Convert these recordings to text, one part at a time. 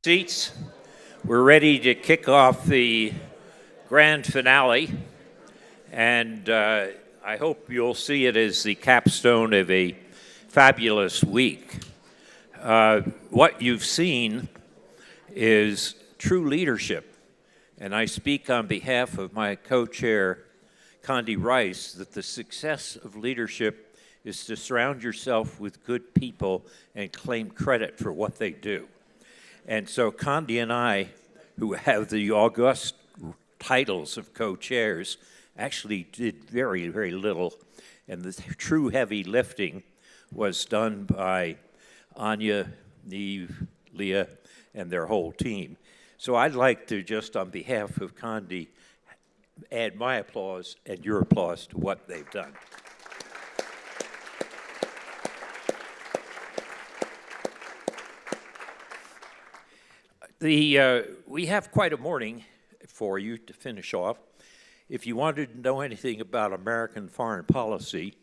Seats. We're ready to kick off the grand finale, and I hope you'll see it as the capstone of a fabulous week. What you've seen is true leadership, and I speak on behalf of my co-chair, Condi Rice, that the success of leadership is to surround yourself with good people and claim credit for what they do. And so Condi and I, who have the august titles of co-chairs, actually did very, very little. And the true heavy lifting was done by Anya, Neve, Leah, and their whole team. So I'd like to just, on behalf of Condi, add my applause and your applause to what they've done. We have quite a morning for you to finish off. If you wanted to know anything about American foreign policy,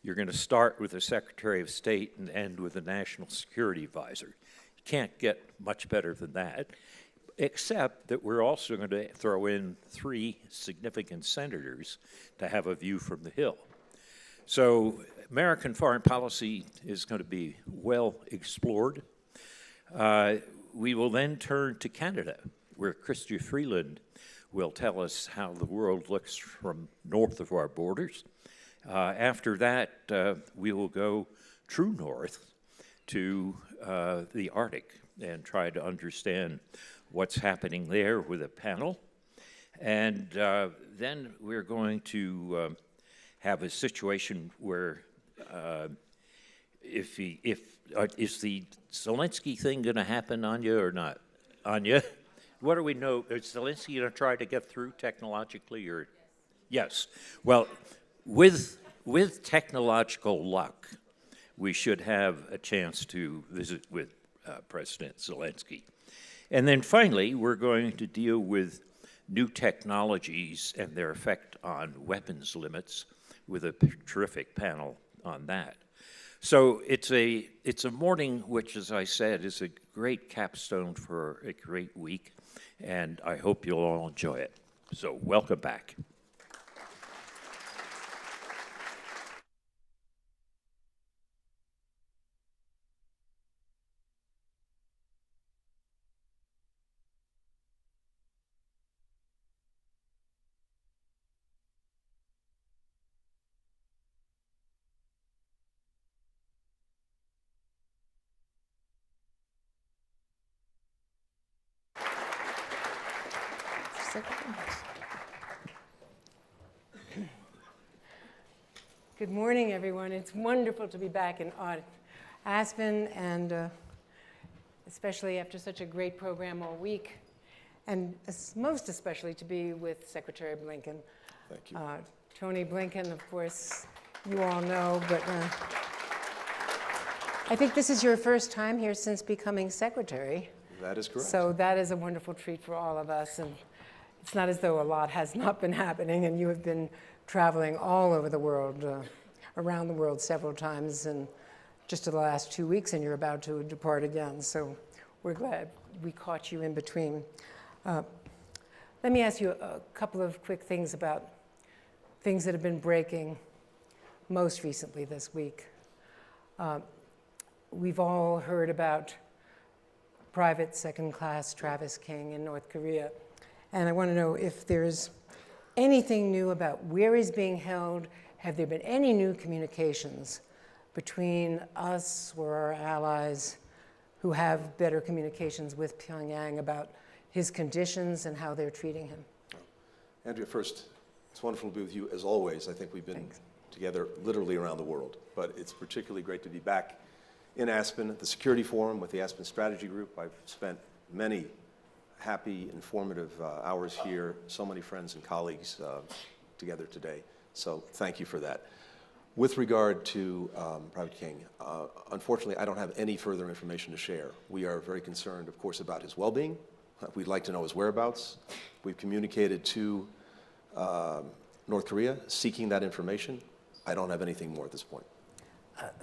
you're going to start with the Secretary of State and end with the National Security Advisor. You can't get much better than that, except that we're also going to throw in 3 significant senators to have a view from the Hill. So American foreign policy is going to be well explored. We will then turn to Canada, where Chrystia Freeland will tell us how the world looks from north of our borders. After that, we will go true north to the Arctic and try to understand what's happening there with a panel. And then we're going to have a situation where is the Zelenskyy thing going to happen, Anya, or not? Anya, what do we know? Is Zelenskyy going to try to get through technologically, or? Yes. Well, with technological luck, we should have a chance to visit with President Zelenskyy. And then finally, we're going to deal with new technologies and their effect on weapons limits with a terrific panel on that. So it's a morning which, as I said, is a great capstone for a great week, and I hope you'll all enjoy it. So welcome back. Good morning, everyone. It's wonderful to be back in Aspen, and especially after such a great program all week, and most especially to be with Secretary Blinken. Thank you. Antony Blinken, of course, you all know, but I think this is your first time here since becoming secretary. That is correct. So that is a wonderful treat for all of us, and it's not as though a lot has not been happening, and you have been traveling all over the world, around the world several times, and just in the last 2 weeks, and you're about to depart again. So we're glad we caught you in between. Let me ask you a couple of quick things about things that have been breaking most recently this week. We've all heard about Private Second Class Travis King in North Korea, and I want to know if there's anything new about where he's being held. Have there been any new communications between us or our allies who have better communications with Pyongyang about his conditions and how they're treating him? Andrea, first, it's wonderful to be with you as always. I think we've been together literally around the world, but it's particularly great to be back in Aspen at the Security Forum with the Aspen Strategy Group. I've spent many happy, informative hours here, so many friends and colleagues together today. So thank you for that. With regard to Private King, unfortunately, I don't have any further information to share. We are very concerned, of course, about his well-being. We'd like to know his whereabouts. We've communicated to North Korea seeking that information. I don't have anything more at this point.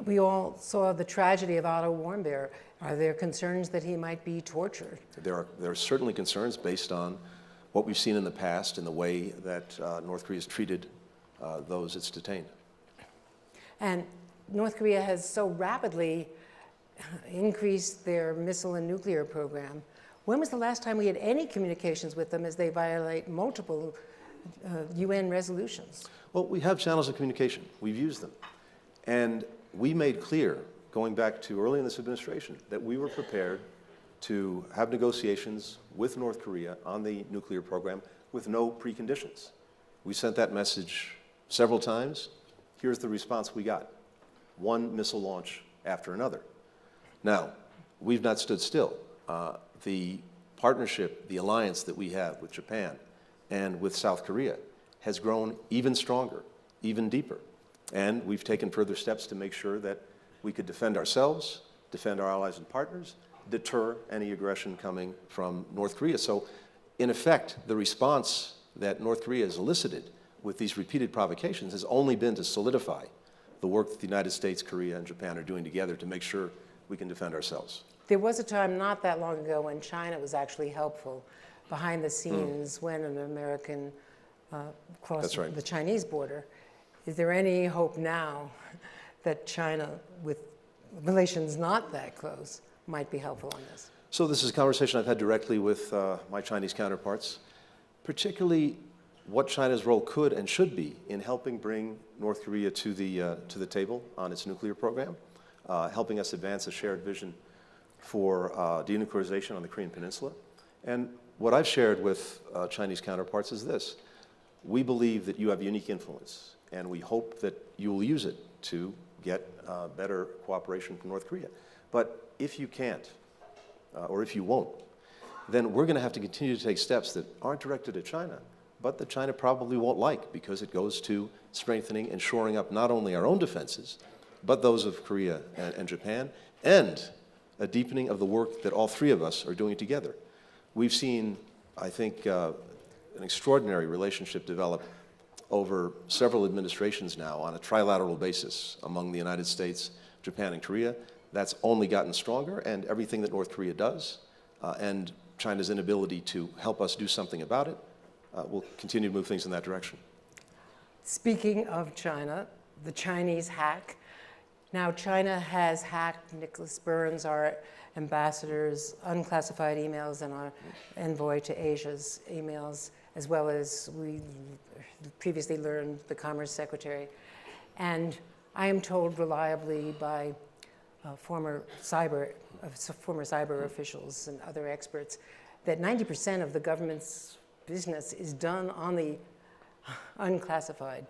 We all saw the tragedy of Otto Warmbier. Are there concerns that he might be tortured? There are certainly concerns based on what we've seen in the past and the way that North Korea has treated those it's detained. And North Korea has so rapidly increased their missile and nuclear program. When was the last time we had any communications with them as they violate multiple UN resolutions? Well, we have channels of communication. We've used them. And we made clear, going back to early in this administration, that we were prepared to have negotiations with North Korea on the nuclear program with no preconditions. We sent that message several times. Here's the response we got: one missile launch after another. Now, we've not stood still. The partnership, the alliance that we have with Japan and with South Korea has grown even stronger, even deeper. And we've taken further steps to make sure that we could defend ourselves, defend our allies and partners, deter any aggression coming from North Korea. So, in effect, the response that North Korea has elicited with these repeated provocations has only been to solidify the work that the United States, Korea, and Japan are doing together to make sure we can defend ourselves. There was a time not that long ago when China was actually helpful behind the scenes when an American crossed the Chinese border. Is there any hope now that China, with relations not that close, might be helpful on this? So this is a conversation I've had directly with my Chinese counterparts, particularly what China's role could and should be in helping bring North Korea to the table on its nuclear program, helping us advance a shared vision for denuclearization on the Korean Peninsula. And what I've shared with Chinese counterparts is this: we believe that you have unique influence, and we hope that you will use it to get better cooperation from North Korea. But if you can't, or if you won't, then we're going to have to continue to take steps that aren't directed at China, but that China probably won't like, because it goes to strengthening and shoring up not only our own defenses, but those of Korea and Japan, and a deepening of the work that all three of us are doing together. We've seen, I think, an extraordinary relationship develop over several administrations now on a trilateral basis among the United States, Japan, and Korea. That's only gotten stronger, and everything that North Korea does and China's inability to help us do something about it will continue to move things in that direction. Speaking of China, the Chinese hack. Now, China has hacked Nicholas Burns, our ambassador's unclassified emails, and our envoy to Asia's emails, as well as we previously learned the Commerce Secretary. And I am told reliably by former cyber officials and other experts that 90% of the government's business is done on the unclassified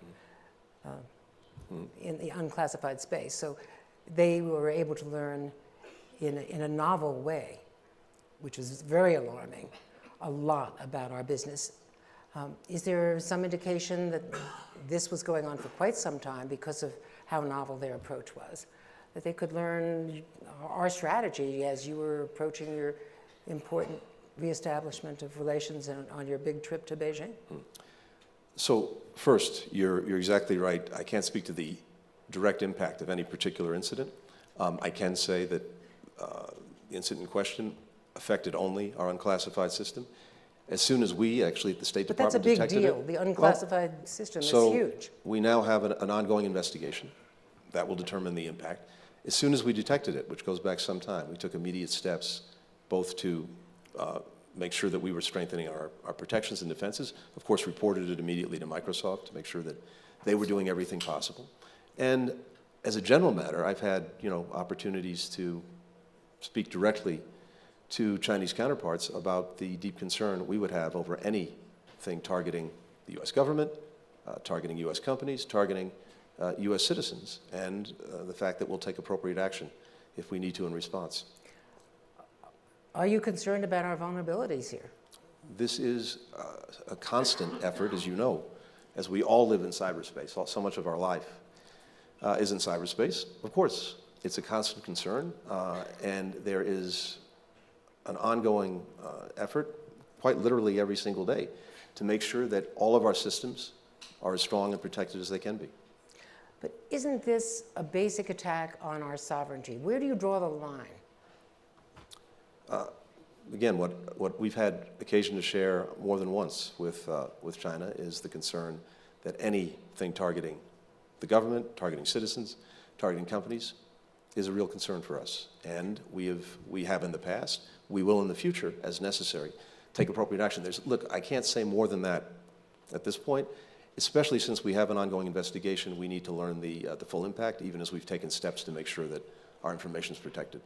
in the unclassified space. So they were able to learn in a novel way, which was very alarming, a lot about our business. Is there some indication that this was going on for quite some time because of how novel their approach was, that they could learn our strategy as you were approaching your important reestablishment of relations on your big trip to Beijing? So first, you're exactly right. I can't speak to the direct impact of any particular incident. I can say that the incident in question affected only our unclassified system. As soon as we actually at the State Department detected it. But that's a big deal. The unclassified system is huge. We now have an ongoing investigation that will determine the impact. As soon as we detected it, which goes back some time, we took immediate steps both to make sure that we were strengthening our protections and defenses. Of course, reported it immediately to Microsoft to make sure that they were doing everything possible. And as a general matter, I've had opportunities to speak directly to Chinese counterparts about the deep concern we would have over anything targeting the U.S. government, targeting U.S. companies, targeting U.S. citizens, and the fact that we'll take appropriate action if we need to in response. Are you concerned about our vulnerabilities here? This is a constant effort, as you know, as we all live in cyberspace. So much of our life is in cyberspace. Of course, it's a constant concern, and there is an ongoing effort, quite literally every single day, to make sure that all of our systems are as strong and protected as they can be. But isn't this a basic attack on our sovereignty? Where do you draw the line? Again, what we've had occasion to share more than once with China is the concern that anything targeting the government, targeting citizens, targeting companies is a real concern for us. And we have in the past, we will in the future, as necessary, take appropriate action. Look, I can't say more than that at this point, especially since we have an ongoing investigation. We need to learn the full impact, even as we've taken steps to make sure that our information is protected.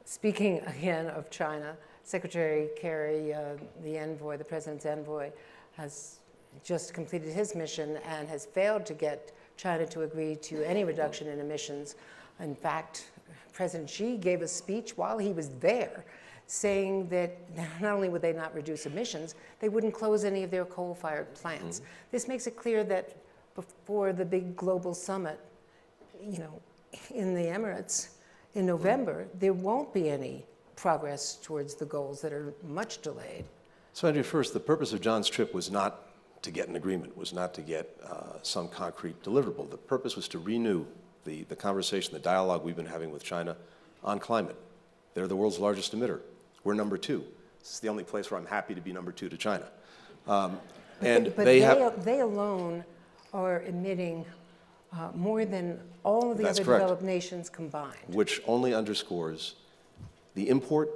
Speaking again of China, Secretary Kerry, the envoy, the president's envoy, has just completed his mission and has failed to get China to agree to any reduction in emissions. In fact, President Xi gave a speech while he was there saying that not only would they not reduce emissions, they wouldn't close any of their coal-fired plants. This makes it clear that before the big global summit, you know, in the Emirates in November, there won't be any progress towards the goals that are much delayed. So, Andrea, first, the purpose of John's trip was not to get an agreement, was not to get some concrete deliverable. The purpose was to renew the conversation, the dialogue we've been having with China on climate. They're the world's largest emitter. We're number 2. This is the only place where I'm happy to be number 2 to China. But they alone are emitting more than all of the That's other correct. developed nations combined. Which only underscores the import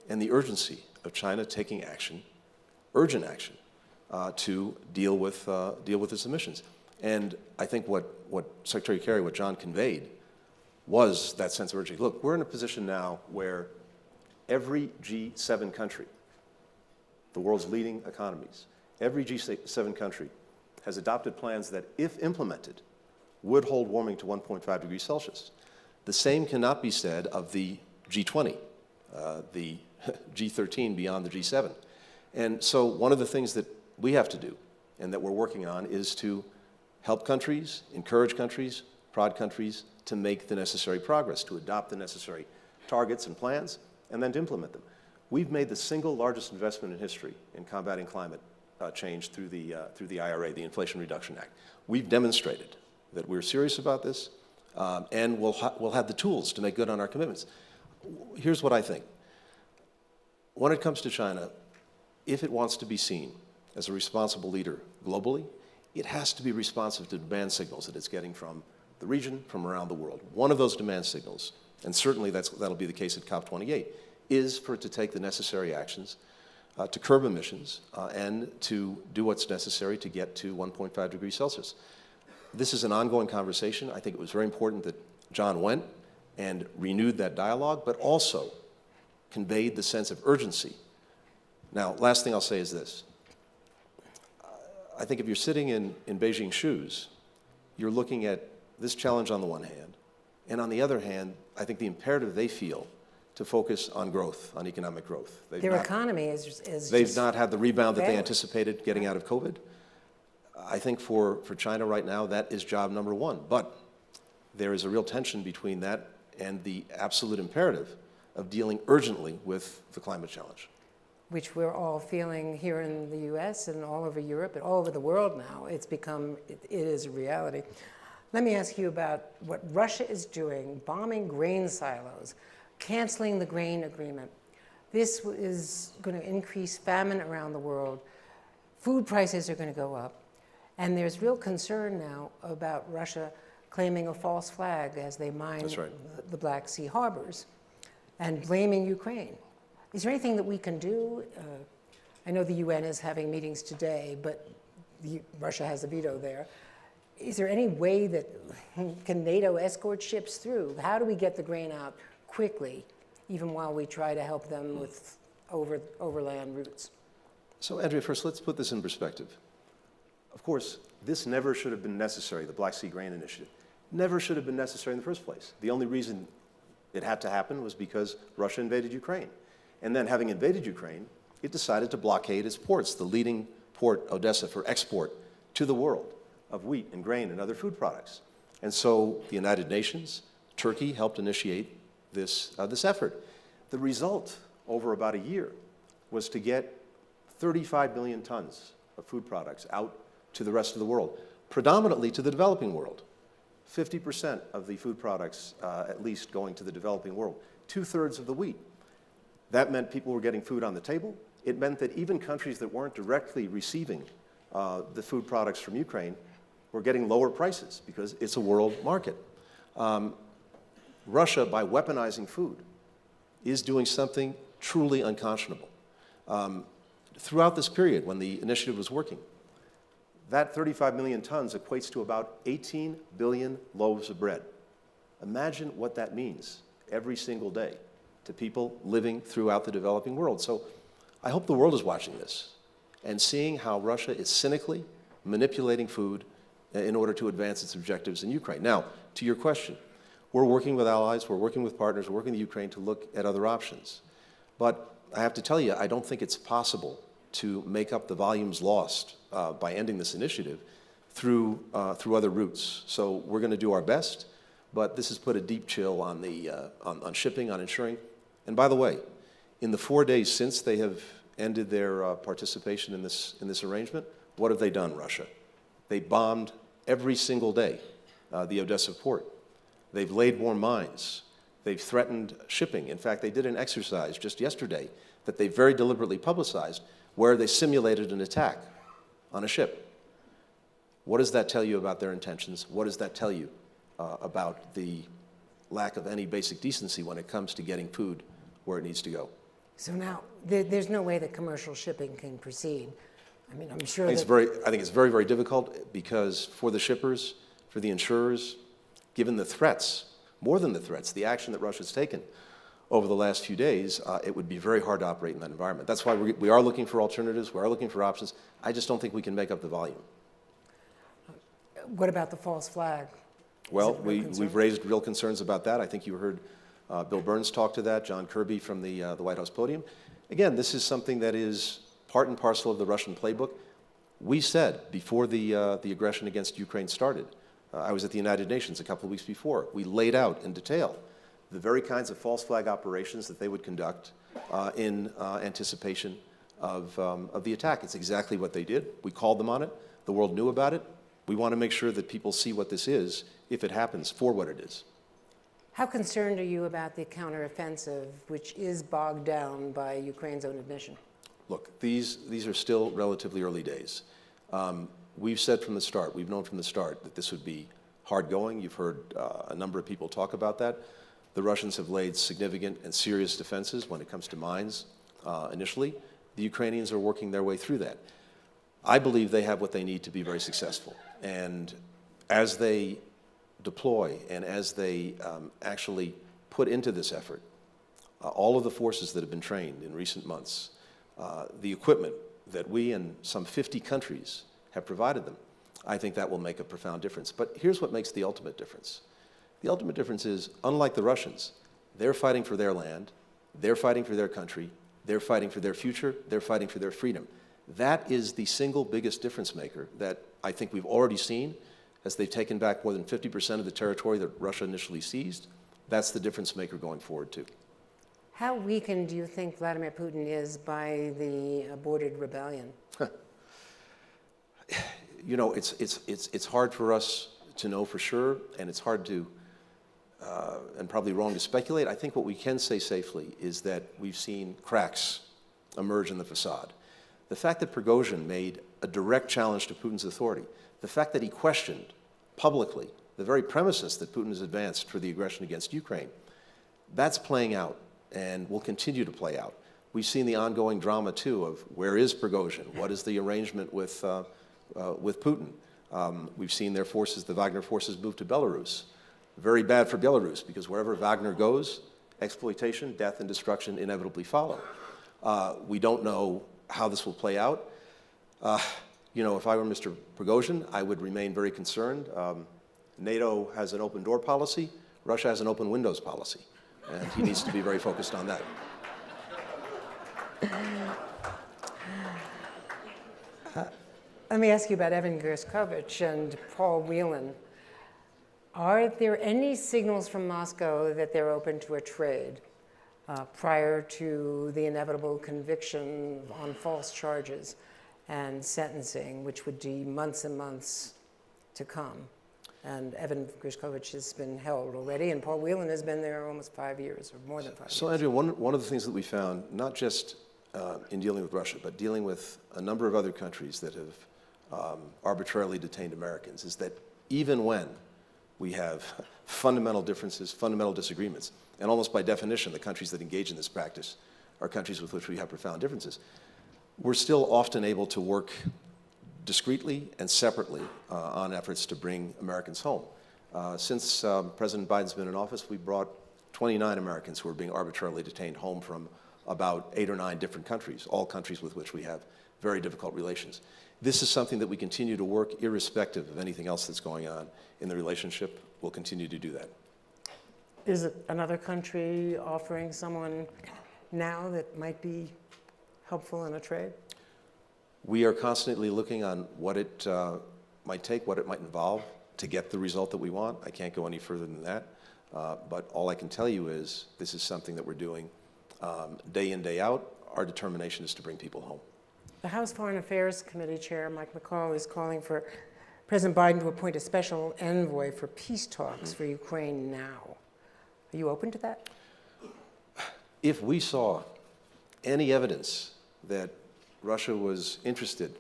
and the urgency of China taking action, urgent action, to deal with its emissions. And I think what Secretary Kerry, what John conveyed, was that sense of urgency. Look, we're in a position now where every G7 country, the world's leading economies, every G7 country has adopted plans that, if implemented, would hold warming to 1.5 degrees Celsius. The same cannot be said of the G20, the G13 beyond the G7. And so one of the things that we have to do and that we're working on is to help countries, encourage countries, prod countries to make the necessary progress, to adopt the necessary targets and plans, and then to implement them. We've made the single largest investment in history in combating climate change through the IRA, the Inflation Reduction Act. We've demonstrated that we're serious about this, and we'll have the tools to make good on our commitments. Here's what I think. When it comes to China, if it wants to be seen as a responsible leader globally, it has to be responsive to demand signals that it's getting from the region, from around the world. One of those demand signals, and certainly that'll be the case at COP28, is for it to take the necessary actions to curb emissions and to do what's necessary to get to 1.5 degrees Celsius. This is an ongoing conversation. I think it was very important that John went and renewed that dialogue, but also conveyed the sense of urgency. Now, last thing I'll say is this. I think if you're sitting in Beijing's shoes, you're looking at this challenge on the one hand, and on the other hand, I think the imperative they feel to focus on growth, on economic growth. Their economy is they've not had the rebound that they failing. anticipated getting out of COVID. I think for China right now, that is job number 1. But there is a real tension between that and the absolute imperative of dealing urgently with the climate challenge. Which we're all feeling here in the US and all over Europe and all over the world now. It is a reality. Let me ask you about what Russia is doing, bombing grain silos, canceling the grain agreement. This is going to increase famine around the world. Food prices are going to go up. And there's real concern now about Russia claiming a false flag as they mine That's right. the Black Sea harbors and blaming Ukraine. Is there anything that we can do? I know the UN is having meetings today, but Russia has a veto there. Is there any way that can NATO escort ships through? How do we get the grain out quickly, even while we try to help them with overland routes? So, Andrea, first, let's put this in perspective. Of course, this never should have been necessary, the Black Sea Grain Initiative. Never should have been necessary in the first place. The only reason it had to happen was because Russia invaded Ukraine. And then, having invaded Ukraine, it decided to blockade its ports, the leading port, Odessa, for export to the world of wheat and grain and other food products. And so the United Nations, Turkey helped initiate this effort. The result, over about a year, was to get 35 million tons of food products out to the rest of the world, predominantly to the developing world. 50% of the food products, at least, going to the developing world, 2/3 of the wheat. That meant people were getting food on the table. It meant that even countries that weren't directly receiving the food products from Ukraine were getting lower prices because it's a world market. Russia, by weaponizing food, is doing something truly unconscionable. Throughout this period, when the initiative was working, that 35 million tons equates to about 18 billion loaves of bread. Imagine what that means every single day to people living throughout the developing world. So I hope the world is watching this and seeing how Russia is cynically manipulating food in order to advance its objectives in Ukraine. Now, to your question, we're working with allies, we're working with partners, we're working with Ukraine to look at other options. But I have to tell you, I don't think it's possible to make up the volumes lost by ending this initiative through other routes. So we're going to do our best, but this has put a deep chill on on shipping, on ensuring. And by the way, in the 4 days since they have ended their participation in this arrangement, what have they done, Russia? They bombed every single day the Odessa port. They've laid more mines. They've threatened shipping. In fact, they did an exercise just yesterday that they very deliberately publicized where they simulated an attack on a ship. What does that tell you about their intentions? What does that tell you about the lack of any basic decency when it comes to getting food where it needs to go? So now, there's no way that commercial shipping can proceed. I mean, I'm sure I think it's very, very difficult because for the shippers, for the insurers, given the threats, more than the threats, the action that Russia's taken over the last few days, it would be very hard to operate in that environment. That's why we are looking for alternatives, we are looking for options. I just don't think we can make up the volume. What about the false flag? Well, we've raised real concerns about that. I think you heard Bill Burns talk to that, John Kirby from the White House podium. Again, this is something that is part and parcel of the Russian playbook. We said before the aggression against Ukraine started, I was at the United Nations a couple of weeks before, we laid out in detail the very kinds of false flag operations that they would conduct in anticipation of the attack. It's exactly what they did. We called them on it. The world knew about it. We want to make sure that people see what this is, if it happens, for what it is. How concerned are you about the counteroffensive, which is bogged down by Ukraine's own admission? Look, these are still relatively early days. We've said from the start, we've known from the start that this would be hard going. You've heard a number of people talk about that. The Russians have laid significant and serious defenses when it comes to mines initially. The Ukrainians are working their way through that. I believe they have what they need to be very successful. And as they deploy and as they actually put into this effort all of the forces that have been trained in recent months, the equipment that we and some 50 countries have provided them, I think that will make a profound difference. But here's what makes the ultimate difference. The ultimate difference is, unlike the Russians, they're fighting for their land, they're fighting for their country, they're fighting for their future, they're fighting for their freedom. That is the single biggest difference maker that I think we've already seen as they've taken back more than 50% of the territory that Russia initially seized. That's the difference maker going forward, too. How weakened do you think Vladimir Putin is by the aborted rebellion? You know, it's hard for us to know for sure, and it's hard to, and probably wrong to speculate. I think what we can say safely is that we've seen cracks emerge in the facade. The fact that Prigozhin made a direct challenge to Putin's authority, the fact that he questioned publicly the very premises that Putin has advanced for the aggression against Ukraine, that's playing out and will continue to play out. We've seen the ongoing drama, too, of where is Prigozhin? What is the arrangement with Putin? We've seen their forces, the Wagner forces, move to Belarus. Very bad for Belarus, because wherever Wagner goes, exploitation, death, and destruction inevitably follow. We don't know how this will play out. You know, if I were Mr. Prigozhin, I would remain very concerned. NATO has an open door policy. Russia has an open windows policy. And he needs to be very focused on that. Let me ask you about Evan Gershkovich and Paul Whelan. Are there any signals from Moscow that they're open to a trade prior to the inevitable conviction on false charges and sentencing, which would be months and months to come? And Evan Grishkovich has been held already, and Paul Whelan has been there almost 5 years, or more than 5 years. So, Andrea, one of the things that we found, not just in dealing with Russia, but dealing with a number of other countries that have arbitrarily detained Americans, is that even when we have fundamental differences, fundamental disagreements, and almost by definition, the countries that engage in this practice are countries with which we have profound differences, we're still often able to work discreetly and separately on efforts to bring Americans home. Since President Biden's been in office, we brought 29 Americans who are being arbitrarily detained home from about 8 or 9 different countries, all countries with which we have very difficult relations. This is something that we continue to work irrespective of anything else that's going on in the relationship. We'll continue to do that. Is it another country offering someone now that might be helpful in a trade? We are constantly looking on what it might take, what it might involve to get the result that we want. I can't go any further than that. But all I can tell you is this is something that we're doing day in, day out. Our determination is to bring people home. The House Foreign Affairs Committee Chair, Mike McCall, is calling for President Biden to appoint a special envoy for peace talks for Ukraine now. Are you open to that? If we saw any evidence that Russia was interested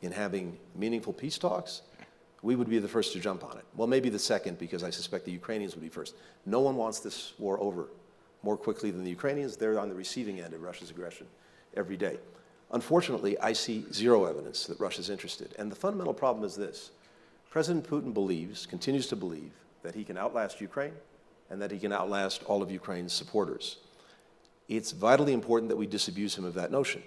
in having meaningful peace talks, we would be the first to jump on it. Well, maybe the second, because I suspect the Ukrainians would be first. No one wants this war over more quickly than the Ukrainians. They're on the receiving end of Russia's aggression every day. Unfortunately, I see zero evidence that Russia's interested. And the fundamental problem is this. President Putin believes, continues to believe, that he can outlast Ukraine and that he can outlast all of Ukraine's supporters. It's vitally important that we disabuse him of that notion.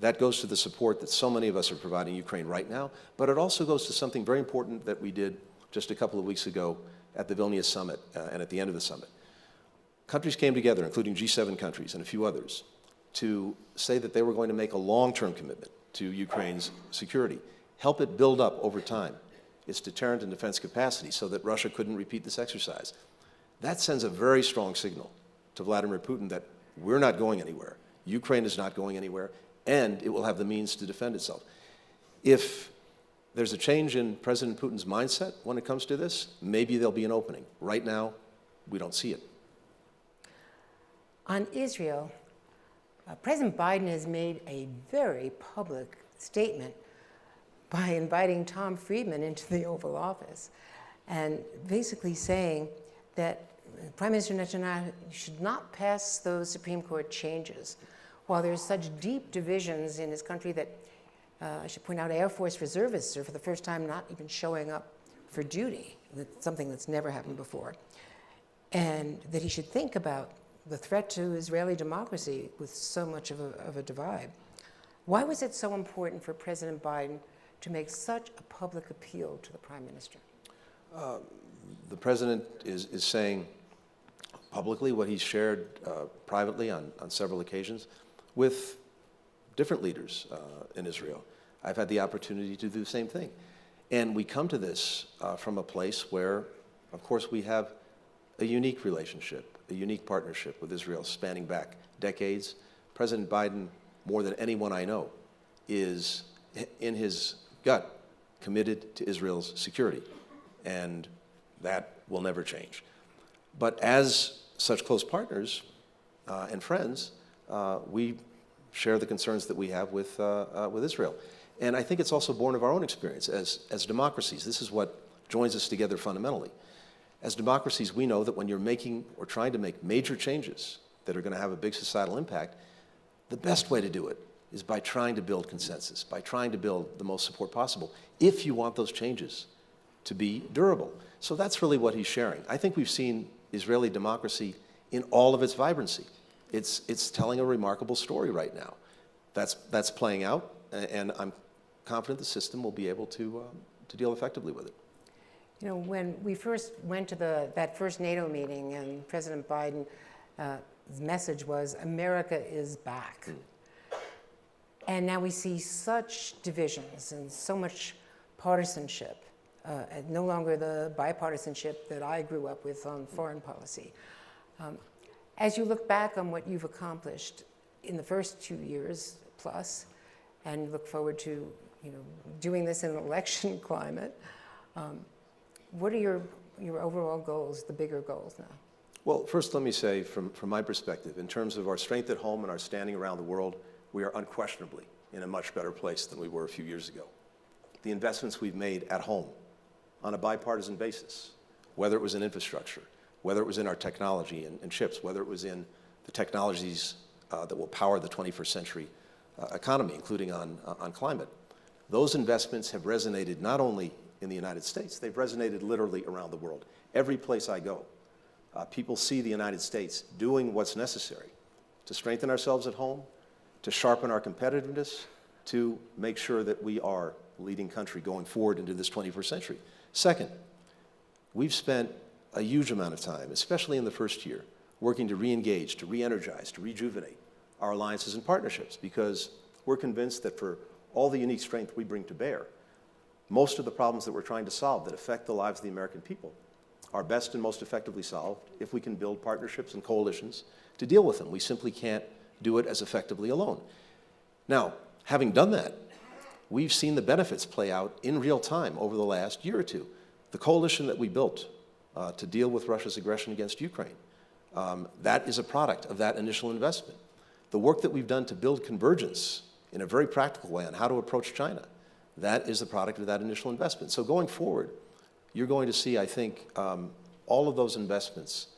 That goes to the support that so many of us are providing Ukraine right now, but it also goes to something very important that we did just a couple of weeks ago at the Vilnius summit and at the end of the summit. Countries came together, including G7 countries and a few others, to say that they were going to make a long-term commitment to Ukraine's security, help it build up over time its deterrent and defense capacity so that Russia couldn't repeat this exercise. That sends a very strong signal to Vladimir Putin that we're not going anywhere, Ukraine is not going anywhere, and it will have the means to defend itself. If there's a change in President Putin's mindset when it comes to this, maybe there'll be an opening. Right now, we don't see it. On Israel, President Biden has made a very public statement by inviting Tom Friedman into the Oval Office and basically saying that Prime Minister Netanyahu should not pass those Supreme Court changes while there's such deep divisions in his country that, I should point out, Air Force reservists are for the first time not even showing up for duty. That's something that's never happened before. And that he should think about the threat to Israeli democracy with so much of a divide. Why was it so important for President Biden to make such a public appeal to the Prime Minister? The President is saying publicly what he's shared privately on several occasions with different leaders in Israel. I've had the opportunity to do the same thing. And we come to this from a place where, of course, we have a unique relationship, a unique partnership with Israel spanning back decades. President Biden, more than anyone I know, is in his gut committed to Israel's security. And that will never change. But as such close partners and friends, we share the concerns that we have with Israel. And I think it's also born of our own experience as democracies. This is what joins us together fundamentally. As democracies, we know that when you're making or trying to make major changes that are going to have a big societal impact, the best way to do it is by trying to build consensus, by trying to build the most support possible, if you want those changes to be durable. So that's really what he's sharing. I think we've seen Israeli democracy in all of its vibrancy. It's telling a remarkable story right now. That's playing out, and I'm confident the system will be able to deal effectively with it. You know, when we first went to that first NATO meeting, and President Biden's message was, America is back. And now we see such divisions and so much partisanship, no longer the bipartisanship that I grew up with on foreign policy. As you look back on what you've accomplished in the first 2 years plus, and look forward to doing this in an election climate, What are your overall goals, the bigger goals now? Well, first let me say, from my perspective, in terms of our strength at home and our standing around the world, we are unquestionably in a much better place than we were a few years ago. The investments we've made at home on a bipartisan basis, whether it was in infrastructure, whether it was in our technology and chips, whether it was in the technologies that will power the 21st century economy, including on climate, those investments have resonated not only in the United States, they've resonated literally around the world. Every place I go, people see the United States doing what's necessary to strengthen ourselves at home, to sharpen our competitiveness, to make sure that we are a leading country going forward into this 21st century. Second, we've spent a huge amount of time, especially in the first year, working to re-engage, to re-energize, to rejuvenate our alliances and partnerships, because we're convinced that for all the unique strength we bring to bear, most of the problems that we're trying to solve that affect the lives of the American people are best and most effectively solved if we can build partnerships and coalitions to deal with them. We simply can't do it as effectively alone. Now, having done that, we've seen the benefits play out in real time over the last year or two. The coalition that we built to deal with Russia's aggression against Ukraine, that is a product of that initial investment. The work that we've done to build convergence in a very practical way on how to approach China, that is the product of that initial investment. So going forward, you're going to see, I think, all of those investments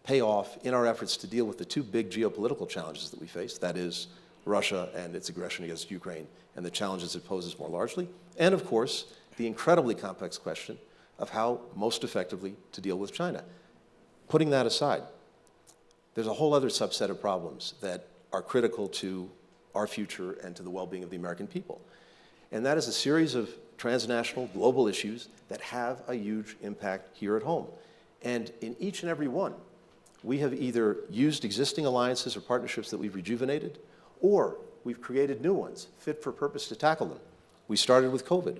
pay off in our efforts to deal with the two big geopolitical challenges that we face, that is Russia and its aggression against Ukraine and the challenges it poses more largely, and of course, the incredibly complex question of how most effectively to deal with China. Putting that aside, there's a whole other subset of problems that are critical to our future and to the well-being of the American people. And that is a series of transnational, global issues that have a huge impact here at home. And in each and every one, we have either used existing alliances or partnerships that we've rejuvenated, or we've created new ones fit for purpose to tackle them. We started with COVID.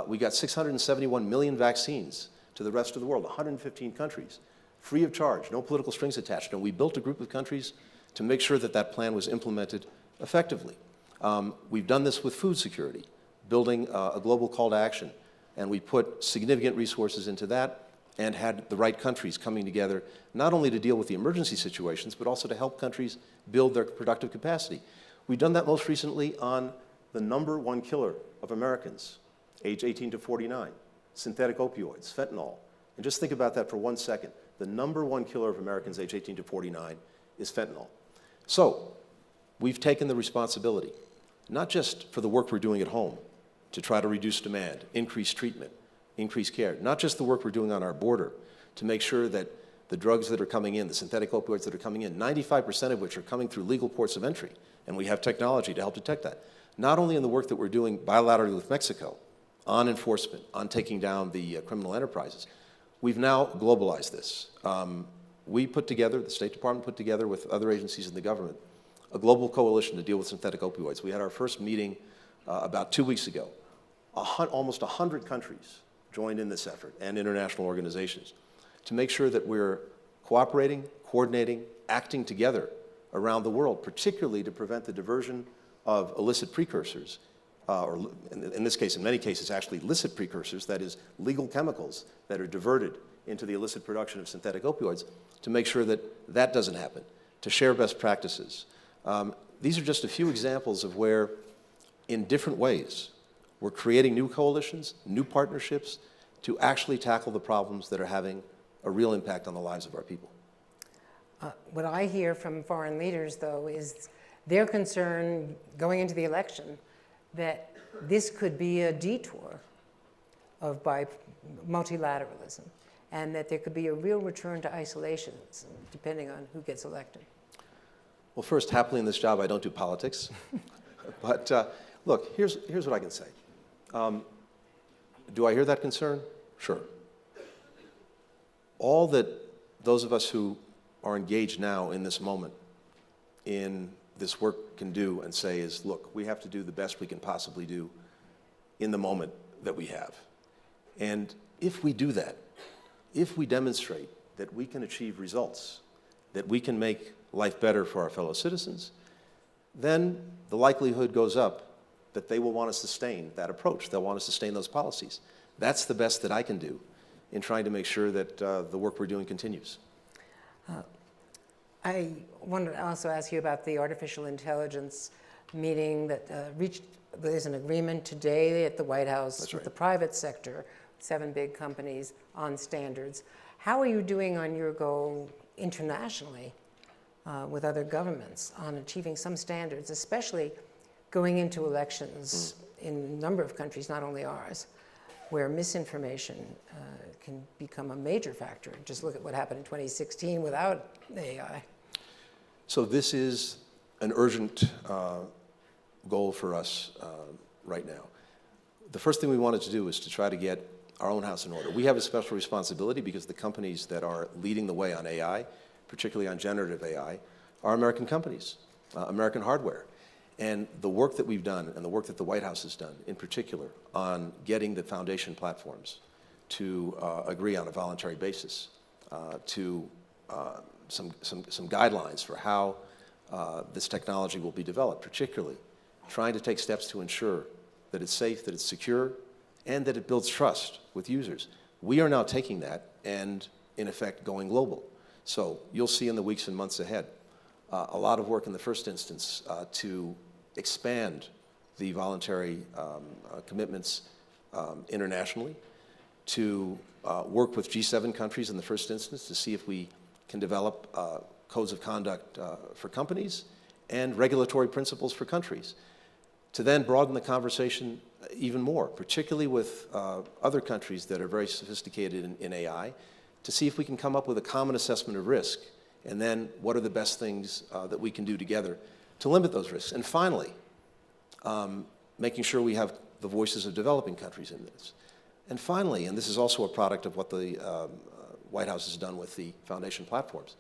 We got 671 million vaccines to the rest of the world, 115 countries, free of charge, no political strings attached. And we built a group of countries to make sure that that plan was implemented effectively. We've done this with food security, building a global call to action, and we put significant resources into that and had the right countries coming together, not only to deal with the emergency situations, but also to help countries build their productive capacity. We've done that most recently on the #1 killer of Americans, age 18 to 49, synthetic opioids, fentanyl. And just think about that for 1 second. The #1 killer of Americans age 18 to 49 is fentanyl. So we've taken the responsibility, not just for the work we're doing at home to try to reduce demand, increase treatment, increase care, not just the work we're doing on our border to make sure that the drugs that are coming in, the synthetic opioids that are coming in, 95% of which are coming through legal ports of entry, and we have technology to help detect that. Not only in the work that we're doing bilaterally with Mexico on enforcement, on taking down the criminal enterprises, we've now globalized this. We put together, the State Department put together with other agencies in the government, a global coalition to deal with synthetic opioids. We had our first meeting about 2 weeks ago. Almost 100 countries joined in this effort, and international organizations, to make sure that we're cooperating, coordinating, acting together around the world, particularly to prevent the diversion of illicit precursors, or in this case, in many cases, actually licit precursors, that is, legal chemicals that are diverted into the illicit production of synthetic opioids, to make sure that that doesn't happen, to share best practices. These are just a few examples of where, in different ways, we're creating new coalitions, new partnerships, to actually tackle the problems that are having a real impact on the lives of our people. What I hear from foreign leaders, though, is their concern going into the election that this could be a detour of multilateralism, and that there could be a real return to isolationism, depending on who gets elected. Well, first, happily in this job, I don't do politics. But look, here's what I can say. Do I hear that concern? Sure. All that those of us who are engaged now in this moment in this work can do and say is, look, we have to do the best we can possibly do in the moment that we have. And if we do that, if we demonstrate that we can achieve results, that we can make life better for our fellow citizens, then the likelihood goes up that they will want to sustain that approach. They'll want to sustain those policies. That's the best that I can do in trying to make sure that the work we're doing continues. I wanted to also ask you about the artificial intelligence meeting that there's an agreement today at the White House with the private sector, 7 big companies, on standards. How are you doing on your goal internationally with other governments on achieving some standards, especially going into elections in a number of countries, not only ours, where misinformation can become a major factor? Just look at what happened in 2016 without AI. So this is an urgent goal for us right now. The first thing we wanted to do is to try to get our own house in order. We have a special responsibility because the companies that are leading the way on AI, particularly on generative AI, are American companies, American hardware. And the work that we've done and the work that the White House has done in particular on getting the foundation platforms to agree on a voluntary basis, to some guidelines for how this technology will be developed, particularly trying to take steps to ensure that it's safe, that it's secure, and that it builds trust with users. We are now taking that and, in effect, going global. So you'll see in the weeks and months ahead a lot of work in the first instance to expand the voluntary commitments internationally, to work with G7 countries in the first instance to see if we can develop codes of conduct for companies and regulatory principles for countries, to then broaden the conversation even more, particularly with other countries that are very sophisticated in AI, to see if we can come up with a common assessment of risk, and then what are the best things that we can do together to limit those risks. And finally, making sure we have the voices of developing countries in this. And finally, and this is also a product of what the White House has done with the foundation platforms,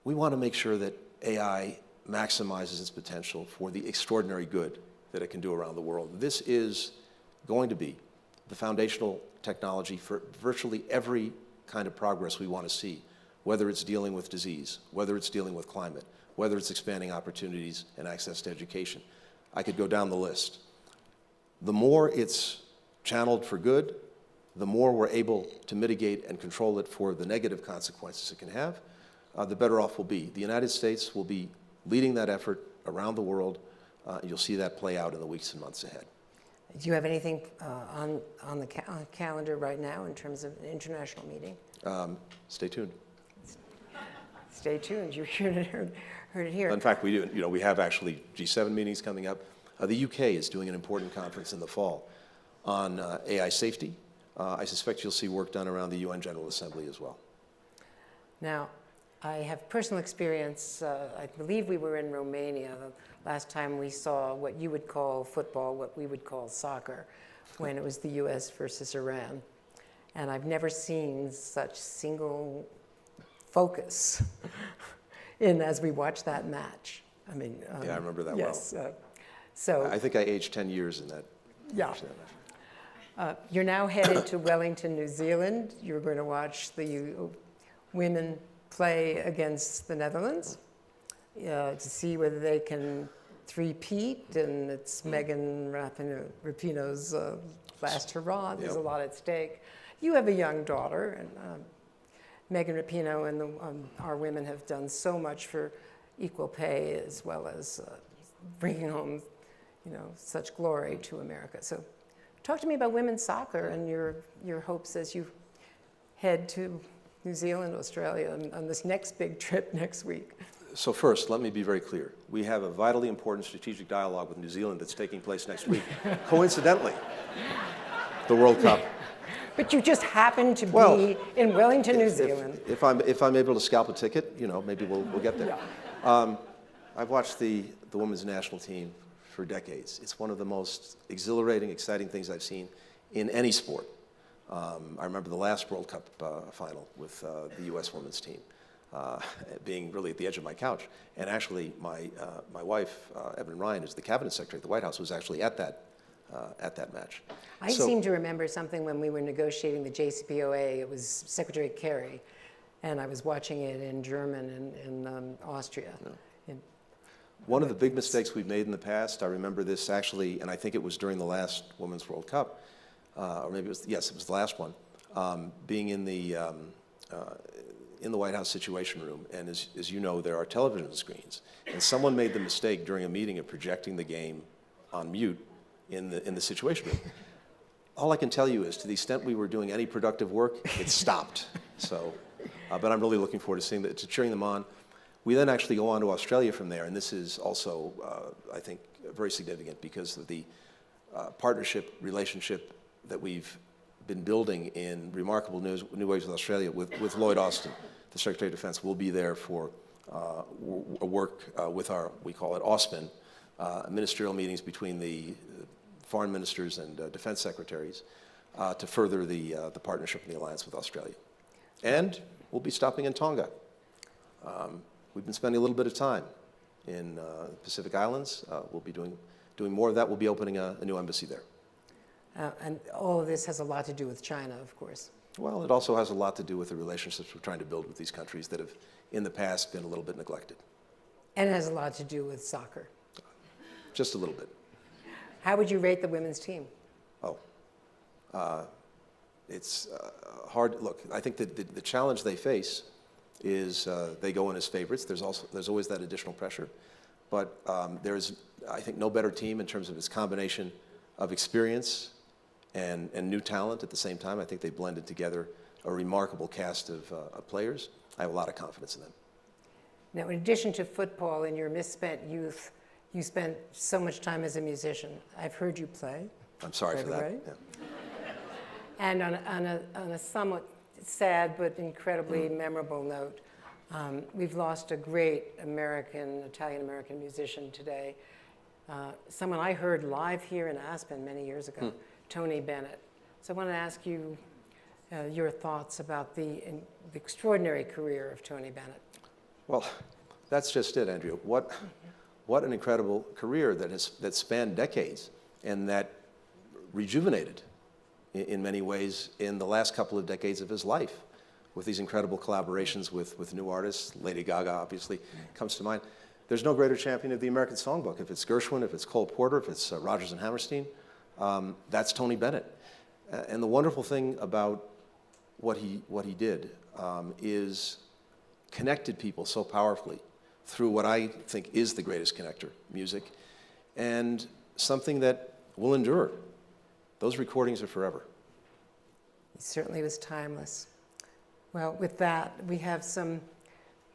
we want to make sure that AI maximizes its potential for the extraordinary good that it can do around the world. This is going to be the foundational technology for virtually every kind of progress we want to see, whether it's dealing with disease, whether it's dealing with climate, whether it's expanding opportunities and access to education. I could go down the list. The more it's channeled for good, the more we're able to mitigate and control it for the negative consequences it can have, the better off we'll be. The United States will be leading that effort around the world. You'll see that play out in the weeks and months ahead. Do you have anything on the calendar right now in terms of an international meeting? Stay tuned. Stay tuned. You heard it here. In fact, we do. You know, we have actually G7 meetings coming up. The UK is doing an important conference in the fall on AI safety. I suspect you'll see work done around the UN General Assembly as well. Now, I have personal experience. I believe we were in Romania the last time we saw what you would call football, what we would call soccer, when it was the US versus Iran. And I've never seen such single focus as we watched that match. I mean, yeah, I remember that yes, well. So I think I aged 10 years in that. Yeah. You're now headed to Wellington, New Zealand. You're going to watch the women play against the Netherlands to see whether they can three-peat, and it's Megan Rapinoe's last hurrah. There's a lot at stake. You have a young daughter, and Megan Rapinoe and our women have done so much for equal pay as well as bringing home, such glory to America. So talk to me about women's soccer and your hopes as you head to New Zealand, Australia, on this next big trip next week. So first, let me be very clear. We have a vitally important strategic dialogue with New Zealand that's taking place next week. Coincidentally, the World Cup. But you just happen to be in Wellington, New Zealand. If I'm able to scalp a ticket, maybe we'll get there. Yeah. I've watched the women's national team for decades. It's one of the most exhilarating, exciting things I've seen in any sport. I remember the last World Cup final with the U.S. women's team being really at the edge of my couch. And actually, my wife, Evan Ryan, is the cabinet secretary at the White House, was actually at that match. I seem to remember something when we were negotiating the JCPOA. It was Secretary Kerry, and I was watching it in German and in Austria. Yeah. One of the big mistakes we've made in the past, I remember this actually, and I think it was during the last Women's World Cup, or maybe it was, yes, it was the last one. being in the White House Situation Room, and as you know, there are television screens, and someone made the mistake during a meeting of projecting the game on mute in the Situation Room. All I can tell you is, to the extent we were doing any productive work, it stopped. So, but I'm really looking forward to cheering them on. We then actually go on to Australia from there, and this is also, I think, very significant because of the partnership, relationship that we've been building in remarkable new ways with Australia. With Lloyd Austin, the Secretary of Defense, will be there for work with our, we call it Aspen, ministerial meetings between the foreign ministers and defense secretaries to further the partnership and the alliance with Australia. And we'll be stopping in Tonga. We've been spending a little bit of time in the Pacific Islands. We'll be doing more of that. We'll be opening a new embassy there. And all of this has a lot to do with China, of course. Well, it also has a lot to do with the relationships we're trying to build with these countries that have, in the past, been a little bit neglected. And it has a lot to do with soccer. Just a little bit. How would you rate the women's team? It's hard. Look, I think that the challenge they face is they go in as favorites. There's always that additional pressure. But there's, I think, no better team in terms of its combination of experience and new talent at the same time. I think they blended together a remarkable cast of players. I have a lot of confidence in them. Now, in addition to football, in your misspent youth, you spent so much time as a musician. I've heard you play. I'm sorry for that. Yeah. And on a somewhat sad but incredibly memorable note, we've lost a great Italian-American musician today. Someone I heard live here in Aspen many years ago, Tony Bennett. So I want to ask you your thoughts about the extraordinary career of Tony Bennett. Well, that's just it, Andrea. What an incredible career that spanned decades and that rejuvenated in many ways in the last couple of decades of his life with these incredible collaborations with new artists. Lady Gaga, obviously, comes to mind. There's no greater champion of the American songbook. If it's Gershwin, if it's Cole Porter, if it's Rodgers and Hammerstein, that's Tony Bennett. And the wonderful thing about what he did is connected people so powerfully through what I think is the greatest connector, music, and something that will endure. Those recordings are forever. He certainly was timeless. Well, with that, we have some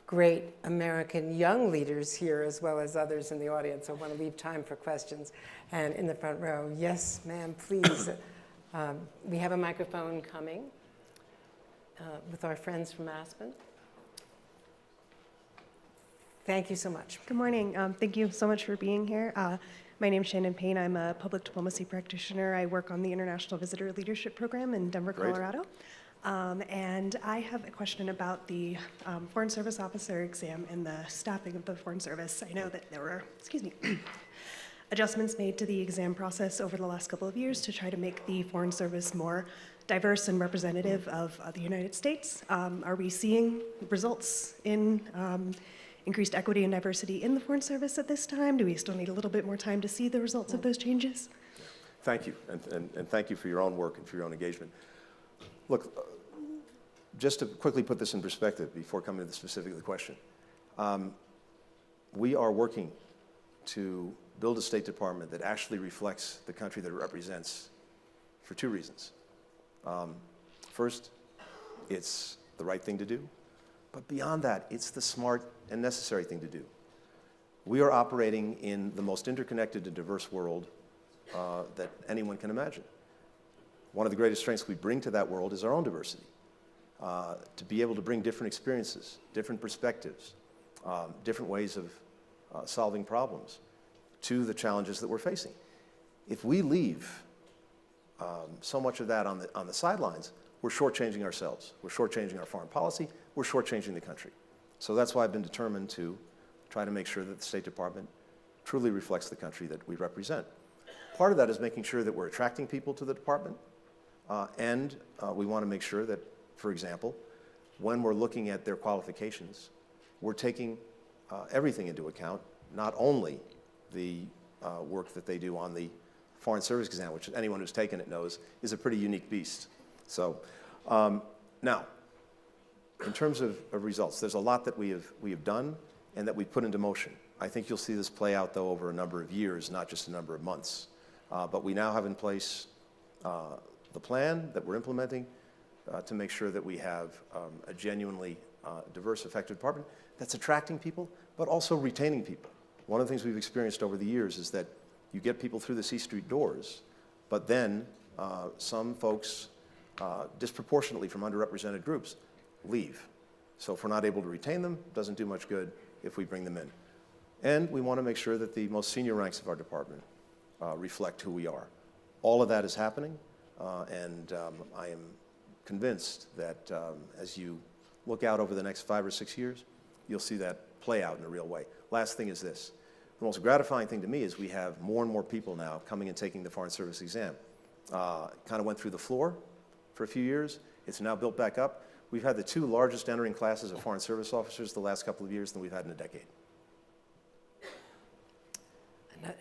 great American young leaders here, as well as others in the audience. I want to leave time for questions. And in the front row, yes, ma'am, please. We have a microphone coming with our friends from Aspen. Thank you so much. Good morning. Thank you so much for being here. My name is Shannon Payne. I'm a public diplomacy practitioner. I work on the International Visitor Leadership Program in Denver, Colorado. And I have a question about the Foreign Service Officer exam and the staffing of the Foreign Service. I know that there were, adjustments made to the exam process over the last couple of years to try to make the Foreign Service more diverse and representative of the United States. Are we seeing results in increased equity and diversity in the Foreign Service at this time? Do we still need a little bit more time to see the results of those changes? Thank you, and thank you for your own work and for your own engagement. Look, just to quickly put this in perspective before coming to the specific of the question, we are working to build a State Department that actually reflects the country that it represents for two reasons. First, it's the right thing to do, but beyond that, it's the smart and necessary thing to do. We are operating in the most interconnected and diverse world that anyone can imagine. One of the greatest strengths we bring to that world is our own diversity. To be able to bring different experiences, different perspectives, different ways of solving problems to the challenges that we're facing. If we leave so much of that on the sidelines, we're shortchanging ourselves. We're shortchanging our foreign policy. We're shortchanging the country. So that's why I've been determined to try to make sure that the State Department truly reflects the country that we represent. Part of that is making sure that we're attracting people to the department, and we want to make sure that, for example, when we're looking at their qualifications, we're taking everything into account, not only the work that they do on the Foreign Service exam, which anyone who's taken it knows is a pretty unique beast. So Now, in terms of results, there's a lot that we have done and that we've put into motion. I think you'll see this play out, though, over a number of years, not just a number of months. But we now have in place the plan that we're implementing to make sure that we have a genuinely diverse, effective department that's attracting people, but also retaining people. One of the things we've experienced over the years is that you get people through the C Street doors, but then some folks, disproportionately from underrepresented groups, leave. So if we're not able to retain them, it doesn't do much good if we bring them in. And we want to make sure that the most senior ranks of our department reflect who we are. All of that is happening, and I am convinced that as you look out over the next 5 or 6 years, you'll see that play out in a real way. Last thing is this. The most gratifying thing to me is we have more and more people now coming and taking the Foreign Service exam. Kind of went through the floor for a few years. It's now built back up. We've had the 2 largest entering classes of Foreign Service officers the last couple of years than we've had in a decade.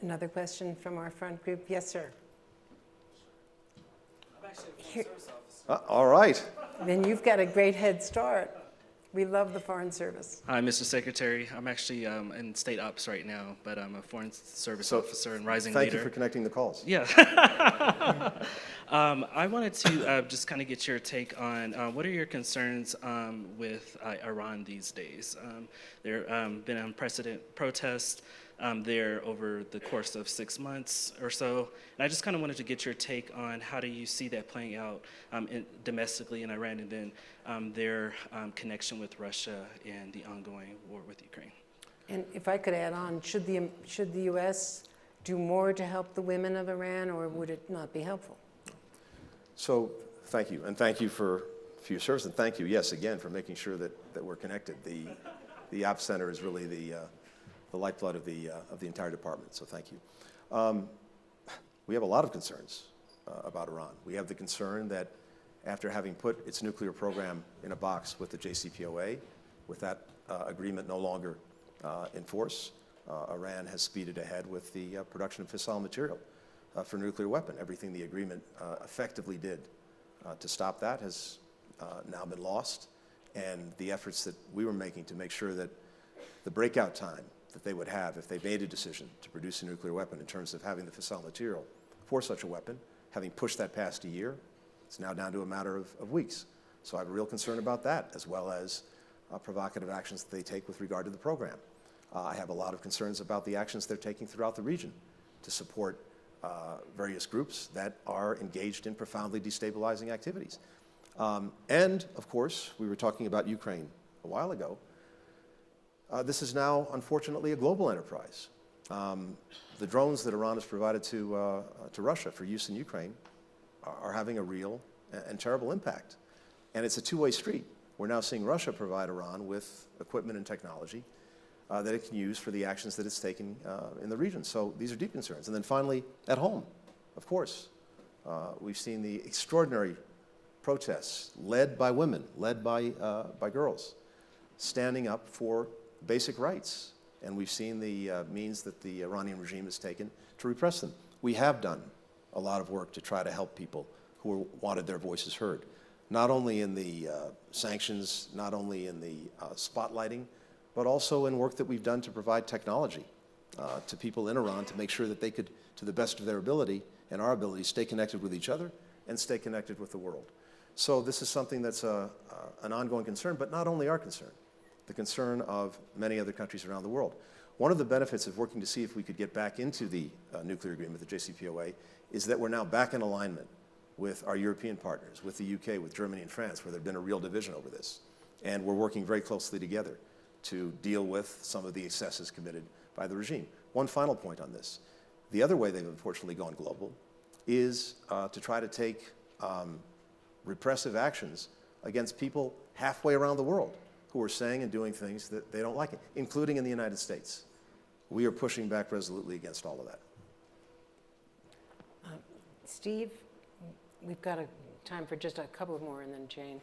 Another question from our front group. Yes, sir. I'm actually a Foreign Service officer. All right. Then you've got a great head start. We love the Foreign Service. Hi, Mr. Secretary. I'm actually in state ops right now, but I'm a Foreign Service officer and rising leader. Thank you for connecting the calls. Yeah. I wanted to just kind of get your take on what are your concerns with Iran these days? There have been unprecedented protests there over the course of 6 months or so. And I just kind of wanted to get your take on how do you see that playing out domestically in Iran, and then their connection with Russia and the ongoing war with Ukraine. And if I could add on, should the U.S. do more to help the women of Iran, or would it not be helpful? So thank you, and thank you for your service, and thank you, yes, again, for making sure that we're connected. The Ops Center is really the lifeblood of the entire department, so thank you. We have a lot of concerns about Iran. We have the concern that after having put its nuclear program in a box with the JCPOA, with that agreement no longer in force, Iran has speeded ahead with the production of fissile material for a nuclear weapon. Everything the agreement effectively did to stop that has now been lost, and the efforts that we were making to make sure that the breakout time that they would have if they made a decision to produce a nuclear weapon in terms of having the fissile material for such a weapon, having pushed that past a year, it's now down to a matter of weeks. So I have a real concern about that, as well as provocative actions that they take with regard to the program. I have a lot of concerns about the actions they're taking throughout the region to support various groups that are engaged in profoundly destabilizing activities. And, of course, we were talking about Ukraine a while ago. This is now, unfortunately, a global enterprise. The drones that Iran has provided to Russia for use in Ukraine are having a real and terrible impact. And it's a two-way street. We're now seeing Russia provide Iran with equipment and technology that it can use for the actions that it's taken in the region. So these are deep concerns. And then finally, at home, of course, we've seen the extraordinary protests led by women, led by girls, standing up for basic rights. And we've seen the means that the Iranian regime has taken to repress them. We have done a lot of work to try to help people who wanted their voices heard, not only in the sanctions, not only in the spotlighting, but also in work that we've done to provide technology to people in Iran to make sure that they could, to the best of their ability and our ability, stay connected with each other and stay connected with the world. So this is something that's an ongoing concern, but not only our concern, the concern of many other countries around the world. One of the benefits of working to see if we could get back into the nuclear agreement, the JCPOA, is that we're now back in alignment with our European partners, with the UK, with Germany and France, where there's been a real division over this. And we're working very closely together to deal with some of the excesses committed by the regime. One final point on this. The other way they've unfortunately gone global is to try to take repressive actions against people halfway around the world who are saying and doing things that they don't like, including in the United States. We are pushing back resolutely against all of that. Steve, we've got time for just a couple more, and then Jane.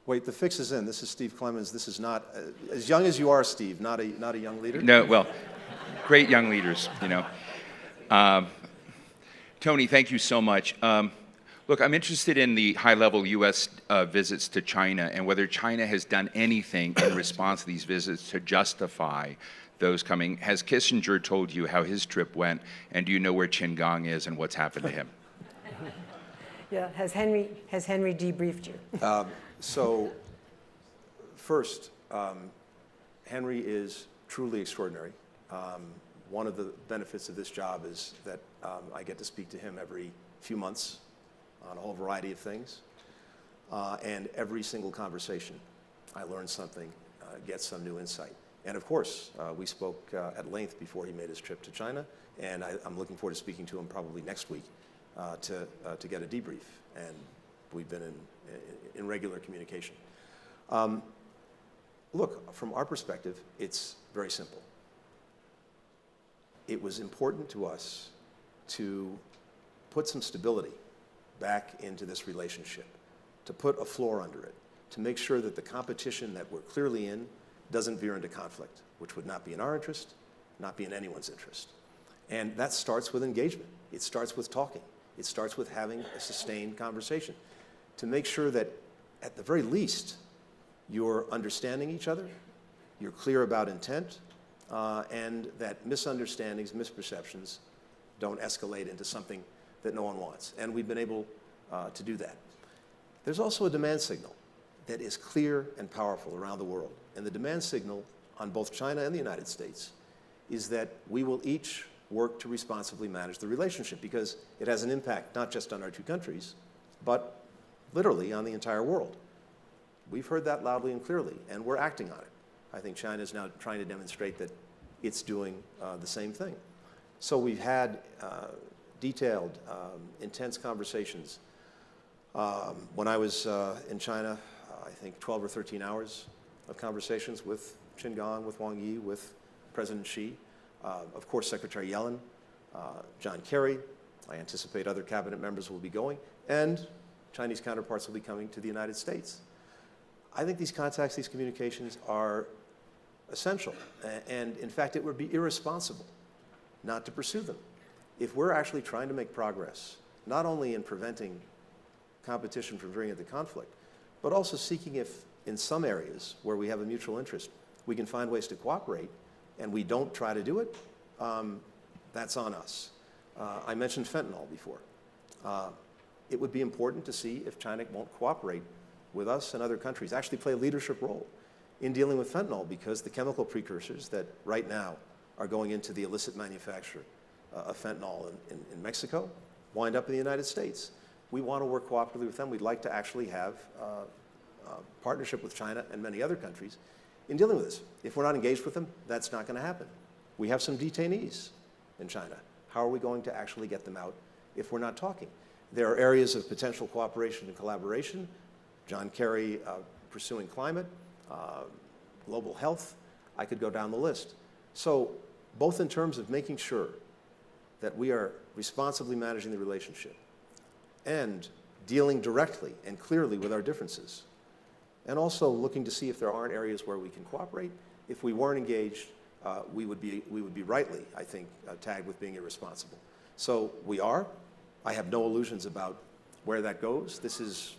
Wait, the fix is in. This is Steve Clemens. This is not, as young as you are, Steve, not a young leader. No, well, great young leaders, you know. Tony, thank you so much. Look, I'm interested in the high-level U.S. Visits to China and whether China has done anything in response to these visits to justify those coming. Has Kissinger told you how his trip went, and do you know where Qin Gang is and what's happened to him? Yeah, has Henry debriefed you? So, first, Henry is truly extraordinary. One of the benefits of this job is that I get to speak to him every few months on a whole variety of things. And every single conversation, I learn something, get some new insight. And of course, we spoke at length before he made his trip to China, and I'm looking forward to speaking to him probably next week to get a debrief. And we've been in regular communication. Look, from our perspective, it's very simple. It was important to us to put some stability back into this relationship, to put a floor under it, to make sure that the competition that we're clearly in doesn't veer into conflict, which would not be in our interest, not be in anyone's interest. And that starts with engagement. It starts with talking. It starts with having a sustained conversation to make sure that, at the very least, you're understanding each other, you're clear about intent, and that misunderstandings, misperceptions don't escalate into something that no one wants. And we've been able to do that. There's also a demand signal that is clear and powerful around the world. And the demand signal on both China and the United States is that we will each work to responsibly manage the relationship, because it has an impact not just on our two countries, but literally on the entire world. We've heard that loudly and clearly, and we're acting on it. I think China is now trying to demonstrate that it's doing the same thing. So we've had detailed, intense conversations. When I was in China, I think 12 or 13 hours of conversations with Qin Gang, with Wang Yi, with President Xi, of course, Secretary Yellen, John Kerry. I anticipate other cabinet members will be going, and Chinese counterparts will be coming to the United States. I think these contacts, these communications are essential, and in fact, it would be irresponsible not to pursue them. If we're actually trying to make progress, not only in preventing competition from veering into conflict, but also seeking if, in some areas where we have a mutual interest, we can find ways to cooperate, and we don't try to do it, that's on us. I mentioned fentanyl before. It would be important to see if China won't cooperate with us and other countries, actually play a leadership role in dealing with fentanyl, because the chemical precursors that right now are going into the illicit manufacture of fentanyl in Mexico wind up in the United States. We want to work cooperatively with them. We'd like to actually have a partnership with China and many other countries in dealing with this. If we're not engaged with them, that's not going to happen. We have some detainees in China. How are we going to actually get them out if we're not talking? There are areas of potential cooperation and collaboration. John Kerry pursuing climate, global health. I could go down the list. So both in terms of making sure that we are responsibly managing the relationship and dealing directly and clearly with our differences, and also looking to see if there aren't areas where we can cooperate. If we weren't engaged, we would be rightly, I think, tagged with being irresponsible. So we are. I have no illusions about where that goes. This is,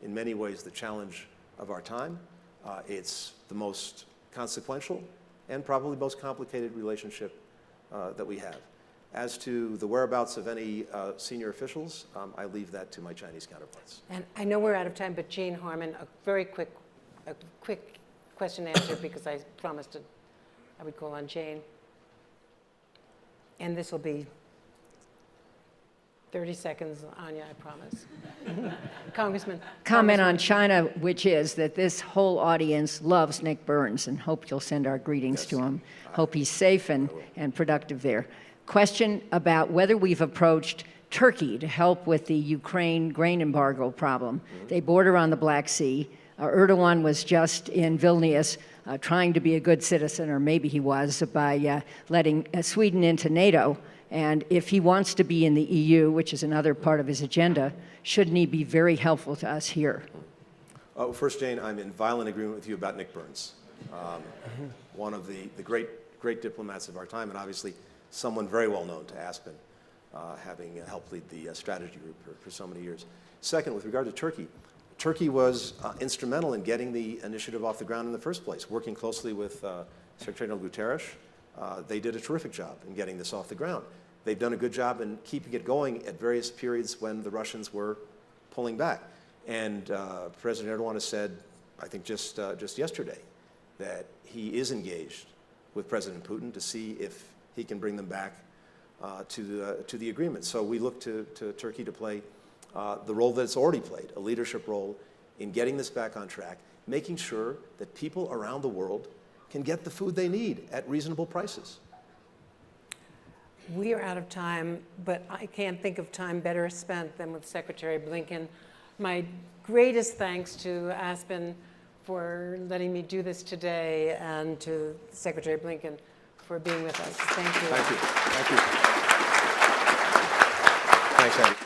in many ways, the challenge of our time. It's the most consequential and probably most complicated relationship that we have. As to the whereabouts of any senior officials, I leave that to my Chinese counterparts. And I know we're out of time, but Jane Harman, a quick question and answer, because I promised I would call on Jane. And this will be 30 seconds, Anya, I promise. Congressman. Comment on China, which is that this whole audience loves Nick Burns, and hope you'll send our greetings to him. Hope he's safe and productive there. Question about whether we've approached Turkey to help with the Ukraine grain embargo problem. They border on the Black Sea. Erdogan was just in Vilnius trying to be a good citizen, or maybe he was, by letting Sweden into NATO. And if he wants to be in the EU, which is another part of his agenda, shouldn't he be very helpful to us here? First, Jane, I'm in violent agreement with you about Nick Burns, one of the great diplomats of our time, and obviously someone very well known to Aspen. having helped lead the strategy group for so many years. Second, with regard to Turkey, Turkey was instrumental in getting the initiative off the ground in the first place, working closely with Secretary General Guterres. They did a terrific job in getting this off the ground. They've done a good job in keeping it going at various periods when the Russians were pulling back. And President Erdogan has said, I think just yesterday, that he is engaged with President Putin to see if he can bring them back to the agreement. So we look to Turkey to play the role that it's already played, a leadership role in getting this back on track, making sure that people around the world can get the food they need at reasonable prices. We are out of time, but I can't think of time better spent than with Secretary Blinken. My greatest thanks to Aspen for letting me do this today, and to Secretary Blinken for being with us. Thank you. Thank you. Thank you. Thanks, Andy.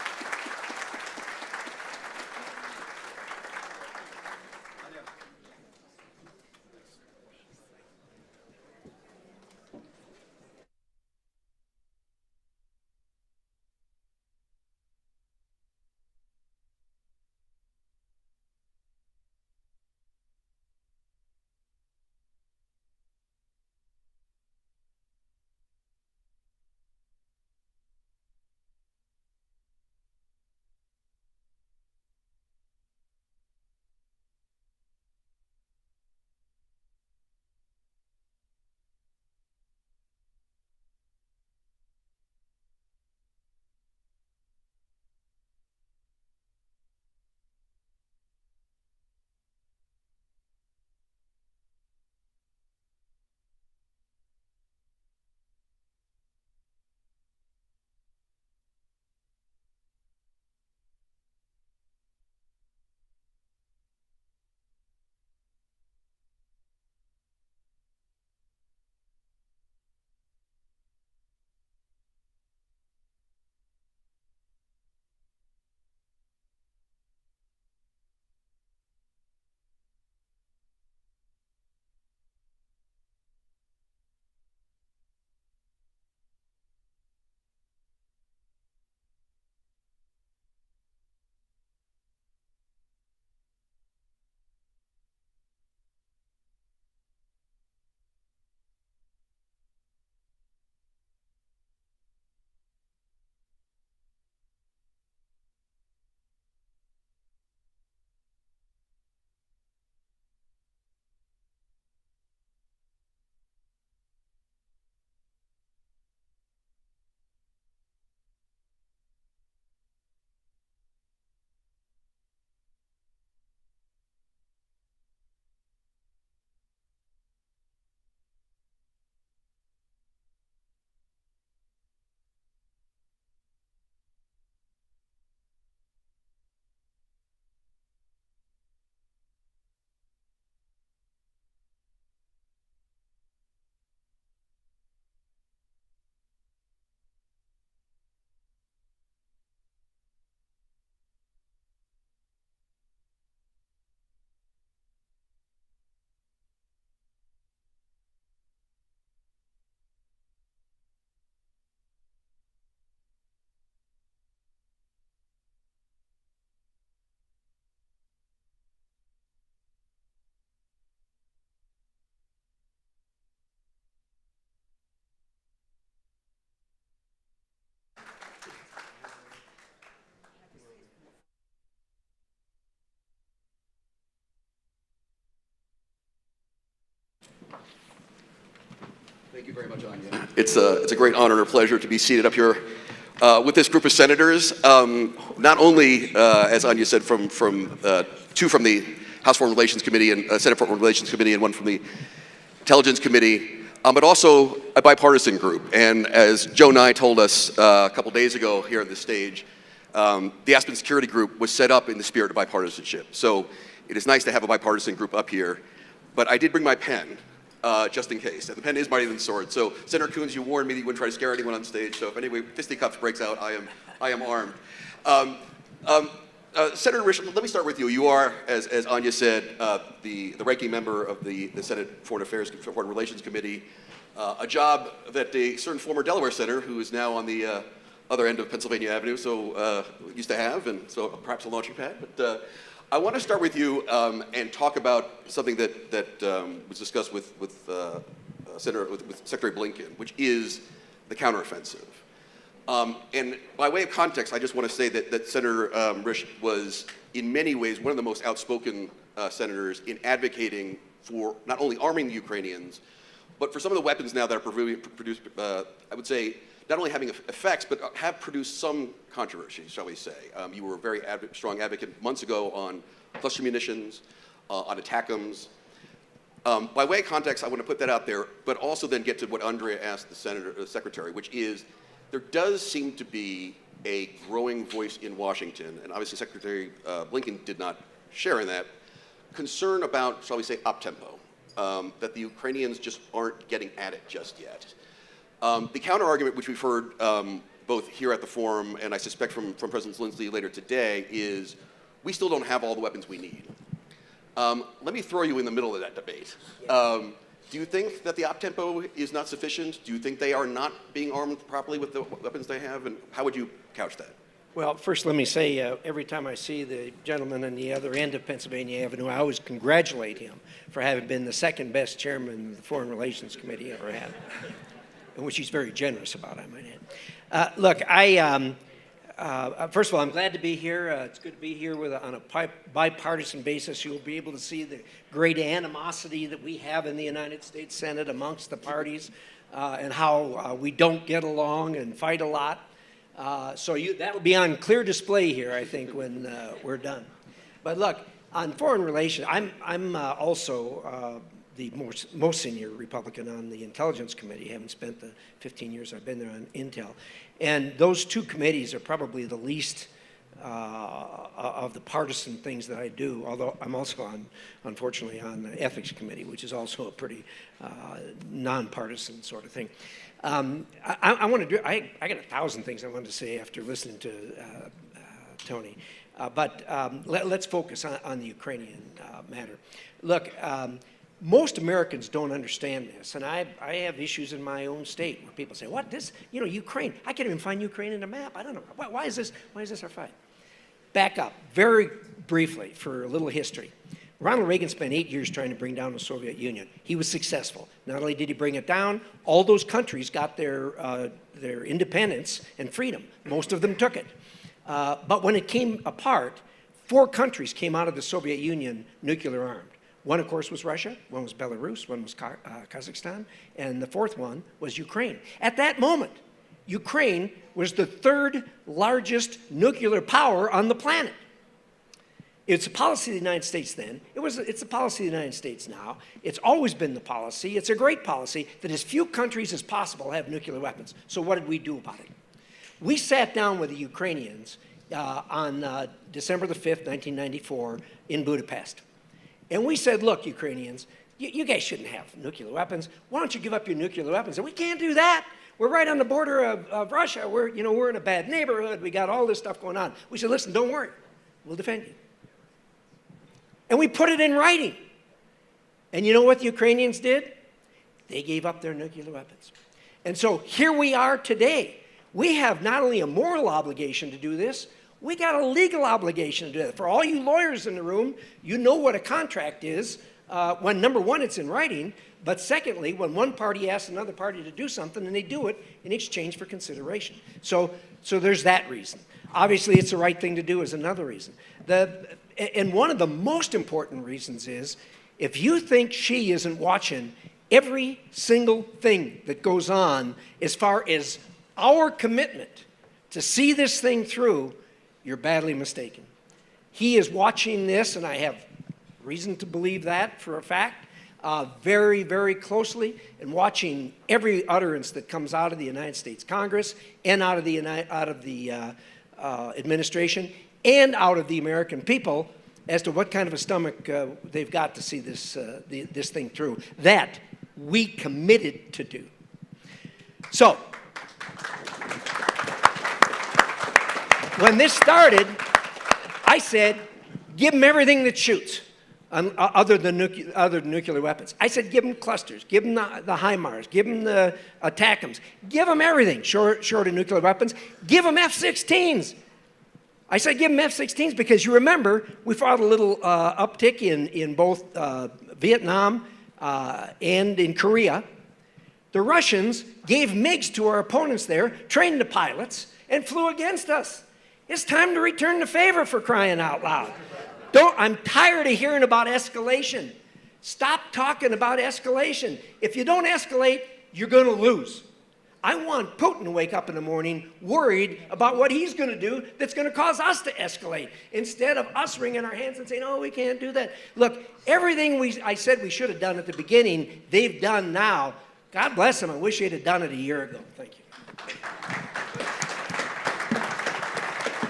Thank you very much, Anya. It's a great honor and a pleasure to be seated up here with this group of senators. Not only, as Anya said, from two from the House Foreign Relations Committee and Senate Foreign Relations Committee, and one from the Intelligence Committee, but also a bipartisan group. And as Joe Nye told us a couple days ago here on this stage, the Aspen Security Group was set up in the spirit of bipartisanship. So it is nice to have a bipartisan group up here. But I did bring my pen, just in case. And the pen is mightier than the sword. So Senator Coons, you warned me that you wouldn't try to scare anyone on stage. So if any fisticuffs breaks out, I am armed. Senator Risch, let me start with you. You are, as Anya said, the ranking member of the Senate Foreign Relations Committee, a job that a certain former Delaware senator, who is now on the other end of Pennsylvania Avenue, so used to have, and so perhaps a launching pad. But I want to start with you and talk about something that was discussed with Secretary Blinken, which is the counteroffensive. And by way of context, I just want to say that Senator Risch was, in many ways, one of the most outspoken senators in advocating for not only arming the Ukrainians, but for some of the weapons now that are produced, I would say, not only having effects, but have produced some controversy, shall we say. You were a very strong advocate months ago on cluster munitions, on ATACMS. By way of context, I want to put that out there, but also then get to what Andrea asked the Secretary, which is there does seem to be a growing voice in Washington, and obviously Secretary Blinken did not share in that, concern about, shall we say, up-tempo, that the Ukrainians just aren't getting at it just yet. The counter-argument, which we've heard both here at the forum and I suspect from President Zelenskyy later today, is we still don't have all the weapons we need. Let me throw you in the middle of that debate. Do you think that the op-tempo is not sufficient? Do you think they are not being armed properly with the weapons they have? And how would you couch that? Well, first let me say, every time I see the gentleman on the other end of Pennsylvania Avenue, I always congratulate him for having been the second best chairman of the Foreign Relations Committee ever had, and which he's very generous about, I might add. Look, first of all, I'm glad to be here. It's good to be here on a bipartisan basis. You'll be able to see the great animosity that we have in the United States Senate amongst the parties and how we don't get along and fight a lot. So that will be on clear display here, I think, when we're done. But look, on foreign relations, I'm also the most senior Republican on the Intelligence Committee, having spent the 15 years I've been there on Intel. And those two committees are probably the least of the partisan things that I do, although I'm also unfortunately, on the Ethics Committee, which is also a pretty nonpartisan sort of thing. I got 1,000 things I wanted to say after listening to Tony, but let's focus on the Ukrainian matter. Look, most Americans don't understand this, and I have issues in my own state where people say, "What this? You know, Ukraine? I can't even find Ukraine in a map. I don't know why is this? Why is this our fight?" Back up very briefly for a little history. Ronald Reagan spent 8 years trying to bring down the Soviet Union. He was successful. Not only did he bring it down, all those countries got their independence and freedom. Most of them took it. But when it came apart, 4 countries came out of the Soviet Union nuclear armed. One, of course, was Russia, one was Belarus, one was Kazakhstan, and the 4th one was Ukraine. At that moment, Ukraine was the 3rd largest nuclear power on the planet. It's a policy of the United States then. It's a policy of the United States now. It's always been the policy. It's a great policy that as few countries as possible have nuclear weapons. So what did we do about it? We sat down with the Ukrainians on December the 5th, 1994 in Budapest. And we said, look, Ukrainians, you guys shouldn't have nuclear weapons. Why don't you give up your nuclear weapons? And we can't do that. We're right on the border of Russia. We're in a bad neighborhood. We got all this stuff going on. We said, listen, don't worry. We'll defend you. And we put it in writing. And you know what the Ukrainians did? They gave up their nuclear weapons. And so here we are today. We have not only a moral obligation to do this, we got a legal obligation to do it. For all you lawyers in the room, you know what a contract is when, number one, it's in writing, but secondly, when one party asks another party to do something and they do it in exchange for consideration. So there's that reason. Obviously, it's the right thing to do is another reason. And one of the most important reasons is if you think she isn't watching every single thing that goes on as far as our commitment to see this thing through, you're badly mistaken. He is watching this, and I have reason to believe that for a fact, very, very closely, and watching every utterance that comes out of the United States Congress and out of the administration and out of the American people as to what kind of a stomach they've got to see this thing through. That we committed to do. So, when this started, I said, give them everything that shoots. other than nuclear weapons. I said, give them clusters, give them the HIMARS, give them the ATACMS, give them everything short of nuclear weapons. Give them F-16s. I said, give them F-16s because you remember we fought a little uptick in both Vietnam and in Korea. The Russians gave MiGs to our opponents there, trained the pilots, and flew against us. It's time to return the favor, for crying out loud. I'm tired of hearing about escalation. Stop talking about escalation. If you don't escalate, you're going to lose. I want Putin to wake up in the morning worried about what he's going to do that's going to cause us to escalate, instead of us wringing our hands and saying, oh, we can't do that. Look, everything I said we should have done at the beginning, they've done now. God bless them. I wish they'd have done it a year ago. Thank you.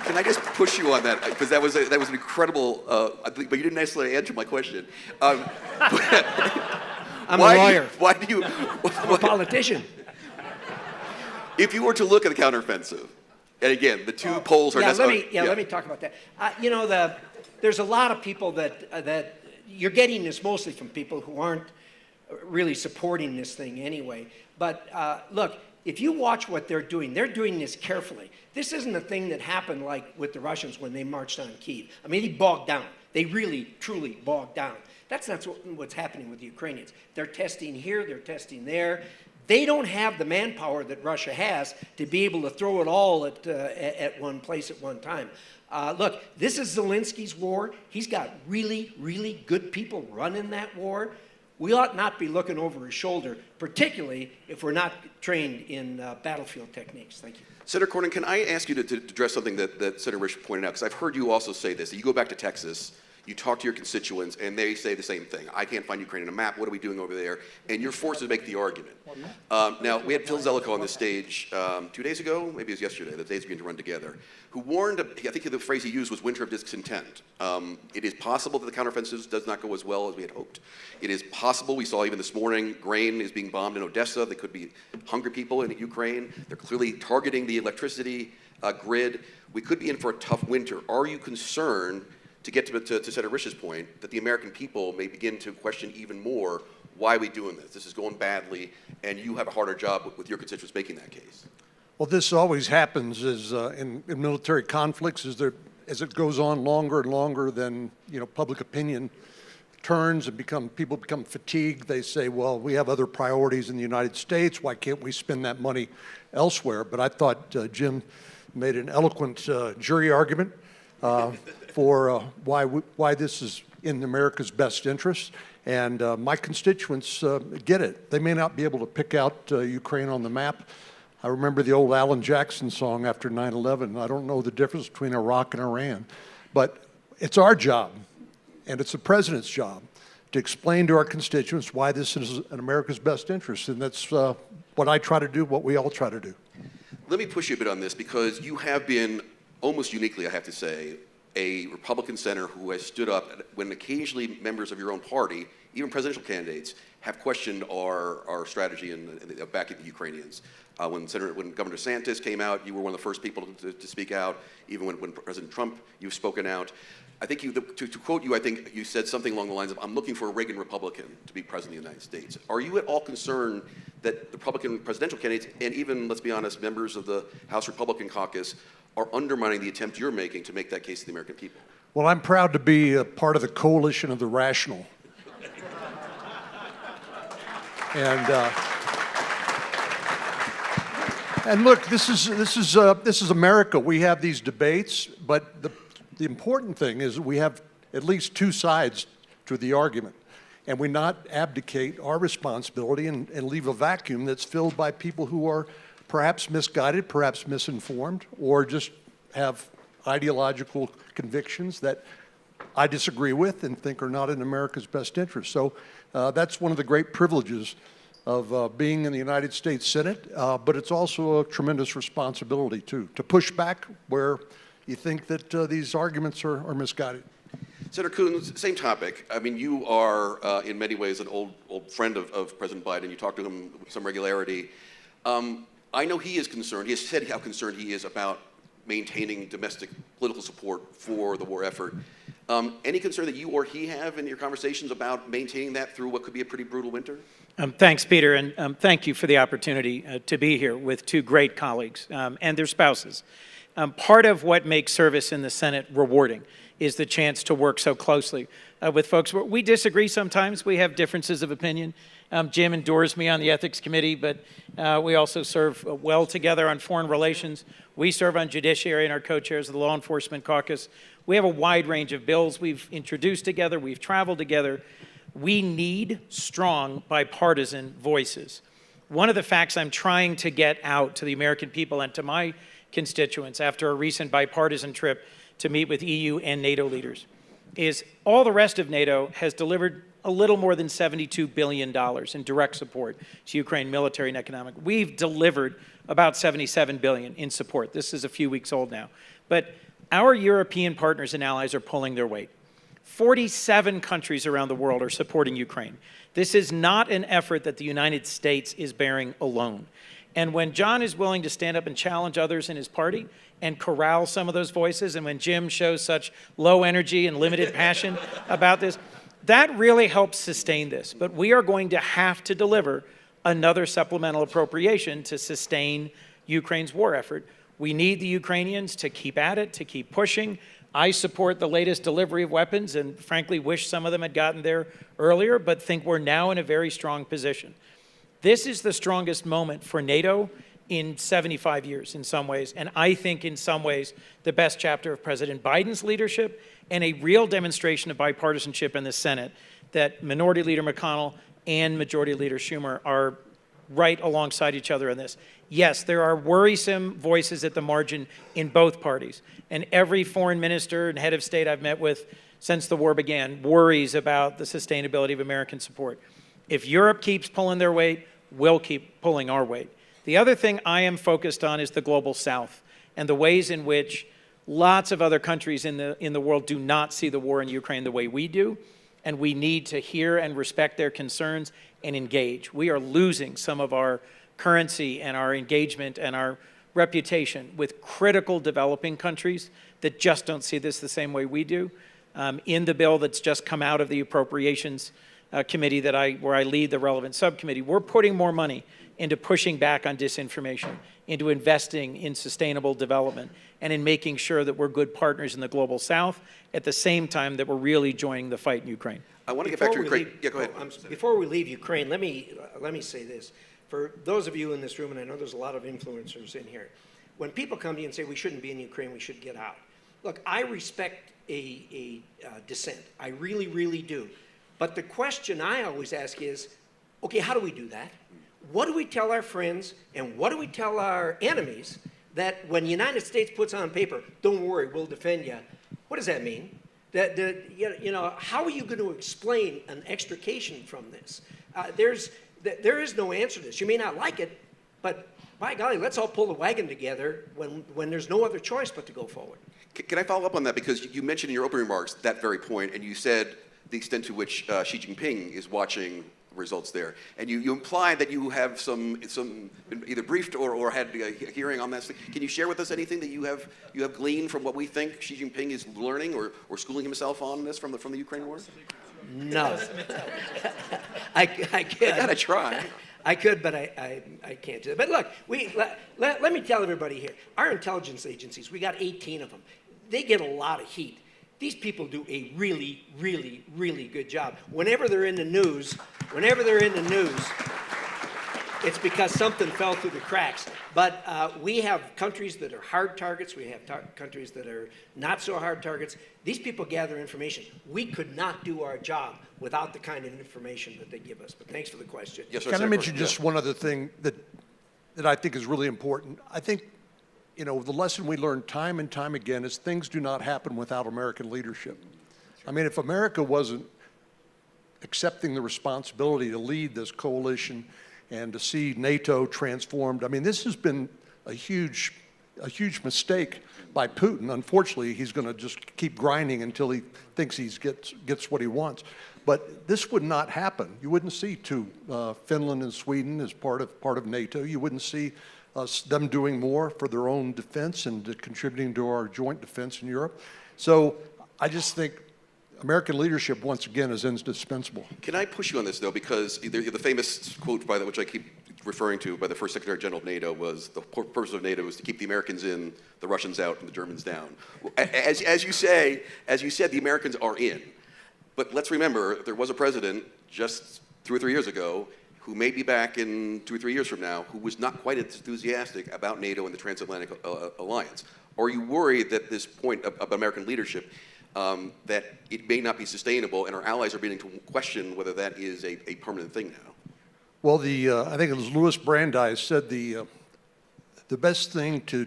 Can I just push you on that? Because that was an incredible, but you didn't necessarily answer my question. I'm a lawyer. Why do you? I'm a politician. If you were to look at the counteroffensive, and again, the two poles are necessary. Let me talk about that. There's a lot of people that you're getting this mostly from people who aren't really supporting this thing anyway. But look, if you watch what they're doing this carefully. This isn't a thing that happened like with the Russians when they marched on Kyiv. I mean, they bogged down. They really, truly bogged down. That's not what's happening with the Ukrainians. They're testing here, they're testing there. They don't have the manpower that Russia has to be able to throw it all at one place at one time. Look, this is Zelensky's war. He's got really, really good people running that war. We ought not be looking over his shoulder, particularly if we're not trained in battlefield techniques. Thank you. Senator Cornyn, can I ask you to address something that Senator Risch pointed out? Because I've heard you also say this. That you go back to Texas, you talk to your constituents, and they say the same thing. I can't find Ukraine on a map. What are we doing over there? And you're forced to make the argument. Now, we had Phil Zelenskyy on this stage 2 days ago, maybe it was yesterday, the days began to run together, who warned, I think the phrase he used was winter of discontent. It is possible that the counteroffensive does not go as well as we had hoped. It is possible, we saw even this morning, grain is being bombed in Odessa. There could be hungry people in Ukraine. They're clearly targeting the electricity grid. We could be in for a tough winter. Are you concerned, to get to Senator Risch's point, that the American people may begin to question even more, why are we doing this? This is going badly, and you have a harder job with your constituents making that case. Well, this always happens in military conflicts as it goes on longer and longer than public opinion turns and people become fatigued. They say, well, we have other priorities in the United States. Why can't we spend that money elsewhere? But I thought Jim made an eloquent jury argument for why this is in America's best interest. And my constituents get it. They may not be able to pick out Ukraine on the map. I remember the old Alan Jackson song after 9/11. I don't know the difference between Iraq and Iran. But it's our job, and it's the president's job, to explain to our constituents why this is in America's best interest. And that's what I try to do, what we all try to do. Let me push you a bit on this, because you have been, almost uniquely, I have to say, a Republican senator who has stood up when occasionally members of your own party, even presidential candidates, have questioned our strategy in backing the Ukrainians. When Governor DeSantis came out, you were one of the first people to speak out. Even when President Trump, you've spoken out. I think to quote you, I think you said something along the lines of, I'm looking for a Reagan Republican to be president of the United States. Are you at all concerned that the Republican presidential candidates, and even, let's be honest, members of the House Republican caucus, are undermining the attempt you're making to make that case to the American people? Well, I'm proud to be a part of the coalition of the rational. And look, this is America. We have these debates, but the important thing is we have at least two sides to the argument, and we not abdicate our responsibility and leave a vacuum that's filled by people who are perhaps misguided, perhaps misinformed, or just have ideological convictions that I disagree with and think are not in America's best interest. So that's one of the great privileges of being in the United States Senate, but it's also a tremendous responsibility too, to push back where you think that these arguments are misguided. Senator Coons, same topic. I mean, you are in many ways an old friend of President Biden. You talk to him with some regularity. I know he is concerned. He has said how concerned he is about maintaining domestic political support for the war effort. Any concern that you or he have in your conversations about maintaining that through what could be a pretty brutal winter? Thanks, Peter, and thank you for the opportunity to be here with two great colleagues and their spouses. Part of what makes service in the Senate rewarding is the chance to work so closely with folks. We disagree sometimes. We have differences of opinion. Jim endures me on the Ethics Committee, but we also serve well together on foreign relations. We serve on Judiciary and are co-chairs of the Law Enforcement Caucus. We have a wide range of bills we've introduced together. We've traveled together. We need strong bipartisan voices. One of the facts I'm trying to get out to the American people and to my constituents after a recent bipartisan trip to meet with EU and NATO leaders is all the rest of NATO has delivered a little more than $72 billion in direct support to Ukraine, military and economic. We've delivered about $77 billion in support. This is a few weeks old now. But our European partners and allies are pulling their weight. 47 countries around the world are supporting Ukraine. This is not an effort that the United States is bearing alone. And when John is willing to stand up and challenge others in his party and corral some of those voices, and when Jim shows such low energy and limited passion about this, that really helps sustain this. But we are going to have to deliver another supplemental appropriation to sustain Ukraine's war effort. We need the Ukrainians to keep at it, to keep pushing. I support the latest delivery of weapons and frankly wish some of them had gotten there earlier, but think we're now in a very strong position. This is the strongest moment for NATO in 75 years in some ways, and I think in some ways the best chapter of President Biden's leadership and a real demonstration of bipartisanship in the Senate that Minority Leader McConnell and Majority Leader Schumer are right alongside each other in this. Yes, there are worrisome voices at the margin in both parties, and every foreign minister and head of state I've met with since the war began worries about the sustainability of American support. If Europe keeps pulling their weight, we'll keep pulling our weight. The other thing I am focused on is the global South and the ways in which lots of other countries in the world do not see the war in Ukraine the way we do, and we need to hear and respect their concerns and engage. We are losing some of our currency and our engagement and our reputation with critical developing countries that just don't see this the same way we do. In the bill that's just come out of the Appropriations Committee where I lead the relevant subcommittee, we're putting more money into pushing back on disinformation, into investing in sustainable development, and in making sure that we're good partners in the global South at the same time that we're really joining the fight in Ukraine. I want to get back to Ukraine. Yeah, go ahead. Before we leave Ukraine, let me say this. For those of you in this room, and I know there's a lot of influencers in here, when people come to you and say we shouldn't be in Ukraine, we should get out. Look, I respect a dissent. I really, really do. But the question I always ask is, okay, how do we do that? What do we tell our friends and what do we tell our enemies that when the United States puts on paper, don't worry, we'll defend you? What does that mean? How are you going to explain an extrication from this? There is no answer to this. You may not like it, but by golly, let's all pull the wagon together when there's no other choice but to go forward. Can I follow up on that? Because you mentioned in your opening remarks that very point, and you said the extent to which Xi Jinping is watching results there. And you implied that you have some either briefed or had a hearing on that. Can you share with us anything that you have gleaned from what we think Xi Jinping is learning or schooling himself on this from the Ukraine war? No. I gotta try. I could, but I can't do it. But look, let me tell everybody here, our intelligence agencies, we got 18 of them. They get a lot of heat. These people do a really, really, really good job. Whenever they're in the news, it's because something fell through the cracks. But we have countries that are hard targets. We have countries that are not so hard targets. These people gather information. We could not do our job without the kind of information that they give us. But thanks for the question. Yes, sir. Can I mention just one other thing that I think is really important? I think, the lesson we learned time and time again is things do not happen without American leadership. I mean, if America wasn't accepting the responsibility to lead this coalition and to see NATO transformed, I mean, this has been a huge mistake by Putin. Unfortunately, he's going to just keep grinding until he thinks he gets what he wants. But this would not happen. You wouldn't see Finland and Sweden as part of NATO. You wouldn't see them doing more for their own defense and contributing to our joint defense in Europe. So I just think American leadership, once again, is indispensable. Can I push you on this, though? Because the famous quote by which I keep referring to by the first Secretary General of NATO was, the purpose of NATO is to keep the Americans in, the Russians out, and the Germans down. As you said, the Americans are in. But let's remember, there was a president just 2 or 3 years ago who may be back in 2 or 3 years from now, who was not quite as enthusiastic about NATO and the transatlantic alliance. Are you worried that this point of American leadership, that it may not be sustainable, and our allies are beginning to question whether that is a permanent thing now? Well, I think it was Louis Brandeis said the best thing to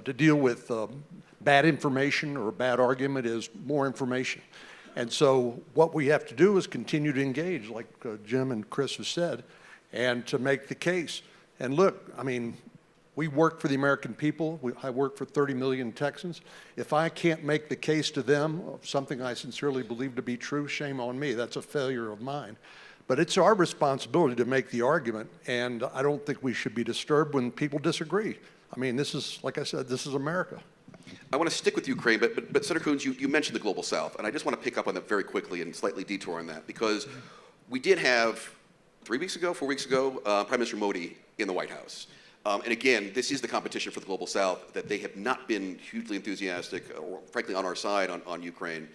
deal with bad information or a bad argument is more information. And so what we have to do is continue to engage, like Jim and Chris have said, and to make the case. And look, I mean, we work for the American people. I work for 30 million Texans. If I can't make the case to them of something I sincerely believe to be true, shame on me. That's a failure of mine. But it's our responsibility to make the argument, and I don't think we should be disturbed when people disagree. I mean, this is, like I said, this is America. I want to stick with Ukraine, but Senator Coons, you mentioned the global south, and I just want to pick up on that very quickly and slightly detour on that, because we did have 4 weeks ago, Prime Minister Modi in the White House. And again, this is the competition for the global south, that they have not been hugely enthusiastic, or frankly on our side on Ukraine.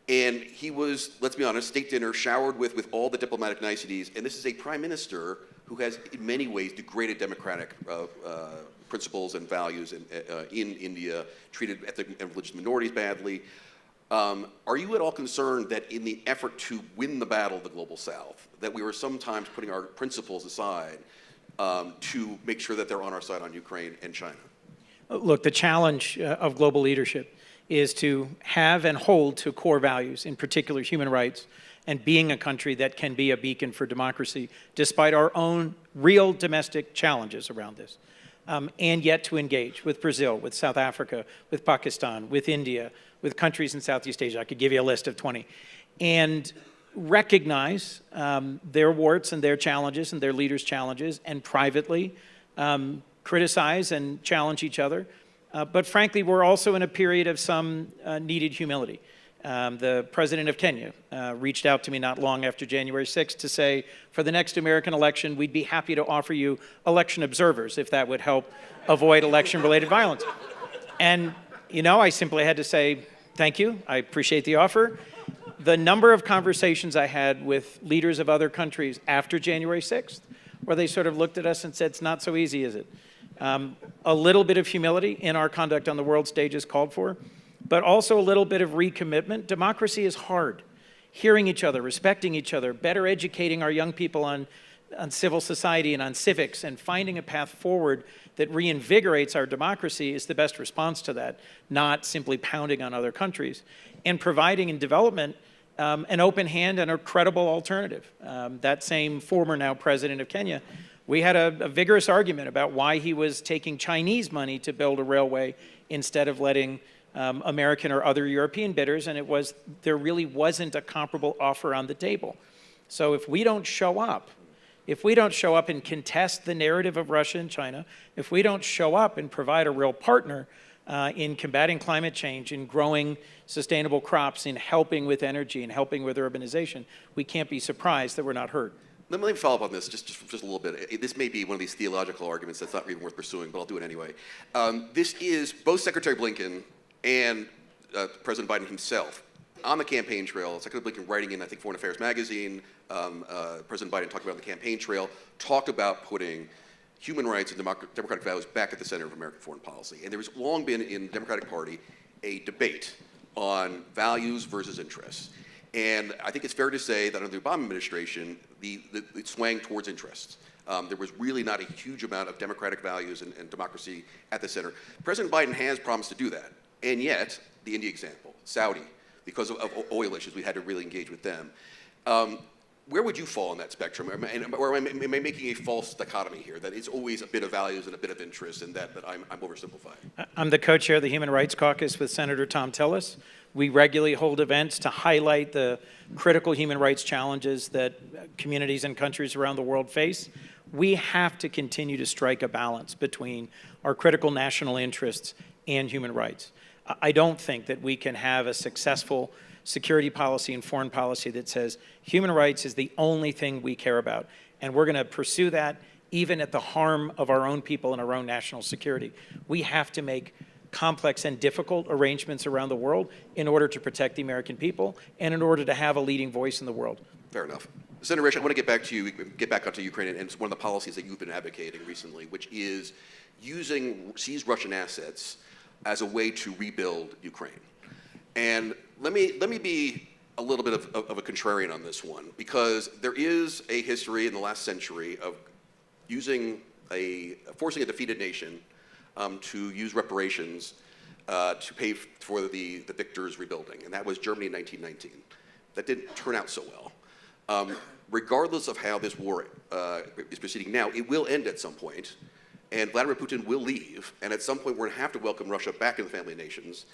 And he was, let's be honest, state dinner showered with all the diplomatic niceties, and this is a prime minister who has in many ways degraded democratic principles and values in India, treated ethnic and religious minorities badly. Are you at all concerned that in the effort to win the battle of the global south, that we were sometimes putting our principles aside to make sure that they're on our side on Ukraine and China? Look, the challenge of global leadership is to have and hold to core values, in particular human rights, and being a country that can be a beacon for democracy, despite our own real domestic challenges around this. And yet to engage with Brazil, with South Africa, with Pakistan, with India, with countries in Southeast Asia. I could give you a list of 20. And recognize their warts and their challenges and their leaders' challenges, and privately criticize and challenge each other. But frankly, we're also in a period of some needed humility. The president of Kenya reached out to me not long after January 6th to say, for the next American election, we'd be happy to offer you election observers if that would help avoid election-related violence. And, you know, I simply had to say, thank you, I appreciate the offer. The number of conversations I had with leaders of other countries after January 6th, where they sort of looked at us and said, it's not so easy, is it? A little bit of humility in our conduct on the world stage is called for, but also a little bit of recommitment. Democracy is hard. Hearing each other, respecting each other, better educating our young people on civil society and on civics, and finding a path forward that reinvigorates our democracy is the best response to that, not simply pounding on other countries, and providing in development an open hand and a credible alternative. That same former now president of Kenya, we had a vigorous argument about why he was taking Chinese money to build a railway instead of letting American or other European bidders, and there really wasn't a comparable offer on the table. So if we don't show up and contest the narrative of Russia and China, if we don't show up and provide a real partner in combating climate change, in growing sustainable crops, in helping with energy, and helping with urbanization, we can't be surprised that we're not heard. Let me follow up on this just a little bit. This may be one of these theological arguments that's not even worth pursuing, but I'll do it anyway. This is both Secretary Blinken and President Biden himself on the campaign trail. Secretary Blinken writing in, I think, Foreign Affairs magazine, President Biden talking about on the campaign trail, talked about putting human rights and democratic values back at the center of American foreign policy. And there's long been in the Democratic Party a debate on values versus interests. And I think it's fair to say that under the Obama administration, it swung towards interests. There was really not a huge amount of democratic values and democracy at the center. President Biden has promised to do that. And yet, the India example, Saudi, because of oil issues, we had to really engage with them. Where would you fall on that spectrum? Or am I making a false dichotomy here, that it's always a bit of values and a bit of interest, and that I'm oversimplifying? I'm the co-chair of the Human Rights Caucus with Senator Tom Tillis. We regularly hold events to highlight the critical human rights challenges that communities and countries around the world face. We have to continue to strike a balance between our critical national interests and human rights. I don't think that we can have a successful security policy and foreign policy that says human rights is the only thing we care about, and we're going to pursue that even at the harm of our own people and our own national security. We have to make complex and difficult arrangements around the world in order to protect the American people and in order to have a leading voice in the world. Fair enough. Senator Risch, I want to get back to you, get back onto Ukraine, and it's one of the policies that you've been advocating recently, which is using seized Russian assets as a way to rebuild Ukraine. And let me be a little bit of a contrarian on this one, because there is a history in the last century of forcing a defeated nation to use reparations to pay for the victor's rebuilding, and that was Germany in 1919. That didn't turn out so well. Regardless of how this war is proceeding now, it will end at some point, and Vladimir Putin will leave, and at some point we're going to have to welcome Russia back in the family of nations.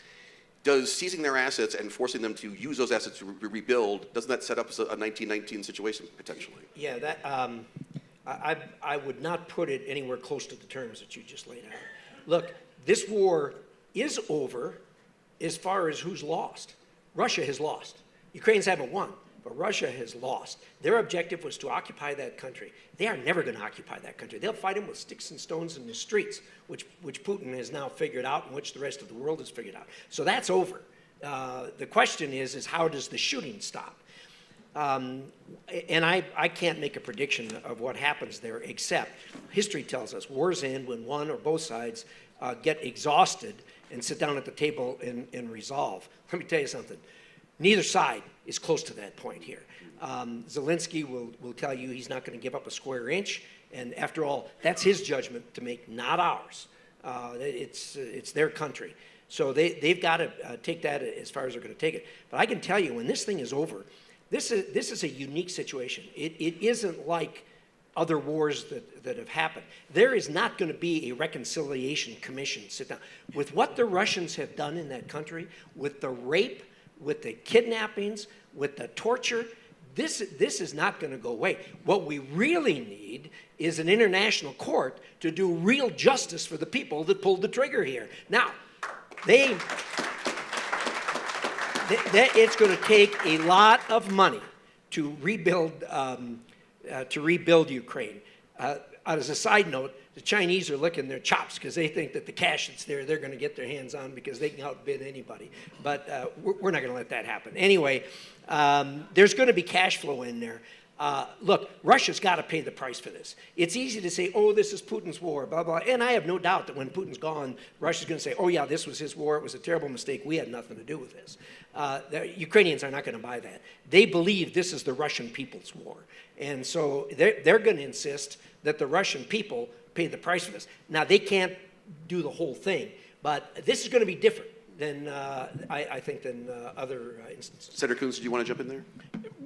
Does seizing their assets and forcing them to use those assets to rebuild, doesn't that set up a 1919 situation potentially? Yeah, that I would not put it anywhere close to the terms that you just laid out. Look, this war is over as far as who's lost. Russia has lost. Ukrainians haven't won, but Russia has lost. Their objective was to occupy that country. They are never going to occupy that country. They'll fight them with sticks and stones in the streets, which Putin has now figured out and which the rest of the world has figured out. So that's over. The question is how does the shooting stop? And I can't make a prediction of what happens there, except history tells us wars end when one or both sides get exhausted and sit down at the table and resolve. Let me tell you something. Neither side is close to that point here. Zelenskyy will tell you he's not going to give up a square inch, and after all, that's his judgment to make, not ours. It's their country. So they've got to take that as far as they're going to take it. But I can tell you, when this thing is over, this is a unique situation. It isn't like other wars that have happened. There is not going to be a reconciliation commission sit down. With what the Russians have done in that country, with the rape, with the kidnappings, with the torture, this is not going to go away. What we really need is an international court to do real justice for the people that pulled the trigger here. Now, it's going to take a lot of money to rebuild Ukraine. As a side note, the Chinese are licking their chops because they think that the cash that's there, they're going to get their hands on because they can outbid anybody. But we're not going to let that happen. Anyway, there's going to be cash flow in there. Look, Russia's got to pay the price for this. It's easy to say, oh, this is Putin's war, blah, blah. And I have no doubt that when Putin's gone, Russia's going to say, oh, yeah, this was his war. It was a terrible mistake. We had nothing to do with this. The Ukrainians are not going to buy that. They believe this is the Russian people's war. And so they're going to insist that the Russian people pay the price for this. Now, they can't do the whole thing, but this is going to be different than, I think, than other instances. Senator Coons, do you want to jump in there?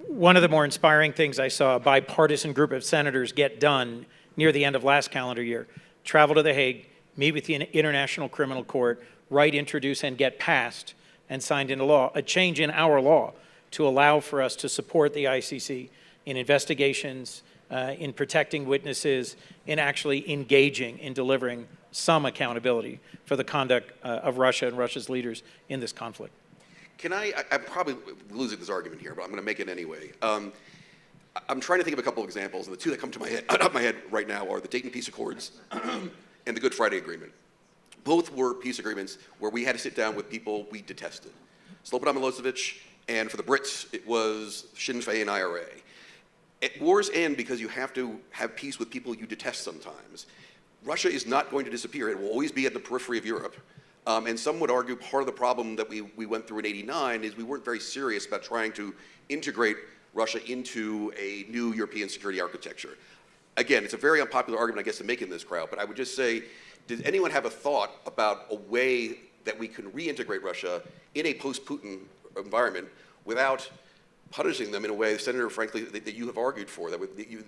One of the more inspiring things I saw a bipartisan group of senators get done near the end of last calendar year, travel to The Hague, meet with the International Criminal Court, write, introduce, and get passed and signed into law, a change in our law to allow for us to support the ICC in investigations, in protecting witnesses, in actually engaging in delivering some accountability for the conduct of Russia and Russia's leaders in this conflict. I'm probably losing this argument here, but I'm going to make it anyway. I'm trying to think of a couple of examples, and the two that come to my head, out of my head right now are the Dayton Peace Accords and the Good Friday Agreement. Both were peace agreements where we had to sit down with people we detested. Slobodan Milosevic, and for the Brits, it was Sinn Féin and IRA. Wars end because you have to have peace with people you detest sometimes. Russia is not going to disappear. It will always be at the periphery of Europe. And some would argue part of the problem that we went through in '89 is we weren't very serious about trying to integrate Russia into a new European security architecture. Again, it's a very unpopular argument, I guess, to make in this crowd, but I would just say, does anyone have a thought about a way that we can reintegrate Russia in a post-Putin environment without punishing them in a way, Senator, frankly, that you have argued for? I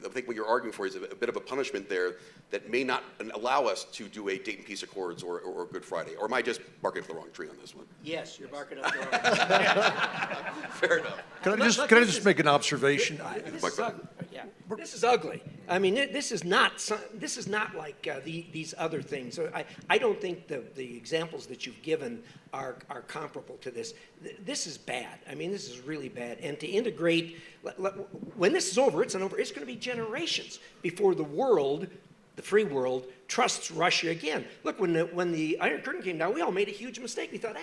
think what you're arguing for is a bit of a punishment there that may not allow us to do a Dayton Peace Accords or Good Friday. Or am I just barking up the wrong tree on this one? Yes, you're barking up the wrong tree. Fair enough. Can I just make an observation? This is ugly. I mean, this is not like these other things. So I don't think the examples that you've given are comparable to this. This is bad. I mean, this is really bad. And to integrate, when this is over, it's going to be generations before the world, the free world, trusts Russia again. Look, when the Iron Curtain came down, we all made a huge mistake. We thought,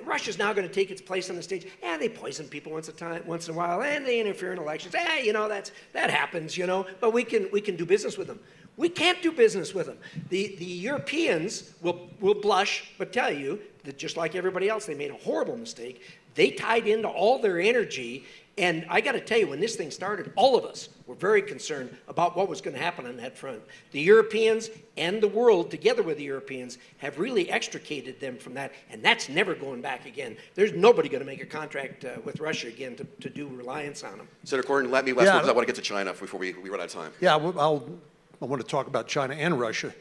Russia's now going to take its place on the stage. They poison people once in a while, and they interfere in elections. That happens, But we can do business with them. We can't do business with them. The Europeans will blush, but tell you that just like everybody else, they made a horrible mistake. They tied into all their energy. And I got to tell you, when this thing started, all of us were very concerned about what was going to happen on that front. The Europeans and the world, together with the Europeans, have really extricated them from that, and that's never going back again. There's nobody going to make a contract with Russia again to do reliance on them. Senator Cornyn, let me last word because I want to get to China before we run out of time. Yeah, I want to talk about China and Russia,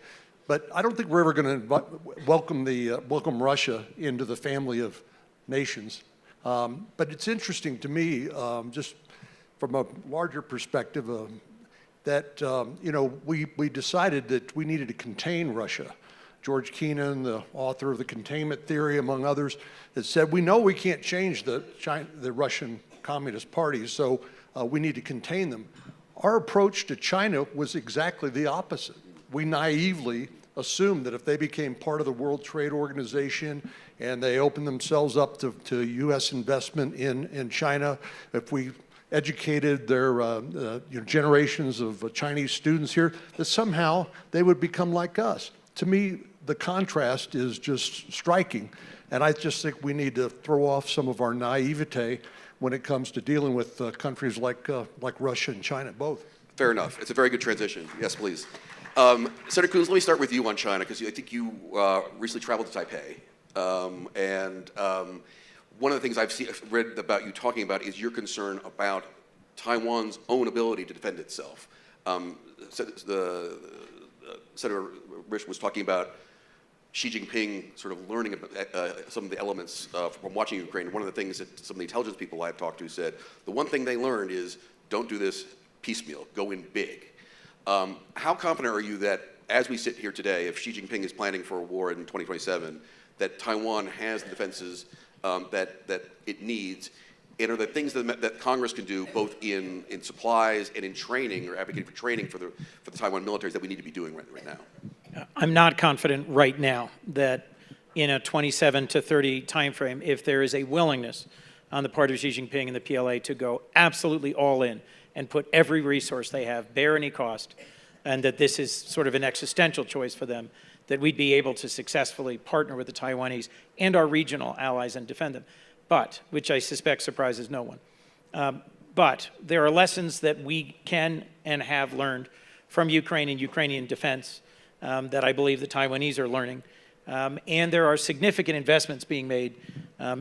but I don't think we're ever going to welcome Russia into the family of nations. But it's interesting to me, just from a larger perspective, that we decided that we needed to contain Russia. George Kennan, the author of the containment theory, among others, has said we know we can't change the Russian Communist Party, so we need to contain them. Our approach to China was exactly the opposite. We naively assumed that if they became part of the World Trade Organization and they opened themselves up to U.S. investment in China, if we educated their generations of Chinese students here, that somehow they would become like us. To me, the contrast is just striking, and I just think we need to throw off some of our naivete when it comes to dealing with countries like Russia and China, both. Fair enough. It's a very good transition. Yes, please. Senator Coons, let me start with you on China, because I think you recently traveled to Taipei. One of the things I've read about you talking about is your concern about Taiwan's own ability to defend itself. Senator Rich was talking about Xi Jinping sort of learning some of the elements from watching Ukraine. One of the things that some of the intelligence people I've talked to said, the one thing they learned is don't do this piecemeal, go in big. How confident are you that as we sit here today, if Xi Jinping is planning for a war in 2027, that Taiwan has the defenses that it needs? And are there things that Congress can do both in supplies and in training, or advocating for training for the Taiwan militaries, that we need to be doing right now? I'm not confident right now that in a 27 to 30 timeframe, if there is a willingness on the part of Xi Jinping and the PLA to go absolutely all in and put every resource they have, bear any cost, and that this is sort of an existential choice for them, that we'd be able to successfully partner with the Taiwanese and our regional allies and defend them. But, which I suspect surprises no one, but there are lessons that we can and have learned from Ukraine and Ukrainian defense that I believe the Taiwanese are learning. And there are significant investments being made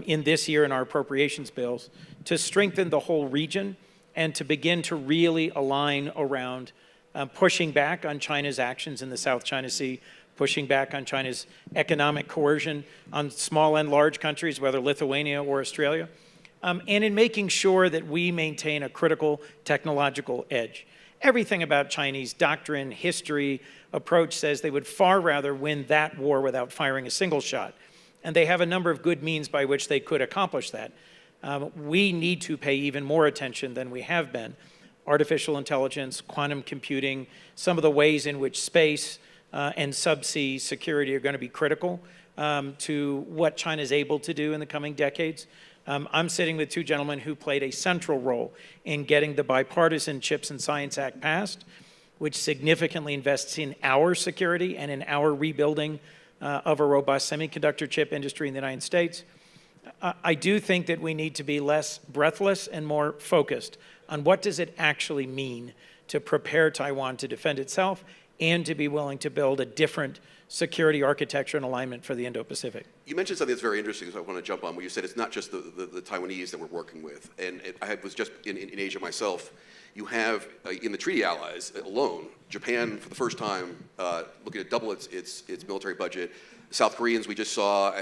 in this year in our appropriations bills to strengthen the whole region and to begin to really align around pushing back on China's actions in the South China Sea, pushing back on China's economic coercion on small and large countries, whether Lithuania or Australia, and in making sure that we maintain a critical technological edge. Everything about Chinese doctrine, history, approach says they would far rather win that war without firing a single shot. And they have a number of good means by which they could accomplish that. We need to pay even more attention than we have been. Artificial intelligence, quantum computing, some of the ways in which space and subsea security are going to be critical to what China is able to do in the coming decades. I'm sitting with two gentlemen who played a central role in getting the Bipartisan Chips and Science Act passed, which significantly invests in our security and in our rebuilding of a robust semiconductor chip industry in the United States. I do think that we need to be less breathless and more focused on what does it actually mean to prepare Taiwan to defend itself and to be willing to build a different security architecture and alignment for the Indo-Pacific. You mentioned something that's very interesting, so I want to jump on where you said it's not just the Taiwanese that we're working with. And I was just in Asia myself. You have, in the treaty allies alone, Japan, for the first time, looking to double its military budget. South Koreans, we just saw,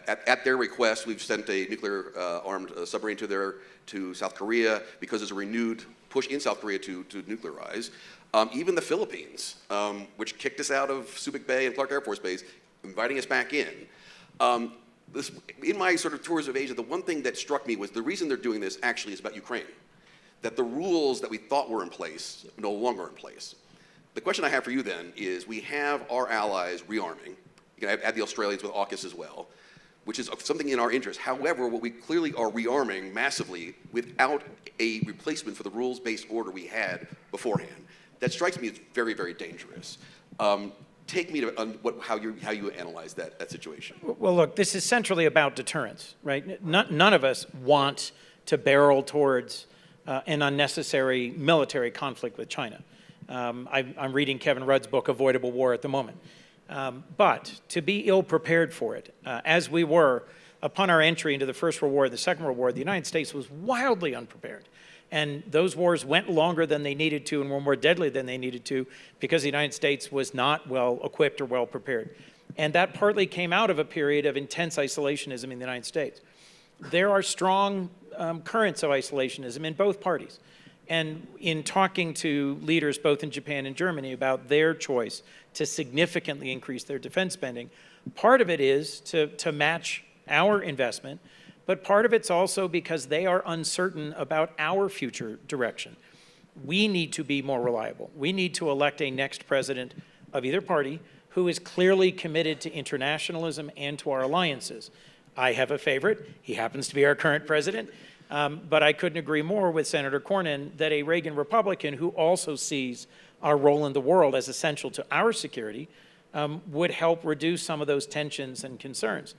at their request, we've sent a nuclear-armed submarine to South Korea because there's a renewed push in South Korea to nuclearize. Even the Philippines, which kicked us out of Subic Bay and Clark Air Force Base, inviting us back in. In my sort of tours of Asia, the one thing that struck me was the reason they're doing this actually is about Ukraine. That the rules that we thought were in place are no longer in place. The question I have for you then is, we have our allies rearming. You can add the Australians with AUKUS as well, which is something in our interest. However, what we clearly are rearming massively without a replacement for the rules-based order we had beforehand. That strikes me as very, very dangerous. Take me to how you analyze that situation. Well, look, this is centrally about deterrence, right? None of us want to barrel towards an unnecessary military conflict with China. I'm reading Kevin Rudd's book, Avoidable War, at the moment. But to be ill-prepared for it, as we were upon our entry into the First World War and the Second World War, the United States was wildly unprepared. And those wars went longer than they needed to and were more deadly than they needed to because the United States was not well equipped or well prepared. And that partly came out of a period of intense isolationism in the United States. There are strong currents of isolationism in both parties. And in talking to leaders both in Japan and Germany about their choice to significantly increase their defense spending, part of it is to match our investment, but part of it's also because they are uncertain about our future direction. We need to be more reliable. We need to elect a next president of either party who is clearly committed to internationalism and to our alliances. I have a favorite. He happens to be our current president. But I couldn't agree more with Senator Cornyn that a Reagan Republican who also sees our role in the world as essential to our security would help reduce some of those tensions and concerns.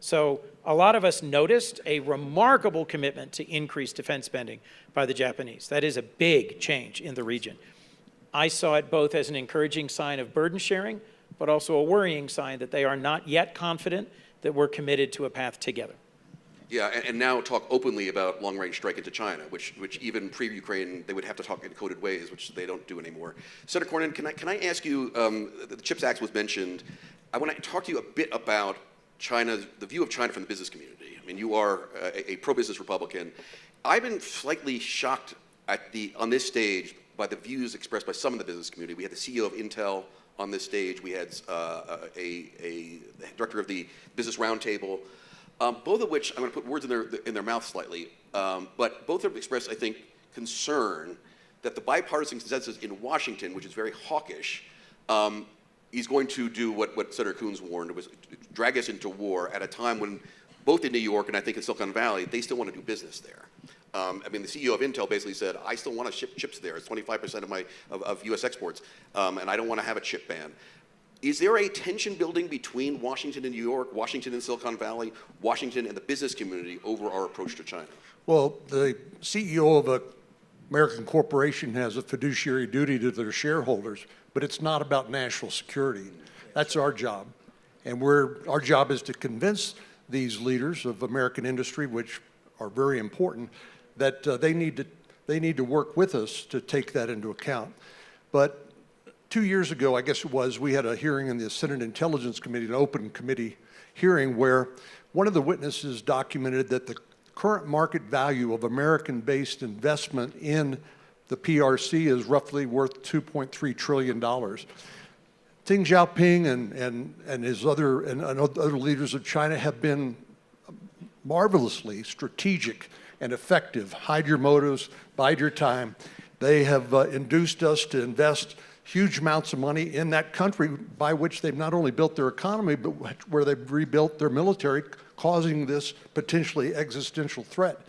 So a lot of us noticed a remarkable commitment to increase defense spending by the Japanese. That is a big change in the region. I saw it both as an encouraging sign of burden sharing, but also a worrying sign that they are not yet confident that we're committed to a path together. Yeah, and now talk openly about long-range strike into China, which even pre-Ukraine, they would have to talk in coded ways, which they don't do anymore. Senator Cornyn, can I ask you, the CHIPS Act was mentioned. I want to talk to you a bit about China, the view of China from the business community. I mean, you are a pro-business Republican. I've been slightly shocked on this stage by the views expressed by some of the business community. We had the CEO of Intel on this stage. We had a director of the Business Roundtable. Both of which, I'm going to put words in their mouth slightly, but both have expressed, I think, concern that the bipartisan consensus in Washington, which is very hawkish, is going to do what Senator Coons warned, was drag us into war at a time when both in New York and I think in Silicon Valley, they still want to do business there. I mean, the CEO of Intel basically said, I still want to ship chips there. It's 25% of U.S. exports, and I don't want to have a chip ban. Is there a tension building between Washington and New York, Washington and Silicon Valley, Washington and the business community over our approach to China? Well, the CEO of an American corporation has a fiduciary duty to their shareholders, but it's not about national security. That's our job. And our job is to convince these leaders of American industry, which are very important, that they need to work with us to take that into account. But 2 years ago, I guess it was, we had a hearing in the Senate Intelligence Committee, an open committee hearing, where one of the witnesses documented that the current market value of American-based investment in the PRC is roughly worth $2.3 trillion. Deng Xiaoping and his other leaders of China have been marvelously strategic and effective. Hide your motives, bide your time. They have induced us to invest huge amounts of money in that country by which they've not only built their economy, but where they've rebuilt their military, causing this potentially existential threat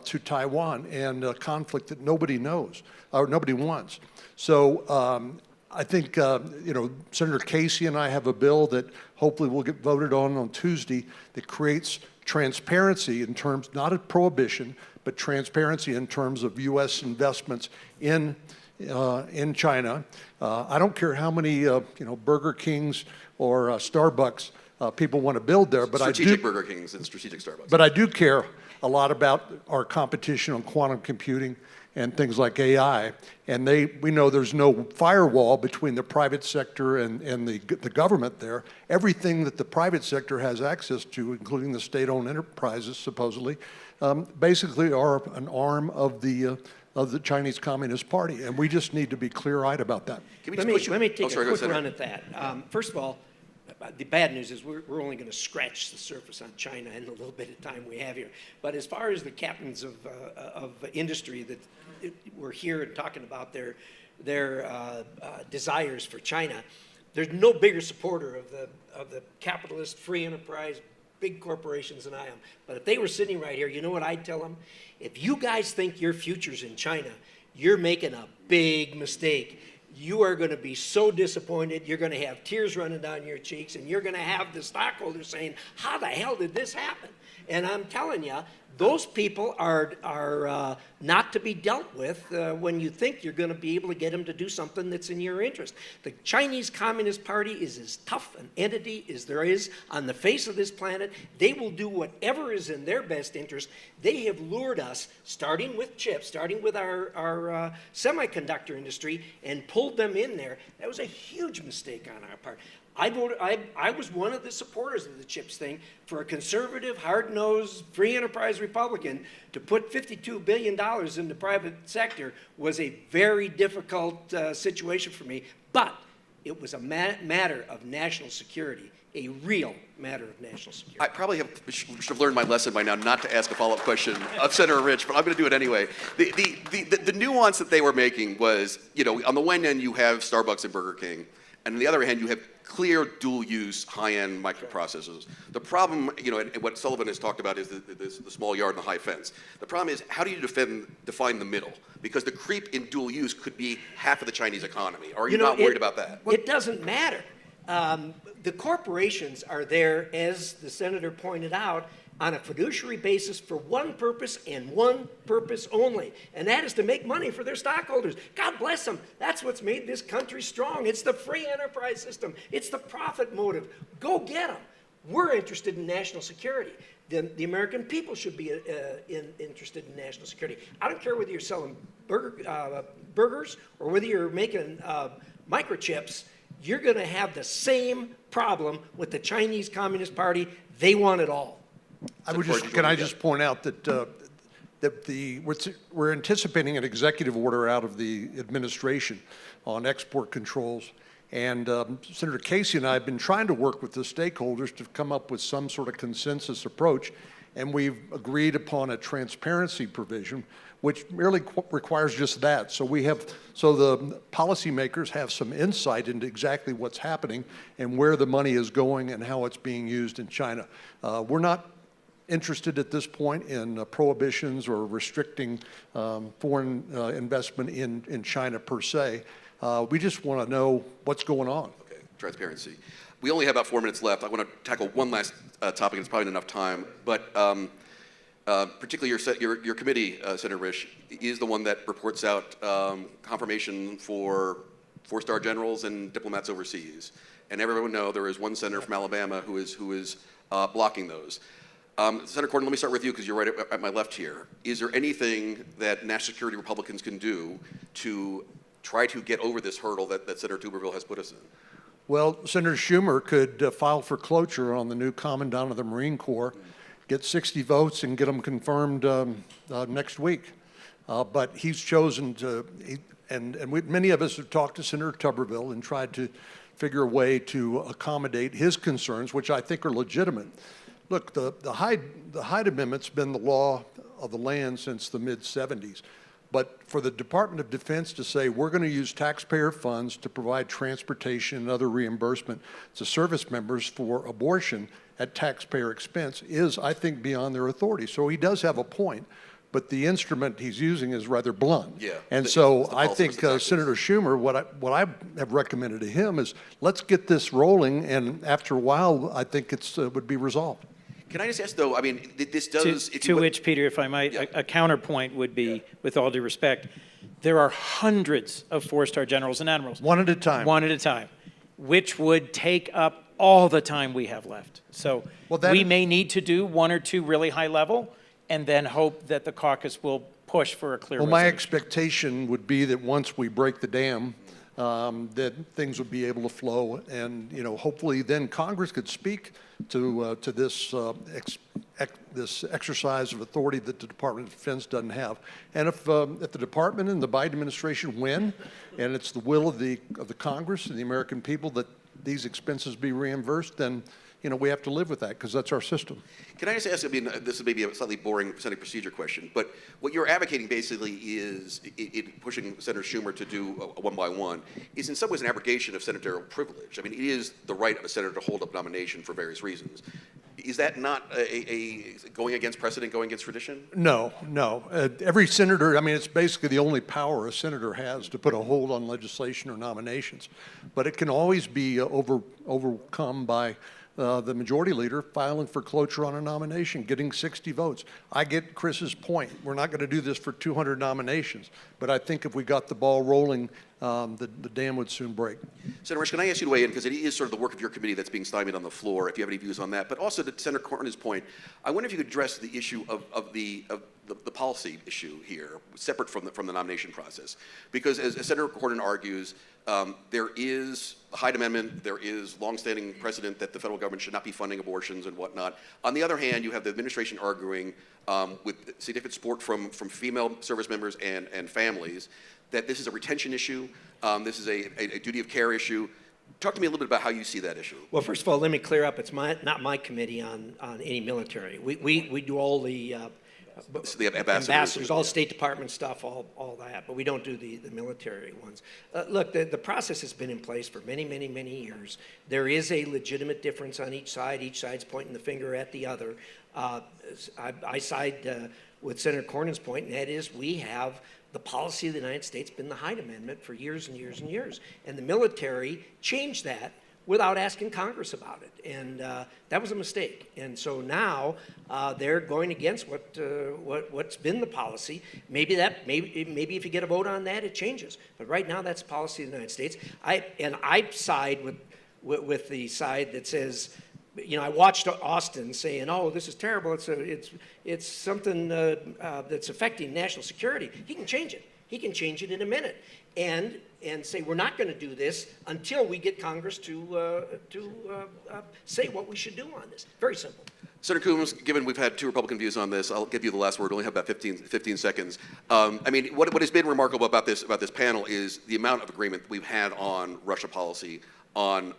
to Taiwan and a conflict that nobody knows or nobody wants. So I think, Senator Casey and I have a bill that hopefully will get voted on Tuesday that creates transparency in terms, not of prohibition, but transparency in terms of U.S. investments in China. I don't care how many Burger Kings or Starbucks people want to build there, but strategic Burger Kings and strategic Starbucks. But I do care a lot about our competition on quantum computing and things like AI. And we know there's no firewall between the private sector and the government there. Everything that the private sector has access to, including the state-owned enterprises, supposedly, basically are an arm of the of the Chinese Communist Party, and we just need to be clear-eyed about that. Let me take a quick run at that. First of all, the bad news is we're only going to scratch the surface on China in the little bit of time we have here. But as far as the captains of industry that we're here and talking about their desires for China, there's no bigger supporter of the capitalist free enterprise big corporations than I am. But if they were sitting right here, you know what I'd tell them? If you guys think your future's in China, you're making a big mistake. You are going to be so disappointed. You're going to have tears running down your cheeks, and you're going to have the stockholders saying, how the hell did this happen? And I'm telling you, those people are not to be dealt with when you think you're going to be able to get them to do something that's in your interest. The Chinese Communist Party is as tough an entity as there is on the face of this planet. They will do whatever is in their best interest. They have lured us, starting with chips, starting with our semiconductor industry, and pulled them in there. That was a huge mistake on our part. I was one of the supporters of the CHIPS thing. For a conservative, hard-nosed, free enterprise Republican to put $52 billion in the private sector was a very difficult situation for me. But it was a matter of national security, a real matter of national security. I probably should have learned my lesson by now not to ask a follow-up question of Senator Rich, but I'm going to do it anyway. The nuance that they were making was, you know, on the one hand you have Starbucks and Burger King, and on the other hand you have clear dual-use high-end microprocessors. The problem, you know, and what Sullivan has talked about is the small yard and the high fence. The problem is, how do you define the middle? Because the creep in dual use could be half of the Chinese economy. Are you not worried about that? It doesn't matter. The corporations are there, as the senator pointed out, on a fiduciary basis for one purpose and one purpose only, and that is to make money for their stockholders. God bless them. That's what's made this country strong. It's the free enterprise system. It's the profit motive. Go get them. We're interested in national security. The American people should be interested in national security. I don't care whether you're selling burgers or whether you're making microchips. You're going to have the same problem with the Chinese Communist Party. They want it all. Can I just point out that we're anticipating an executive order out of the administration on export controls, and Senator Casey and I have been trying to work with the stakeholders to come up with some sort of consensus approach, and we've agreed upon a transparency provision, which merely requires just that. So the policymakers have some insight into exactly what's happening and where the money is going and how it's being used in China. We're not interested at this point in prohibitions or restricting foreign investment in China per se. We just want to know what's going on. Okay, transparency. We only have about 4 minutes left. I want to tackle one last topic. It's probably not enough time, but particularly your committee, Senator Risch, is the one that reports out confirmation for 4-star generals and diplomats overseas. And everyone knows there is one senator from Alabama who is blocking those. Senator Cornyn, let me start with you because you're right at my left here. Is there anything that national security Republicans can do to try to get over this hurdle that Senator Tuberville has put us in? Well, Senator Schumer could file for cloture on the new Commandant of the Marine Corps, get 60 votes and get them confirmed next week. But he's chosen to, many of us have talked to Senator Tuberville and tried to figure a way to accommodate his concerns, which I think are legitimate. Look, the Hyde Amendment's been the law of the land since the mid-'70s. But for the Department of Defense to say we're going to use taxpayer funds to provide transportation and other reimbursement to service members for abortion at taxpayer expense is, I think, beyond their authority. So he does have a point, but the instrument he's using is rather blunt. Yeah, and so I think Senator Schumer, what I have recommended to him is let's get this rolling, and after a while, I think it would be resolved. Can I just ask, though, I mean, this does... To which, Peter, if I might, a counterpoint would be, with all due respect, there are hundreds of 4-star generals and admirals. One at a time. One at a time, which would take up all the time we have left. So we may need to do 1 or 2 really high level and then hope that the caucus will push for a clear resolution. My expectation would be that once we break the dam, that things would be able to flow, and hopefully then Congress could speak to this this exercise of authority that the Department of Defense doesn't have. And if the Department and the Biden administration win, and it's the will of the Congress and the American people that these expenses be reimbursed, then we have to live with that because that's our system. Can I just ask, I mean, this is maybe a slightly boring Senate procedure question, but what you're advocating basically is pushing Senator Schumer to do a one-by-one is in some ways an abrogation of senatorial privilege. I mean, it is the right of a senator to hold up nomination for various reasons. Is that not a going against precedent, going against tradition? No. Every senator, I mean, it's basically the only power a senator has to put a hold on legislation or nominations. But it can always be overcome by the majority leader filing for cloture on a nomination, getting 60 votes. I get Chris's point. We're not going to do this for 200 nominations. But I think if we got the ball rolling, the dam would soon break. Senator Risch, can I ask you to weigh in, because it is sort of the work of your committee that's being stymied on the floor, if you have any views on that. But also to Senator Cornyn's point, I wonder if you could address the issue of the policy issue here, separate from the nomination process. Because as Senator Cornyn argues, there is the Hyde Amendment, there is longstanding precedent that the federal government should not be funding abortions and whatnot. On the other hand, you have the administration arguing with significant support from female service members and families that this is a retention issue, this is a duty of care issue. Talk to me a little bit about how you see that issue. Well, first of all, let me clear up. It's not my committee on any military. We do all the ambassadors, all State Department stuff, all that, but we don't do the military ones. Look, the process has been in place for many, many, many years. There is a legitimate difference on each side. Each side's pointing the finger at the other. I side with Senator Cornyn's point, and that is we have the policy of the United States been the Hyde Amendment for years and years and years. And the military changed that without asking Congress about it, and that was a mistake. And so now they're going against what's been the policy. Maybe if you get a vote on that, it changes. But right now, that's the policy of the United States. I side with the side that says, I watched Austin saying, "Oh, this is terrible. It's something that's affecting national security." He can change it. He can change it in a minute, and say we're not going to do this until we get Congress to say what we should do on this. Very simple. Senator Coombs, given we've had two Republican views on this, I'll give you the last word. We only have about 15 seconds. I mean, what has been remarkable about this panel is the amount of agreement we've had on Russia policy, on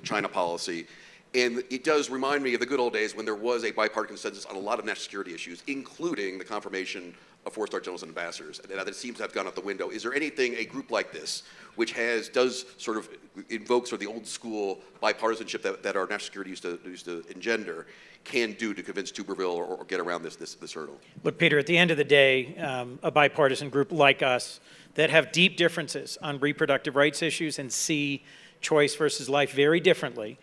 China policy. And it does remind me of the good old days when there was a bipartisan consensus on a lot of national security issues, including the confirmation of four-star generals and ambassadors. And that seems to have gone out the window. Is there anything a group like this, which does sort of invoke sort of the old school bipartisanship that our national security used to engender, can do to convince Tuberville or get around this hurdle? Look, Peter, at the end of the day, a bipartisan group like us that have deep differences on reproductive rights issues and see choice versus life very differently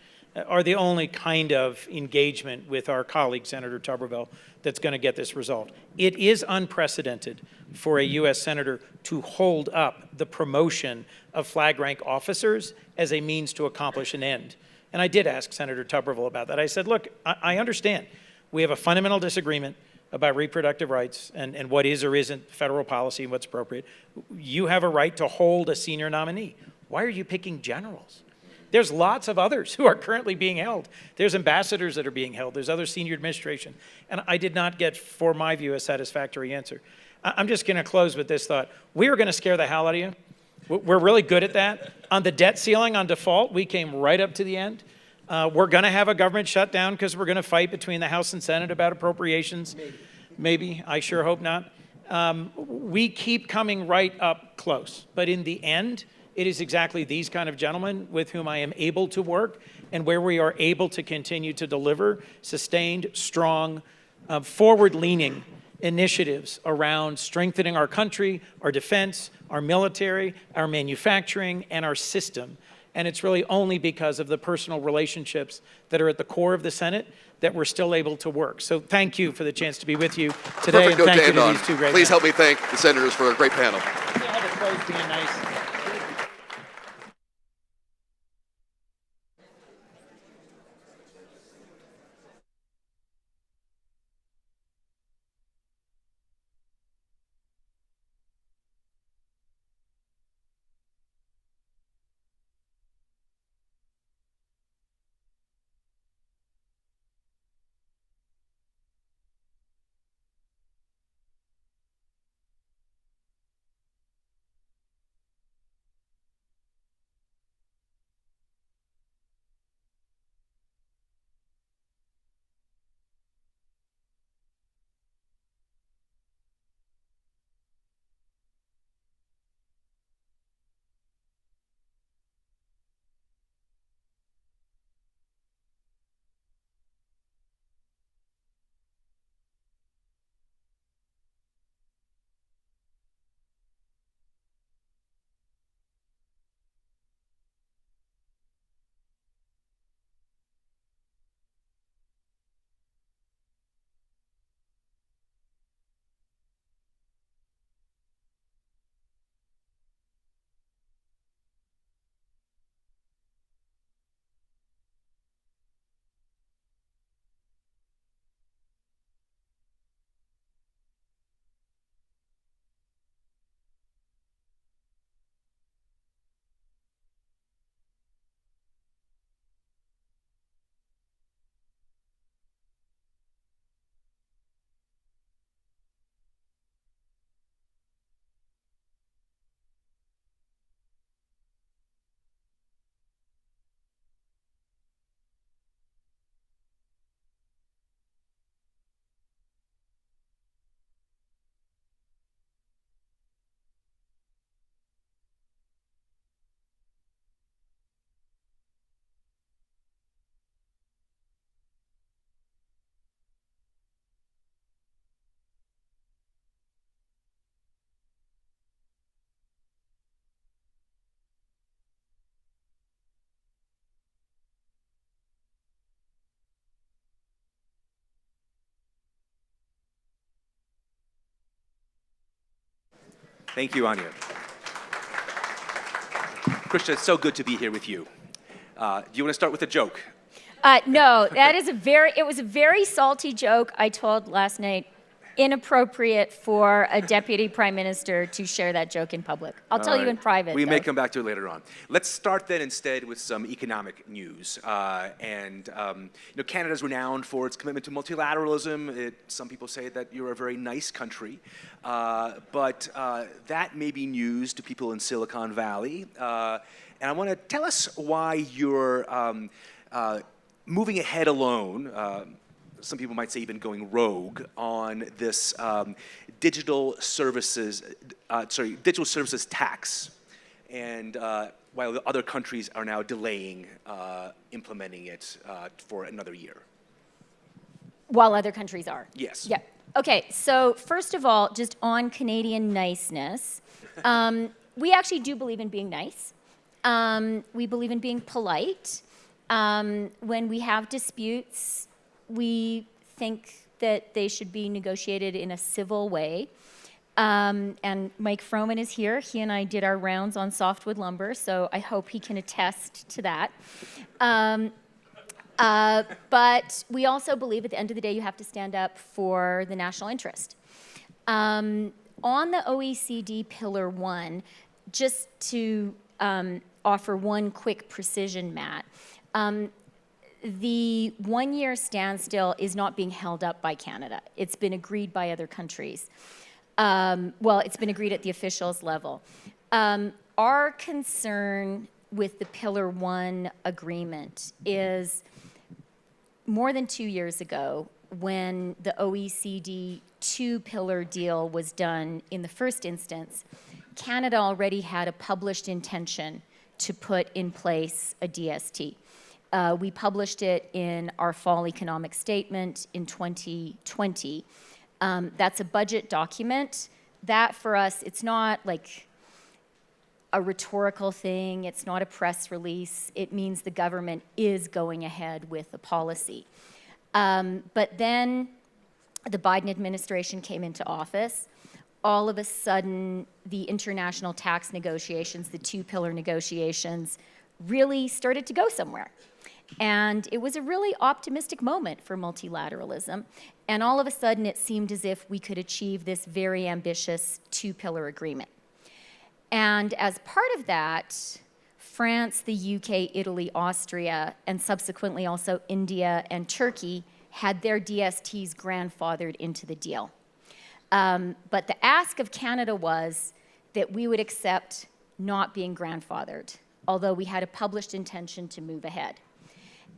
are the only kind of engagement with our colleague, Senator Tuberville, that's going to get this resolved. It is unprecedented for a U.S. Senator to hold up the promotion of flag rank officers as a means to accomplish an end. And I did ask Senator Tuberville about that. I said, look, I understand we have a fundamental disagreement about reproductive rights and what is or isn't federal policy and what's appropriate. You have a right to hold a senior nominee. Why are you picking generals? There's lots of others who are currently being held. There's ambassadors that are being held. There's other senior administration. And I did not get, for my view, a satisfactory answer. I'm just going to close with this thought. We are going to scare the hell out of you. We're really good at that. On the debt ceiling, on default, we came right up to the end. We're going to have a government shutdown because we're going to fight between the House and Senate about appropriations. Maybe. I sure hope not. We keep coming right up close. But in the end, it is exactly these kind of gentlemen with whom I am able to work and where we are able to continue to deliver sustained, strong, forward-leaning initiatives around strengthening our country, our defense, our military, our manufacturing, and our system. And it's really only because of the personal relationships that are at the core of the Senate that we're still able to work. So thank you for the chance to be with you today. Perfect and thank note you to to end these two great Please men. help me thank the senators for a great panel. Yeah, the close being nice. Thank you, Anya. Chrystia, it's so good to be here with you. Do you want to start with a joke? No, it was a very salty joke I told last night. Inappropriate for a deputy prime minister to share that joke in public. I'll tell you in private. We though. may come back to it later on. Let's start then instead with some economic news. Canada's renowned for its commitment to multilateralism. Some people say that you're a very nice country, but that may be news to people in Silicon Valley. And I want to tell us why you're moving ahead alone. Some people might say even going rogue on this digital services tax, and while the other countries are now delaying implementing it for another year. While other countries are. Yes. Yeah. Okay. So first of all, just on Canadian niceness, we actually do believe in being nice. We believe in being polite. When we have disputes, we think that they should be negotiated in a civil way. And Mike Froman is here. He and I did our rounds on softwood lumber, so I hope he can attest to that. But we also believe at the end of the day you have to stand up for the national interest. On the OECD Pillar 1, just to offer one quick precision, Matt, the one-year standstill is not being held up by Canada. It's been agreed by other countries. Well, it's been agreed at the officials level. Our concern with the Pillar 1 agreement is more than 2 years ago, when the OECD two-pillar deal was done in the first instance, Canada already had a published intention to put in place a DST. We published it in our fall economic statement in 2020. That's a budget document. That, for us, it's not like a rhetorical thing. It's not a press release. It means the government is going ahead with the policy. But then the Biden administration came into office. All of a sudden, the international tax negotiations, the two-pillar negotiations, really started to go somewhere. And it was a really optimistic moment for multilateralism. And all of a sudden, it seemed as if we could achieve this very ambitious two-pillar agreement. And as part of that, France, the UK, Italy, Austria, and subsequently also India and Turkey had their DSTs grandfathered into the deal. But the ask of Canada was that we would accept not being grandfathered, although we had a published intention to move ahead.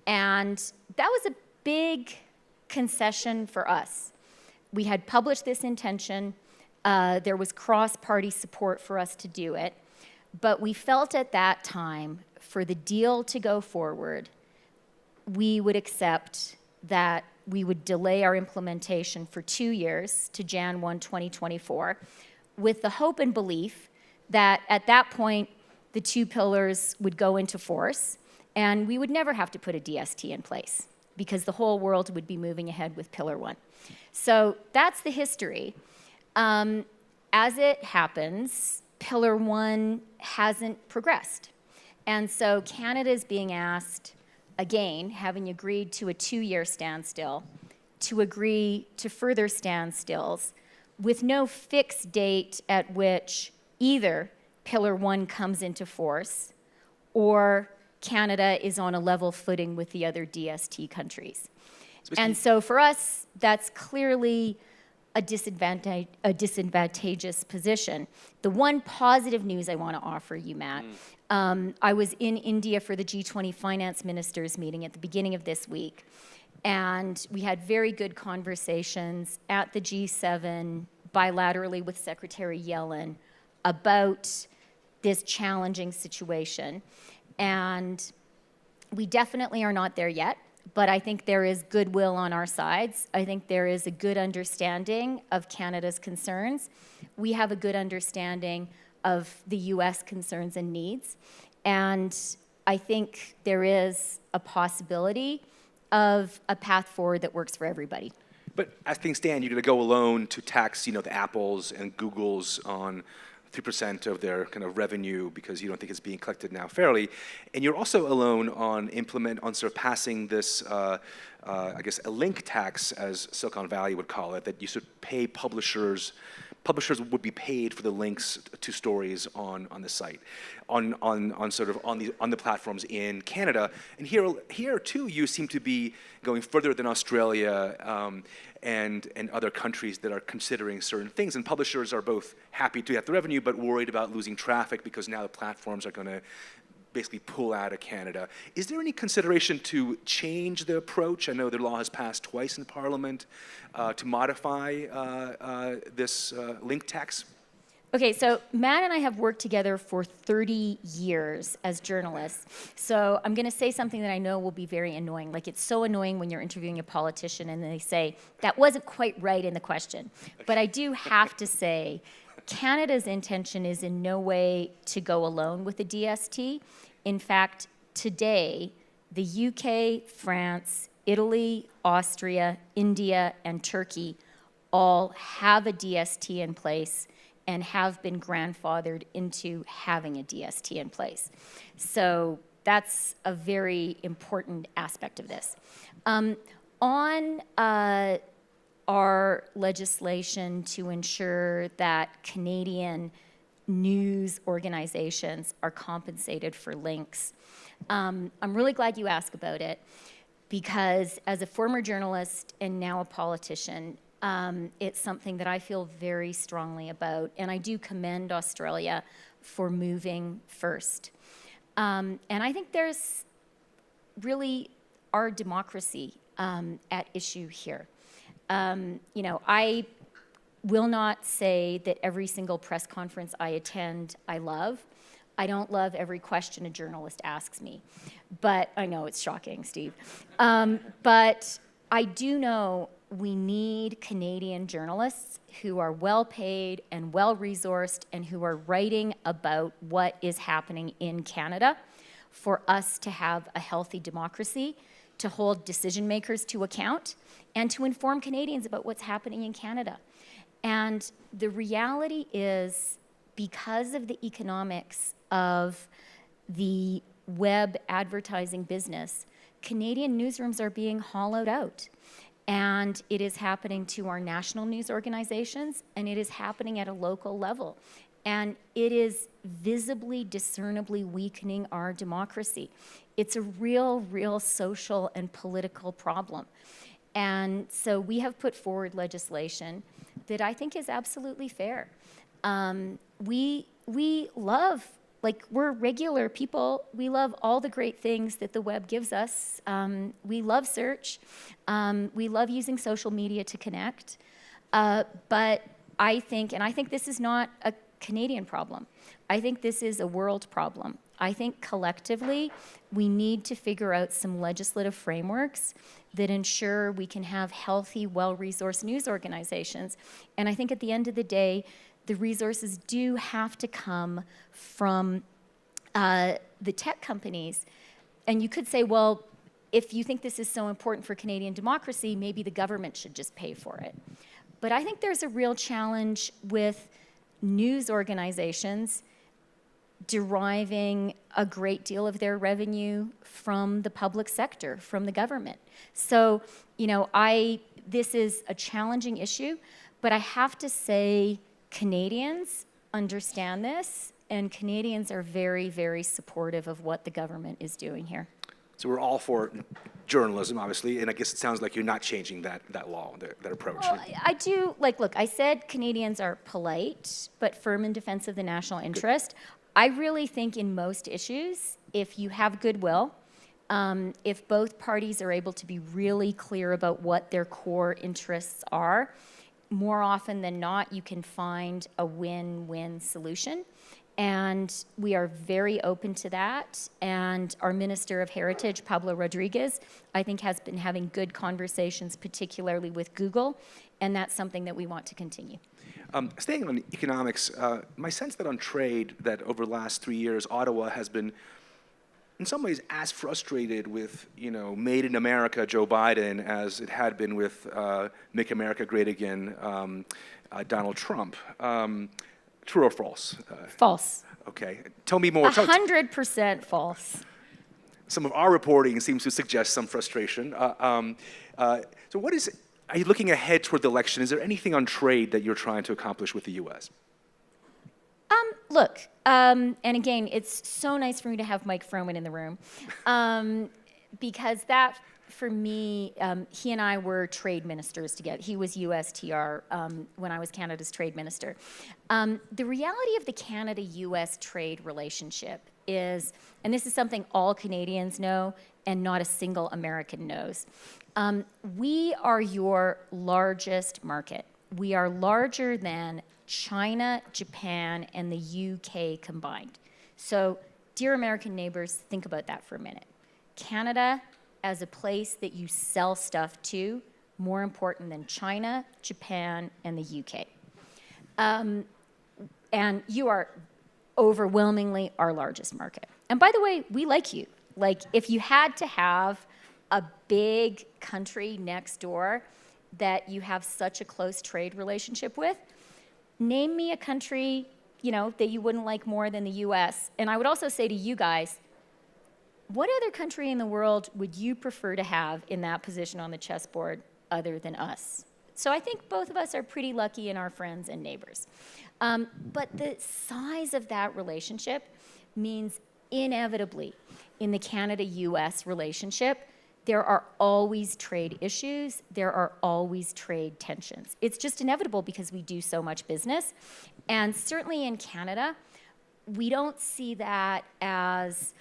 And that was a big concession for us. We had published this intention. There was cross-party support for us to do it. But we felt at that time, for the deal to go forward, we would accept that we would delay our implementation for 2 years to Jan 1, 2024, with the hope and belief that at that point, the two pillars would go into force, and we would never have to put a DST in place because the whole world would be moving ahead with Pillar 1. So that's the history. As it happens, Pillar 1 hasn't progressed. And so Canada is being asked, again, having agreed to a 2-year standstill, to agree to further standstills with no fixed date at which either Pillar 1 comes into force or Canada is on a level footing with the other DST countries. And so for us, that's clearly a disadvantageous position. The one positive news I want to offer you, Matt, I was in India for the G20 finance ministers meeting at the beginning of this week, and we had very good conversations at the G7 bilaterally with Secretary Yellen about this challenging situation. And we definitely are not there yet, but I think there is goodwill on our sides. I think there is a good understanding of Canada's concerns. We have a good understanding of the US concerns and needs. And I think there is a possibility of a path forward that works for everybody. But as things stand, you're going to go alone to tax, the Apples and Googles on 3% of their kind of revenue because you don't think it's being collected now fairly. And you're also alone on sort of passing this, I guess, a link tax, as Silicon Valley would call it, that you should pay publishers. Publishers would be paid for the links to stories on the site, on the platforms in Canada. And here too, you seem to be going further than Australia and other countries that are considering certain things. And publishers are both happy to have the revenue, but worried about losing traffic because now the platforms are going to basically pull out of Canada. Is there any consideration to change the approach? I know the law has passed twice in Parliament to modify this link tax. Okay, so Matt and I have worked together for 30 years as journalists. So I'm going to say something that I know will be very annoying. Like, it's so annoying when you're interviewing a politician and they say, that wasn't quite right in the question. But I do have to say, Canada's intention is in no way to go alone with the DST. In fact, today, the UK, France, Italy, Austria, India, and Turkey all have a DST in place and have been grandfathered into having a DST in place. So that's a very important aspect of this. On our legislation to ensure that Canadian news organizations are compensated for links. I'm really glad you asked about it, because as a former journalist and now a politician, it's something that I feel very strongly about, and I do commend Australia for moving first. And I think there's really our democracy at issue here. I will not say that every single press conference I attend I love. I don't love every question a journalist asks me. But I know it's shocking, Steve. But I do know we need Canadian journalists who are well paid and well resourced and who are writing about what is happening in Canada for us to have a healthy democracy, to hold decision makers to account, and to inform Canadians about what's happening in Canada. And the reality is, because of the economics of the web advertising business, Canadian newsrooms are being hollowed out. And it is happening to our national news organizations, and it is happening at a local level. And it is visibly, discernibly weakening our democracy. It's a real social and political problem. And so we have put forward legislation that I think is absolutely fair. We love, we're regular people. We love all the great things that the web gives us. We love search. We love using social media to connect. But I think this is not a Canadian problem. I think this is a world problem. I think collectively we need to figure out some legislative frameworks that ensure we can have healthy, well-resourced news organizations. And I think at the end of the day, the resources do have to come from the tech companies. And you could say, well, if you think this is so important for Canadian democracy, maybe the government should just pay for it. But I think there's a real challenge with news organizations deriving a great deal of their revenue from the public sector, from the government. So, this is a challenging issue, but I have to say Canadians understand this, and Canadians are very, very supportive of what the government is doing here. So we're all for journalism, obviously, and I guess it sounds like you're not changing that law, that approach. Well, I do, look, I said Canadians are polite, but firm in defense of the national interest. I really think in most issues, if you have goodwill, if both parties are able to be really clear about what their core interests are, more often than not, you can find a win-win solution. And we are very open to that. And our Minister of Heritage, Pablo Rodriguez, I think has been having good conversations, particularly with Google, and that's something that we want to continue. Staying on economics, my sense that on trade, that over the last 3 years, Ottawa has been, in some ways, as frustrated with, Made in America Joe Biden as it had been with Make America Great Again Donald Trump. True or false? False. Okay. Tell me more. 100% false. Some of our reporting seems to suggest some frustration. So are you looking ahead toward the election? Is there anything on trade that you're trying to accomplish with the U.S.? Look, and again, it's so nice for me to have Mike Froman in the room, because that, for me, he and I were trade ministers together. He was USTR when I was Canada's trade minister. The reality of the Canada-US trade relationship is, and this is something all Canadians know and not a single American knows, we are your largest market. We are larger than China, Japan, and the UK combined. So, dear American neighbors, think about that for a minute. Canada as a place that you sell stuff to, more important than China, Japan, and the UK. And you are overwhelmingly our largest market. And by the way, we like you. Like, if you had to have a big country next door that you have such a close trade relationship with, name me a country, that you wouldn't like more than the US. And I would also say to you guys, what other country in the world would you prefer to have in that position on the chessboard other than us? So I think both of us are pretty lucky in our friends and neighbors. But the size of that relationship means inevitably in the Canada-US relationship, there are always trade issues, there are always trade tensions. It's just inevitable because we do so much business. And certainly in Canada, we don't see that as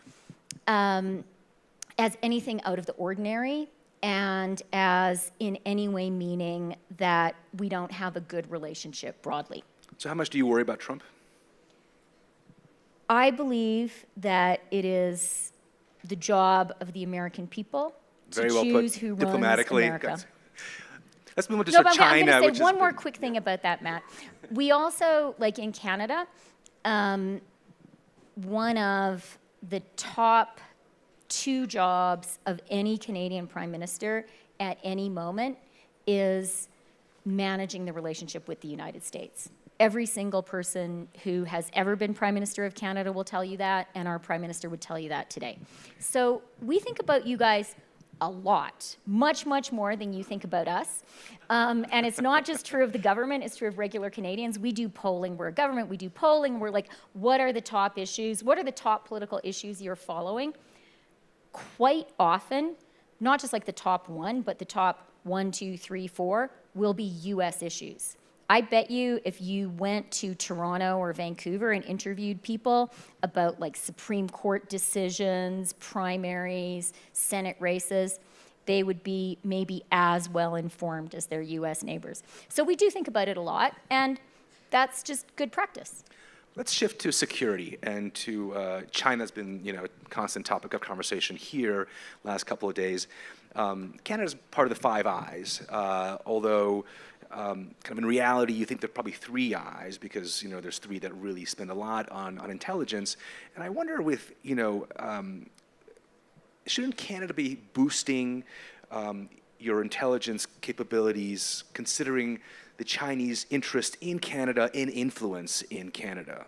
anything out of the ordinary and as in any way meaning that we don't have a good relationship broadly. So how much do you worry about Trump? I believe that it is the job of the American people to choose who runs America. Let's move on to China. China. I'm going to say one more quick thing about that, Matt. We also, like in Canada, one of the top 2 jobs of any Canadian Prime Minister at any moment is managing the relationship with the United States. Every single person who has ever been Prime Minister of Canada will tell you that, and our Prime Minister would tell you that today. So we think about you guys a lot, much, much more than you think about us. And it's not just true of the government, it's true of regular Canadians. We do polling, we're a government, we do polling, we're like, what are the top issues? What are the top political issues you're following? Quite often, not just like the top 1, but the top 1, 2, 3, 4 will be US issues. I bet you if you went to Toronto or Vancouver and interviewed people about like Supreme Court decisions, primaries, Senate races, they would be maybe as well informed as their US neighbors. So we do think about it a lot, and that's just good practice. Let's shift to security and to China's been, a constant topic of conversation here last couple of days. Canada's part of the Five Eyes, although kind of in reality, you think there are probably 3 eyes because, there's 3 that really spend a lot on intelligence. And I wonder with, shouldn't Canada be boosting your intelligence capabilities considering the Chinese interest in Canada and influence in Canada?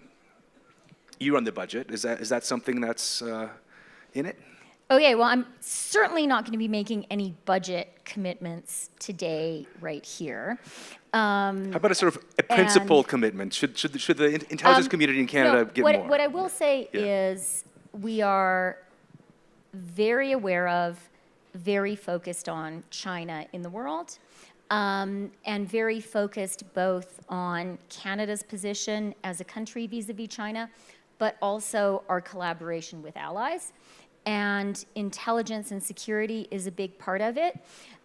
You run the budget. Is that something that's in it? Okay, well, I'm certainly not going to be making any budget commitments today, right here. How about a sort of a principled commitment? Should the intelligence community in Canada get more? What I will say is we are very aware of, very focused on China in the world, and very focused both on Canada's position as a country vis-a-vis China, but also our collaboration with allies. And intelligence and security is a big part of it.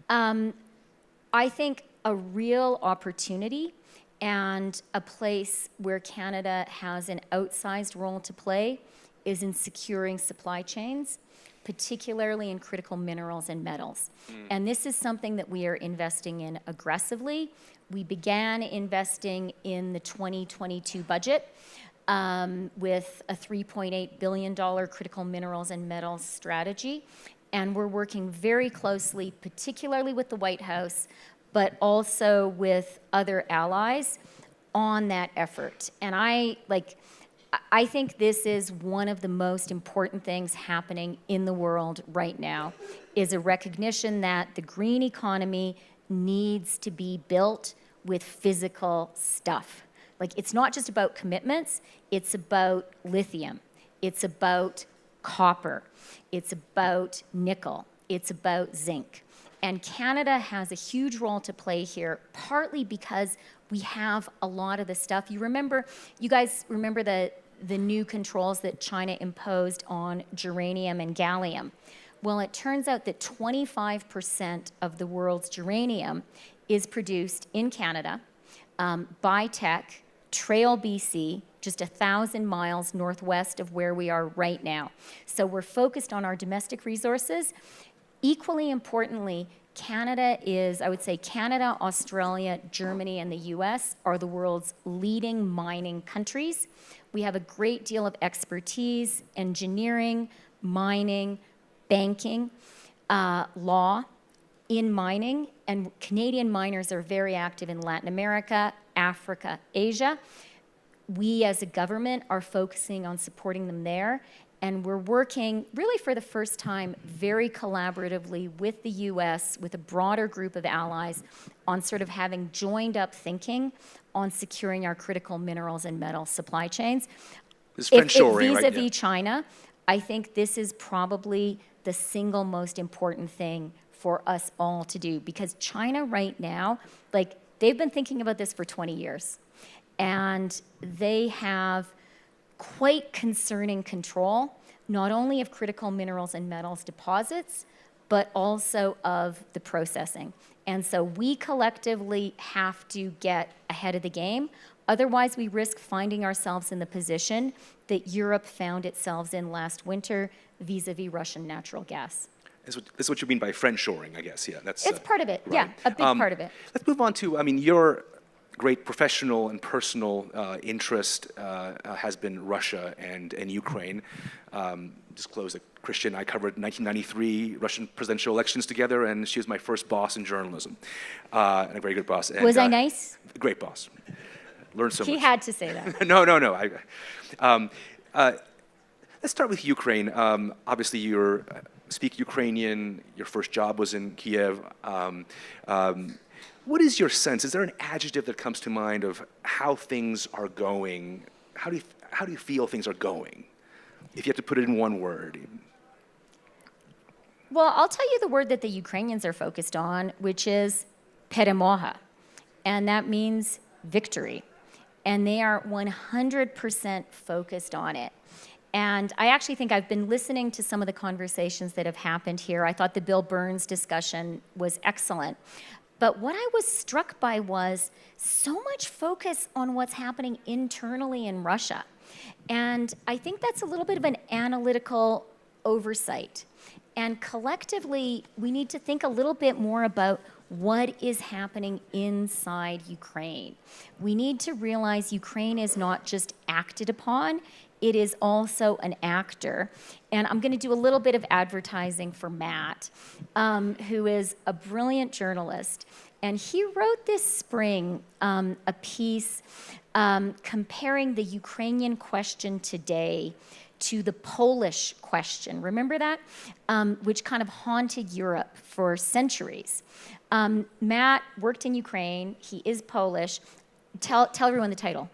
I think a real opportunity and a place where Canada has an outsized role to play is in securing supply chains, particularly in critical minerals and metals. And this is something that we are investing in aggressively. We began investing in the 2022 budget with a $3.8 billion critical minerals and metals strategy. And we're working very closely, particularly with the White House, but also with other allies on that effort. And I think this is one of the most important things happening in the world right now, is a recognition that the green economy needs to be built with physical stuff. Like, it's not just about commitments, it's about lithium, it's about copper, it's about nickel, it's about zinc. And Canada has a huge role to play here, partly because we have a lot of the stuff. You guys remember the new controls that China imposed on germanium and gallium. Well, it turns out that 25% of the world's germanium is produced in Canada by Teck, Trail, BC, just 1,000 miles northwest of where we are right now. So we're focused on our domestic resources. Equally importantly, Canada is, I would say, Canada, Australia, Germany, and the US are the world's leading mining countries. We have a great deal of expertise, engineering, mining, banking, law in mining, and Canadian miners are very active in Latin America, Africa, Asia. We as a government are focusing on supporting them there, and we're working really for the first time very collaboratively with the US, with a broader group of allies, on sort of having joined up thinking on securing our critical minerals and metal supply chains. This friendshoring, right? Vis-a-vis China, I think this is probably the single most important thing for us all to do, because China right now, like, they've been thinking about this for 20 years, and they have quite concerning control, not only of critical minerals and metals deposits, but also of the processing. And so we collectively have to get ahead of the game. Otherwise, we risk finding ourselves in the position that Europe found itself in last winter vis-a-vis Russian natural gas. This is what you mean by friendshoring, I guess. Yeah, that's. It's part of it. Right. Yeah, a big part of it. Let's move on to, your great professional and personal interest has been Russia and Ukraine. Disclose that Chrystia and I covered 1993 Russian presidential elections together, and she was my first boss in journalism, and a very good boss. And, was I nice? Great boss. Learned so much. He had to say that. No. Let's start with Ukraine. Obviously, you speak Ukrainian. Your first job was in Kiev. What is your sense? Is there an adjective that comes to mind of how things are going? How do you feel things are going? If you have to put it in one word. Well, I'll tell you the word that the Ukrainians are focused on, which is peremoha, and that means victory. And they are 100% focused on it. And I actually think I've been listening to some of the conversations that have happened here. I thought the Bill Burns discussion was excellent. But what I was struck by was so much focus on what's happening internally in Russia. And I think that's a little bit of an analytical oversight. And collectively, we need to think a little bit more about what is happening inside Ukraine. We need to realize Ukraine is not just acted upon, it is also an actor. And I'm going to do a little bit of advertising for Matt, who is a brilliant journalist. And he wrote this spring a piece comparing the Ukrainian question today to the Polish question. Remember that? Which kind of haunted Europe for centuries. Matt worked in Ukraine. He is Polish. Tell everyone the title.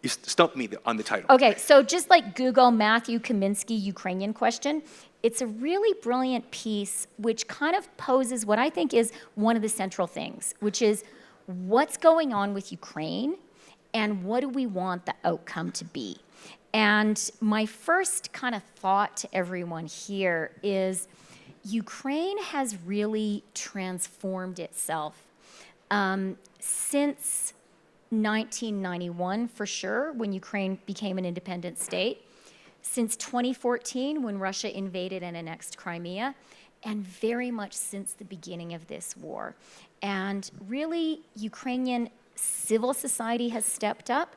You stumped me on the title. Okay, so just like Google Matthew Kaminsky Ukrainian question, it's a really brilliant piece which kind of poses what I think is one of the central things, which is what's going on with Ukraine and what do we want the outcome to be? And my first kind of thought to everyone here is Ukraine has really transformed itself since 1991, for sure, when Ukraine became an independent state, since 2014, when Russia invaded and annexed Crimea, and very much since the beginning of this war. And really, Ukrainian civil society has stepped up,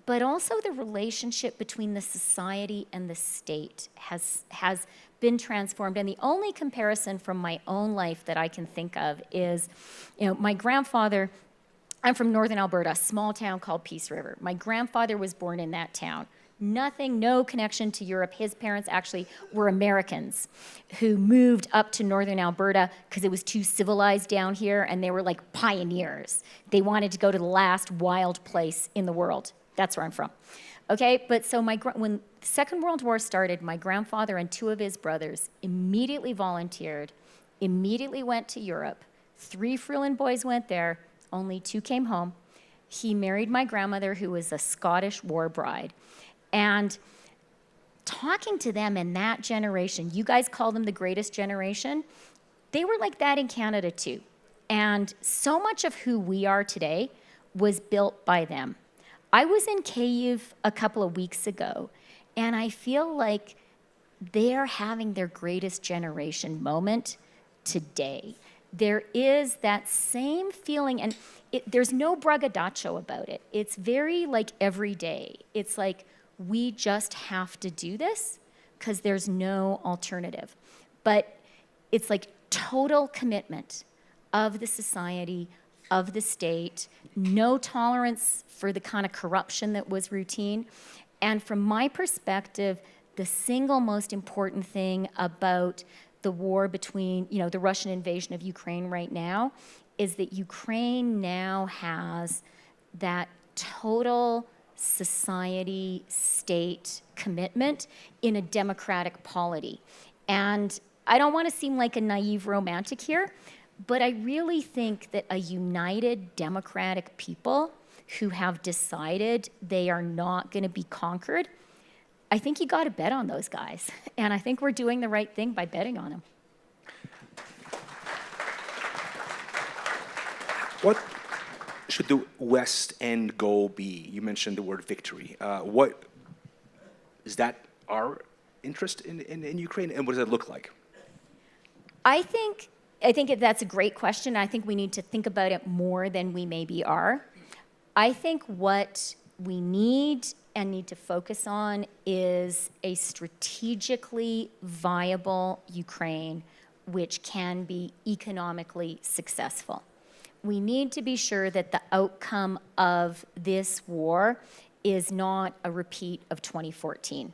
but also the relationship between the society and the state has been transformed. And the only comparison from my own life that I can think of is, my grandfather, I'm from northern Alberta, a small town called Peace River. My grandfather was born in that town. Nothing, no connection to Europe. His parents actually were Americans who moved up to northern Alberta because it was too civilized down here, and they were like pioneers. They wanted to go to the last wild place in the world. That's where I'm from. Okay, but so when the Second World War started, my grandfather and 2 of his brothers immediately volunteered, immediately went to Europe. 3 Freeland boys went there, only 2 came home. He married my grandmother, who was a Scottish war bride. And talking to them in that generation, you guys call them the greatest generation, they were like that in Canada too. And so much of who we are today was built by them. I was in Kyiv a couple of weeks ago, and I feel like they're having their greatest generation moment today. There is that same feeling, and there's no braggadocio about it. It's very like everyday. It's like, we just have to do this because there's no alternative. But it's like total commitment of the society, of the state, no tolerance for the kind of corruption that was routine. And from my perspective, the single most important thing about the war between, the Russian invasion of Ukraine right now is that Ukraine now has that total society, state commitment in a democratic polity. And I don't want to seem like a naive romantic here, but I really think that a united democratic people who have decided they are not going to be conquered, I think you got to bet on those guys. And I think we're doing the right thing by betting on them. What should the West end goal be? You mentioned the word victory. What is that our interest in Ukraine, and what does that look like? I think that's a great question. I think we need to think about it more than we maybe are. I think what we need to focus on is a strategically viable Ukraine which can be economically successful. We need to be sure that the outcome of this war is not a repeat of 2014,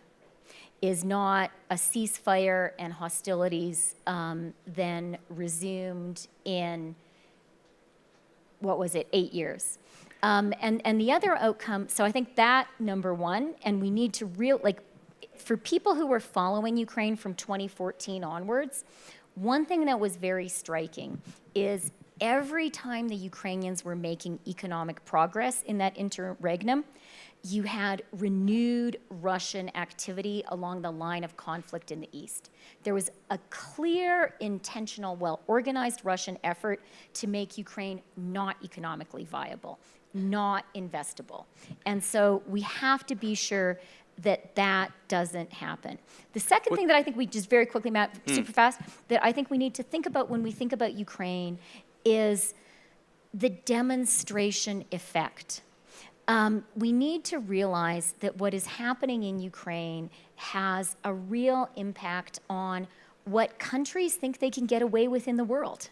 is not a ceasefire and hostilities then resumed in, 8 years. And the other outcome, so I think that, number one, and we need to for people who were following Ukraine from 2014 onwards, one thing that was very striking is every time the Ukrainians were making economic progress in that interregnum, you had renewed Russian activity along the line of conflict in the east. There was a clear, intentional, well-organized Russian effort to make Ukraine not economically viable, not investable. And so we have to be sure that that doesn't happen. The second thing that I think we just very quickly, Matt, super fast, that I think we need to think about when we think about Ukraine is the demonstration effect. We need to realize that what is happening in Ukraine has a real impact on what countries think they can get away with in the world.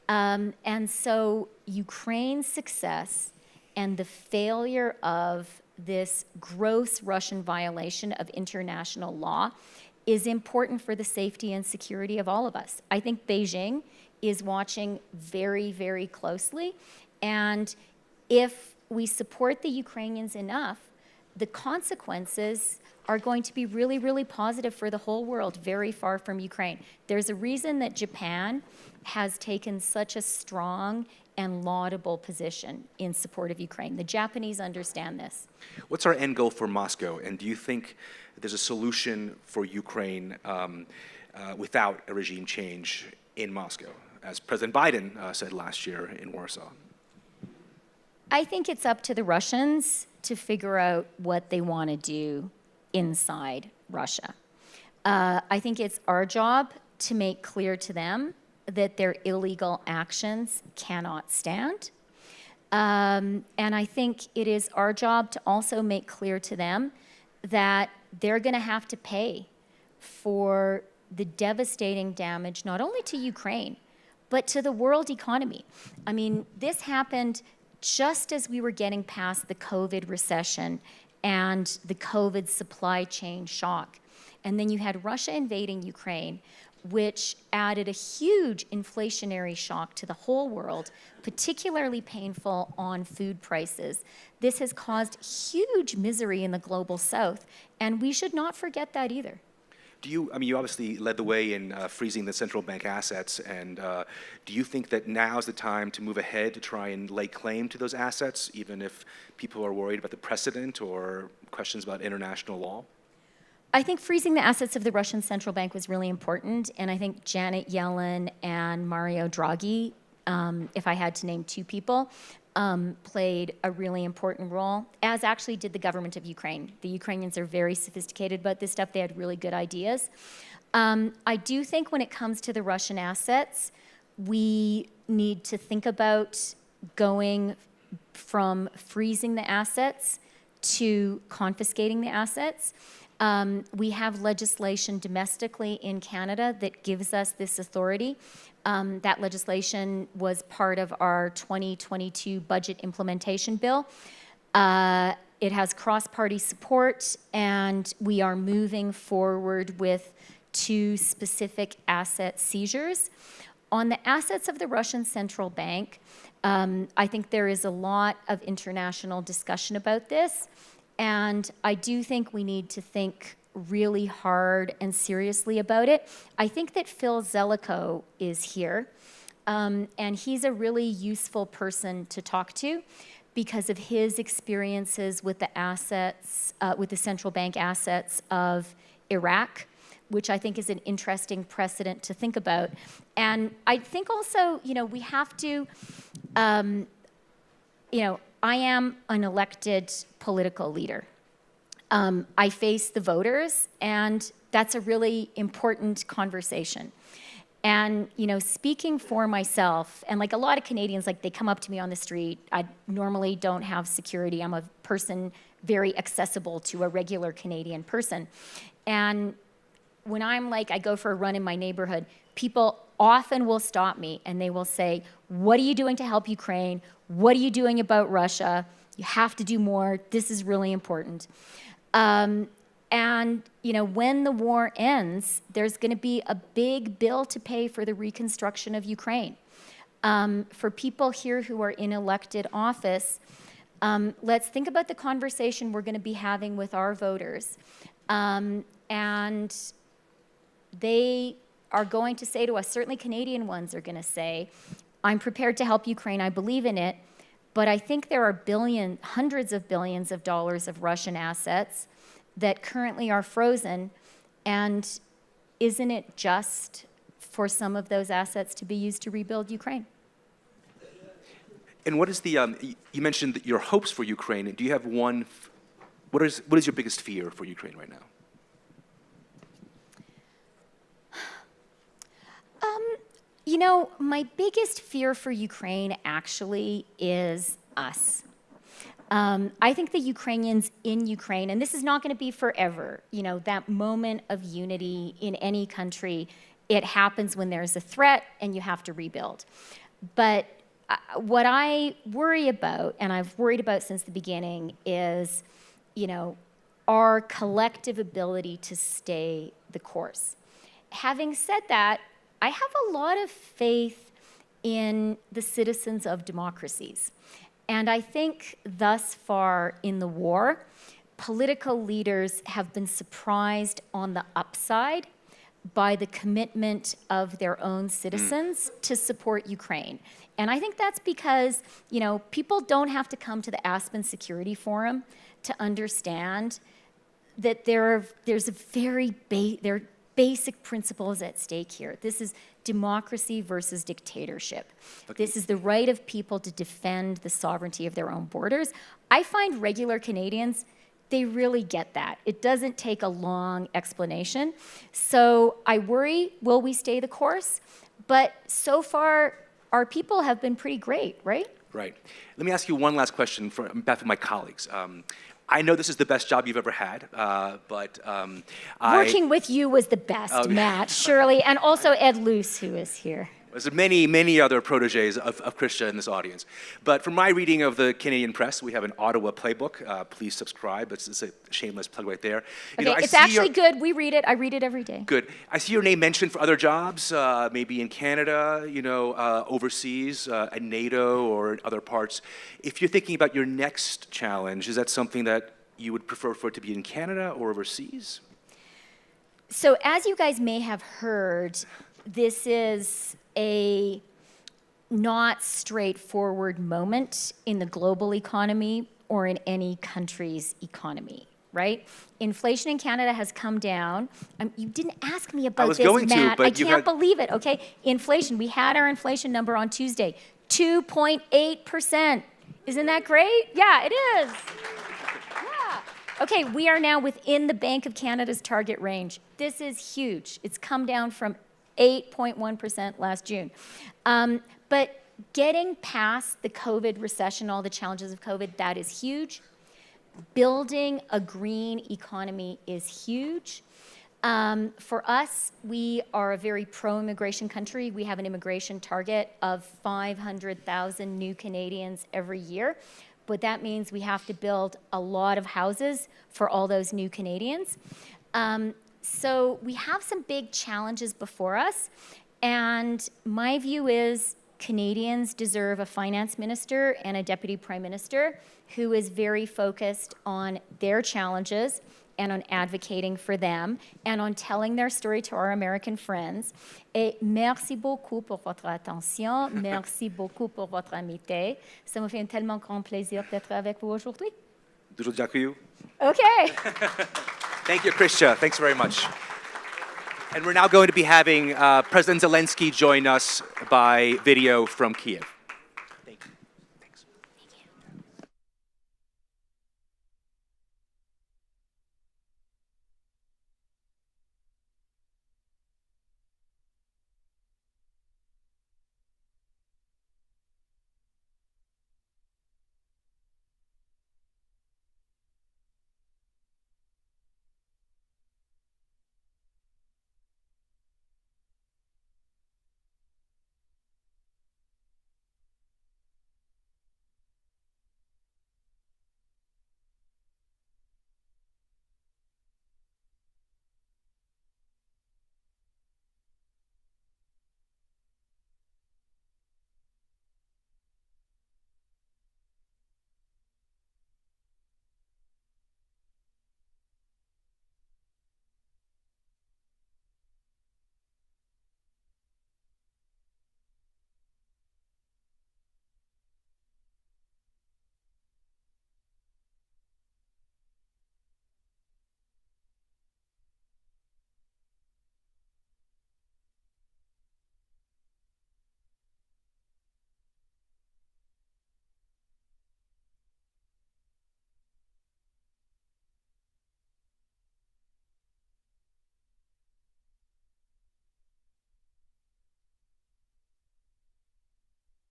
And so Ukraine's success and the failure of this gross Russian violation of international law is important for the safety and security of all of us. I think Beijing is watching very, very closely. And if we support the Ukrainians enough, the consequences are going to be really, really positive for the whole world, very far from Ukraine. There's a reason that Japan has taken such a strong and laudable position in support of Ukraine. The Japanese understand this. What's our end goal for Moscow? And do you think there's a solution for Ukraine without a regime change in Moscow, as President Biden said last year in Warsaw? I think it's up to the Russians to figure out what they want to do inside Russia. I think it's our job to make clear to them that their illegal actions cannot stand. And I think it is our job to also make clear to them that they're going to have to pay for the devastating damage not only to Ukraine, but to the world economy. I mean, this happened just as we were getting past the COVID recession and the COVID supply chain shock. And then you had Russia invading Ukraine, which added a huge inflationary shock to the whole world, particularly painful on food prices. This has caused huge misery in the global south, and we should not forget that either. You obviously led the way in freezing the central bank assets, and do you think that now is the time to move ahead to try and lay claim to those assets, even if people are worried about the precedent or questions about international law? I think freezing the assets of the Russian central bank was really important, and I think Janet Yellen and Mario Draghi, if I had to name two people, played a really important role, as actually did the government of Ukraine. The Ukrainians are very sophisticated about this stuff. They had really good ideas. I do think when it comes to the Russian assets, we need to think about going from freezing the assets to confiscating the assets. We have legislation domestically in Canada that gives us this authority. That legislation was part of our 2022 budget implementation bill. It has cross-party support, and we are moving forward with 2 specific asset seizures. On the assets of the Russian central bank, I think there is a lot of international discussion about this. And I do think we need to think really hard and seriously about it. I think that Phil Zelenskyy is here, and he's a really useful person to talk to because of his experiences with the assets, with the central bank assets of Iraq, which I think is an interesting precedent to think about. And I think also, we have to, I am an elected political leader. I face the voters, and that's a really important conversation. And, speaking for myself, and like a lot of Canadians, they come up to me on the street. I normally don't have security. I'm a person very accessible to a regular Canadian person. And when I go for a run in my neighborhood, people often will stop me and they will say, what are you doing to help Ukraine? What are you doing about Russia? You have to do more. This is really important. And, when the war ends, there's going to be a big bill to pay for the reconstruction of Ukraine. For people here who are in elected office, let's think about the conversation we're going to be having with our voters. And they are going to say to us, certainly Canadian ones are going to say, I'm prepared to help Ukraine, I believe in it, but I think there are hundreds of billions of dollars of Russian assets that currently are frozen, and isn't it just for some of those assets to be used to rebuild Ukraine? And what is you mentioned your hopes for Ukraine. Do you have one, what is your biggest fear for Ukraine right now? My biggest fear for Ukraine actually is us. I think the Ukrainians in Ukraine, and this is not going to be forever, that moment of unity in any country, it happens when there's a threat and you have to rebuild. But what I worry about, and I've worried about since the beginning, is, our collective ability to stay the course. Having said that, I have a lot of faith in the citizens of democracies. And I think thus far in the war, political leaders have been surprised on the upside by the commitment of their own citizens to support Ukraine. And I think that's because, people don't have to come to the Aspen Security Forum to understand that there's a there are basic principles at stake here. This is democracy versus dictatorship. Okay. This is the right of people to defend the sovereignty of their own borders. I find regular Canadians, they really get that. It doesn't take a long explanation. So I worry, will we stay the course? But so far, our people have been pretty great, right? Right. Let me ask you one last question on behalf of my colleagues. I know this is the best job you've ever had, but Working with you was the best, Matt, Shirley, and also Ed Luce, who is here. There's many other proteges of Chrystia in this audience. But from my reading of the Canadian press, we have an Ottawa playbook. Please subscribe. It's a shameless plug right there. Okay, it's actually good. We read it. I read it every day. Good. I see your name mentioned for other jobs, maybe in Canada, overseas, at NATO or in other parts. If you're thinking about your next challenge, is that something that you would prefer for it to be in Canada or overseas? So as you guys may have heard, this is a not straightforward moment in the global economy or in any country's economy, right? Inflation in Canada has come down. You didn't ask me about this, Matt. I can't believe it, okay? Inflation, we had our inflation number on Tuesday, 2.8%. Isn't that great? Yeah, it is. Yeah. Okay, we are now within the Bank of Canada's target range. This is huge. It's come down from 8.1% last June. But getting past the COVID recession, all the challenges of COVID, that is huge. Building a green economy is huge. For us, we are a very pro-immigration country. We have an immigration target of 500,000 new Canadians every year. But that means we have to build a lot of houses for all those new Canadians. So we have some big challenges before us, and my view is Canadians deserve a finance minister and a deputy prime minister who is very focused on their challenges and on advocating for them and on telling their story to our American friends. Et merci beaucoup pour votre attention, merci beaucoup pour votre amitié. Ça me fait un tellement grand plaisir d'être avec vous aujourd'hui. Dużo dziękuję. Okay. Thank you, Chrystia. Thanks very much. And we're now going to be having President Zelenskyy join us by video from Kiev. Thank you. Thanks. Thank you.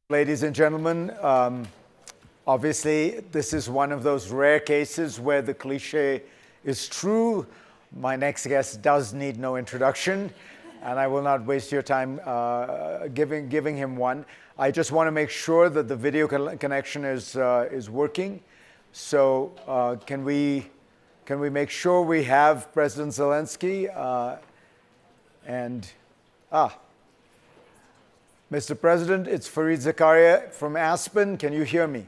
Ladies and gentlemen, obviously this is one of those rare cases where the cliche is true. My next guest does need no introduction, and I will not waste your time giving him one. I just want to make sure that the video connection is working. So can we make sure we have President Zelenskyy Mr. President, it's Fareed Zakaria from Aspen. Can you hear me?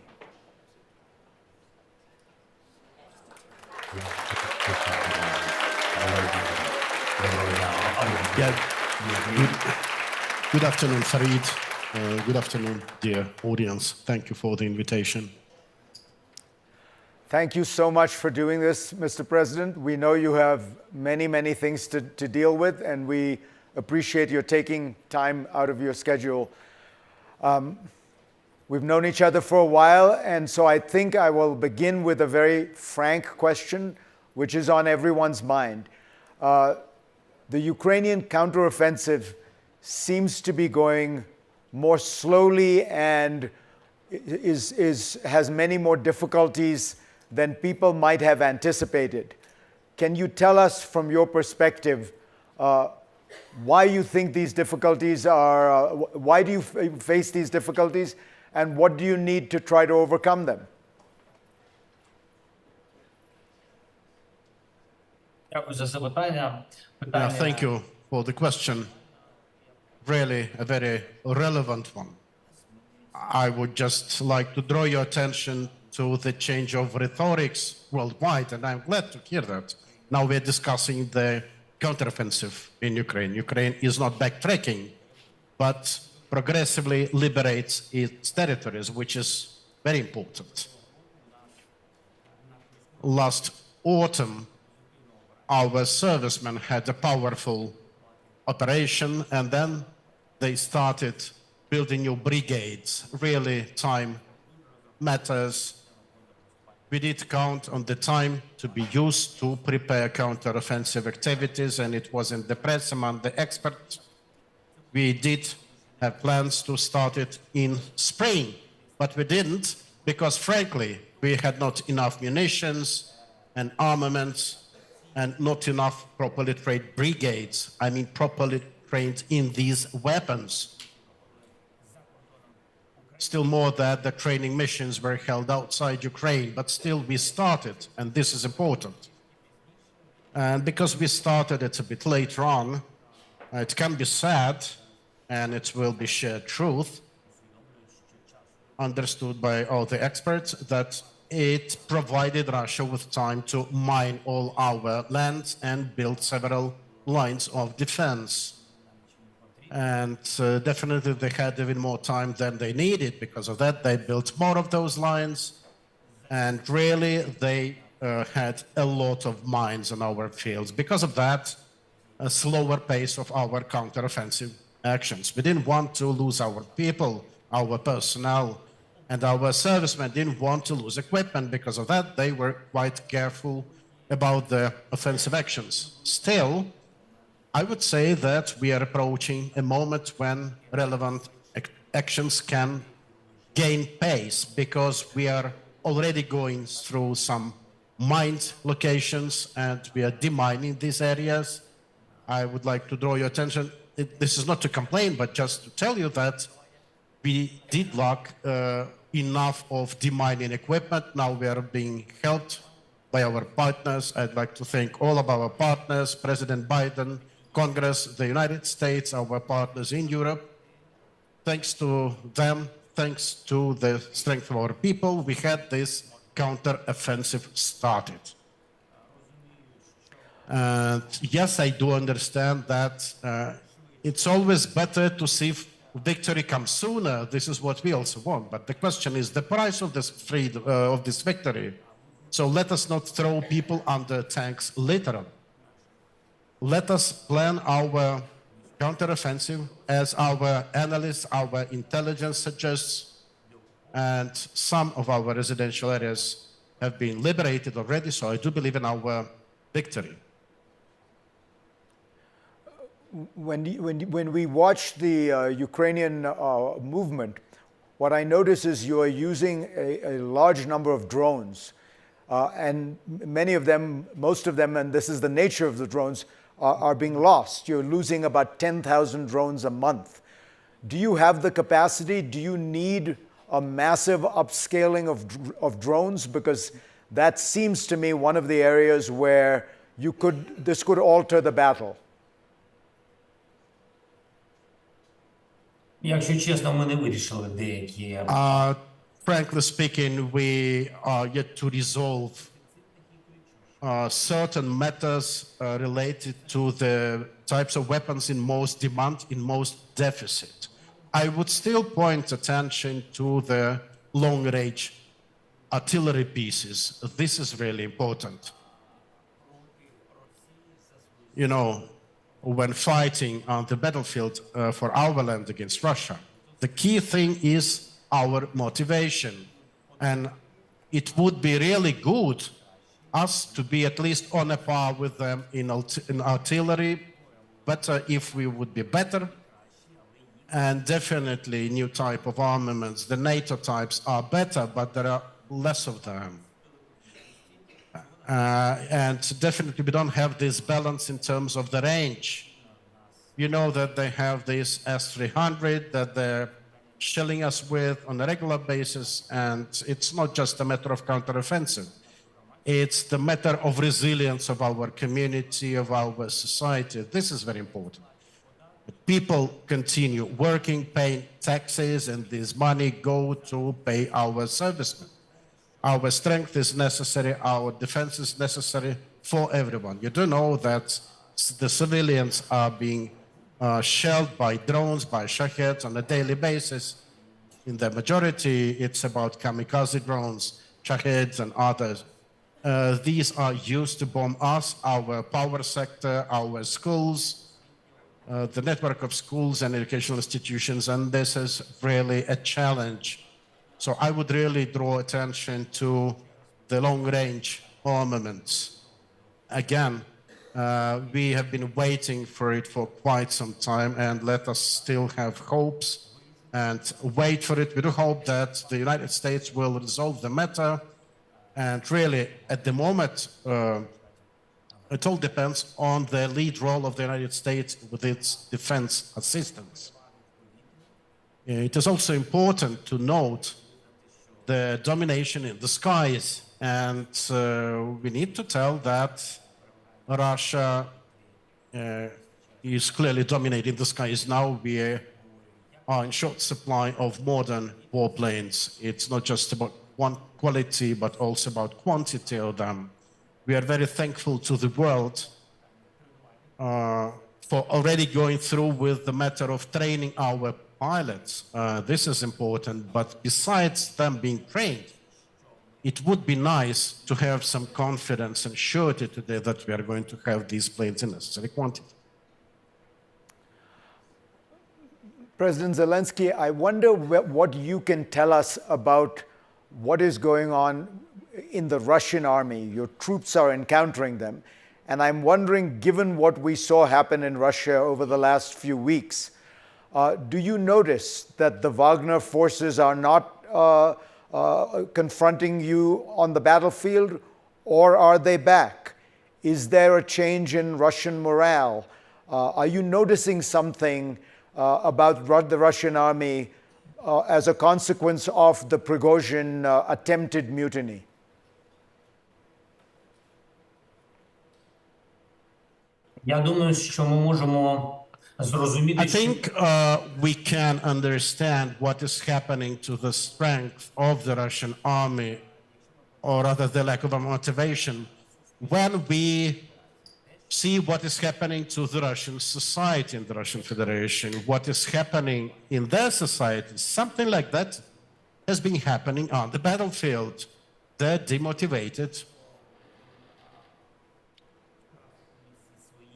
Good afternoon, Fareed. Good afternoon, dear audience. Thank you for the invitation. Thank you so much for doing this, Mr. President. We know you have many things to deal with, and we appreciate your taking time out of your schedule. We've known each other for a while, and so I think I will begin with a very frank question, which is on everyone's mind. The Ukrainian counteroffensive seems to be going more slowly and has many more difficulties than people might have anticipated. Can you tell us from your perspective why you think these difficulties are, why do you face these difficulties, and what do you need to try to overcome them? Thank you for the question. Really a very relevant one. I would just like to draw your attention to the change of rhetorics worldwide, and I'm glad to hear that. Now we're discussing the counteroffensive in Ukraine. Ukraine is not backtracking, but progressively liberates its territories, which is very important. Last autumn, our servicemen had a powerful operation, and then they started building new brigades. Really, time matters. We did count on the time to be used to prepare counteroffensive activities, and it was in the press among the experts. We did have plans to start it in spring, but we didn't because, frankly, we had not enough munitions and armaments and not enough properly trained brigades. I mean, properly trained in these weapons. Still more that the training missions were held outside Ukraine, but still we started, and this is important. And because we started it a bit later on, it can be said, and it will be shared truth, understood by all the experts, that it provided Russia with time to mine all our lands and build several lines of defense. And definitely they had even more time than they needed. Because of that, they built more of those lines, and really they had a lot of mines on our fields. Because of that, a slower pace of our counteroffensive actions. We didn't want to lose our people, our personnel, and our servicemen didn't want to lose equipment. Because of that, they were quite careful about the offensive actions. Still, I would say that we are approaching a moment when relevant actions can gain pace, because we are already going through some mined locations and we are demining these areas. I would like to draw your attention. This is not to complain, but just to tell you that we did lack enough of demining equipment. Now we are being helped by our partners. I'd like to thank all of our partners, President Biden, Congress, the United States, our partners in Europe. Thanks to them, thanks to the strength of our people, we had this counter-offensive started. And yes, I do understand that it's always better to see victory come sooner. This is what we also want. But the question is the price of this of this victory. So let us not throw people under tanks later on. Let us plan our counteroffensive as our analysts, our intelligence suggests, and some of our residential areas have been liberated already, so I do believe in our victory. When we watch the Ukrainian movement, what I notice is you are using a large number of drones, and many of them, most of them, and this is the nature of the drones, are being lost. You're losing about 10,000 drones a month. Do you have the capacity? Do you need a massive upscaling of drones? Because that seems to me one of the areas where this could alter the battle. Frankly speaking, we are yet to resolve certain matters related to the types of weapons in most demand, in most deficit. I would still point attention to the long-range artillery pieces. This is really important. You know, when fighting on the battlefield for our land against Russia, the key thing is our motivation. And it would be really good us to be at least on a par with them in artillery, better if we would be better, and definitely new type of armaments. The NATO types are better, but there are less of them. And definitely we don't have this balance in terms of the range. You know that they have this S-300 that they're shelling us with on a regular basis, and it's not just a matter of counteroffensive. It's the matter of resilience of our community, of our society. This is very important. People continue working, paying taxes, and this money go to pay our servicemen. Our strength is necessary, our defense is necessary for everyone. You do know that the civilians are being shelled by drones, by Shaheds on a daily basis. In the majority, it's about kamikaze drones, Shaheds and others. These are used to bomb us, our power sector, our schools, the network of schools and educational institutions, and this is really a challenge. So I would really draw attention to the long-range armaments. Again, we have been waiting for it for quite some time, and let us still have hopes and wait for it. We do hope that the United States will resolve the matter, and really, at the moment, it all depends on the lead role of the United States with its defense assistance. It is also important to note the domination in the skies, and we need to tell that Russia is clearly dominating the skies now. We are in short supply of modern warplanes. It's not just about quality, but also about quantity of them. We are very thankful to the world for already going through with the matter of training our pilots. This is important, but besides them being trained, it would be nice to have some confidence and surety today that we are going to have these planes in necessary quantity. President Zelenskyy, I wonder what you can tell us about what is going on in the Russian army. Your troops are encountering them. And I'm wondering, given what we saw happen in Russia over the last few weeks, do you notice that the Wagner forces are not confronting you on the battlefield, or are they back? Is there a change in Russian morale? Are you noticing something about the Russian army as a consequence of the Prigozhin attempted mutiny? Я думаю, що ми можемо зрозуміти, I think we can understand what is happening to the strength of the Russian army, or rather the lack of a motivation, when we see what is happening to the Russian society in the Russian Federation, what is happening in their society. Something like that has been happening on the battlefield. They're demotivated.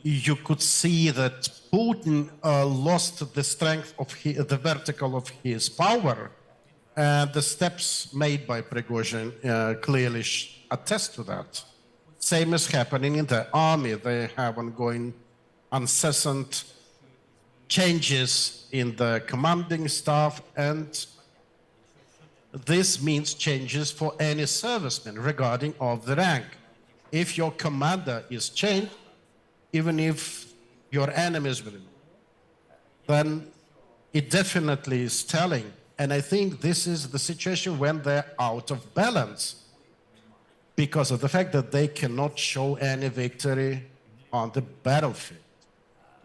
You could see that Putin lost the strength of the vertical of his power, and the steps made by Prigozhin clearly attest to that. Same is happening in the army. They have ongoing, incessant changes in the commanding staff, and this means changes for any serviceman regarding of the rank. If your commander is changed, even if your enemy is with him, then it definitely is telling. And I think this is the situation when they're out of balance because of the fact that they cannot show any victory on the battlefield.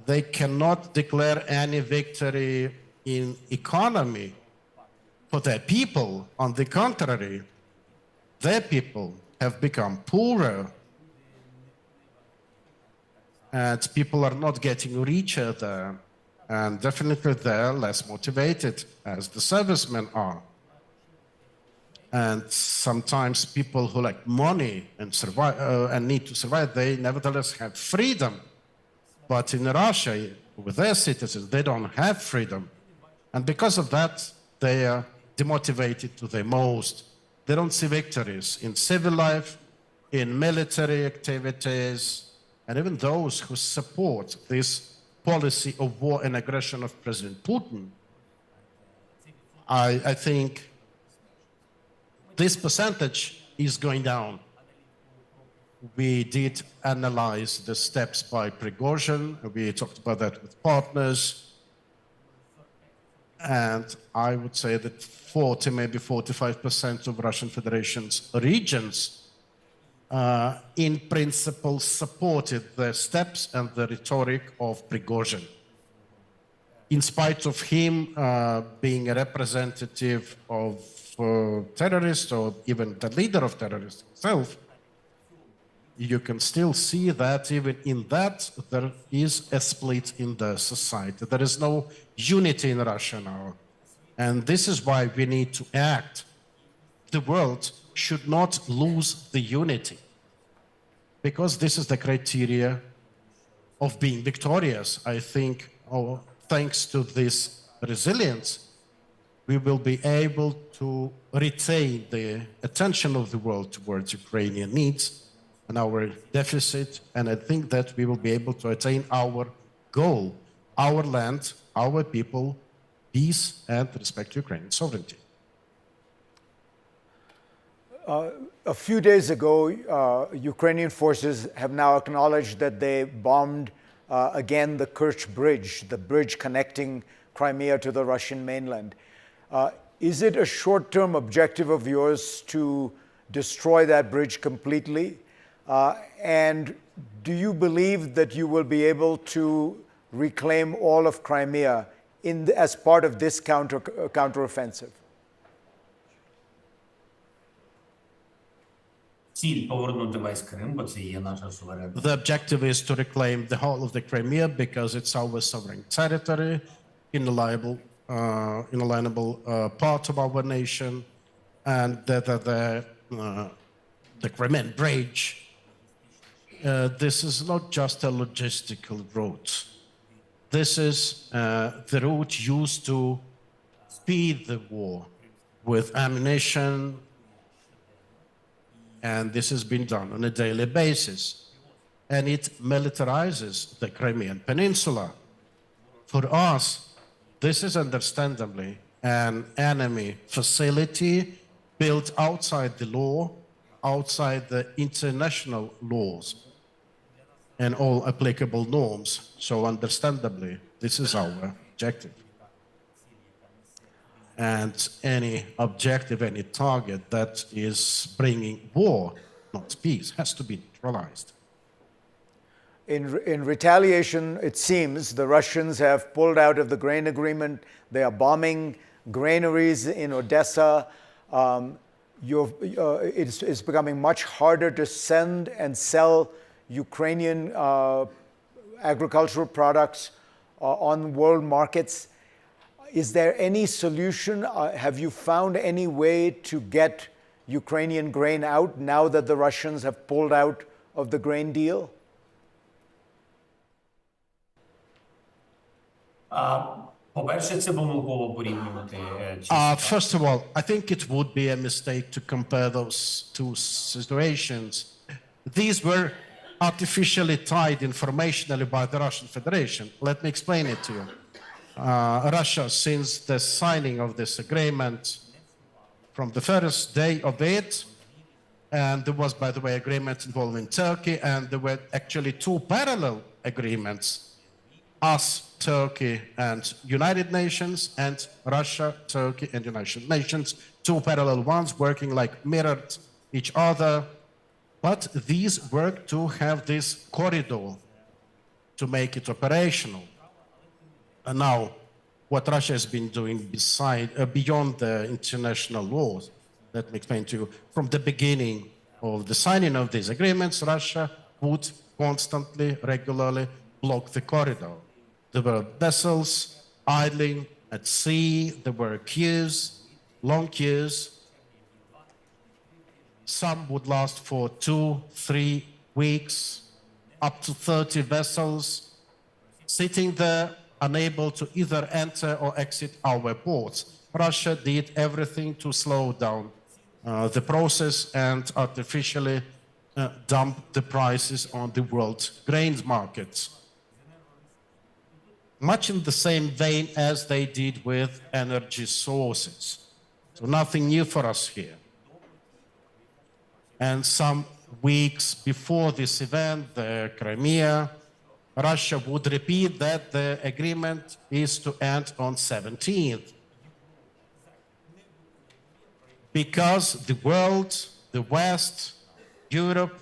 They cannot declare any victory in economy for their people. On the contrary, their people have become poorer, and people are not getting richer there, and definitely they're less motivated, as the servicemen are. And sometimes people who like money and survive and need to survive, they nevertheless have freedom. But in Russia, with their citizens, they don't have freedom. And because of that, they are demotivated to the most. They don't see victories in civil life, in military activities, and even those who support this policy of war and aggression of President Putin. I think this percentage is going down. We did analyze the steps by Prigozhin. We talked about that with partners. And I would say that 40, maybe 45% of Russian Federation's regions in principle supported the steps and the rhetoric of Prigozhin. In spite of him being a representative of terrorists or even the leader of terrorists himself, you can still see that even in that there is a split in the society. There is no unity in Russia now. And this is why we need to act. The world should not lose the unity, because this is the criteria of being victorious. I think thanks to this resilience, we will be able to retain the attention of the world towards Ukrainian needs and our deficit, and I think that we will be able to attain our goal, our land, our people, peace, and respect to Ukrainian sovereignty. A few days ago, Ukrainian forces have now acknowledged that they bombed again the Kerch Bridge, the bridge connecting Crimea to the Russian mainland. Is it a short-term objective of yours to destroy that bridge completely? And do you believe that you will be able to reclaim all of Crimea as part of this counteroffensive? The objective is to reclaim the whole of the Crimea because it's our sovereign territory, inalienable part of our nation, and the Crimean Bridge. This is not just a logistical route. This is the route used to speed the war with ammunition, and this has been done on a daily basis. And it militarizes the Crimean Peninsula. For us, this is understandably an enemy facility built outside the law, outside the international laws and all applicable norms. So understandably, this is our objective. And any objective, any target that is bringing war, not peace, has to be neutralized. In retaliation, it seems, the Russians have pulled out of the grain agreement. They are bombing granaries in Odessa. It's becoming much harder to send and sell Ukrainian agricultural products on world markets. Is there any solution? Have you found any way to get Ukrainian grain out now that the Russians have pulled out of the grain deal? First of all, I think it would be a mistake to compare those two situations. These were artificially tied informationally by the Russian Federation. Let me explain it to you. Russia, since the signing of this agreement, from the first day of it, and there was, by the way, agreement involving Turkey, and there were actually two parallel agreements, us, Turkey, and United Nations, and Russia, Turkey, and United Nations, two parallel ones working like mirrored each other. But these work to have this corridor to make it operational. And now, what Russia has been doing beyond the international laws, let me explain to you, from the beginning of the signing of these agreements, Russia would constantly, regularly block the corridor. There were vessels idling at sea, there were queues, long queues. Some would last for 2-3 weeks, up to 30 vessels sitting there, unable to either enter or exit our ports. Russia did everything to slow down the process and artificially dump the prices on the world grains markets. Much in the same vein as they did with energy sources. So nothing new for us here. And some weeks before this event, the Crimea, Russia would repeat that the agreement is to end on 17th. Because the world, the West, Europe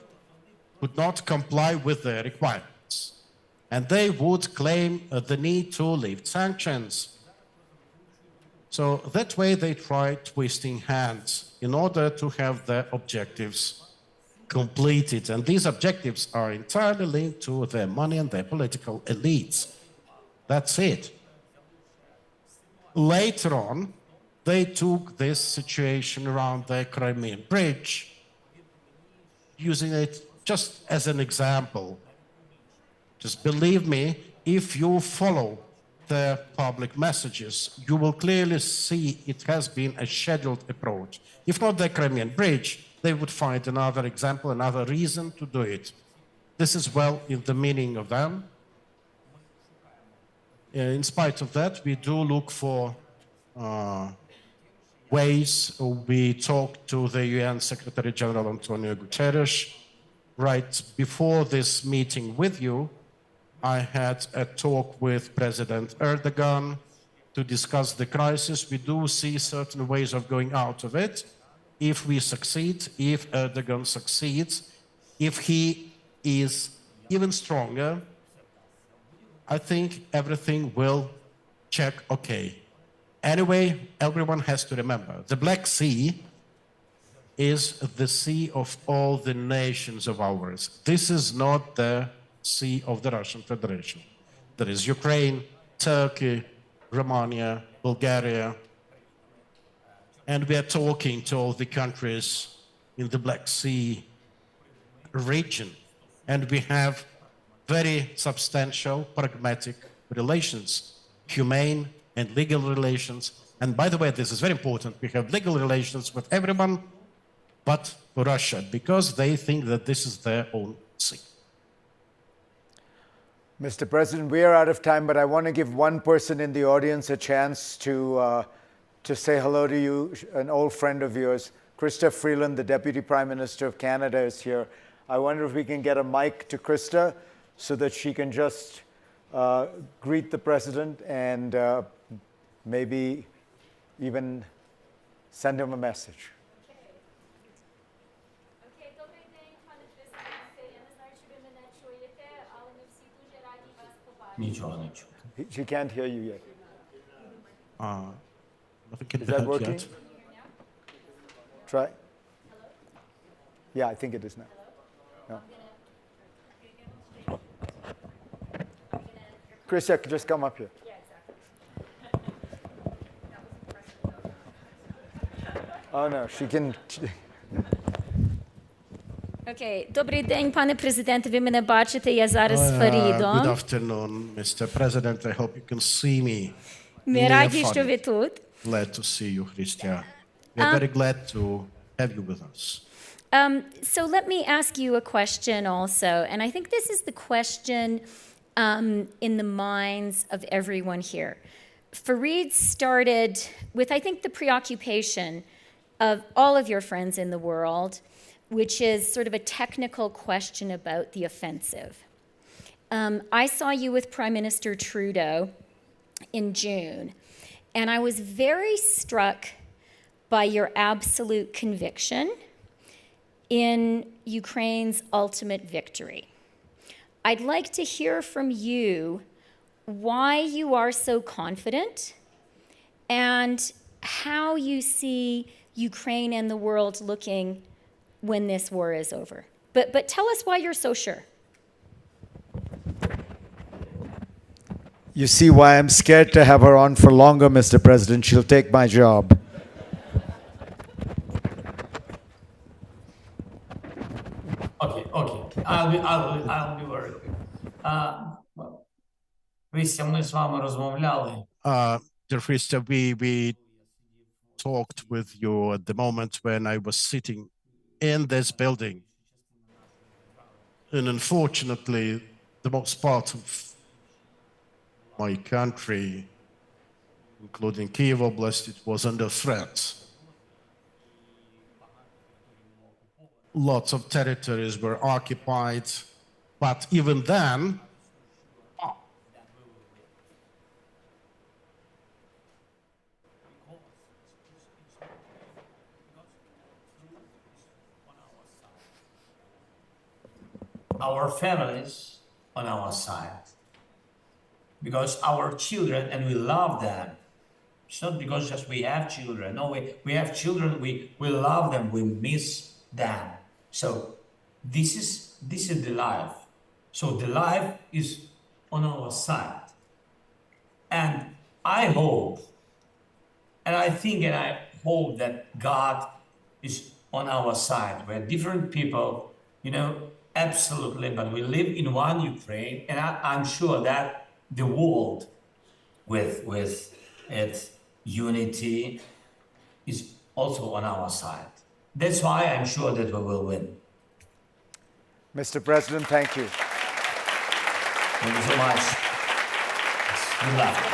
would not comply with the requirements. And they would claim the need to lift sanctions. So that way they try twisting hands in order to have their objectives completed. And these objectives are entirely linked to their money and their political elites. That's it. Later on, they took this situation around the Crimean Bridge, using it just as an example. Just believe me, if you follow the public messages, you will clearly see it has been a scheduled approach. If not the Crimean Bridge, they would find another example, another reason to do it. This is well in the meaning of them. In spite of that, we do look for ways. We talked to the UN Secretary General Antonio Guterres. Right before this meeting with you, I had a talk with President Erdogan to discuss the crisis. We do see certain ways of going out of it. If we succeed, if Erdogan succeeds, if he is even stronger, I think everything will check okay. Anyway, everyone has to remember, the Black Sea is the sea of all the nations of ours. This is not the sea of the Russian Federation. There is Ukraine, Turkey, Romania, Bulgaria, and we are talking to all the countries in the Black Sea region, and we have very substantial, pragmatic relations, humane and legal relations. And by the way, this is very important, we have legal relations with everyone but Russia, because they think that this is their own sea. Mr. President, we are out of time, but I want to give one person in the audience a chance to say hello to you, an old friend of yours. Chrystia Freeland, the Deputy Prime Minister of Canada, is here. I wonder if we can get a mic to Chrystia so that she can just greet the President and maybe even send him a message. She can't hear you yet. Is that working? Yet. Try. Yeah, I think it is now. No. Chrystia, just come up here. Oh no, she can. Окей, добрий день, пане президенте. Ви мене бачите? Я зараз з Фарідом. Good afternoon, Mr. President. I hope you can see me. Ми раді, що ви тут. Glad to see you, Chrystia. We're very glad to have you with us. So let me ask you a question also, and I think this is the question in the minds of everyone here. Fareed started with, I think, the preoccupation of all of your friends in the world, which is sort of a technical question about the offensive. I saw you with Prime Minister Trudeau in June, and I was very struck by your absolute conviction in Ukraine's ultimate victory. I'd like to hear from you why you are so confident and how you see Ukraine and the world looking when this war is over. But tell us why you're so sure. You see why I'm scared to have her on for longer, Mr. President. She'll take my job. Okay. I'll be very quick. Chrystia, ми з вами розмовляли. Dear Chrystia, we talked with you at the moment when I was sitting in this building. And unfortunately, the most part of my country, including Kyiv Oblast, it was under threat. lots of territories were occupied, but even then, our families on our side, because our children, and we love them. It's not because just we have children. No, we have children, we love them, we miss them. So this is the life. So the life is on our side. And I hope, and I think and I hope that God is on our side. We're different people, you know, absolutely, but we live in one Ukraine, and I'm sure that the world with its unity is also on our side. That's why I'm sure that we will win. Mr. President, thank you. Thank you so much. Good luck.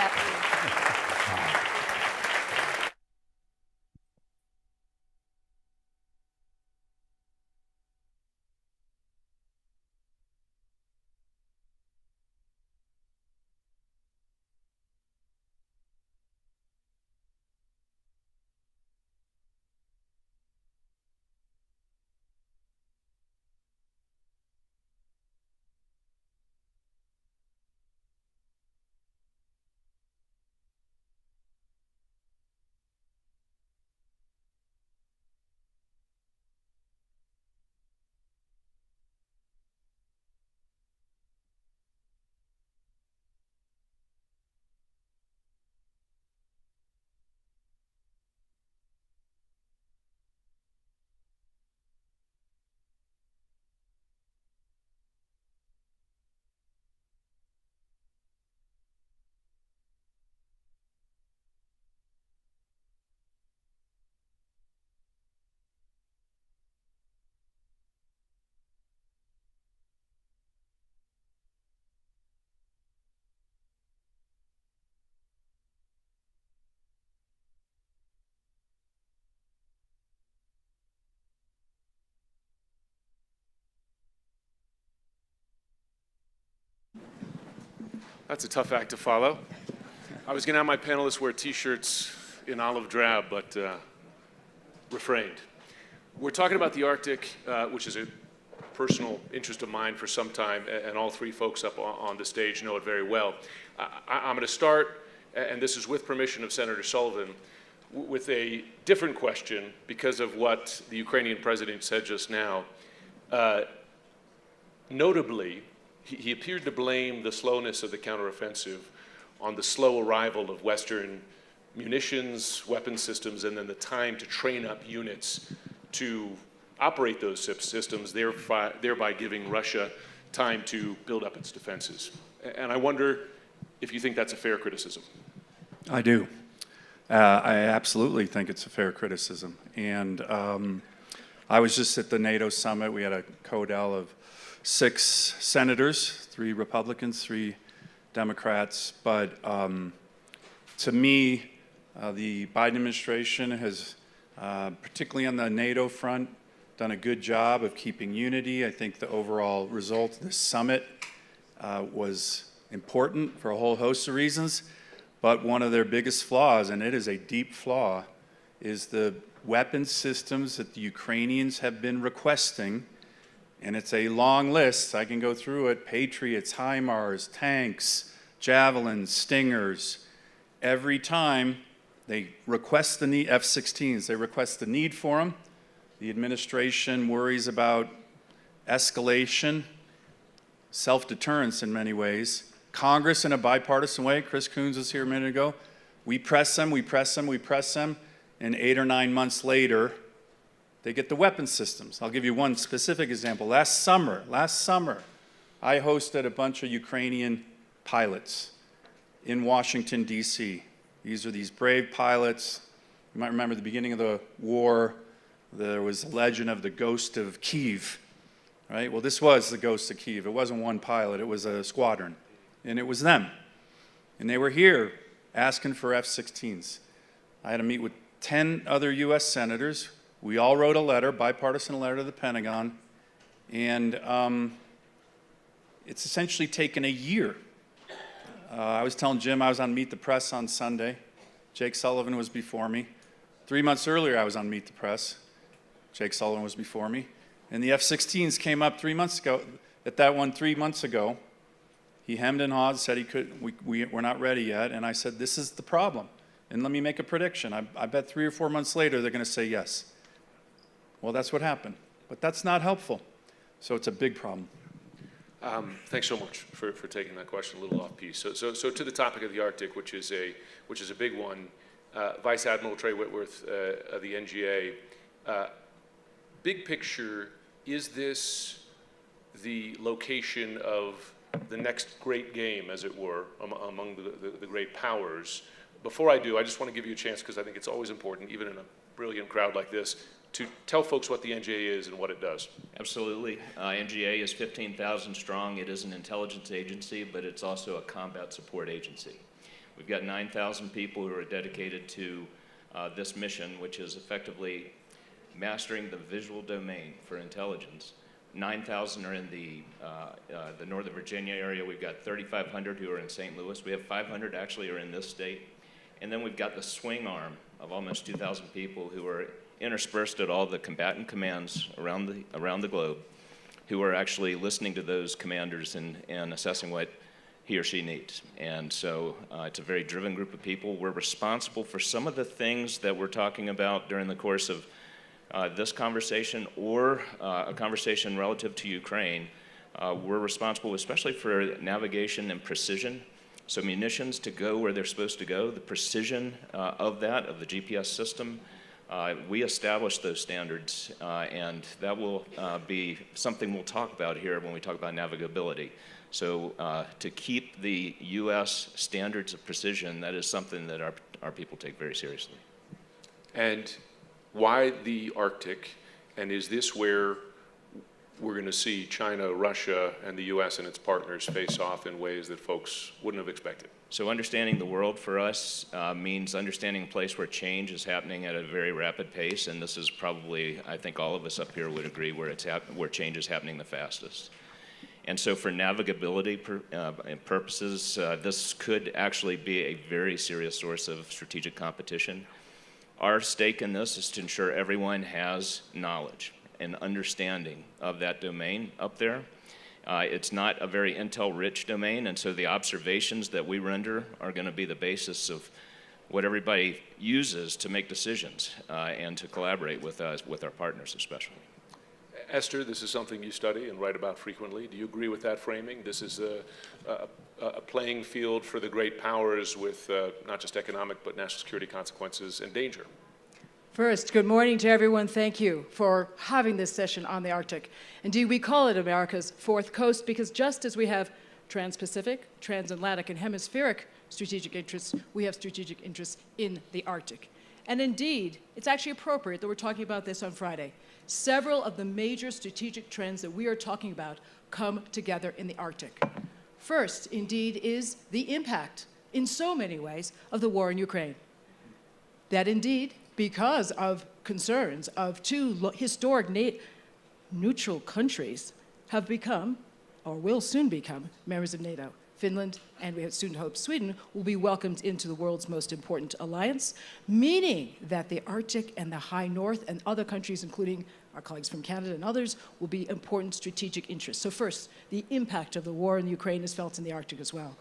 That's a tough act to follow. I was going to have my panelists wear T-shirts in olive drab, but refrained. We're talking about the Arctic, which is a personal interest of mine for some time, and all three folks up on the stage know it very well. I'm going to start, and this is with permission of Senator Sullivan, with a different question because of what the Ukrainian president said just now. Notably, he appeared to blame the slowness of the counteroffensive on the slow arrival of Western munitions, weapon systems, and then the time to train up units to operate those systems, thereby giving Russia time to build up its defenses. And I wonder if you think that's a fair criticism. I do. I absolutely think it's a fair criticism. And I was just at the NATO summit. We had a CODEL of 6 senators, 3 Republicans, 3 Democrats. But to me, the Biden administration has, particularly on the NATO front, done a good job of keeping unity. I think the overall result of this summit was important for a whole host of reasons. But one of their biggest flaws, and it is a deep flaw, is the weapon systems that the Ukrainians have been requesting. And it's a long list. I can go through it. Patriots, HIMARS, tanks, Javelins, Stingers. Every time they request the need, F-16s, they request the need for them. The administration worries about escalation, self-deterrence in many ways. Congress, in a bipartisan way, Chris Coons was here a minute ago, we press them, we press them, we press them, and 8 or 9 months later, they get the weapon systems. I'll give you one specific example. Last summer, I hosted a bunch of Ukrainian pilots in Washington, D.C. These are these brave pilots. You might remember the beginning of the war, there was a legend of the ghost of Kyiv, right? Well, this was the ghost of Kyiv. It wasn't one pilot, it was a squadron. And it was them. And they were here asking for F-16s. I had to meet with 10 other U.S. senators. We all wrote a letter, bipartisan letter to the Pentagon, and it's essentially taken a year. I was telling Jim I was on Meet the Press on Sunday. Jake Sullivan was before me. 3 months earlier, I was on Meet the Press. Jake Sullivan was before me. And the F-16s came up 3 months ago. At that one 3 months ago, he hemmed and hawed, said we're not ready yet. And I said, this is the problem. And let me make a prediction. I bet 3 or 4 months later, they're going to say yes. Well, that's what happened. But that's not helpful. So it's a big problem. Thanks so much for taking that question a little off piece. So to the topic of the Arctic, which is a big one, Vice Admiral Trey Whitworth of the NGA, big picture, is this the location of the next great game, as it were, among the great powers? Before I do, I just want to give you a chance, because I think it's always important, even in a brilliant crowd like this, to tell folks what the NGA is and what it does. Absolutely. NGA is 15,000 strong. It is an intelligence agency, but it's also a combat support agency. We've got 9,000 people who are dedicated to this mission, which is effectively mastering the visual domain for intelligence. 9,000 are in the Northern Virginia area. We've got 3,500 who are in St. Louis. We have 500 actually are in this state. And then we've got the swing arm of almost 2,000 people who are interspersed at all the combatant commands around the globe, who are actually listening to those commanders and assessing what he or she needs. And so it's a very driven group of people. We're responsible for some of the things that we're talking about during the course of this conversation or a conversation relative to Ukraine. We're responsible especially for navigation and precision. So munitions to go where they're supposed to go, the precision of the GPS system. We established those standards, and that will be something we'll talk about here when we talk about navigability. So to keep the U.S. standards of precision, that is something that our people take very seriously. And why the Arctic, and is this where we're going to see China, Russia, and the U.S. and its partners face off in ways that folks wouldn't have expected? So understanding the world for us means understanding a place where change is happening at a very rapid pace, and this is probably, I think all of us up here would agree, where change is happening the fastest. And so for navigability purposes, this could actually be a very serious source of strategic competition. Our stake in this is to ensure everyone has knowledge and understanding of that domain up there. It's not a very intel-rich domain, and so the observations that we render are going to be the basis of what everybody uses to make decisions and to collaborate with us, with our partners especially. Esther, this is something you study and write about frequently. Do you agree with that framing? This is a playing field for the great powers with not just economic but national security consequences and danger. First, good morning to everyone. Thank you for having this session on the Arctic. Indeed, we call it America's fourth coast because just as we have trans-Pacific, transatlantic, and hemispheric strategic interests, we have strategic interests in the Arctic. And indeed, it's actually appropriate that we're talking about this on Friday. Several of the major strategic trends that we are talking about come together in the Arctic. First, indeed, is the impact, in so many ways, of the war in Ukraine. That indeed, because of concerns of two historic neutral countries, have become, or will soon become, members of NATO. Finland, and we soon hope Sweden, will be welcomed into the world's most important alliance, meaning that the Arctic and the High North and other countries, including our colleagues from Canada and others, will be important strategic interests. So first, the impact of the war in Ukraine is felt in the Arctic as well.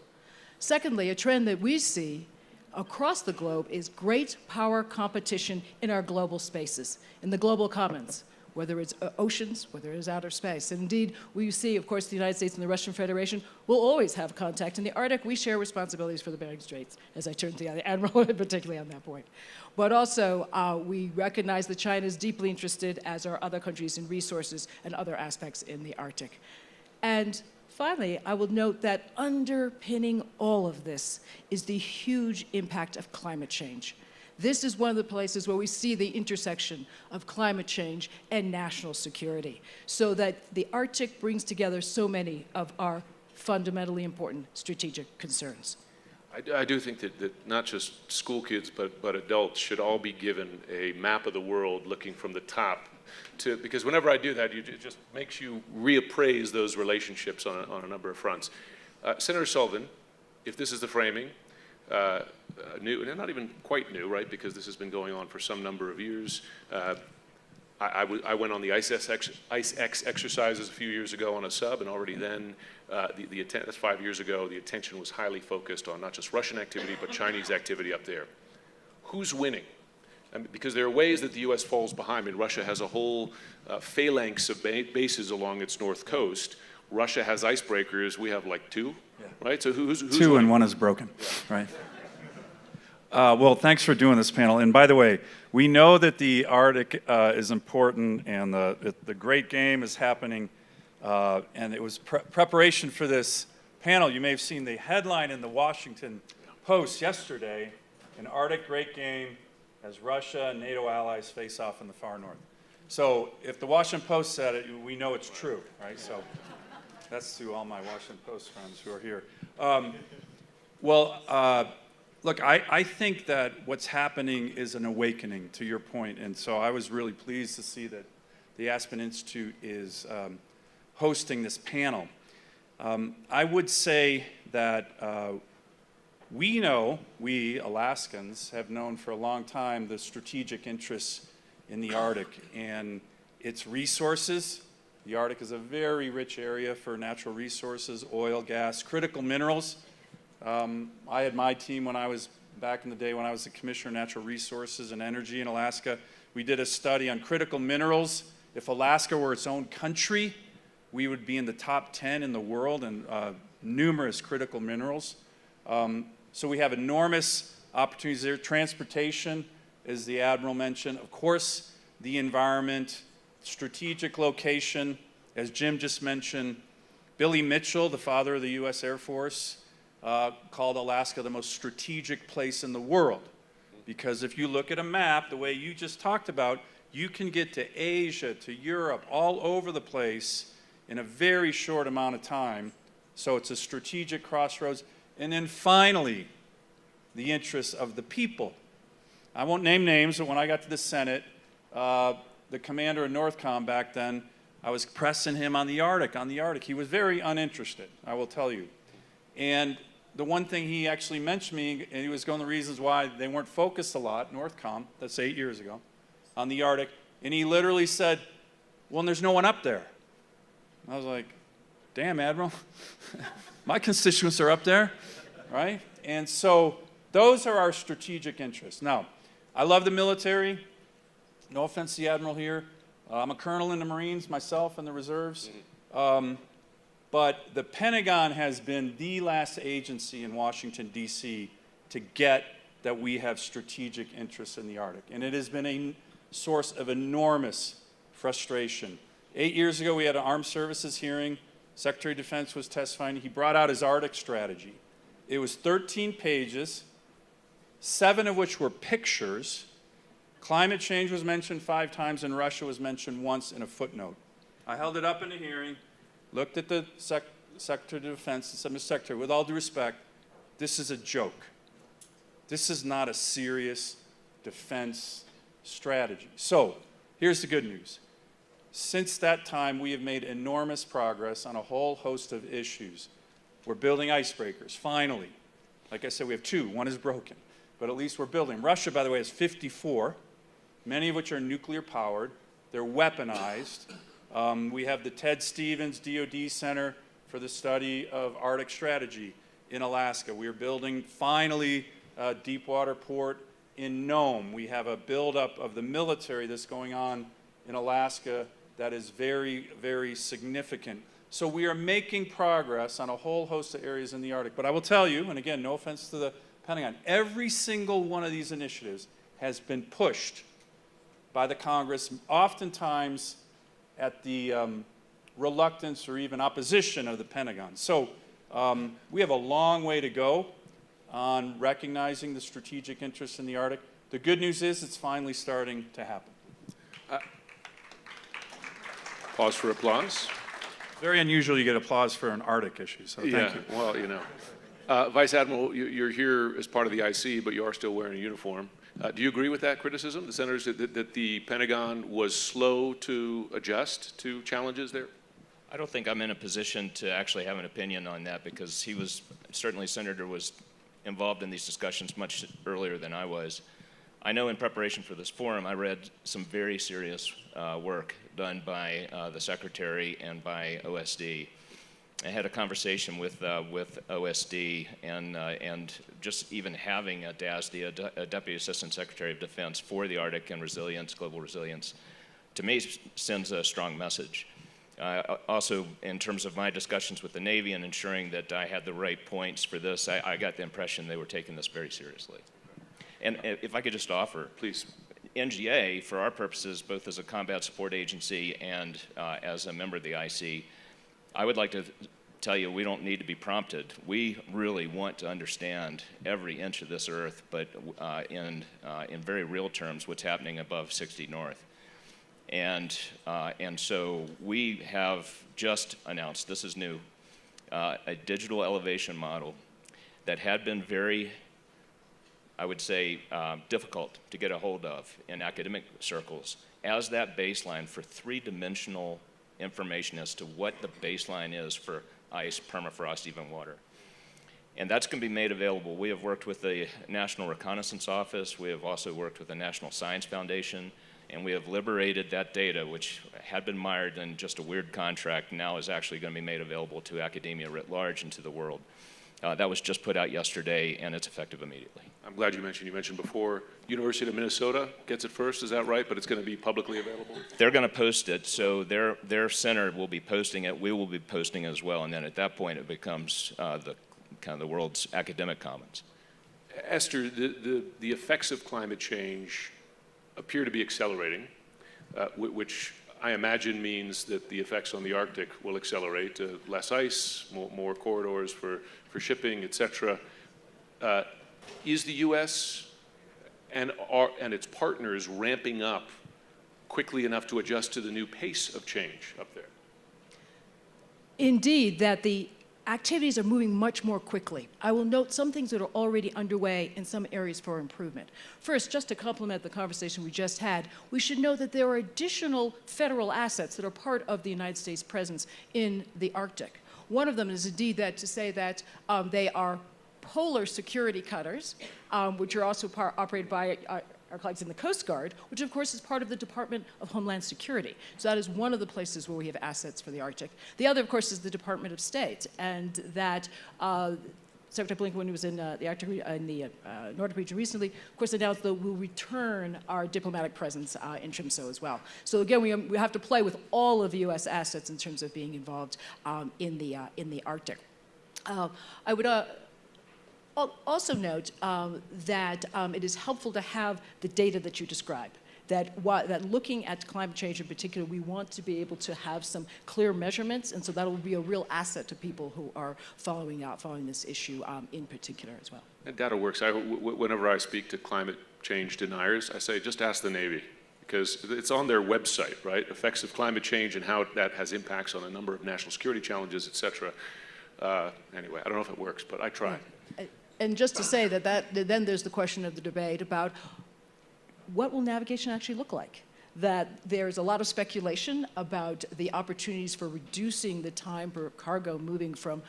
Secondly, a trend that we see across the globe is great power competition in our global spaces, in the global commons, whether it's oceans, whether it's outer space. And indeed, we see, of course, the United States and the Russian Federation will always have contact. In the Arctic, we share responsibilities for the Bering Straits, as I turn to the Admiral, particularly on that point. But also, we recognize that China is deeply interested, as are other countries, in resources and other aspects in the Arctic. And finally, I will note that underpinning all of this is the huge impact of climate change. This is one of the places where we see the intersection of climate change and national security, so that the Arctic brings together so many of our fundamentally important strategic concerns. I do think that not just school kids, but adults should all be given a map of the world looking from the top because whenever I do that, it just makes you reappraise those relationships on a number of fronts. Senator Sullivan, if this is the framing, new, and not even quite new, right, because this has been going on for some number of years. I went on the ICE-X exercises a few years ago on a sub, and already then, that's 5 years ago, the attention was highly focused on not just Russian activity, but Chinese activity up there. Who's winning? I mean, because there are ways that the U.S. falls behind. I mean, Russia has a whole phalanx of bases along its north coast. Russia has icebreakers. We have like 2, right? So who's two winning? and one is broken, right? Well, thanks for doing this panel. And by the way, we know that the Arctic is important, and the great game is happening. And it was preparation for this panel. You may have seen the headline in the Washington Post yesterday: "An Arctic Great Game as Russia and NATO allies face off in the far north." So if the Washington Post said it, we know it's true, right? So that's to all my Washington Post friends who are here. Look, I think that what's happening is an awakening, to your point, and so I was really pleased to see that the Aspen Institute is hosting this panel. I would say that we Alaskans, have known for a long time the strategic interests in the Arctic and its resources. The Arctic is a very rich area for natural resources, oil, gas, critical minerals. I had my team when I was back in the day when I was the Commissioner of Natural Resources and Energy in Alaska. We did a study on critical minerals. If Alaska were its own country, we would be in the top 10 in the world in numerous critical minerals. So we have enormous opportunities there. Transportation, as the Admiral mentioned. Of course, the environment, strategic location, as Jim just mentioned. Billy Mitchell, the father of the U.S. Air Force, called Alaska the most strategic place in the world. Because if you look at a map, the way you just talked about, you can get to Asia, to Europe, all over the place in a very short amount of time. So it's a strategic crossroads. And then finally, the interests of the people. I won't name names, but when I got to the Senate, the commander of NORTHCOM back then, I was pressing him on the Arctic. He was very uninterested, I will tell you. And the one thing he actually mentioned me, and he was going to the reasons why they weren't focused a lot, NORTHCOM, that's 8 years ago, on the Arctic, and he literally said, well, there's no one up there. I was like, damn, Admiral, my constituents are up there, right? And so those are our strategic interests. Now, I love the military. No offense to the Admiral here. I'm a colonel in the Marines myself in the reserves. But the Pentagon has been the last agency in Washington, D.C. to get that we have strategic interests in the Arctic. And it has been a source of enormous frustration. 8 years ago, we had an Armed Services hearing. Secretary of Defense was testifying. He brought out his Arctic strategy. It was 13 pages, 7 of which were pictures. Climate change was mentioned 5 times, and Russia was mentioned once in a footnote. I held it up in the hearing, looked at the Secretary of Defense and said, Mr. Secretary, with all due respect, this is a joke. This is not a serious defense strategy. So here's the good news. Since that time, we have made enormous progress on a whole host of issues. We're building icebreakers, finally. Like I said, we have 2. One is broken, but at least we're building. Russia, by the way, has 54, many of which are nuclear powered. They're weaponized. We have the Ted Stevens DoD Center for the Study of Arctic Strategy in Alaska. We are building, finally, a deepwater port in Nome. We have a buildup of the military that's going on in Alaska that is very, very significant. So we are making progress on a whole host of areas in the Arctic. But I will tell you, and again, no offense to the Pentagon, every single one of these initiatives has been pushed by the Congress, oftentimes at the reluctance or even opposition of the Pentagon. So we have a long way to go on recognizing the strategic interests in the Arctic. The good news is it's finally starting to happen. Pause for applause. Very unusual you get applause for an Arctic issue, so thank you. Well, you know. Vice Admiral, you're here as part of the IC, but you are still wearing a uniform. Do you agree with that criticism, the senators, that the Pentagon was slow to adjust to challenges there? I don't think I'm in a position to actually have an opinion on that, because he was, certainly Senator was involved in these discussions much earlier than I was. I know in preparation for this forum, I read some very serious work done by the Secretary and by OSD. I had a conversation with OSD, and just even having a DASD, a Deputy Assistant Secretary of Defense for the Arctic and resilience, global resilience, to me sends a strong message. Also, in terms of my discussions with the Navy and ensuring that I had the right points for this, I got the impression they were taking this very seriously. And if I could just offer, please, NGA, for our purposes, both as a combat support agency and as a member of the IC, I would like to tell you we don't need to be prompted. We really want to understand every inch of this earth, but in very real terms, what's happening above 60 North. And so we have just announced, this is new, a digital elevation model that had been very, I would say, difficult to get a hold of in academic circles as that baseline for three-dimensional information as to what the baseline is for ice, permafrost, even water. And that's going to be made available. We have worked with the National Reconnaissance Office. We have also worked with the National Science Foundation. And we have liberated that data, which had been mired in just a weird contract, now is actually going to be made available to academia writ large and to the world. That was just put out yesterday, and it's effective immediately. I'm glad you mentioned before, University of Minnesota gets it first, is that right? But it's going to be publicly available? They're going to post it, so their center will be posting it. We will be posting it as well, and then at that point it becomes the world's academic commons. Esther, the effects of climate change appear to be accelerating, which I imagine means that the effects on the Arctic will accelerate. Less ice, more corridors for shipping, et cetera. Is the U.S. and its partners ramping up quickly enough to adjust to the new pace of change up there? Indeed, that the activities are moving much more quickly. I will note some things that are already underway in some areas for improvement. First, just to complement the conversation we just had, we should know that there are additional federal assets that are part of the United States presence in the Arctic. One of them is indeed that to say that they are polar security cutters, which are also operated by our colleagues in the Coast Guard, which of course is part of the Department of Homeland Security. So that is one of the places where we have assets for the Arctic. The other, of course, is the Department of State, and that Secretary Blinken, when he was in the Arctic, in the Nordic region recently, of course announced that we'll return our diplomatic presence in Tromsø as well. So again, we have to play with all of the U.S. assets in terms of being involved in the Arctic. I would also note that it is helpful to have the data that you describe. That looking at climate change in particular, we want to be able to have some clear measurements, and so that will be a real asset to people who are following this issue in particular as well. And data works. Whenever I speak to climate change deniers, I say just ask the Navy, because it's on their website, right? Effects of climate change and how that has impacts on a number of national security challenges, et cetera. Anyway, I don't know if it works, but I try. And just to say that then there's the question of the debate about what will navigation actually look like? That there's a lot of speculation about the opportunities for reducing the time for cargo moving from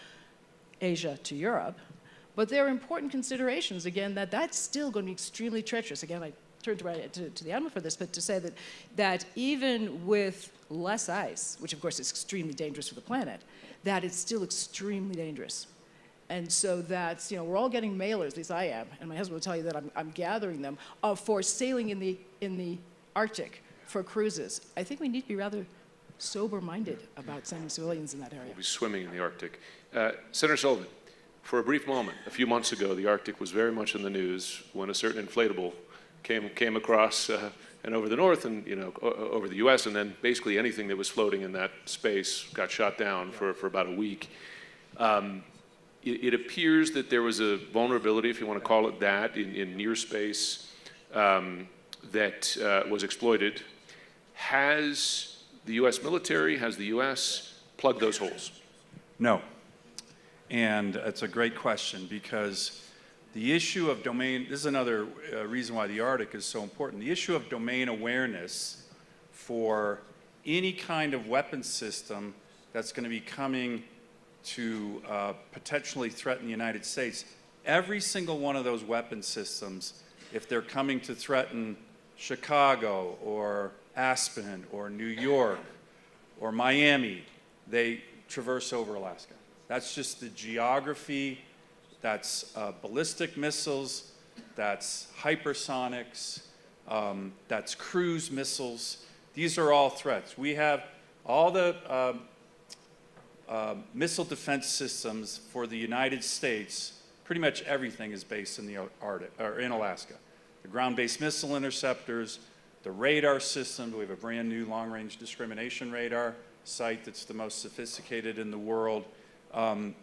Asia to Europe, but there are important considerations, again, that's still going to be extremely treacherous. Again, I turn to the Admiral for this, but to say that even with less ice, which of course is extremely dangerous for the planet, that it's still extremely dangerous. And so that's, we're all getting mailers, at least I am, and my husband will tell you that I'm gathering them, for sailing in the Arctic for cruises. I think we need to be rather sober-minded about sending civilians in that area. We'll be swimming in the Arctic. Senator Sullivan, for a brief moment, a few months ago, the Arctic was very much in the news when a certain inflatable came across and over the north and over the U.S., and then basically anything that was floating in that space got shot down for about a week. It appears that there was a vulnerability, if you want to call it that, in near space that was exploited. Has the U.S. military, has the U.S. plugged those holes? No. And it's a great question because the issue of domain, this is another reason why the Arctic is so important. The issue of domain awareness for any kind of weapon system that's going to be coming to potentially threaten the United States, every single one of those weapon systems, if they're coming to threaten Chicago or Aspen or New York or Miami, they traverse over Alaska. That's just the geography. That's ballistic missiles, that's hypersonics, that's cruise missiles. These are all threats. We have all the missile defense systems for the United States. Pretty much everything is based in the Arctic, or in Alaska. The ground-based missile interceptors, the radar system. We have a brand new long-range discrimination radar site that's the most sophisticated in the world. And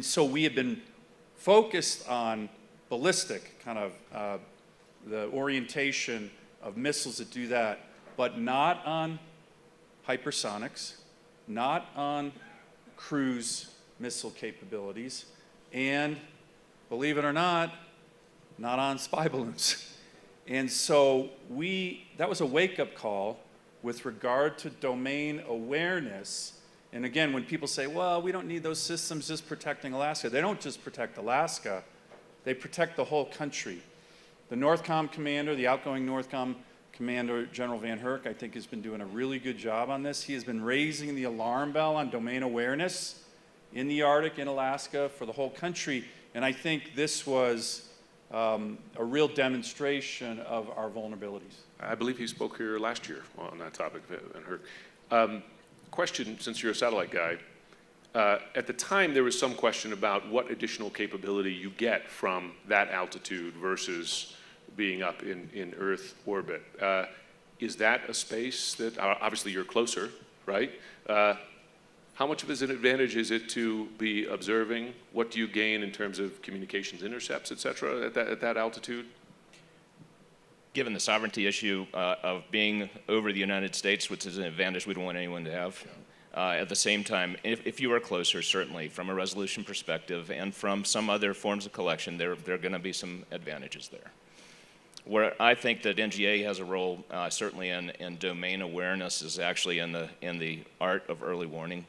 so we have been focused on ballistic, kind of the orientation of missiles that do that, but not on hypersonics, not on cruise missile capabilities, and believe it or not on spy balloons. And so that was a wake-up call with regard to domain awareness. And again, when people say, well, we don't need those systems just protecting Alaska, they don't just protect Alaska, they protect the whole country. The NORTHCOM commander, the outgoing NORTHCOM commander, General Van Herk, I think has been doing a really good job on this. He has been raising the alarm bell on domain awareness in the Arctic, in Alaska, for the whole country. And I think this was a real demonstration of our vulnerabilities. I believe he spoke here last year on that topic, Van Herk. Question, since you're a satellite guy, at the time there was some question about what additional capability you get from that altitude versus being up in Earth orbit. Is that a space that, obviously you're closer, right? How much of an advantage is it to be observing? What do you gain in terms of communications intercepts, et cetera, at that altitude? Given the sovereignty issue of being over the United States, which is an advantage we don't want anyone to have, at the same time, if you are closer, certainly, from a resolution perspective and from some other forms of collection, there are going to be some advantages there. Where I think that NGA has a role, certainly in domain awareness, is actually in the art of early warning.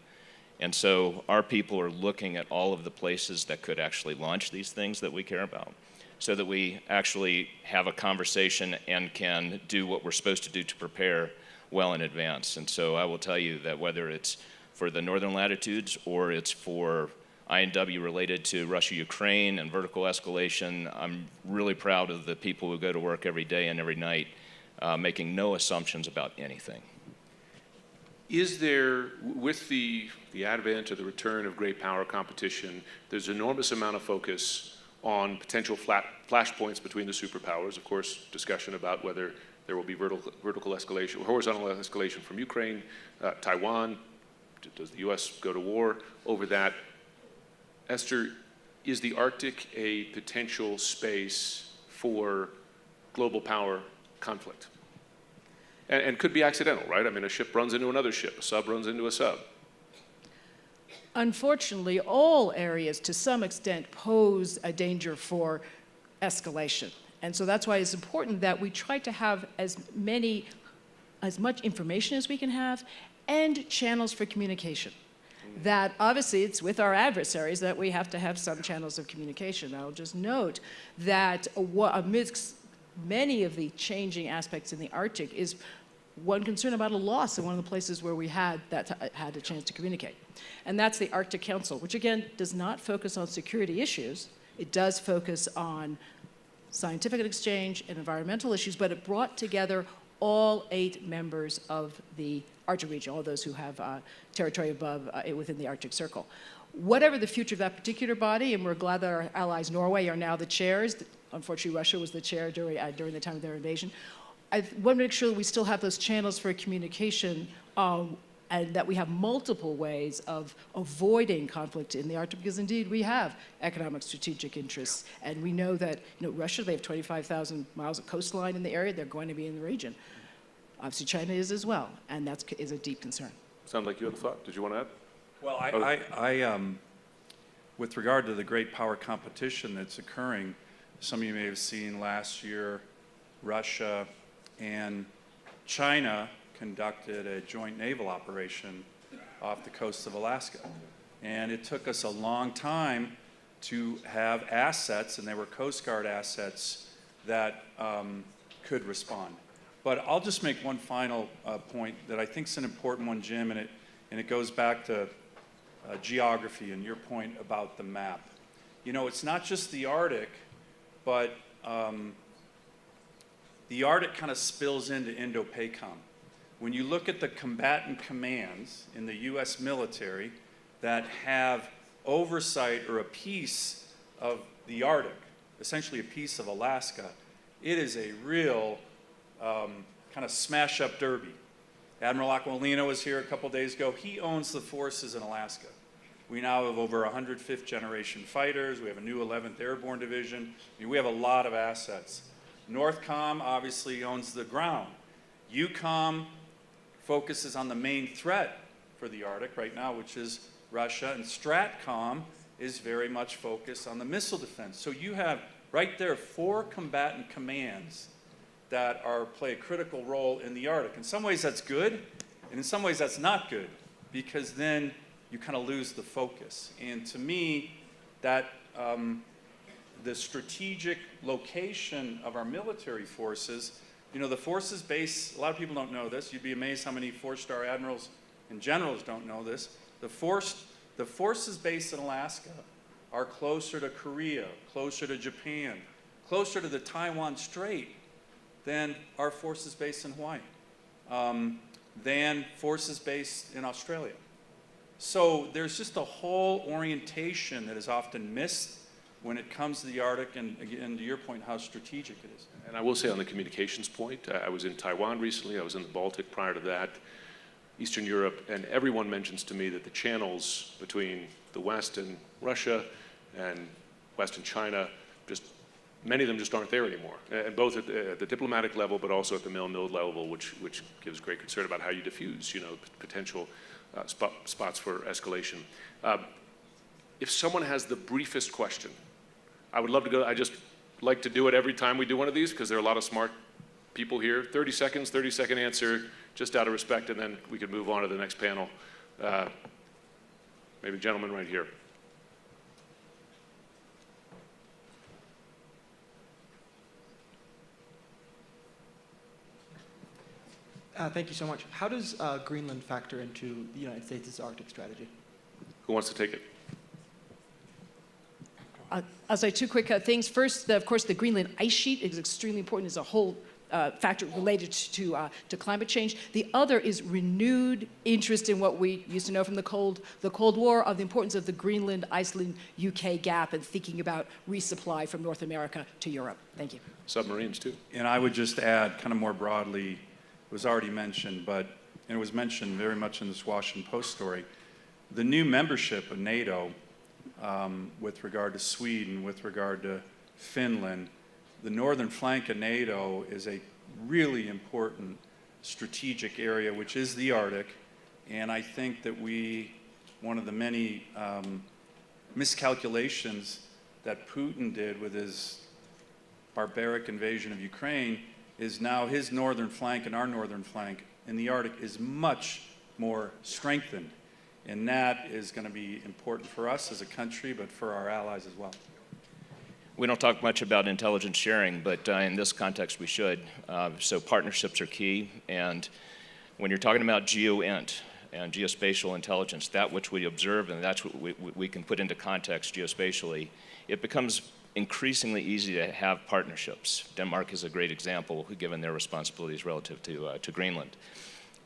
And so our people are looking at all of the places that could actually launch these things that we care about, so that we actually have a conversation and can do what we're supposed to do to prepare well in advance. And so I will tell you that whether it's for the northern latitudes or it's for INW related to Russia-Ukraine and vertical escalation, I'm really proud of the people who go to work every day and every night making no assumptions about anything. Is there, with the advent or the return of great power competition, there's an enormous amount of focus on potential flashpoints between the superpowers. Of course, discussion about whether there will be vertical escalation, horizontal escalation from Ukraine, Taiwan. Does the U.S. go to war over that? Esther, is the Arctic a potential space for global power conflict? And could be accidental, right? I mean, a ship runs into another ship, a sub runs into a sub. Unfortunately, all areas to some extent pose a danger for escalation. And so that's why it's important that we try to have as much information as we can have and channels for communication. That obviously it's with our adversaries that we have to have some channels of communication. I'll just note that amidst many of the changing aspects in the Arctic is one concern about a loss in one of the places where we had a chance to communicate. And that's the Arctic Council, which again does not focus on security issues. It does focus on scientific exchange and environmental issues, but it brought together all 8 members of the Arctic region, all those who have territory above within the Arctic Circle. Whatever the future of that particular body, and we're glad that our allies Norway are now the chairs. Unfortunately, Russia was the chair during the time of their invasion. I want to make sure that we still have those channels for communication and that we have multiple ways of avoiding conflict in the Arctic, because indeed we have economic strategic interests. And we know that Russia, they have 25,000 miles of coastline in the area. They're going to be in the region. Obviously, China is as well, and that is a deep concern. Sounds like you had a thought. Did you want to add? Well, with regard to the great power competition that's occurring, some of you may have seen last year, Russia and China conducted a joint naval operation off the coast of Alaska. And it took us a long time to have assets, and they were Coast Guard assets, that could respond. But I'll just make one final point that I think is an important one, Jim, and it goes back to geography and your point about the map. You know, it's not just the Arctic, but the Arctic kind of spills into Indo-PACOM. When you look at the combatant commands in the US military that have oversight or a piece of the Arctic, essentially a piece of Alaska, it is a real kind of smash-up derby. Admiral Aquilino was here a couple days ago. He owns the forces in Alaska. We now have over 100 fifth-generation fighters. We have a new 11th Airborne Division. I mean, we have a lot of assets. NORTHCOM obviously owns the ground. EUCOM focuses on the main threat for the Arctic right now, which is Russia, and STRATCOM is very much focused on the missile defense. So you have right there 4 combatant commands that play a critical role in the Arctic. In some ways that's good, and in some ways that's not good, because then you kind of lose the focus. And to me, that the strategic location of our military forces, you know, the forces base, a lot of people don't know this. You'd be amazed how many 4-star admirals and generals don't know this. The forces based in Alaska are closer to Korea, closer to Japan, closer to the Taiwan Strait than our forces based in Hawaii, than forces based in Australia. So there's just a whole orientation that is often missed when it comes to the Arctic, and again, to your point, how strategic it is. And I will say on the communications point, I was in Taiwan recently, I was in the Baltic prior to that, Eastern Europe, and everyone mentions to me that the channels between the West and Russia and West and China, just many of them just aren't there anymore, and both at the diplomatic level, but also at the mill-node level, which gives great concern about how you diffuse, you know, potential spots for escalation. If someone has the briefest question, I would love to go. I just like to do it every time we do one of these because there are a lot of smart people here. 30 seconds, 30-second answer, just out of respect, and then we could move on to the next panel. Maybe the gentleman right here. Thank you so much. How does Greenland factor into the United States' Arctic strategy? Who wants to take it? I'll say 2 quick things. First, of course, the Greenland ice sheet is extremely important as a whole factor related to climate change. The other is renewed interest in what we used to know from the Cold War, of the importance of the Greenland, Iceland, UK gap, and thinking about resupply from North America to Europe. Thank you. Submarines, too. And I would just add, kind of more broadly, it was already mentioned, and it was mentioned very much in this Washington Post story, the new membership of NATO, with regard to Sweden, with regard to Finland, the northern flank of NATO is a really important strategic area, which is the Arctic, and I think that one of the many miscalculations that Putin did with his barbaric invasion of Ukraine is now his northern flank and our northern flank in the Arctic is much more strengthened. And that is going to be important for us as a country, but for our allies as well. We don't talk much about intelligence sharing, but in this context we should. So partnerships are key, and when you're talking about geo-int and geospatial intelligence, that which we observe and that's what we can put into context geospatially, it becomes increasingly easy to have partnerships. Denmark is a great example, given their responsibilities relative to Greenland.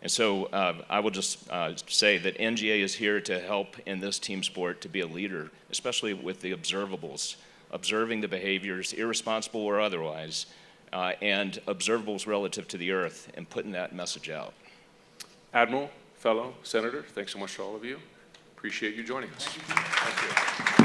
And so I will just say that NGA is here to help in this team sport, to be a leader, especially with the observables, observing the behaviors, irresponsible or otherwise, and observables relative to the Earth, and putting that message out. Admiral, fellow, Senator, thanks so much to all of you. Appreciate you joining us. Thank you.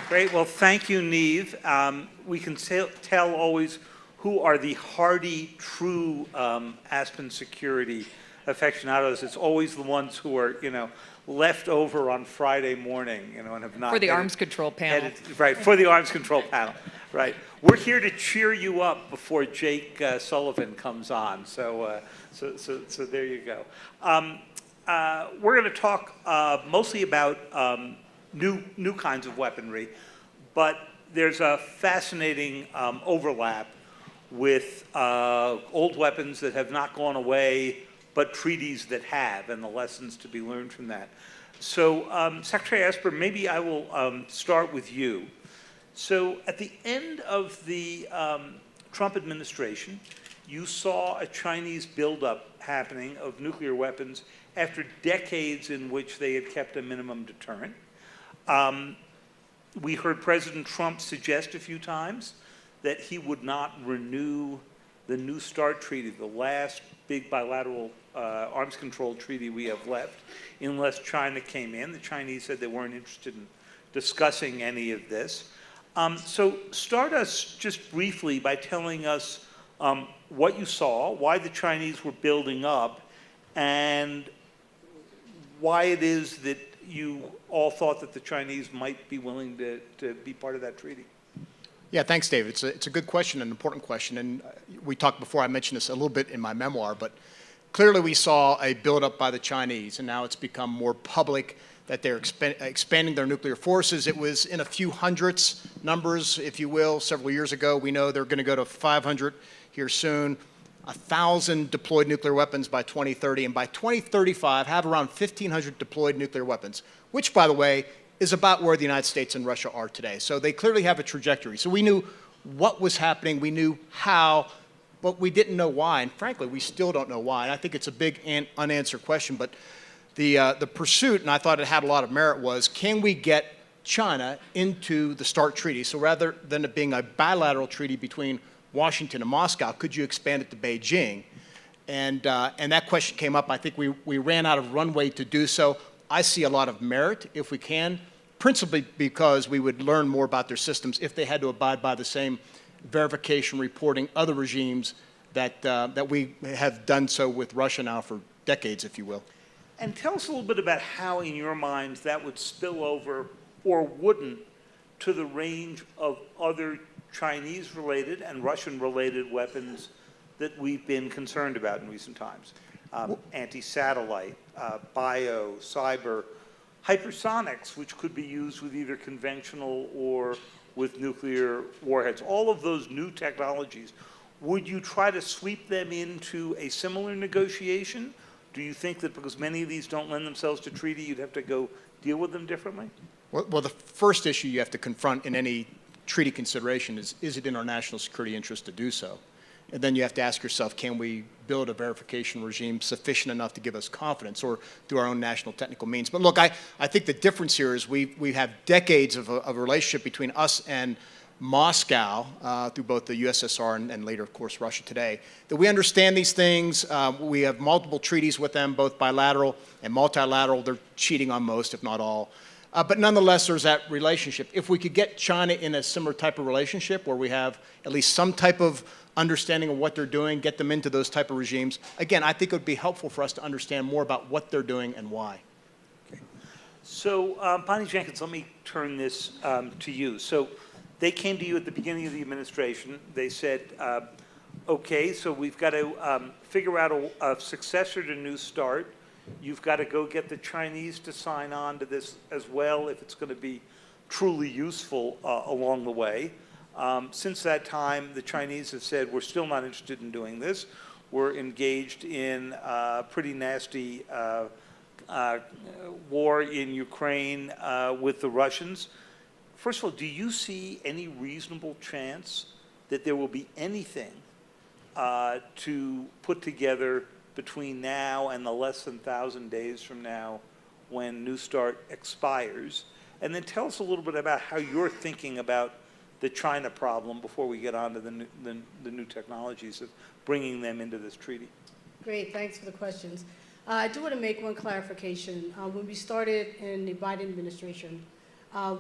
Great. Well, thank you, Neve. We can tell always who are the hardy, true Aspen security aficionados. It's always the ones who are, left over on Friday morning, and have not. For the arms control panel. Right, for the arms control panel. Right. We're here to cheer you up before Jake Sullivan comes on. So there you go. We're going to talk mostly about new kinds of weaponry, but there's a fascinating overlap with old weapons that have not gone away, but treaties that have, and the lessons to be learned from that. So, Secretary Esper, maybe I will start with you. So, at the end of the Trump administration, you saw a Chinese buildup happening of nuclear weapons after decades in which they had kept a minimum deterrent. We heard President Trump suggest a few times that he would not renew the New START treaty, the last big bilateral arms control treaty we have left, unless China came in. The Chinese said they weren't interested in discussing any of this. So start us just briefly by telling us what you saw, why the Chinese were building up, and why it is that you all thought that the Chinese might be willing to be part of that treaty. Yeah, thanks, David. It's a good question, an important question. And we talked before, I mentioned this a little bit in my memoir, but clearly we saw a buildup by the Chinese, and now it's become more public that they're expanding their nuclear forces. It was in a few hundreds numbers, if you will, several years ago. We know they're going to go to 500 here soon, 1,000 deployed nuclear weapons by 2030, and by 2035 have around 1,500 deployed nuclear weapons, which, by the way, is about where the United States and Russia are today. So they clearly have a trajectory. So we knew what was happening, we knew how, but we didn't know why, and frankly, we still don't know why. And I think it's a big unanswered question, but the pursuit, and I thought it had a lot of merit, was can we get China into the START treaty? So rather than it being a bilateral treaty between Washington and Moscow, could you expand it to Beijing? And that question came up. I think we ran out of runway to do so. I see a lot of merit if we can, principally because we would learn more about their systems if they had to abide by the same verification, reporting, other regimes that we have done so with Russia now for decades, if you will. And tell us a little bit about how, in your minds, that would spill over, or wouldn't, to the range of other Chinese-related and Russian-related weapons that we've been concerned about in recent times. Anti-satellite, bio, cyber, hypersonics, which could be used with either conventional or with nuclear warheads. All of those new technologies, would you try to sweep them into a similar negotiation? Do you think that because many of these don't lend themselves to treaty, you'd have to go deal with them differently? Well, the first issue you have to confront in any treaty consideration is it in our national security interest to do so? And then you have to ask yourself, can we build a verification regime sufficient enough to give us confidence, or through our own national technical means? But look, I think the difference here is we have decades of a relationship between us and Moscow through both the USSR and later, of course, Russia today, that we understand these things. We have multiple treaties with them, both bilateral and multilateral. They're cheating on most, if not all. But nonetheless, there's that relationship. If we could get China in a similar type of relationship where we have at least some type of understanding of what they're doing, get them into those type of regimes, again, I think it would be helpful for us to understand more about what they're doing and why. Okay. So, Bonnie Jenkins, let me turn this to you. So, they came to you at the beginning of the administration. They said, okay, so we've got to figure out a successor to New START. You've got to go get the Chinese to sign on to this as well if it's going to be truly useful along the way. Since that time, the Chinese have said, we're still not interested in doing this. We're engaged in a pretty nasty war in Ukraine with the Russians. First of all, do you see any reasonable chance that there will be anything to put together between now and the less than 1,000 days from now when New START expires? And then tell us a little bit about how you're thinking about the China problem before we get on to the new technologies of bringing them into this treaty. Great, thanks for the questions. I do want to make one clarification. When we started in the Biden administration,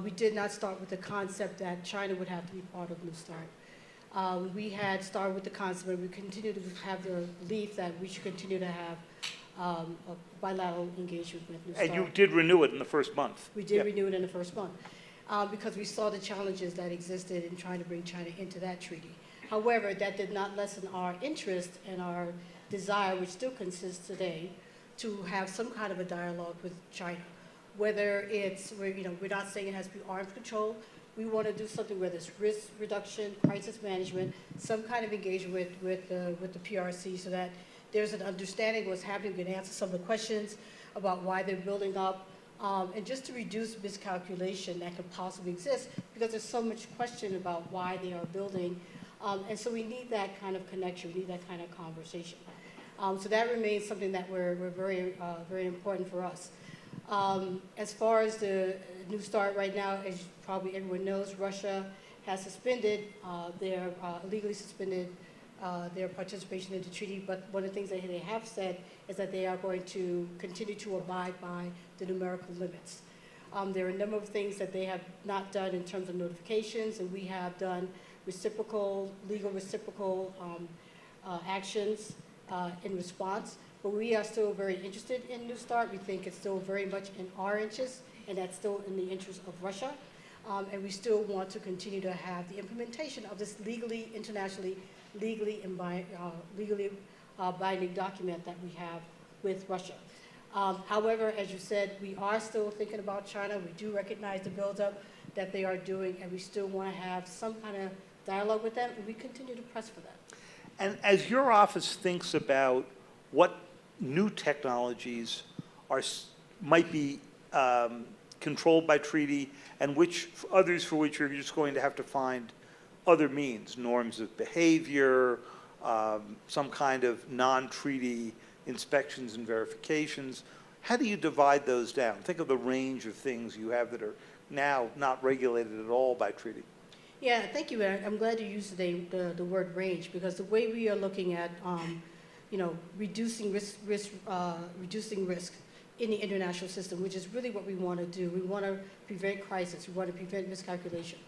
we did not start with the concept that China would have to be part of New START. We had started with the concept, and we continue to have the belief that we should continue to have a bilateral engagement with New START. And you did renew it in the first month. We did renew it in the first month because we saw the challenges that existed in trying to bring China into that treaty. However, that did not lessen our interest and our desire, which still consists today, to have some kind of a dialogue with China. Whether it's, we're not saying it has to be arms control. We want to do something where there's risk reduction, crisis management, some kind of engagement with the PRC so that there's an understanding of what's happening. We can answer some of the questions about why they're building up, and just to reduce miscalculation that could possibly exist because there's so much question about why they are building. And so we need that kind of connection. We need that kind of conversation. So that remains something that we're very important for us. As far as the New START right now, as probably everyone knows, Russia has suspended illegally suspended their participation in the treaty. But one of the things that they have said is that they are going to continue to abide by the numerical limits. There are a number of things that they have not done in terms of notifications, and we have done legal reciprocal actions in response. But we are still very interested in New START. We think it's still very much in our interest, and that's still in the interest of Russia. And we still want to continue to have the implementation of this internationally binding document that we have with Russia. However, as you said, we are still thinking about China. We do recognize the buildup that they are doing, and we still want to have some kind of dialogue with them, and we continue to press for that. And as your office thinks about what new technologies might be controlled by treaty and others for which you're just going to have to find other means, norms of behavior, some kind of non-treaty inspections and verifications, how do you divide those down? Think of the range of things you have that are now not regulated at all by treaty. Yeah, thank you, Eric. I'm glad you used the word range because the way we are looking at reducing risk in the international system, which is really what we want to do. We want to prevent crisis. We want to prevent miscalculation.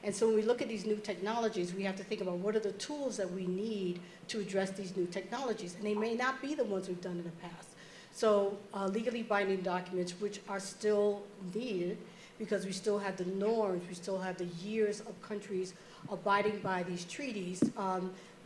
And so when we look at these new technologies, we have to think about what are the tools that we need to address these new technologies. And they may not be the ones we've done in the past. So legally binding documents, which are still needed because we still have the norms, we still have the years of countries abiding by these treaties.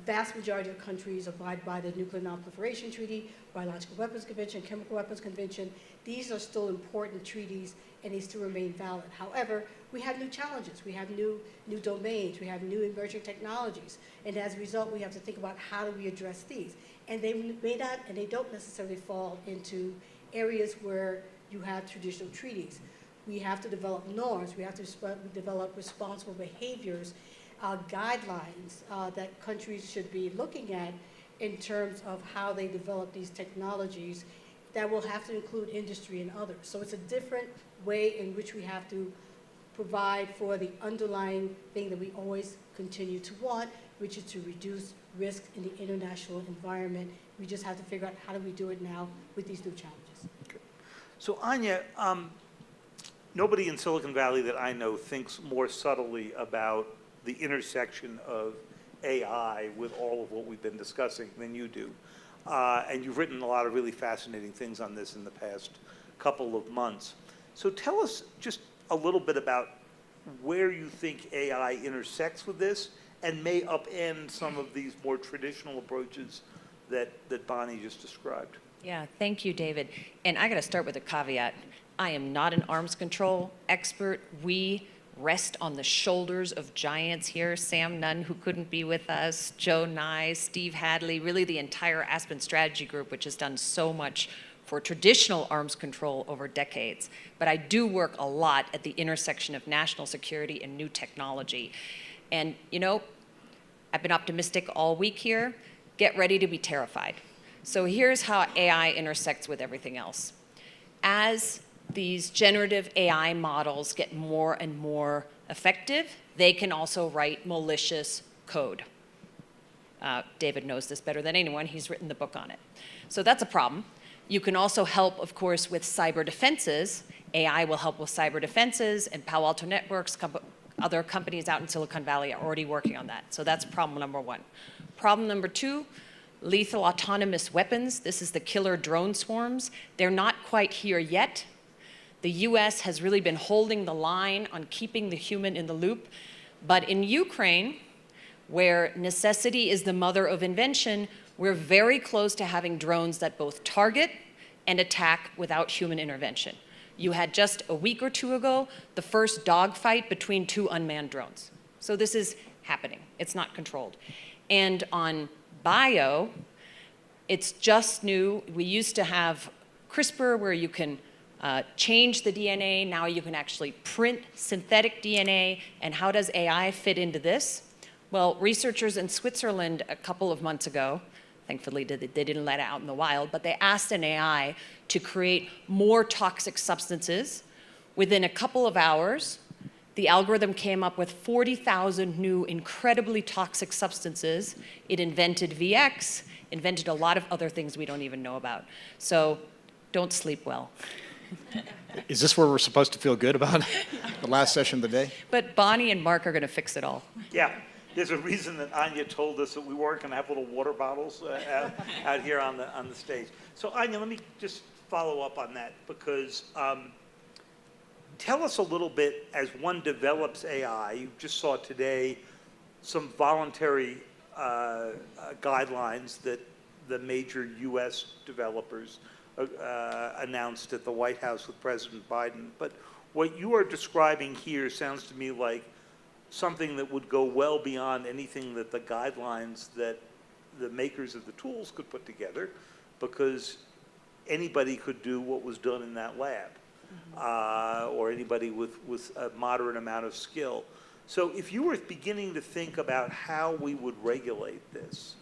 Vast majority of countries abide by the Nuclear Non-Proliferation Treaty, Biological Weapons Convention, Chemical Weapons Convention. These are still important treaties, and they still remain valid. However, we have new challenges. We have new domains. We have new emerging technologies. And as a result, we have to think about how do we address these. And they may not, and they don't necessarily fall into areas where you have traditional treaties. We have to develop norms. We have to develop responsible behaviors, guidelines that countries should be looking at in terms of how they develop these technologies that will have to include industry and others. So it's a different way in which we have to provide for the underlying thing that we always continue to want, which is to reduce risk in the international environment. We just have to figure out how do we do it now with these new challenges. Okay. So Anya, nobody in Silicon Valley that I know thinks more subtly about the intersection of AI with all of what we've been discussing than you do. And you've written a lot of really fascinating things on this in the past couple of months. So tell us just a little bit about where you think AI intersects with this and may upend some of these more traditional approaches that Bonnie just described. Yeah, thank you, David. And I got to start with a caveat. I am not an arms control expert. We rest on the shoulders of giants here. Sam Nunn, who couldn't be with us, Joe Nye, Steve Hadley, really the entire Aspen Strategy Group, which has done so much for traditional arms control over decades. But I do work a lot at the intersection of national security and new technology. And, you know, I've been optimistic all week here. Get ready to be terrified. So here's how AI intersects with everything else. As these generative AI models get more and more effective, they can also write malicious code. David knows this better than anyone. He's written the book on it. So that's a problem. You can also help, of course, with cyber defenses AI will help with cyber defenses, and Palo Alto Networks, other companies out in Silicon Valley are already working on that. So that's problem number one. Problem number two, lethal autonomous weapons. This is the killer drone swarms. They're not quite here yet. The US has really been holding the line on keeping the human in the loop. But in Ukraine, where necessity is the mother of invention, we're very close to having drones that both target and attack without human intervention. You had just a week or two ago the first dogfight between two unmanned drones. So this is happening. It's not controlled. And on bio, it's just new. We used to have CRISPR where you can change the DNA. Now you can actually print synthetic DNA. And how does AI fit into this? Well, researchers in Switzerland a couple of months ago, thankfully they didn't let it out in the wild, but they asked an AI to create more toxic substances. Within a couple of hours, the algorithm came up with 40,000 new incredibly toxic substances. It invented VX, invented a lot of other things we don't even know about. So don't sleep well. Is this where we're supposed to feel good about the last session of the day? But Bonnie and Mark are going to fix it all. Yeah. There's a reason that Anya told us that we weren't going to have little water bottles out here on the stage. So Anya, let me just follow up on that, because tell us a little bit, as one develops AI, you just saw today some voluntary guidelines that the major US developers announced at the White House with President Biden. But what you are describing here sounds to me like something that would go well beyond anything that the guidelines that the makers of the tools could put together, because anybody could do what was done in that lab, or anybody with a moderate amount of skill. So if you were beginning to think about how we would regulate this,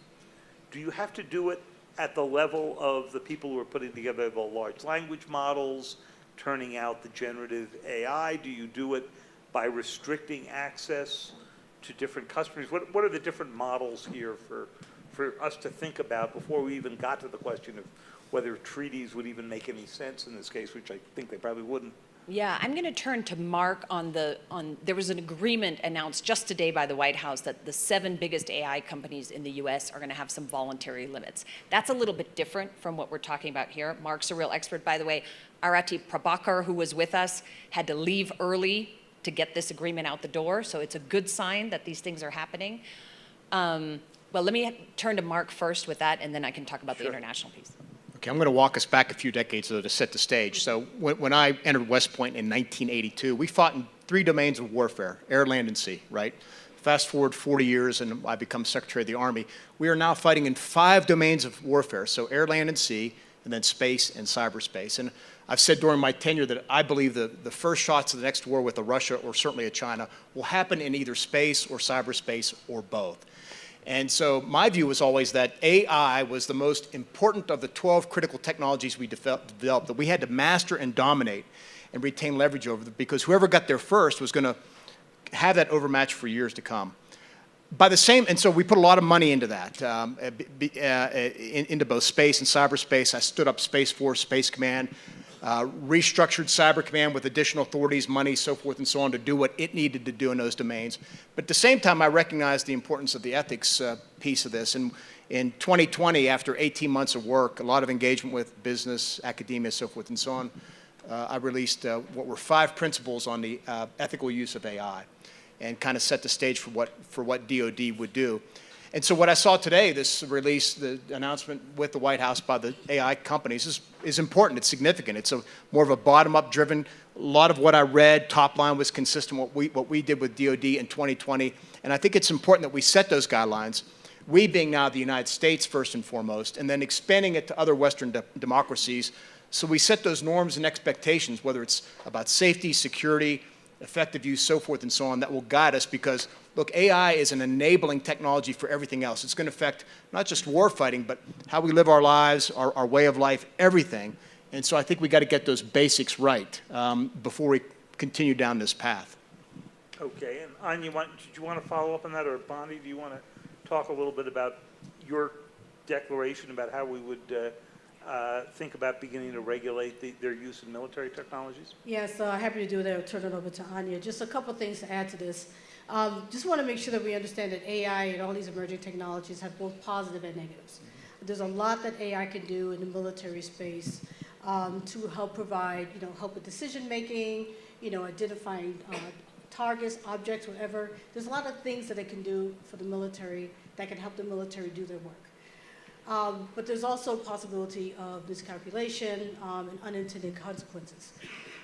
do you have to do it at the level of the people who are putting together the large language models, turning out the generative AI? Do you do it by restricting access to different customers? What are the different models here for us to think about before we even got to the question of whether treaties would even make any sense in this case, which I think they probably wouldn't? Yeah, I'm going to turn to Mark on there was an agreement announced just today by the White House that the 7 biggest AI companies in the US are going to have some voluntary limits. That's a little bit different from what we're talking about here. Mark's a real expert, by the way. Arati Prabhakar, who was with us, had to leave early to get this agreement out the door, so it's a good sign that these things are happening. Well, let me turn to Mark first with that, and then I can talk about the international piece. Okay, I'm going to walk us back a few decades to set the stage. So when I entered West Point in 1982, we fought in 3 domains of warfare: air, land, and sea, right? Fast forward 40 years, and I become Secretary of the Army. We are now fighting in 5 domains of warfare, so air, land, and sea, and then space and cyberspace. And I've said during my tenure that I believe the first shots of the next war with a Russia, or certainly a China, will happen in either space or cyberspace or both. And so my view was always that AI was the most important of the 12 critical technologies we developed, that we had to master and dominate and retain leverage over them, because whoever got there first was going to have that overmatch for years to come. And so we put a lot of money into that, into both space and cyberspace. I stood up Space Force, Space Command, restructured Cyber Command with additional authorities, money, so forth and so on, to do what it needed to do in those domains. But at the same time, I recognized the importance of the ethics piece of this. And in 2020, after 18 months of work, a lot of engagement with business, academia, so forth and so on, I released what were 5 principles on the ethical use of AI, and kind of set the stage for what DoD would do. And so what I saw today, this release, the announcement with the White House by the AI companies, is important. It's significant. It's more of a bottom-up driven. A lot of what I read, top line, was consistent with what we did with DoD in 2020. And I think it's important that we set those guidelines, we being now the United States first and foremost, and then expanding it to other Western democracies. So we set those norms and expectations, whether it's about safety, security, effective use, so forth and so on, that will guide us, because look, AI is an enabling technology for everything else. It's going to affect not just war fighting, but how we live our lives, our way of life, everything. And so I think we got to get those basics right before we continue down this path. Okay, and Anya, did you want to follow up on that, or Bonnie, do you want to talk a little bit about your declaration about how we would think about beginning to regulate their use of military technologies? Yes, happy to do that. I'll turn it over to Anya. Just a couple things to add to this. Just want to make sure that we understand that AI and all these emerging technologies have both positive and negatives. There's a lot that AI can do in the military space to help provide, help with decision making, identifying targets, objects, whatever. There's a lot of things that it can do for the military that can help the military do their work. But there's also a possibility of miscalculation and unintended consequences.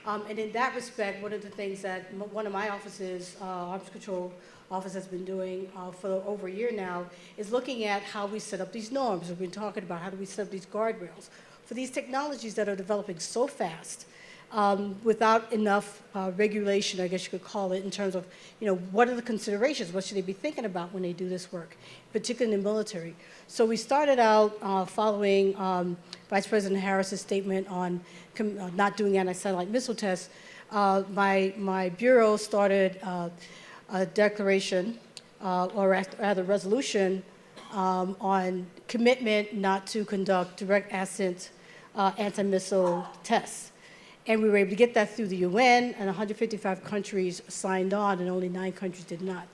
And in that respect, one of the things that one of my offices, Arms Control Office, has been doing for over a year now is looking at how we set up these norms. We've been talking about how do we set up these guardrails for these technologies that are developing so fast without enough regulation, I guess you could call it, in terms of, what are the considerations? What should they be thinking about when they do this work, particularly in the military? So we started out following Vice President Harris's statement on not doing anti-satellite missile tests. My bureau started a declaration, or rather resolution, on commitment not to conduct direct ascent anti-missile tests. And we were able to get that through the UN, and 155 countries signed on, and only 9 countries did not.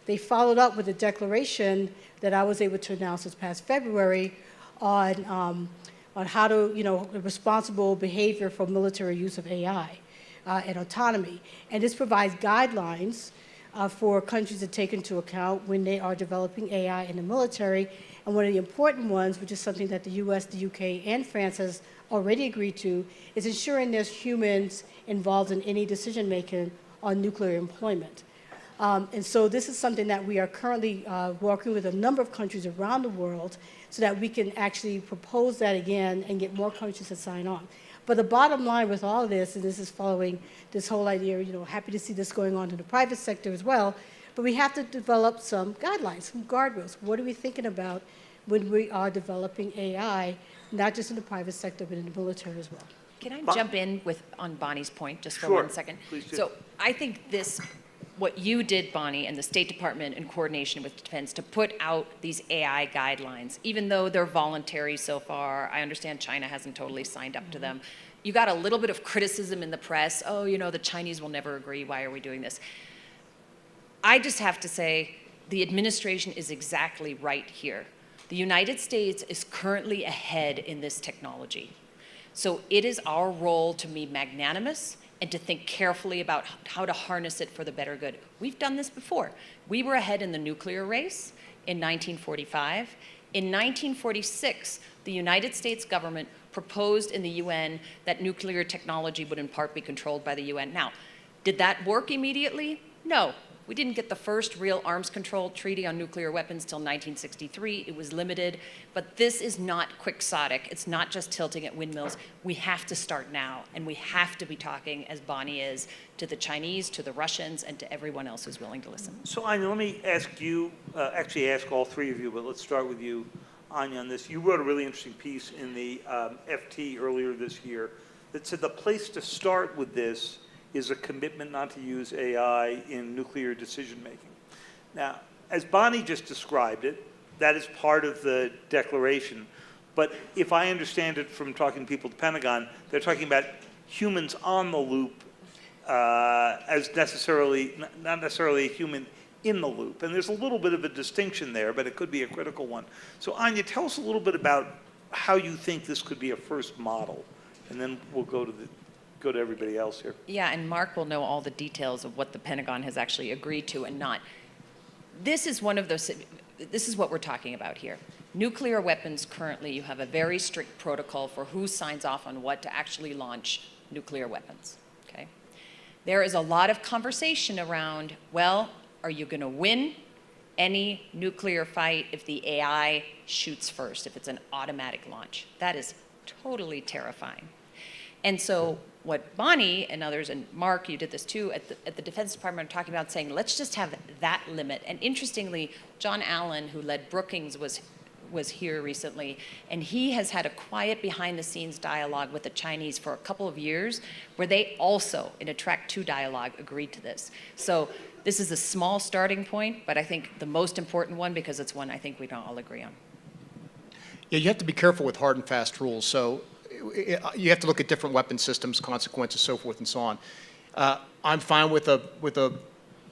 They followed up with a declaration that I was able to announce this past February on how to, responsible behavior for military use of AI and autonomy. And this provides guidelines for countries to take into account when they are developing AI in the military. And one of the important ones, which is something that the US, the UK, and France has already agreed to, is ensuring there's humans involved in any decision-making on nuclear employment. And so this is something that we are currently working with a number of countries around the world so that we can actually propose that again and get more countries to sign on. But the bottom line with all of this, and this is following this whole idea, happy to see this going on in the private sector as well, but we have to develop some guidelines, some guardrails. What are we thinking about when we are developing AI, not just in the private sector, but in the military as well? Can I jump in on Bonnie's point just for Sure. 1 second? Please do. So I think what you did, Bonnie, and the State Department in coordination with Defense to put out these AI guidelines, even though they're voluntary so far, I understand China hasn't totally signed up to them. You got a little bit of criticism in the press. Oh, the Chinese will never agree. Why are we doing this? I just have to say the administration is exactly right here. The United States is currently ahead in this technology. So it is our role to be magnanimous and to think carefully about how to harness it for the better good. We've done this before. We were ahead in the nuclear race in 1945. In 1946, the United States government proposed in the UN that nuclear technology would in part be controlled by the UN. Now, did that work immediately? No. We didn't get the first real arms control treaty on nuclear weapons till 1963. It was limited, but this is not quixotic. It's not just tilting at windmills. We have to start now, and we have to be talking, as Bonnie is, to the Chinese, to the Russians, and to everyone else who's willing to listen. So Anya, let me ask you, actually ask all three of you, but let's start with you, Anya, on this. You wrote a really interesting piece in the FT earlier this year that said the place to start with this is a commitment not to use AI in nuclear decision-making. Now, as Bonnie just described it, that is part of the declaration. But if I understand it from talking to people at the Pentagon, they're talking about humans on the loop as not necessarily a human in the loop. And there's a little bit of a distinction there, but it could be a critical one. So Anya, tell us a little bit about how you think this could be a first model, and then we'll go to everybody else here. Yeah, and Mark will know all the details of what the Pentagon has actually agreed to and not. This is one of those, this is what we're talking about here. Nuclear weapons, currently, you have a very strict protocol for who signs off on what to actually launch nuclear weapons, okay? There is a lot of conversation around, well, are you gonna win any nuclear fight if the AI shoots first, if it's an automatic launch? That is totally terrifying. And so what Bonnie and others, and Mark, you did this too, at the Defense Department are talking about saying, let's just have that limit. And interestingly, John Allen, who led Brookings, was here recently, and he has had a quiet behind-the-scenes dialogue with the Chinese for a couple of years, where they also, in a Track 2 dialogue, agreed to this. So this is a small starting point, but I think the most important one, because it's one I think we don't all agree on. Yeah, you have to be careful with hard and fast rules. So you have to look at different weapon systems, consequences, so forth and so on. I'm fine with a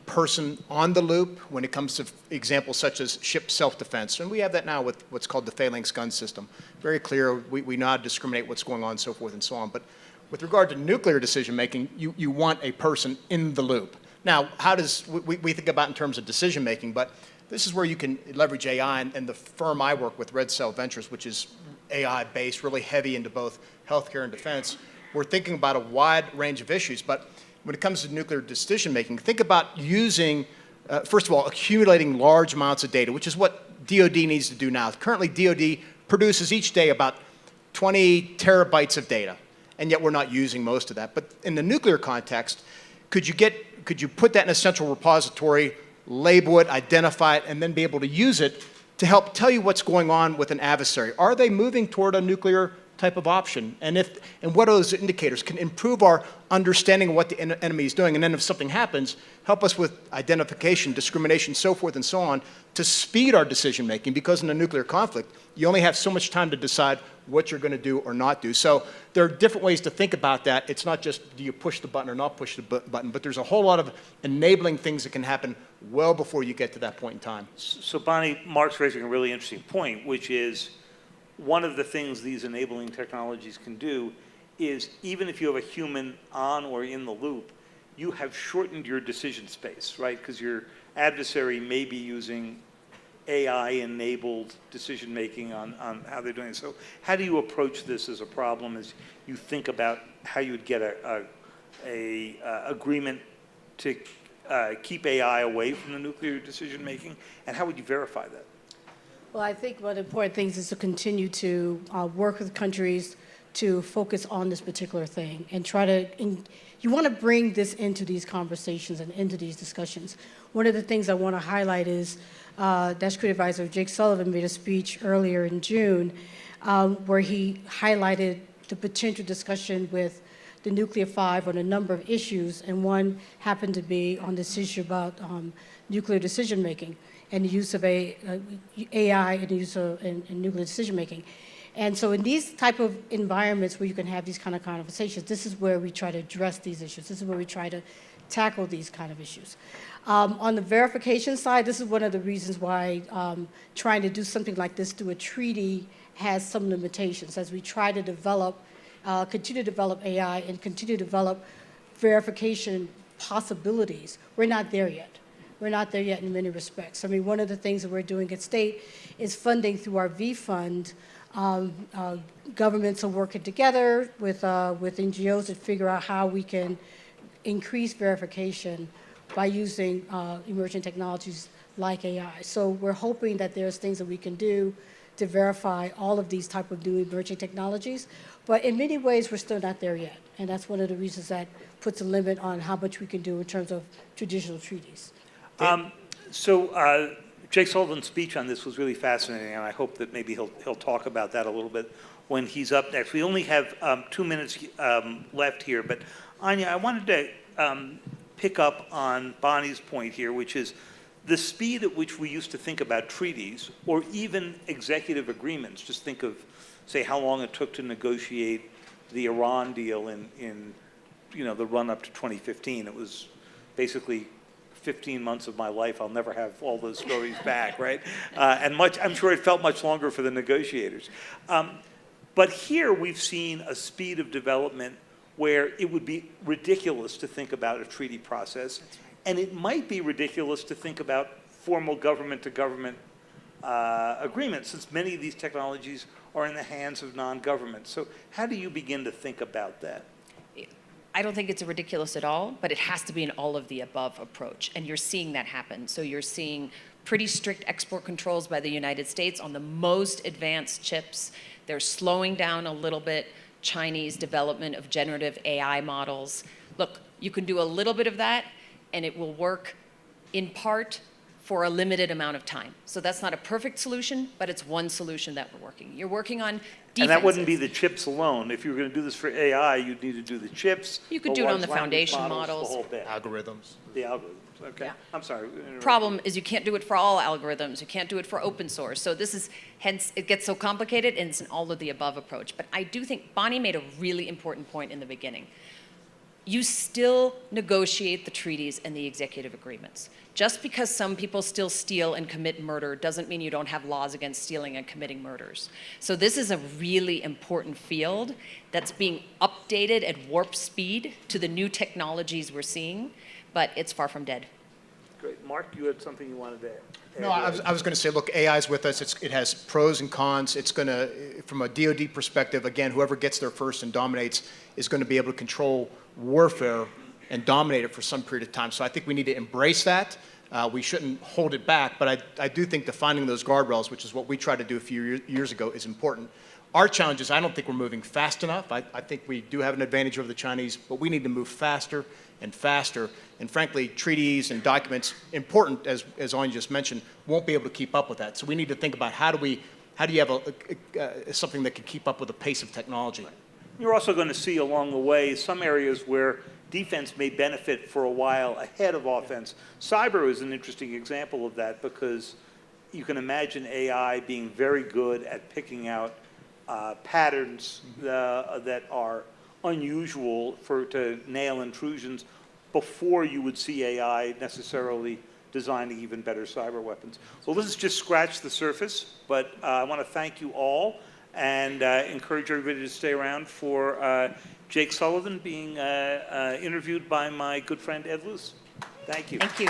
person on the loop when it comes to examples such as ship self-defense. And we have that now with what's called the phalanx gun system. Very clear, we know how to discriminate what's going on, so forth and so on. But with regard to nuclear decision-making, you want a person in the loop. Now, how does, we think about in terms of decision-making, but this is where you can leverage AI, and the firm I work with, Red Cell Ventures, which is AI-based, really heavy into both healthcare and defense. We're thinking about a wide range of issues, but when it comes to nuclear decision-making, think about using, first of all, accumulating large amounts of data, which is what DoD needs to do now. Currently, DoD produces each day about 20 terabytes of data, and yet we're not using most of that. But in the nuclear context, could you put that in a central repository, label it, identify it, and then be able to use it to help tell you what's going on with an adversary? Are they moving toward a nuclear type of option? And what are those indicators? Can improve our understanding of what the enemy is doing, and then if something happens, help us with identification, discrimination, so forth and so on, to speed our decision making, because in a nuclear conflict, you only have so much time to decide what you're going to do or not do. So there are different ways to think about that. It's not just do you push the button or not push the button, but there's a whole lot of enabling things that can happen well before you get to that point in time. So Bonnie, Mark's raising a really interesting point, which is one of the things these enabling technologies can do is, even if you have a human on or in the loop, you have shortened your decision space, right? Because your adversary may be using AI-enabled decision-making on how they're doing it. So how do you approach this as a problem as you think about how you would get a agreement to keep AI away from the nuclear decision-making, and how would you verify that? Well, I think one of the important things is to continue to work with countries to focus on this particular thing and try to, you want to bring this into these conversations and into these discussions. One of the things I want to highlight is National Security Advisor Jake Sullivan made a speech earlier in June where he highlighted the potential discussion with the Nuclear Five on a number of issues, and one happened to be on this issue about nuclear decision-making and the use of AI and the use of in nuclear decision-making. And so in these type of environments where you can have these kind of conversations, this is where we try to address these issues. This is where we try to tackle these kind of issues. On the verification side, this is one of the reasons why trying to do something like this through a treaty has some limitations. As we try to develop, continue to develop AI and continue to develop verification possibilities, we're not there yet. We're not there yet in many respects. I mean, one of the things that we're doing at state is funding through our V Fund. Governments are working together with NGOs to figure out how we can increase verification by using emerging technologies like AI. So we're hoping that there's things that we can do to verify all of these type of new emerging technologies. But in many ways, we're still not there yet. And that's one of the reasons that puts a limit on how much we can do in terms of traditional treaties. Jake Sullivan's speech on this was really fascinating, and I hope that maybe he'll talk about that a little bit when he's up next. We only have 2 minutes left here, but Anya, I wanted to pick up on Bonnie's point here, which is the speed at which we used to think about treaties or even executive agreements. Just think of, say, how long it took to negotiate the Iran deal in the run-up to 2015. It was basically 15 months of my life. I'll never have all those stories back, right? I'm sure it felt much longer for the negotiators. But here we've seen a speed of development where it would be ridiculous to think about a treaty process, and it might be ridiculous to think about formal government-to-government agreements, since many of these technologies are in the hands of non-governments. So how do you begin to think about that? I don't think it's ridiculous at all, but it has to be an all of the above approach, and you're seeing that happen. So you're seeing pretty strict export controls by the United States on the most advanced chips. They're slowing down a little bit Chinese development of generative AI models. Look, you can do a little bit of that, and it will work in part for a limited amount of time. So that's not a perfect solution, but it's one solution that we're working. You're working on defenses. And that wouldn't be the chips alone. If you were going to do this for AI, you'd need to do the chips. You could do it on the foundation models. The whole bit. Algorithms. The algorithms, okay. Yeah. I'm sorry. Problem is you can't do it for all algorithms. You can't do it for open source. So this is, hence, it gets so complicated, and it's an all of the above approach. But I do think Bonnie made a really important point in the beginning. You still negotiate the treaties and the executive agreements. Just because some people still steal and commit murder doesn't mean you don't have laws against stealing and committing murders. So this is a really important field that's being updated at warp speed to the new technologies we're seeing, but it's far from dead. Great. Mark, you had something you wanted to add? No, I was going to say, look, AI is with us. It has pros and cons. It's going to, from a DoD perspective, again, whoever gets there first and dominates is going to be able to control warfare and dominate it for some period of time. So I think we need to embrace that. We shouldn't hold it back, but I do think defining those guardrails, which is what we tried to do a few years ago, is important. Our challenge is I don't think we're moving fast enough. I think we do have an advantage over the Chinese, but we need to move faster and faster. And frankly, treaties and documents, important, as Anya just mentioned, won't be able to keep up with that. So we need to think about how do you have something that can keep up with the pace of technology. You're also going to see along the way some areas where defense may benefit for a while ahead of offense. Cyber is an interesting example of that because you can imagine AI being very good at picking out patterns that are unusual to nail intrusions before you would see AI necessarily designing even better cyber weapons. Well, this has just scratched the surface, but I want to thank you all and encourage everybody to stay around for Jake Sullivan being interviewed by my good friend Ed Luce. Thank you. Thank you.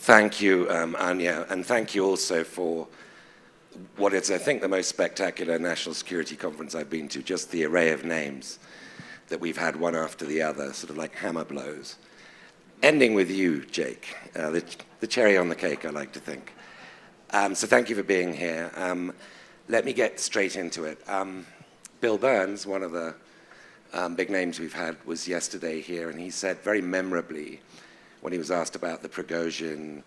Thank you, Anya, and thank you also for what is, I think, the most spectacular national security conference I've been to, just the array of names that we've had one after the other, sort of like hammer blows. ending with you, Jake, the cherry on the cake, I like to think. So thank you for being here. Let me get straight into it. Bill Burns, one of the big names we've had, was yesterday here, and he said very memorably, when he was asked about the Prigozhin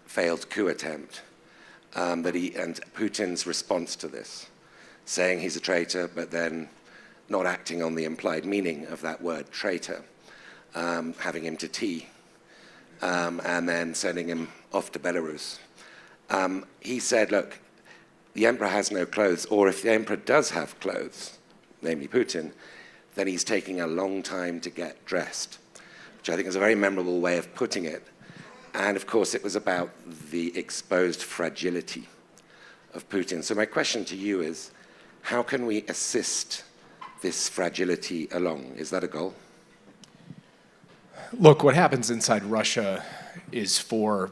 failed coup attempt, and Putin's response to this, saying he's a traitor, but then not acting on the implied meaning of that word, traitor, having him to tea, and then sending him off to Belarus. He said, look, the emperor has no clothes, or if the emperor does have clothes, namely Putin, then he's taking a long time to get dressed, which I think is a very memorable way of putting it. And of course, it was about the exposed fragility of Putin. So my question to you is, how can we assist this fragility along? Is that a goal? Look, what happens inside Russia is for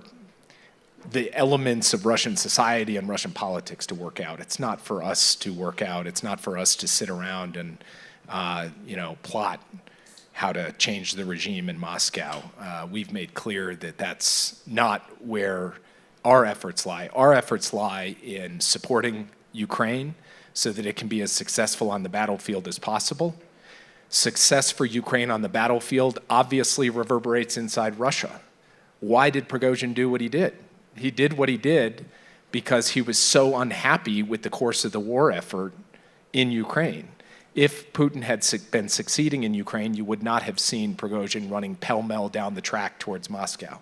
the elements of Russian society and Russian politics to work out. It's not for us to work out. It's not for us to sit around and plot how to change the regime in Moscow. We've made clear that that's not where our efforts lie. Our efforts lie in supporting Ukraine so that it can be as successful on the battlefield as possible. Success for Ukraine on the battlefield obviously reverberates inside Russia. Why did Prigozhin do what he did? He did what he did because he was so unhappy with the course of the war effort in Ukraine. If Putin had been succeeding in Ukraine, you would not have seen Prigozhin running pell-mell down the track towards Moscow.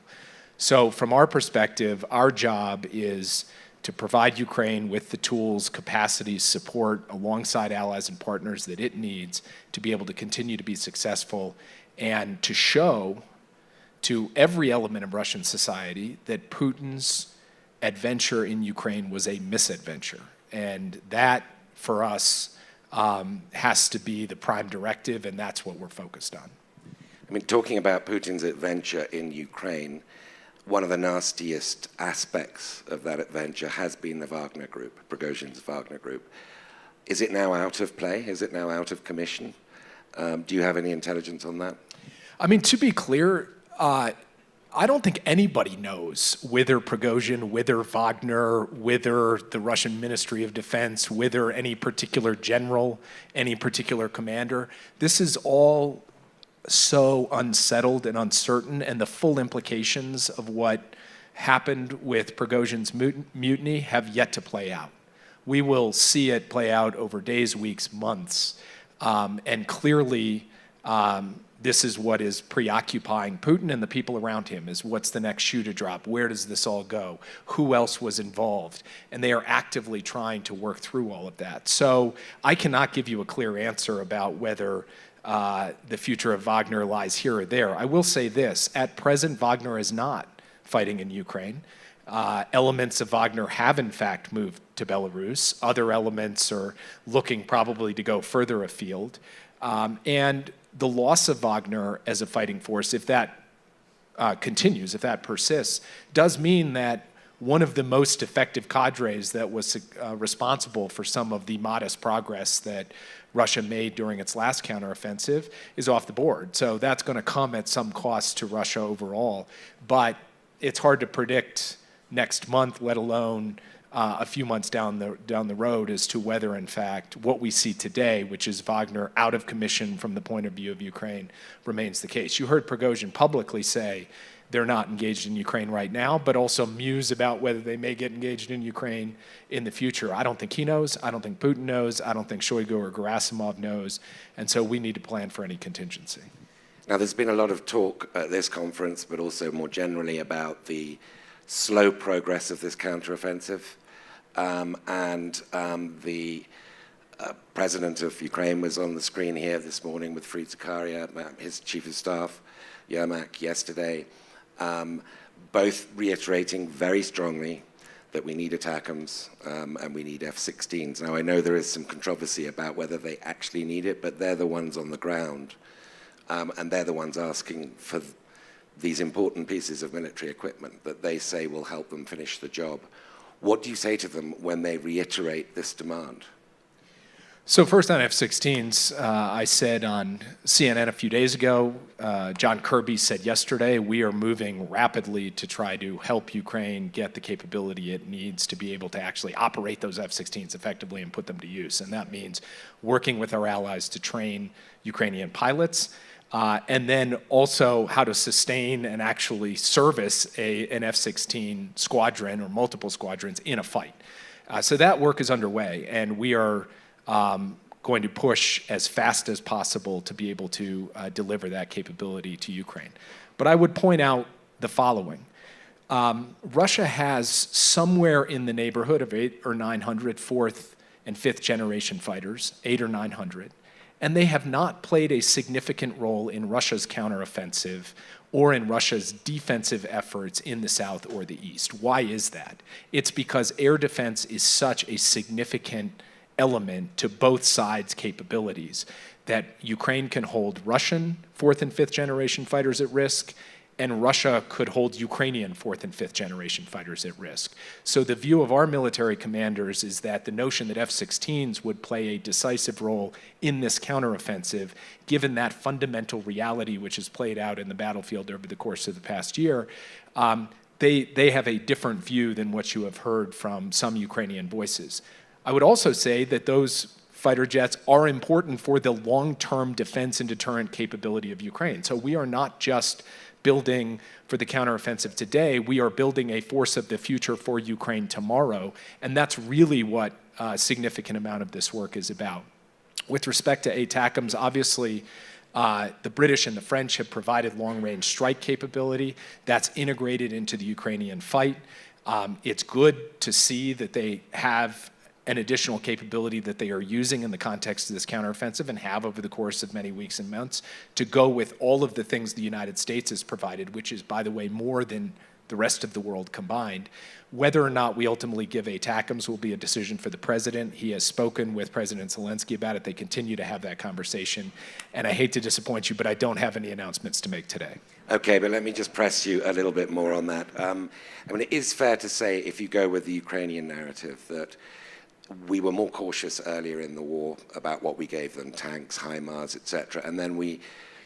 So from our perspective, our job is to provide Ukraine with the tools, capacities, support alongside allies and partners that it needs to be able to continue to be successful and to show to every element of Russian society that Putin's adventure in Ukraine was a misadventure. And that, for us, has to be the prime directive, and that's what we're focused on. I mean, talking about Putin's adventure in Ukraine, one of the nastiest aspects of that adventure has been the Wagner Group, Prigozhin's Wagner Group. Is it now out of play? Is it now out of commission? Do you have any intelligence on that? I mean, to be clear, I don't think anybody knows whether Prigozhin, whether Wagner, whether the Russian Ministry of Defense, whether any particular general, any particular commander. This is all so unsettled and uncertain, and the full implications of what happened with Prigozhin's mutiny have yet to play out. We will see it play out over days, weeks, months, and clearly this is what is preoccupying Putin and the people around him, is what's the next shoe to drop? Where does this all go? Who else was involved? And they are actively trying to work through all of that. So I cannot give you a clear answer about whether the future of Wagner lies here or there. I will say this, at present, Wagner is not fighting in Ukraine. Elements of Wagner have in fact moved to Belarus. Other elements are looking probably to go further afield. And the loss of Wagner as a fighting force, if that continues, if that persists, does mean that one of the most effective cadres that was responsible for some of the modest progress that Russia made during its last counteroffensive is off the board. So that's going to come at some cost to Russia overall. But it's hard to predict next month, let alone a few months down the road, as to whether, in fact, what we see today, which is Wagner out of commission from the point of view of Ukraine, remains the case. You heard Prigozhin publicly say they're not engaged in Ukraine right now, but also muse about whether they may get engaged in Ukraine in the future. I don't think he knows. I don't think Putin knows. I don't think Shoigu or Gerasimov knows. And so we need to plan for any contingency. Now, there's been a lot of talk at this conference, but also more generally about the slow progress of this counteroffensive. The president of Ukraine was on the screen here this morning with Fareed Zakaria, his chief of staff, Yermak, yesterday, both reiterating very strongly that we need ATACMS and we need F-16s. Now, I know there is some controversy about whether they actually need it, but they're the ones on the ground, and they're the ones asking for these important pieces of military equipment that they say will help them finish the job. What do you say to them when they reiterate this demand? So first on F-16s, I said on CNN a few days ago, John Kirby said yesterday, we are moving rapidly to try to help Ukraine get the capability it needs to be able to actually operate those F-16s effectively and put them to use. And that means working with our allies to train Ukrainian pilots, and then also how to sustain and actually service an F-16 squadron or multiple squadrons in a fight. So that work is underway, and we are going to push as fast as possible to be able to deliver that capability to Ukraine. But I would point out the following. Russia has somewhere in the neighborhood of 800 or 900 fourth and fifth generation fighters, 800 or 900, and they have not played a significant role in Russia's counteroffensive or in Russia's defensive efforts in the south or the east. Why is that? It's because air defense is such a significant element to both sides' capabilities that Ukraine can hold Russian fourth and fifth generation fighters at risk, and Russia could hold Ukrainian fourth and fifth generation fighters at risk. So the view of our military commanders is that the notion that F-16s would play a decisive role in this counteroffensive, given that fundamental reality which has played out in the battlefield over the course of the past year, they have a different view than what you have heard from some Ukrainian voices. I would also say that those fighter jets are important for the long-term defense and deterrent capability of Ukraine. So we are not just building for the counteroffensive today, we are building a force of the future for Ukraine tomorrow, and that's really what a significant amount of this work is about. With respect to ATACMS, obviously, the British and the French have provided long-range strike capability that's integrated into the Ukrainian fight. It's good to see that they have an additional capability that they are using in the context of this counteroffensive and have over the course of many weeks and months to go with all of the things the United States has provided, which is, by the way, more than the rest of the world combined. Whether or not we ultimately give ATACMS will be a decision for the president. He has spoken with President Zelenskyy about it. They continue to have that conversation. And I hate to disappoint you, but I don't have any announcements to make today. Okay, but let me just press you a little bit more on that. I mean, it is fair to say, if you go with the Ukrainian narrative, that we were more cautious earlier in the war about what we gave them, tanks, HIMARS, etc. And then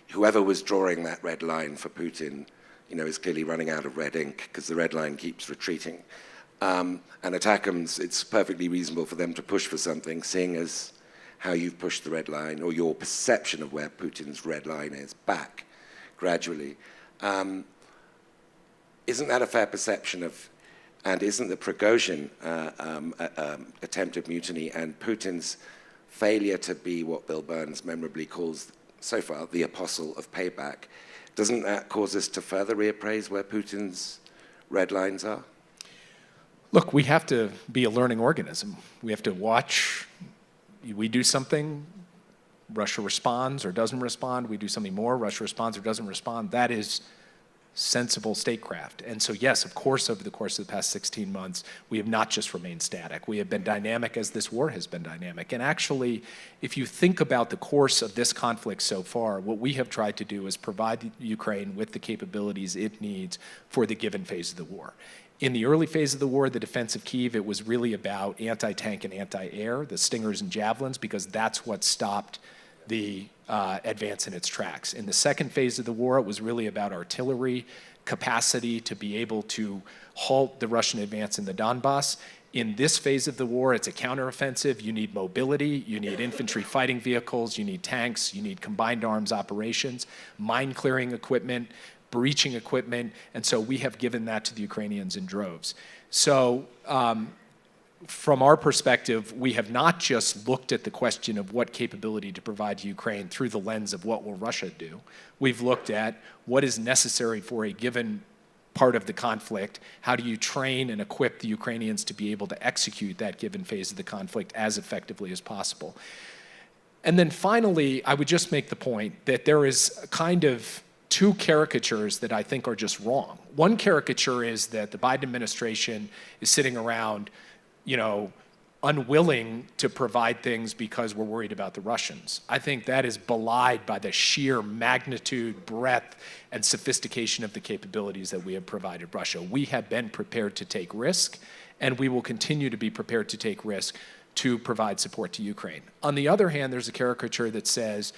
whoever was drawing that red line for Putin, is clearly running out of red ink because the red line keeps retreating. And ATACMS, it's perfectly reasonable for them to push for something, seeing as how you've pushed the red line, or your perception of where Putin's red line is, back gradually. Isn't that a fair perception of? And isn't the Prigozhin attempted mutiny and Putin's failure to be what Bill Burns memorably calls, so far, the apostle of payback, doesn't that cause us to further reappraise where Putin's red lines are? Look, we have to be a learning organism. We have to watch. We do something, Russia responds or doesn't respond. We do something more, Russia responds or doesn't respond. That is sensible statecraft. And so yes, of course, over the course of the past 16 months, we have not just remained static. We have been dynamic as this war has been dynamic. And actually, if you think about the course of this conflict so far, what we have tried to do is provide Ukraine with the capabilities it needs for the given phase of the war. In the early phase of the war, the defense of Kyiv, it was really about anti-tank and anti-air, the Stingers and Javelins, because that's what stopped the advance in its tracks. In the second phase of the war, it was really about artillery capacity to be able to halt the Russian advance in the Donbass. In this phase of the war, it's a counteroffensive. You need mobility, you need infantry fighting vehicles, you need tanks, you need combined arms operations, mine clearing equipment, breaching equipment, and so we have given that to the Ukrainians in droves. So from our perspective, we have not just looked at the question of what capability to provide to Ukraine through the lens of what will Russia do. We've looked at what is necessary for a given part of the conflict. How do you train and equip the Ukrainians to be able to execute that given phase of the conflict as effectively as possible? And then finally, I would just make the point that there is kind of two caricatures that I think are just wrong. One caricature is that the Biden administration is sitting around unwilling to provide things because we're worried about the Russians. I think that is belied by the sheer magnitude, breadth, and sophistication of the capabilities that we have provided Russia. We have been prepared to take risk, and we will continue to be prepared to take risk to provide support to Ukraine. On the other hand, there's a caricature that says,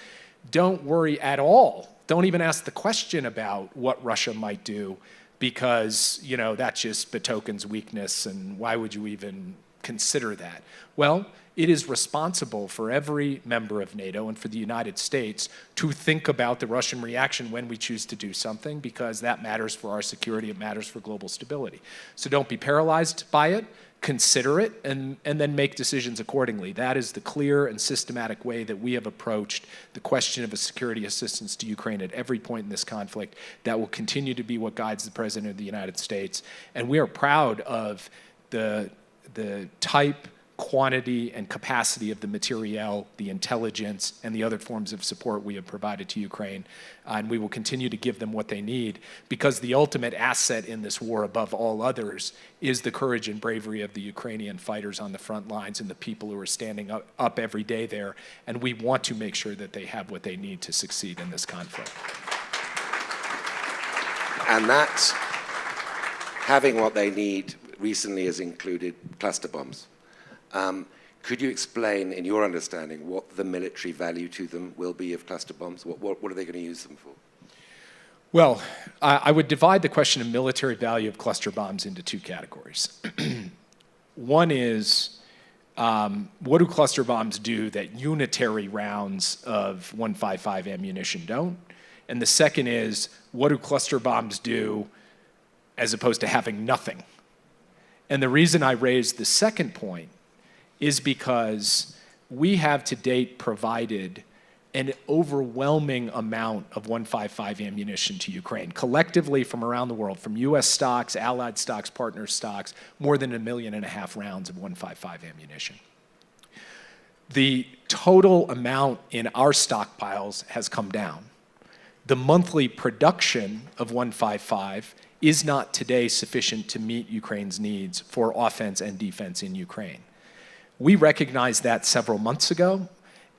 don't worry at all. Don't even ask the question about what Russia might do because, you know, that just betokens weakness and why would you even consider that? Well, it is responsible for every member of NATO and for the United States to think about the Russian reaction when we choose to do something because that matters for our security, it matters for global stability. So don't be paralyzed by it. Consider it, and then make decisions accordingly. That is the clear and systematic way that we have approached the question of a security assistance to Ukraine at every point in this conflict. That will continue to be what guides the President of the United States. And we are proud of the type, quantity, and capacity of the materiel, the intelligence, and the other forms of support we have provided to Ukraine. And we will continue to give them what they need because the ultimate asset in this war above all others is the courage and bravery of the Ukrainian fighters on the front lines and the people who are standing up every day there. And we want to make sure that they have what they need to succeed in this conflict. And that, having what they need, recently has included cluster bombs. Could you explain, in your understanding, what the military value to them will be of cluster bombs? What are they going to use them for? Well, I would divide the question of military value of cluster bombs into two categories. One is, what do cluster bombs do that unitary rounds of .155 ammunition don't? And the second is, what do cluster bombs do as opposed to having nothing? And the reason I raised the second point is because we have to date provided an overwhelming amount of .155 ammunition to Ukraine, collectively from around the world, from US stocks, allied stocks, partner stocks, more than 1.5 million rounds of .155 ammunition. The total amount in our stockpiles has come down. The monthly production of .155 is not today sufficient to meet Ukraine's needs for offense and defense in Ukraine. We recognized that several months ago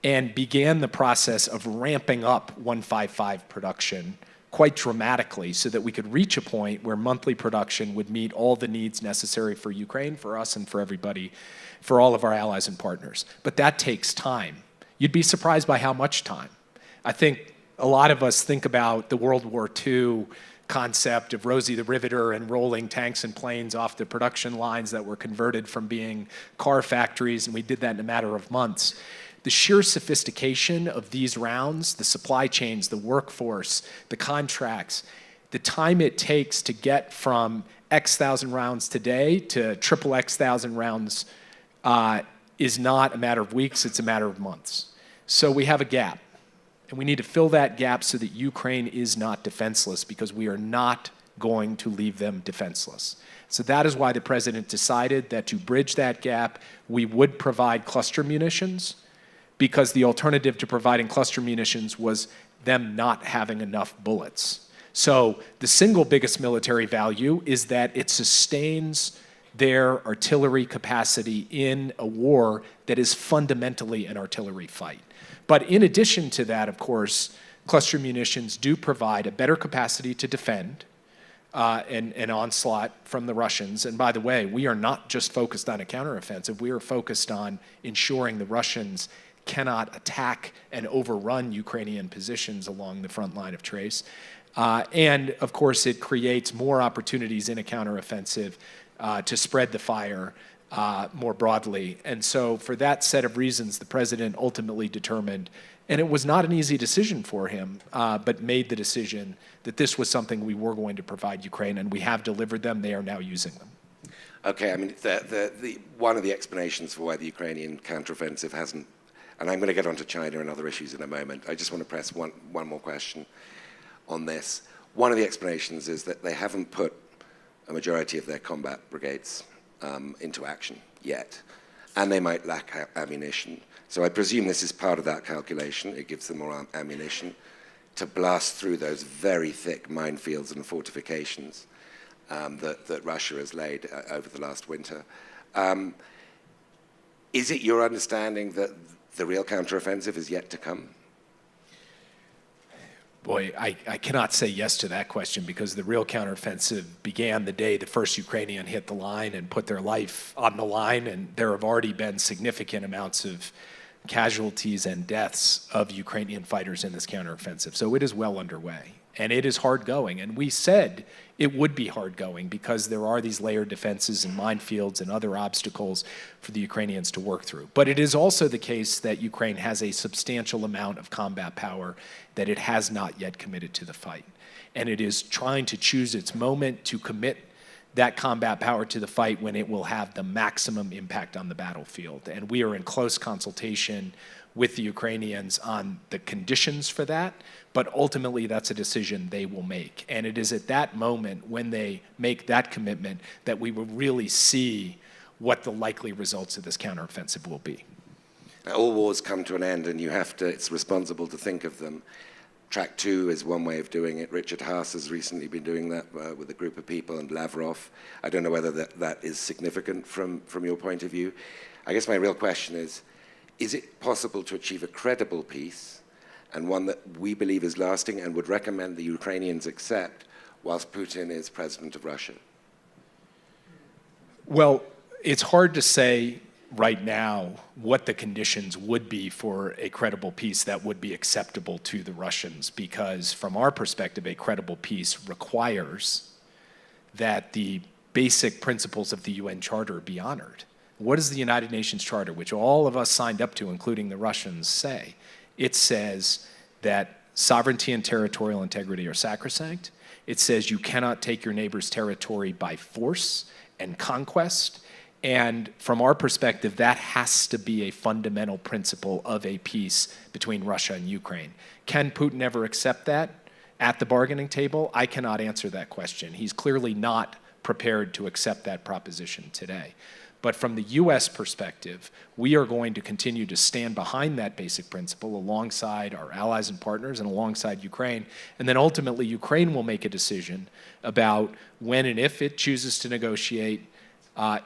and began the process of ramping up .155 production quite dramatically so that we could reach a point where monthly production would meet all the needs necessary for Ukraine, for us, and for everybody, for all of our allies and partners. But that takes time. You'd be surprised by how much time. I think a lot of us think about the World War II concept of Rosie the Riveter and rolling tanks and planes off the production lines that were converted from being car factories, and we did that in a matter of months. The sheer sophistication of these rounds, the supply chains, the workforce, the contracts, the time it takes to get from X thousand rounds today to triple X thousand rounds is not a matter of weeks, it's a matter of months. So we have a gap. And we need to fill that gap so that Ukraine is not defenseless because we are not going to leave them defenseless. So that is why the president decided that to bridge that gap, we would provide cluster munitions because the alternative to providing cluster munitions was them not having enough bullets. So the single biggest military value is that it sustains their artillery capacity in a war that is fundamentally an artillery fight. But in addition to that, of course, cluster munitions do provide a better capacity to defend an onslaught from the Russians. And by the way, we are not just focused on a counteroffensive. We are focused on ensuring the Russians cannot attack and overrun Ukrainian positions along the front line of trace. And of course, it creates more opportunities in a counteroffensive to spread the fire more broadly. And so for that set of reasons, the president ultimately determined, and it was not an easy decision for him, but made the decision that this was something we were going to provide Ukraine, and we have delivered them. They are now using them. Okay, I mean, one of the explanations for why the Ukrainian counteroffensive hasn't, and I'm going to get onto China and other issues in a moment. I just want to press one more question on this. One of the explanations is that they haven't put a majority of their combat brigades into action yet, and they might lack ammunition. So I presume this is part of that calculation. It gives them more ammunition to blast through those very thick minefields and fortifications that Russia has laid over the last winter. Is it your understanding that the real counteroffensive is yet to come? Boy, I cannot say yes to that question because the real counteroffensive began the day the first Ukrainian hit the line and put their life on the line, and there have already been significant amounts of casualties and deaths of Ukrainian fighters in this counteroffensive. So it is well underway, and it is hard going. And we said it would be hard going because there are these layered defenses and minefields and other obstacles for the Ukrainians to work through. But it is also the case that Ukraine has a substantial amount of combat power that it has not yet committed to the fight. And it is trying to choose its moment to commit that combat power to the fight when it will have the maximum impact on the battlefield. And we are in close consultation with the Ukrainians on the conditions for that, but ultimately that's a decision they will make. And it is at that moment when they make that commitment that we will really see what the likely results of this counteroffensive will be. All wars come to an end, and it's responsible to think of them. Track 2 is one way of doing it. Richard Haas has recently been doing that with a group of people, and Lavrov. I don't know whether that is significant from your point of view. I guess my real question is it possible to achieve a credible peace, and one that we believe is lasting and would recommend the Ukrainians accept whilst Putin is president of Russia? Well, it's hard to say right now what the conditions would be for a credible peace that would be acceptable to the Russians, because from our perspective, a credible peace requires that the basic principles of the UN Charter be honored. What does the United Nations Charter, which all of us signed up to, including the Russians, say? It says that sovereignty and territorial integrity are sacrosanct. It says you cannot take your neighbor's territory by force and conquest. And from our perspective, that has to be a fundamental principle of a peace between Russia and Ukraine. Can Putin ever accept that at the bargaining table? I cannot answer that question. He's clearly not prepared to accept that proposition today. But from the US perspective, we are going to continue to stand behind that basic principle alongside our allies and partners and alongside Ukraine. And then ultimately, Ukraine will make a decision about when and if it chooses to negotiate,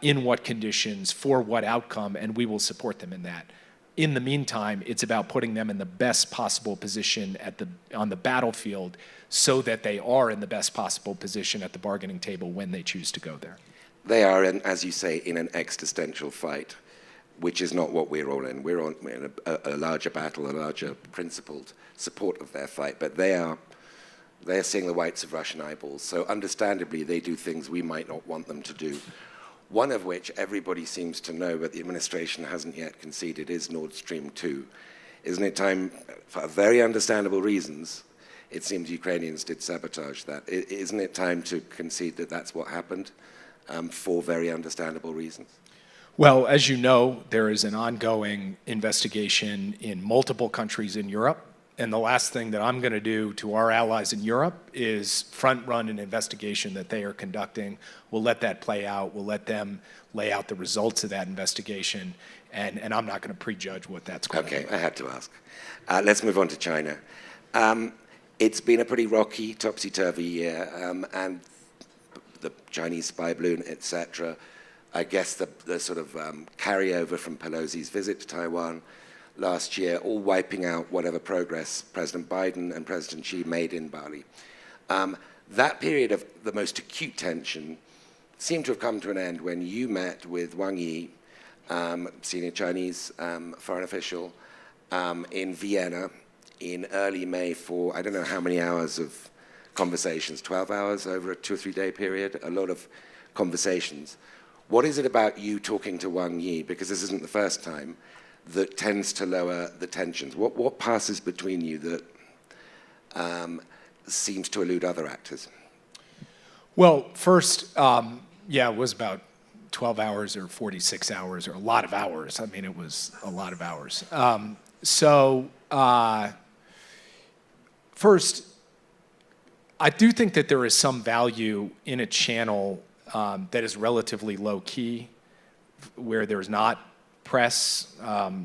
in what conditions, for what outcome, and we will support them in that. In the meantime, it's about putting them in the best possible position on the battlefield so that they are in the best possible position at the bargaining table when they choose to go there. They are, as you say, in an existential fight, which is not what we're all in. We're in a larger battle, a larger principled support of their fight, but they are seeing the whites of Russian eyeballs. So understandably, they do things we might not want them to do. One of which everybody seems to know, but the administration hasn't yet conceded, is Nord Stream 2. Isn't it time, for very understandable reasons, it seems Ukrainians did sabotage that. Isn't it time to concede that that's what happened for very understandable reasons? Well, as you know, there is an ongoing investigation in multiple countries in Europe. And the last thing that I'm going to do to our allies in Europe is front-run an investigation that they are conducting. We'll let that play out. We'll let them lay out the results of that investigation. And I'm not going to prejudge what that's going to be. Okay, I had to ask. Let's move on to China. It's been a pretty rocky, topsy-turvy year. And the Chinese spy balloon, etc., I guess the sort of carryover from Pelosi's visit to Taiwan last year, all wiping out whatever progress President Biden and President Xi made in Bali. That period of the most acute tension seemed to have come to an end when you met with Wang Yi, senior Chinese foreign official, in Vienna in early May for I don't know how many hours of conversations, 12 hours over a 2 or 3 day period, a lot of conversations. What is it about you talking to Wang Yi, because this isn't the first time, that tends to lower the tensions? What passes between you that seems to elude other actors? Well, first, it was about 12 hours or 46 hours or a lot of hours. I mean, it was a lot of hours. First, I do think that there is some value in a channel that is relatively low-key, where there's not press.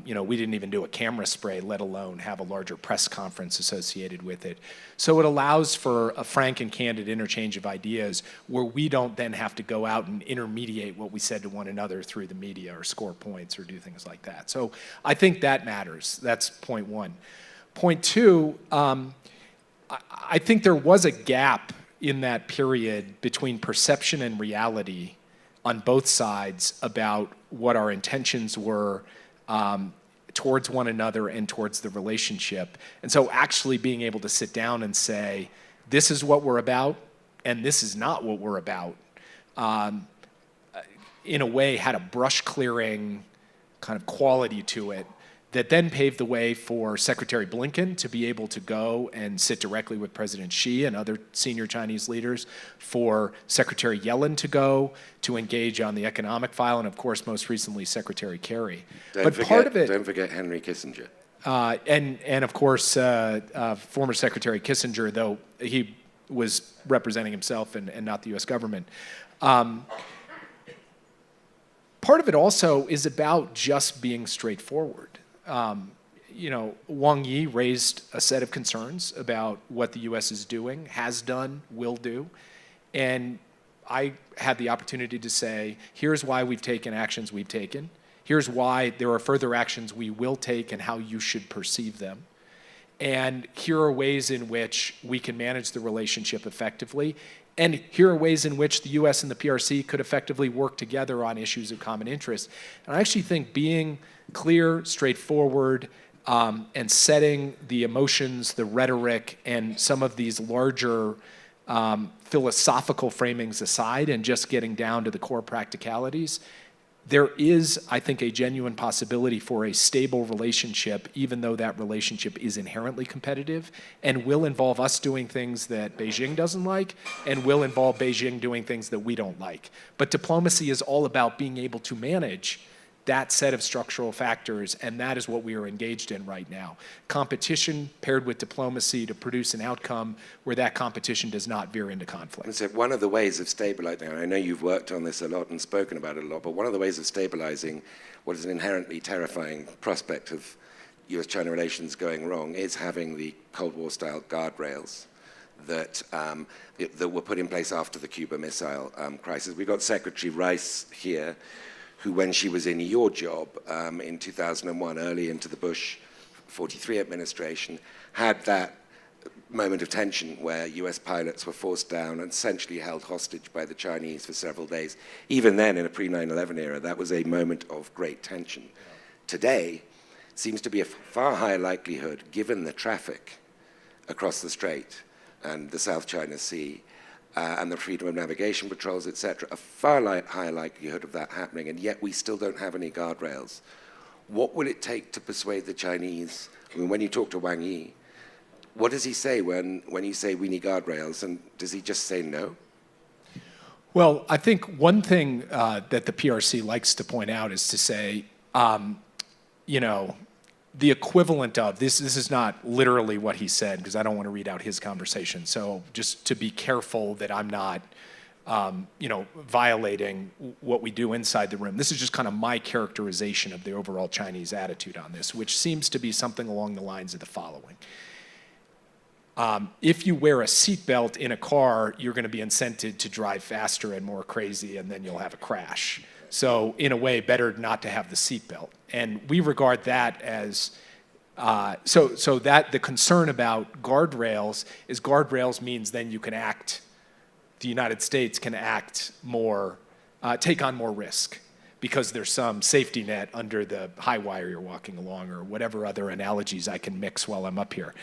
We didn't even do a camera spray, let alone have a larger press conference associated with it. So it allows for a frank and candid interchange of ideas where we don't then have to go out and intermediate what we said to one another through the media or score points or do things like that. So I think that matters. That's point one. Point two, I think there was a gap in that period between perception and reality on both sides about what our intentions were towards one another and towards the relationship. And so actually being able to sit down and say, this is what we're about, and this is not what we're about, in a way had a brush clearing kind of quality to it that then paved the way for Secretary Blinken to be able to go and sit directly with President Xi and other senior Chinese leaders, for Secretary Yellen to go to engage on the economic file, and of course, most recently, Secretary Kerry. Don't forget Henry Kissinger. And of course, former Secretary Kissinger, though he was representing himself and not the US government. Part of it also is about just being straightforward. Wang Yi raised a set of concerns about what the US is doing, has done, will do. And I had the opportunity to say, here's why we've taken actions we've taken. Here's why there are further actions we will take and how you should perceive them. And here are ways in which we can manage the relationship effectively. And here are ways in which the US and the PRC could effectively work together on issues of common interest. And I actually think being clear, straightforward, and setting the emotions, the rhetoric, and some of these larger philosophical framings aside and just getting down to the core practicalities, there is, I think, a genuine possibility for a stable relationship, even though that relationship is inherently competitive and will involve us doing things that Beijing doesn't like and will involve Beijing doing things that we don't like. But diplomacy is all about being able to manage that set of structural factors, and that is what we are engaged in right now. Competition paired with diplomacy to produce an outcome where that competition does not veer into conflict. And so one of the ways of stabilizing, I know you've worked on this a lot and spoken about it a lot, but one of the ways of stabilizing what is an inherently terrifying prospect of US-China relations going wrong is having the Cold War-style guardrails that were put in place after the Cuba Missile Crisis. We've got Secretary Rice here, who, when she was in your job in 2001, early into the Bush 43 administration, had that moment of tension where US pilots were forced down and essentially held hostage by the Chinese for several days. Even then, in a pre-9/11 era, that was a moment of great tension. Today, seems to be a far higher likelihood, given the traffic across the Strait and the South China Sea, and the freedom of navigation patrols, etc., a far higher likelihood of that happening, and yet we still don't have any guardrails. What will it take to persuade the Chinese? I mean, when you talk to Wang Yi, what does he say when you say we need guardrails, and does he just say no? Well, I think one thing that the PRC likes to point out is to say, the equivalent of, this is not literally what he said, because I don't want to read out his conversation. So just to be careful that I'm not, violating what we do inside the room. This is just kind of my characterization of the overall Chinese attitude on this, which seems to be something along the lines of the following. If you wear a seatbelt in a car, you're going to be incented to drive faster and more crazy, and then you'll have a crash. So in a way, better not to have the seatbelt. And we regard that as, so that the concern about guardrails is guardrails means then you can act, the United States can act more, take on more risk because there's some safety net under the high wire you're walking along, or whatever other analogies I can mix while I'm up here.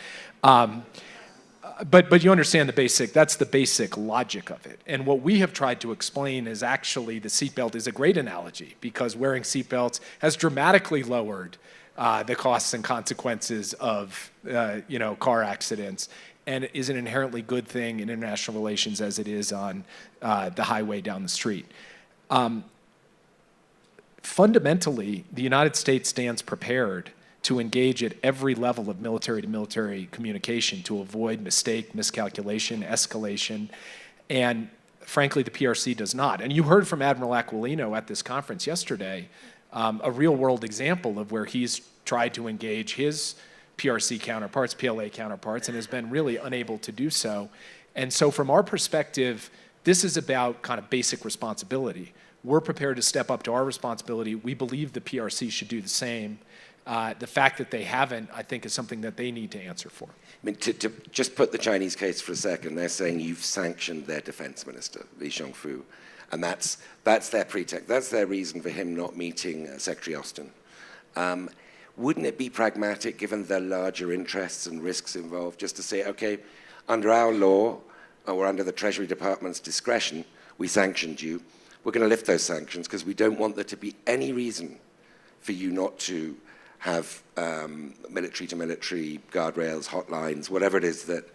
But you understand that's the basic logic of it. And what we have tried to explain is actually the seatbelt is a great analogy, because wearing seatbelts has dramatically lowered the costs and consequences of car accidents, and is an inherently good thing in international relations as it is on the highway down the street. Fundamentally, the United States stands prepared to engage at every level of military-to-military communication to avoid mistake, miscalculation, escalation, and frankly, the PRC does not. And you heard from Admiral Aquilino at this conference yesterday a real-world example of where he's tried to engage his PRC counterparts, PLA counterparts, and has been really unable to do so. And so from our perspective, this is about kind of basic responsibility. We're prepared to step up to our responsibility. We believe the PRC should do the same. The fact that they haven't, I think, is something that they need to answer for. I mean, to just put the Chinese case for a second, they're saying you've sanctioned their defense minister, Li Xiongfu, and that's their pretext. That's their reason for him not meeting Secretary Austin. Wouldn't it be pragmatic, given the larger interests and risks involved, just to say, okay, under our law, or under the Treasury Department's discretion, we sanctioned you. We're going to lift those sanctions because we don't want there to be any reason for you not to have military-to-military guardrails, hotlines, whatever it is that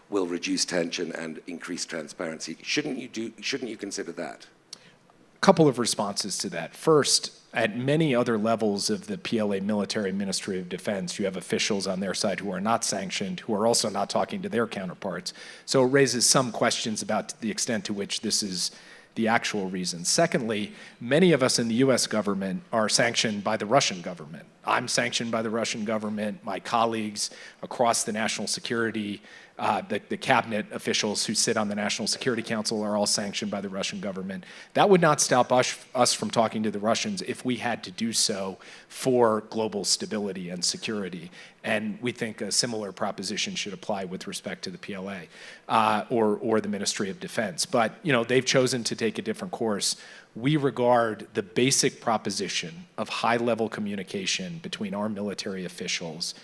will reduce tension and increase transparency. Shouldn't you consider that? A couple of responses to that. First, at many other levels of the PLA military Ministry of Defense, you have officials on their side who are not sanctioned, who are also not talking to their counterparts. So it raises some questions about the extent to which this is the actual reason. Secondly, many of us in the US government are sanctioned by the Russian government. I'm sanctioned by the Russian government. My colleagues across the national security, the cabinet officials who sit on the National Security Council are all sanctioned by the Russian government. That would not stop us from talking to the Russians if we had to do so for global stability and security. And we think a similar proposition should apply with respect to the PLA or the Ministry of Defense. But they've chosen to take a different course. We regard the basic proposition of high-level communication between our military officials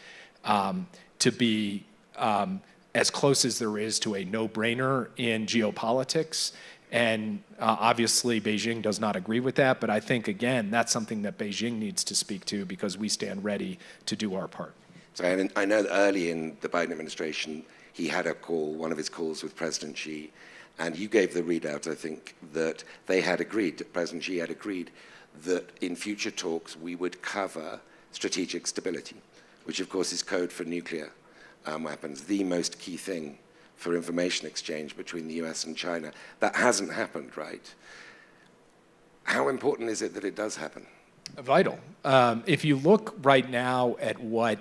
to be as close as there is to a no-brainer in geopolitics. And obviously, Beijing does not agree with that. But I think, again, that's something that Beijing needs to speak to because we stand ready to do our part. So I know that early in the Biden administration, he had a call, one of his calls with President Xi, and you gave the readout, I think, that they had agreed, that President Xi had agreed that in future talks we would cover strategic stability, which of course is code for nuclear weapons, the most key thing for information exchange between the US and China. That hasn't happened, right? How important is it that it does happen? Vital. If you look right now at what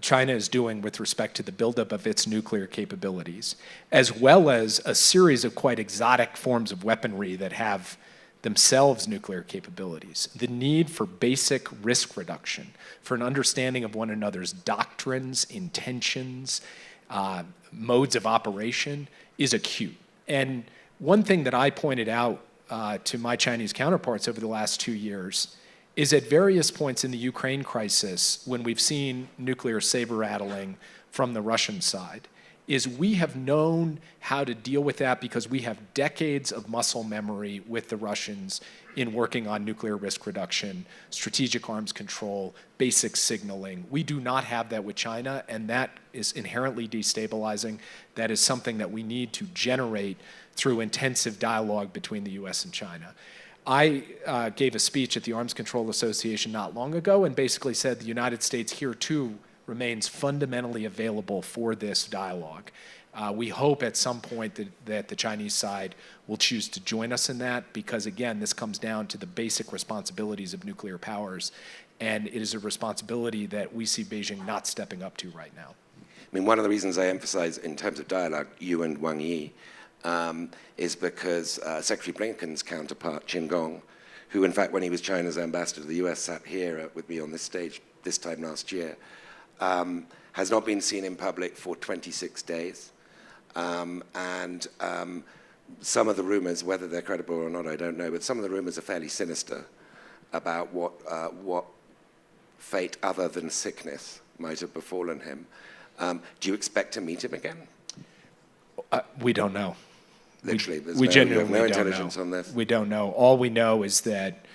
China is doing with respect to the buildup of its nuclear capabilities, as well as a series of quite exotic forms of weaponry that have themselves nuclear capabilities, the need for basic risk reduction, for an understanding of one another's doctrines, intentions, modes of operation is acute. And one thing that I pointed out to my Chinese counterparts over the last 2 years is at various points in the Ukraine crisis, when we've seen nuclear saber-rattling from the Russian side, is we have known how to deal with that because we have decades of muscle memory with the Russians in working on nuclear risk reduction, strategic arms control, basic signaling. We do not have that with China, and that is inherently destabilizing. That is something that we need to generate through intensive dialogue between the US and China. I gave a speech at the Arms Control Association not long ago and basically said the United States here too remains fundamentally available for this dialogue. We hope at some point that the Chinese side will choose to join us in that because, again, this comes down to the basic responsibilities of nuclear powers, and it is a responsibility that we see Beijing not stepping up to right now. I mean, one of the reasons I emphasize in terms of dialogue, you and Wang Yi, is because Secretary Blinken's counterpart, Qin Gong, who in fact when he was China's ambassador to the US sat here with me on this stage this time last year, has not been seen in public for 26 days. And some of the rumors, whether they're credible or not, I don't know, but some of the rumors are fairly sinister about what fate other than sickness might have befallen him. Do you expect to meet him again? We don't know. Literally, we genuinely no don't intelligence know. on this. We don't know. All we know is that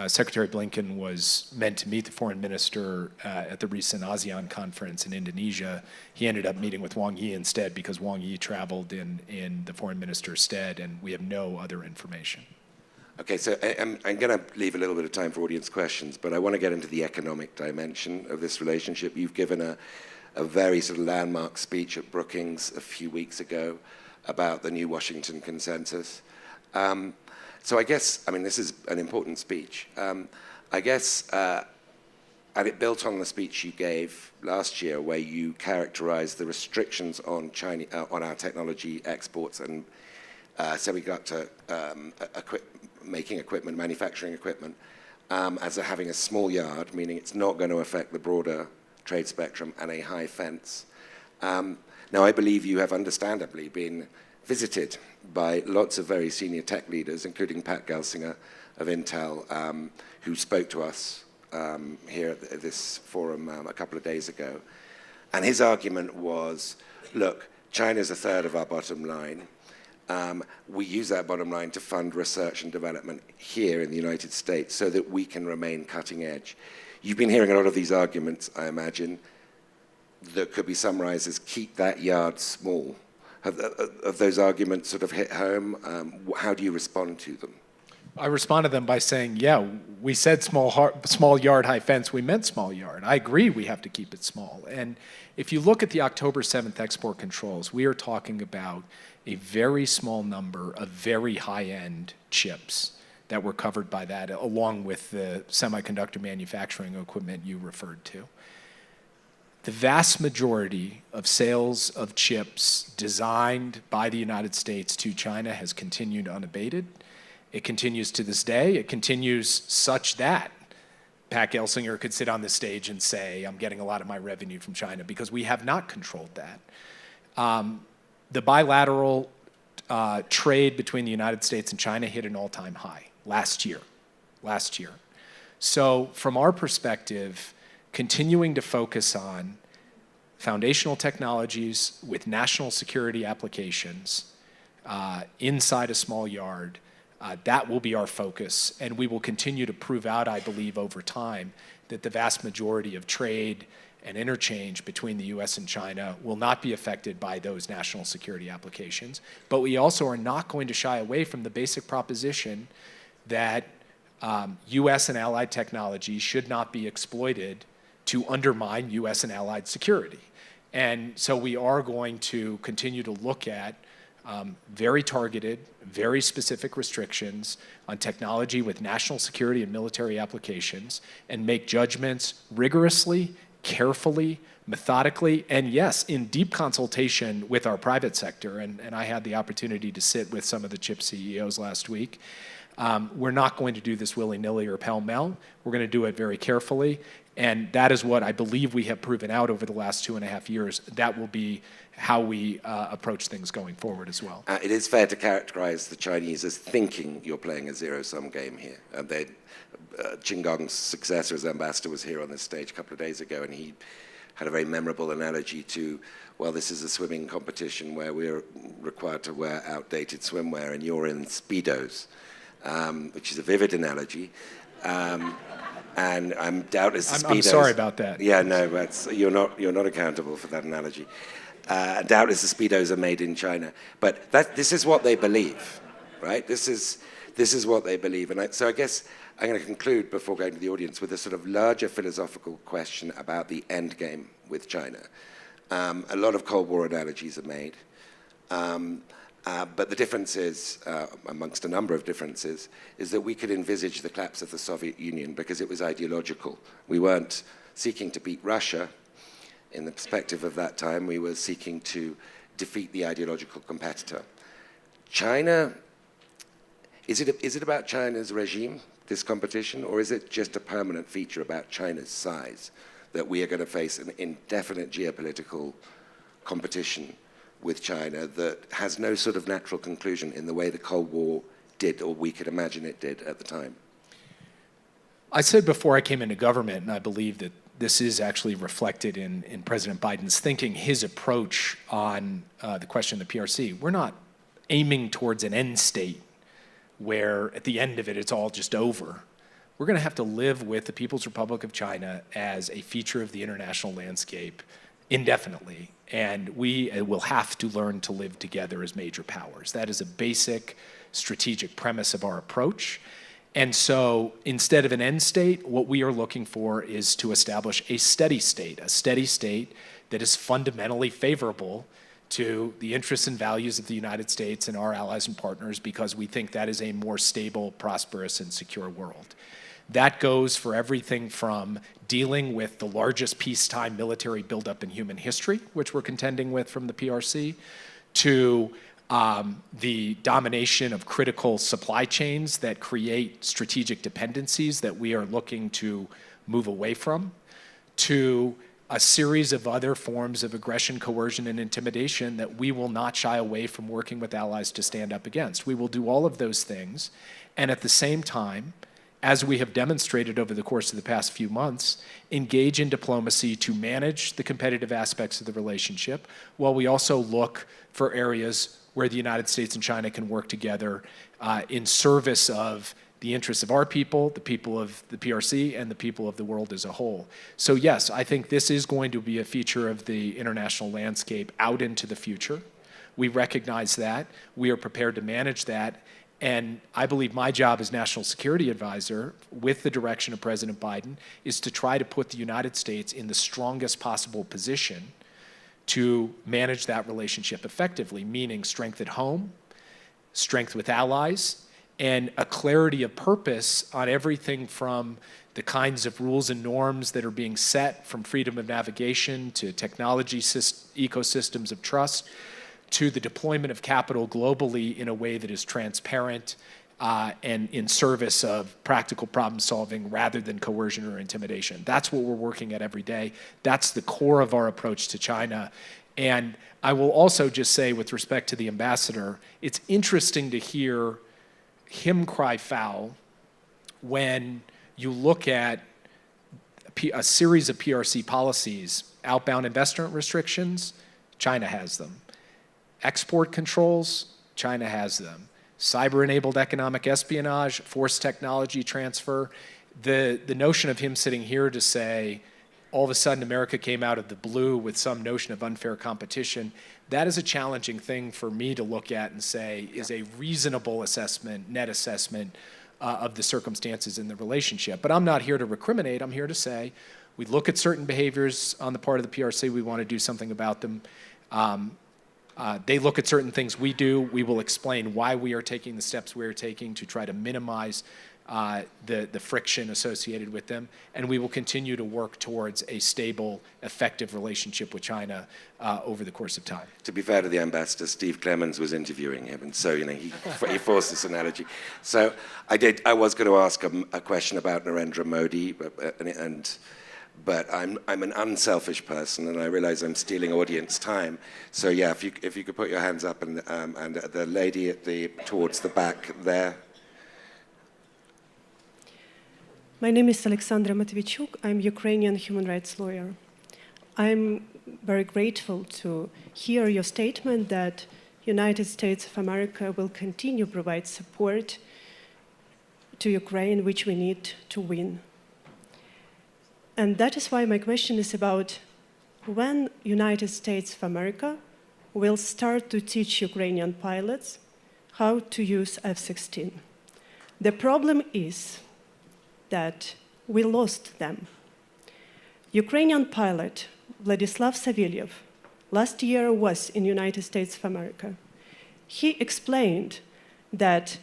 Secretary Blinken was meant to meet the foreign minister at the recent ASEAN conference in Indonesia. He ended up meeting with Wang Yi instead because Wang Yi traveled in the foreign minister's stead, and we have no other information. Okay, so I'm going to leave a little bit of time for audience questions, but I want to get into the economic dimension of this relationship. You've given a very sort of landmark speech at Brookings a few weeks ago about the new Washington consensus. So I guess, I mean, this is an important speech. I guess, and it built on the speech you gave last year where you characterized the restrictions on China, on our technology exports and semiconductor making equipment, manufacturing equipment, as having a small yard, meaning it's not going to affect the broader trade spectrum, and a high fence. Now, I believe you have understandably been visited by lots of very senior tech leaders, including Pat Gelsinger of Intel, who spoke to us here at this forum a couple of days ago. And his argument was, look, China's a third of our bottom line. We use that bottom line to fund research and development here in the United States so that we can remain cutting edge. You've been hearing a lot of these arguments, I imagine, that could be summarized as keep that yard small. Have those arguments sort of hit home? How do you respond to them? I respond to them by saying, yeah, we said small yard, high fence. We meant small yard. I agree we have to keep it small. And if you look at the October 7th export controls, we are talking about a very small number of very high-end chips that were covered by that, along with the semiconductor manufacturing equipment you referred to. The vast majority of sales of chips designed by the United States to China has continued unabated. It continues to this day. It continues such that Pat Gelsinger could sit on this stage and say, I'm getting a lot of my revenue from China, because we have not controlled that. The bilateral trade between the United States and China hit an all-time high last year. So from our perspective, continuing to focus on foundational technologies with national security applications inside a small yard, that will be our focus. And we will continue to prove out, I believe, over time, that the vast majority of trade and interchange between the US and China will not be affected by those national security applications. But we also are not going to shy away from the basic proposition that US and allied technology should not be exploited to undermine US and allied security. And so we are going to continue to look at very targeted, very specific restrictions on technology with national security and military applications, and make judgments rigorously, carefully, methodically, and yes, in deep consultation with our private sector. And I had the opportunity to sit with some of the chip CEOs last week. We're not going to do this willy-nilly or pell-mell. We're going to do it very carefully. And that is what I believe we have proven out over the last 2.5 years. That will be how we approach things going forward as well. It is fair to characterize the Chinese as thinking you're playing a zero-sum game here. Qin Gong's successor as ambassador was here on this stage a couple of days ago, and he had a very memorable analogy to, well, this is a swimming competition where we're required to wear outdated swimwear, and you're in Speedos, which is a vivid analogy. And I'm doubtless the Speedos. I'm sorry about that. Yeah, no, but you're not accountable for that analogy. Doubtless the Speedos are made in China, but this is what they believe, right? This is what they believe, and so I guess I'm going to conclude before going to the audience with a sort of larger philosophical question about the end game with China. A lot of Cold War analogies are made, but the difference is, amongst a number of differences, is that we could envisage the collapse of the Soviet Union because it was ideological. We weren't seeking to beat Russia. In the perspective of that time, we were seeking to defeat the ideological competitor. China, is it about China's regime, this competition, or is it just a permanent feature about China's size, that we are going to face an indefinite geopolitical competition with China that has no sort of natural conclusion in the way the Cold War did, or we could imagine it did at the time? I said before I came into government, and I believe that this is actually reflected in President Biden's thinking, his approach on the question of the PRC. We're not aiming towards an end state where at the end of it, it's all just over. We're going to have to live with the People's Republic of China as a feature of the international landscape indefinitely. And we will have to learn to live together as major powers. That is a basic strategic premise of our approach. And so instead of an end state, what we are looking for is to establish a steady state that is fundamentally favorable to the interests and values of the United States and our allies and partners, because we think that is a more stable, prosperous, and secure world. That goes for everything from dealing with the largest peacetime military buildup in human history, which we're contending with from the PRC, to the domination of critical supply chains that create strategic dependencies that we are looking to move away from, to a series of other forms of aggression, coercion, and intimidation that we will not shy away from working with allies to stand up against. We will do all of those things, and at the same time, as we have demonstrated over the course of the past few months, engage in diplomacy to manage the competitive aspects of the relationship, while we also look for areas where the United States and China can work together in service of the interests of our people, the people of the PRC, and the people of the world as a whole. So yes, I think this is going to be a feature of the international landscape out into the future. We recognize that. We are prepared to manage that. And I believe my job as National Security Advisor, with the direction of President Biden, is to try to put the United States in the strongest possible position to manage that relationship effectively, meaning strength at home, strength with allies, and a clarity of purpose on everything from the kinds of rules and norms that are being set, from freedom of navigation to technology ecosystems of trust, to the deployment of capital globally in a way that is transparent and in service of practical problem solving rather than coercion or intimidation. That's what we're working at every day. That's the core of our approach to China. And I will also just say, with respect to the ambassador, it's interesting to hear him cry foul when you look at a series of PRC policies. Outbound investment restrictions, China has them. Export controls, China has them. Cyber-enabled economic espionage, forced technology transfer. The notion of him sitting here to say, all of a sudden America came out of the blue with some notion of unfair competition, that is a challenging thing for me to look at and say is a reasonable assessment, net assessment of the circumstances in the relationship. But I'm not here to recriminate. I'm here to say we look at certain behaviors on the part of the PRC. We want to do something about them. They look at certain things we do. We will explain why we are taking the steps we are taking to try to minimize the friction associated with them, and we will continue to work towards a stable, effective relationship with China over the course of time. To be fair to the ambassador, Steve Clemons was interviewing him, and so he forced this analogy. So I was going to ask a question about Narendra Modi, but I'm an unselfish person, and I realize I'm stealing audience time. So yeah, if you could put your hands up, and the lady towards the back there. My name is Alexandra Matvichuk. I'm Ukrainian human rights lawyer. I'm very grateful to hear your statement that United States of America will continue to provide support to Ukraine, which we need to win. And that is why my question is about when United States of America will start to teach Ukrainian pilots how to use F-16. The problem is that we lost them. Ukrainian pilot Vladislav Savelyev last year was in United States of America. He explained that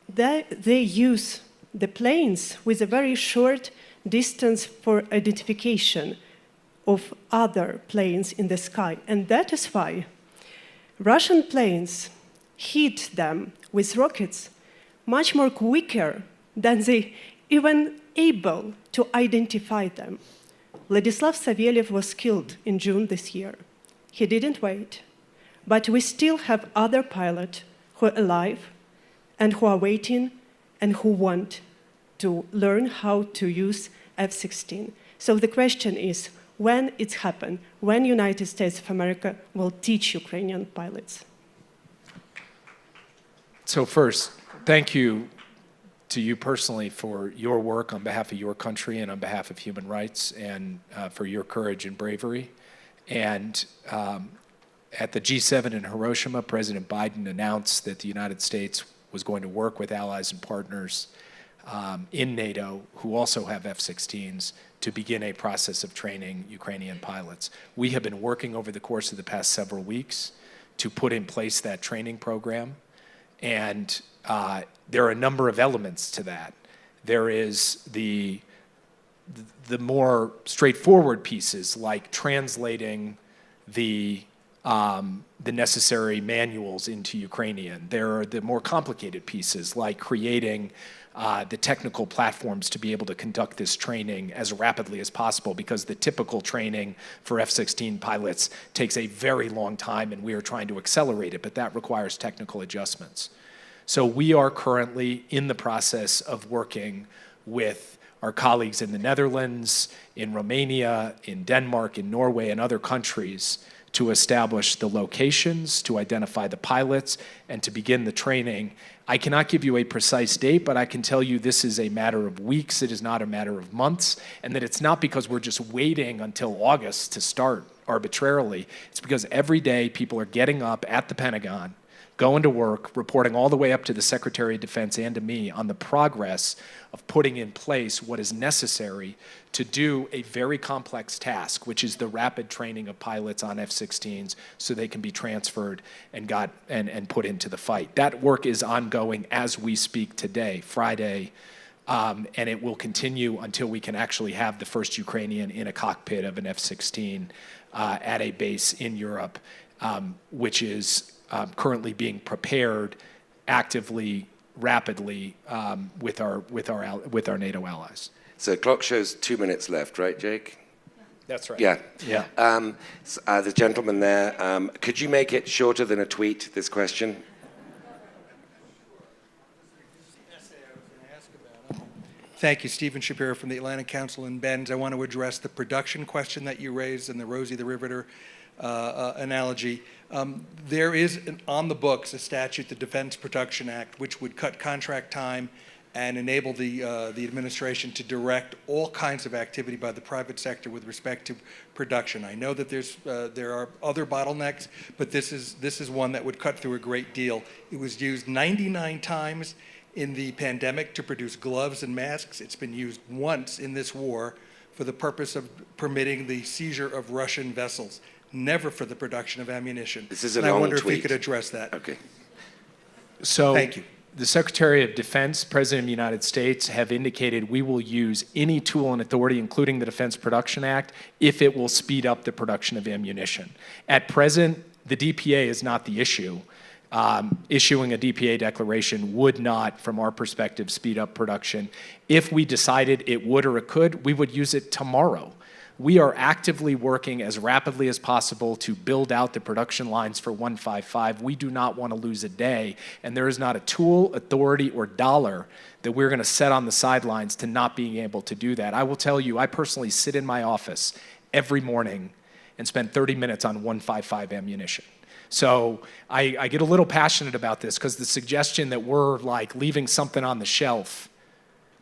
they use the planes with a very short distance for identification of other planes in the sky. And that is why Russian planes hit them with rockets much more quicker than they even able to identify them. Vladislav Savelyev was killed in June this year. He didn't wait, but we still have other pilots who are alive and who are waiting and who want to learn how to use F-16. So the question is, when it's happened, when United States of America will teach Ukrainian pilots? So first, thank you to you personally for your work on behalf of your country and on behalf of human rights, and for your courage and bravery. And at the G7 in Hiroshima, President Biden announced that the United States was going to work with allies and partners in NATO who also have F-16s to begin a process of training Ukrainian pilots. We have been working over the course of the past several weeks to put in place that training program, and there are a number of elements to that. There is the more straightforward pieces, like translating the the necessary manuals into Ukrainian. There are the more complicated pieces, like creating the technical platforms to be able to conduct this training as rapidly as possible, because the typical training for F-16 pilots takes a very long time, and we are trying to accelerate it, but that requires technical adjustments. So we are currently in the process of working with our colleagues in the Netherlands, in Romania, in Denmark, in Norway, and other countries to establish the locations, to identify the pilots, and to begin the training. I cannot give you a precise date, but I can tell you this is a matter of weeks, it is not a matter of months, and that it's not because we're just waiting until August to start arbitrarily. It's because every day people are getting up at the Pentagon, going to work, reporting all the way up to the Secretary of Defense and to me on the progress of putting in place what is necessary to do a very complex task, which is the rapid training of pilots on F-16s so they can be transferred and put into the fight. That work is ongoing as we speak today, Friday, and it will continue until we can actually have the first Ukrainian in a cockpit of an F-16 at a base in Europe, which is currently being prepared actively, rapidly with our NATO allies. So clock shows 2 minutes left, right, Jake? That's right. Yeah. Yeah. The gentleman there, could you make it shorter than a tweet, this question? Thank you. Stephen Shapiro from the Atlantic Council in Bend. I want to address the production question that you raised and the Rosie the Riveter analogy. There is, on the books, a statute, the Defense Production Act, which would cut contract time and enable the administration to direct all kinds of activity by the private sector with respect to production. I know that there are other bottlenecks, but this is one that would cut through a great deal. It was used 99 times in the pandemic to produce gloves and masks. It's been used once in this war for the purpose of permitting the seizure of Russian vessels, never for the production of ammunition. This is a and I long wonder tweet. if you could address that. Okay. So Thank you. The Secretary of Defense, President of the United States, have indicated we will use any tool and authority, including the Defense Production Act, if it will speed up the production of ammunition. At present, the DPA is not the issue. Issuing a DPA declaration would not, from our perspective, speed up production. If we decided it would or it could, we would use it tomorrow. We are actively working as rapidly as possible to build out the production lines for 155. We do not want to lose a day, and there is not a tool, authority, or dollar that we're going to set on the sidelines to not being able to do that. I will tell you, I personally sit in my office every morning and spend 30 minutes on 155 ammunition. So I get a little passionate about this because the suggestion that we're like leaving something on the shelf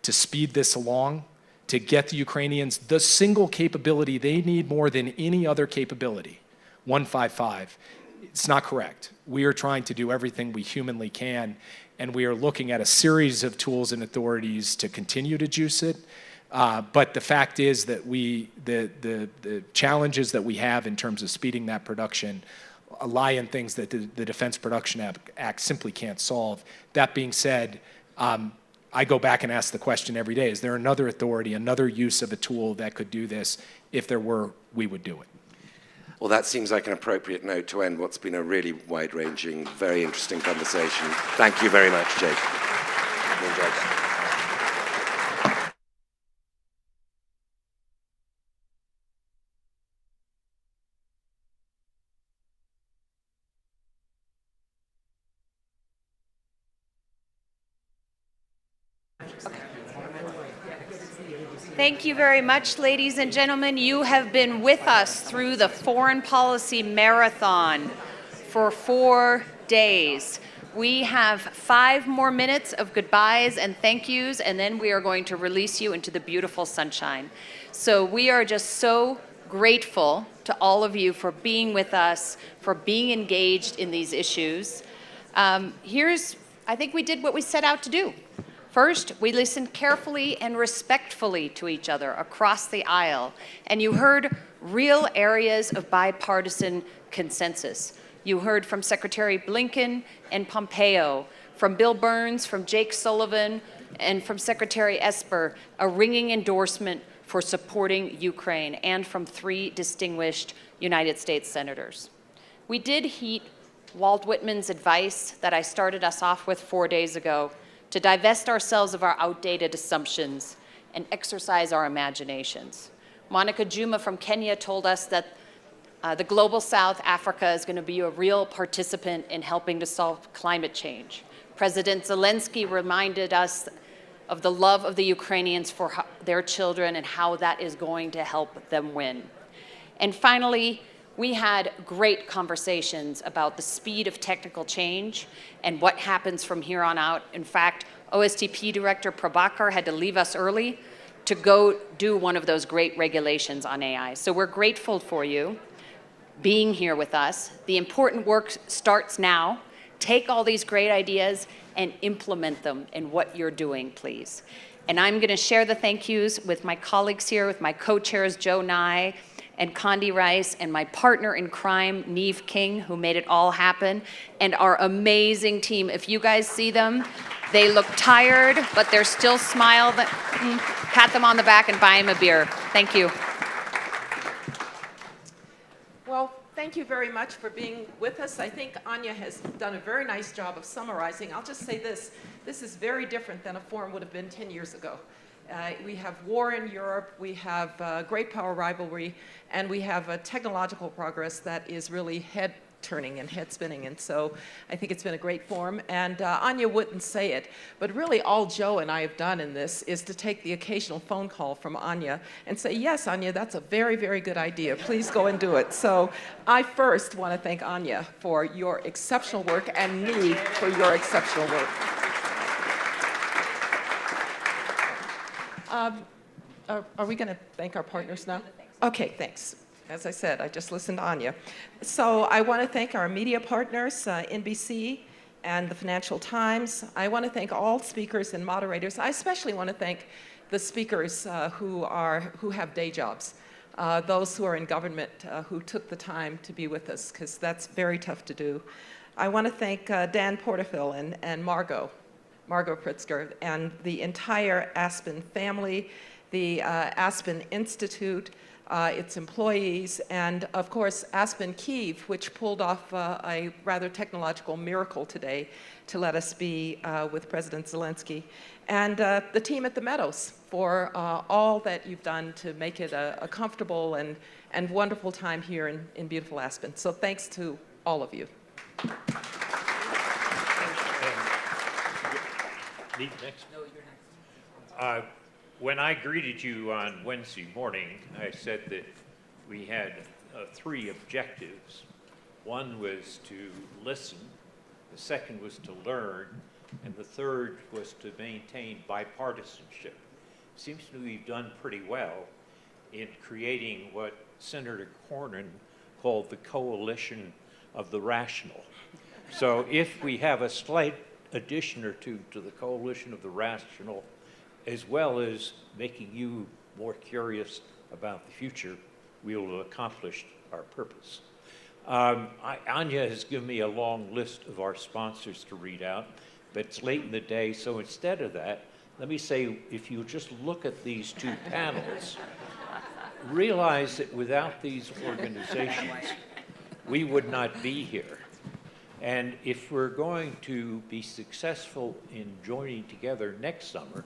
to speed this along, to get the Ukrainians the single capability they need more than any other capability, 155, it's not correct. We are trying to do everything we humanly can, and we are looking at a series of tools and authorities to continue to juice it. But the fact is that the challenges that we have in terms of speeding that production lie in things that the Defense Production Act simply can't solve. That being said, I go back and ask the question every day, is there another authority, another use of a tool that could do this? If there were, we would do it. Well, that seems like an appropriate note to end what's been a really wide-ranging, very interesting conversation. Thank you very much, Jake. Enjoyed that. Thank you very much, ladies and gentlemen. You have been with us through the foreign policy marathon for 4 days. We have 5 more minutes of goodbyes and thank yous, and then we are going to release you into the beautiful sunshine. So we are just so grateful to all of you for being with us, for being engaged in these issues. I think we did what we set out to do. First, we listened carefully and respectfully to each other across the aisle, and you heard real areas of bipartisan consensus. You heard from Secretary Blinken and Pompeo, from Bill Burns, from Jake Sullivan, and from Secretary Esper, a ringing endorsement for supporting Ukraine, and from 3 distinguished United States senators. We did heed Walt Whitman's advice that I started us off with 4 days ago to divest ourselves of our outdated assumptions and exercise our imaginations. Monica Juma from Kenya told us that the global South Africa is going to be a real participant in helping to solve climate change. President Zelenskyy reminded us of the love of the Ukrainians for their children and how that is going to help them win. And finally, we had great conversations about the speed of technical change and what happens from here on out. In fact, OSTP Director Prabhakar had to leave us early to go do one of those great regulations on AI. So we're grateful for you being here with us. The important work starts now. Take all these great ideas and implement them in what you're doing, please. And I'm going to share the thank yous with my colleagues here, with my co-chairs, Joe Nye and Condi Rice, and my partner in crime, Neve King, who made it all happen, and our amazing team. If you guys see them, they look tired, but they're still smile. Pat them on the back and buy them a beer. Thank you. Well, thank you very much for being with us. I think Anya has done a very nice job of summarizing. I'll just say this is very different than a forum would have been 10 years ago. We have war in Europe, we have great power rivalry, and we have a technological progress that is really head-turning and head-spinning. And so I think it's been a great forum. And Anya wouldn't say it, but really all Joe and I have done in this is to take the occasional phone call from Anya and say, yes, Anya, that's a very, very good idea. Please go and do it. So I first want to thank Anya for your exceptional work and Neve for your exceptional work. Are we going to thank our partners now? Okay, thanks. As I said, I just listened to Anya. So I want to thank our media partners, NBC and the Financial Times. I want to thank all speakers and moderators. I especially want to thank the speakers who have day jobs, those who are in government who took the time to be with us, because that's very tough to do. I want to thank Dan Porterfield and Margot Pritzker, and the entire Aspen family, the Aspen Institute, its employees, and of course Aspen Kyiv, which pulled off a rather technological miracle today to let us be with President Zelenskyy, and the team at the Meadows for all that you've done to make it a comfortable and wonderful time here in beautiful Aspen. So thanks to all of you. Next. No, you're next. When I greeted you on Wednesday morning, I said that we had 3 objectives. One was to listen, the second was to learn, and the third was to maintain bipartisanship. Seems to me we've done pretty well in creating what Senator Cornyn called the coalition of the rational. So if we have a slight addition or two to the coalition of the rational, as well as making you more curious about the future, we will have accomplished our purpose. Anya has given me a long list of our sponsors to read out, but it's late in the day, so instead of that, let me say, if you just look at these 2 panels, realize that without these organizations, we would not be here. And if we're going to be successful in joining together next summer,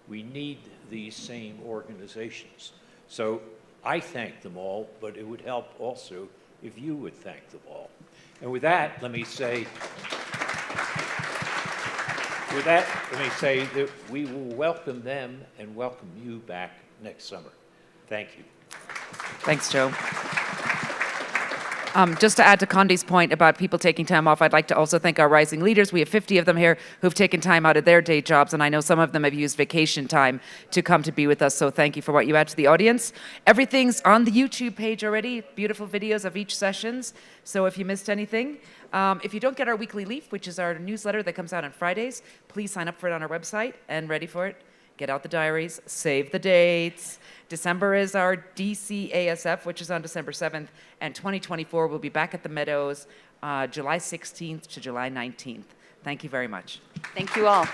we need these same organizations. So I thank them all, but it would help also if you would thank them all. And with that, let me say that we will welcome them and welcome you back next summer. Thank you. Thanks, Joe. Just to add to Condi's point about people taking time off, I'd like to also thank our rising leaders. We have 50 of them here who've taken time out of their day jobs, and I know some of them have used vacation time to come to be with us, so thank you for what you add to the audience. Everything's on the YouTube page already, beautiful videos of each sessions, so if you missed anything, if you don't get our weekly leaf, which is our newsletter that comes out on Fridays, please sign up for it on our website, and ready for it, get out the diaries, save the dates. December is our DC ASF, which is on December 7th, and 2024 will be back at the Meadows July 16th to July 19th. Thank you very much. Thank you all.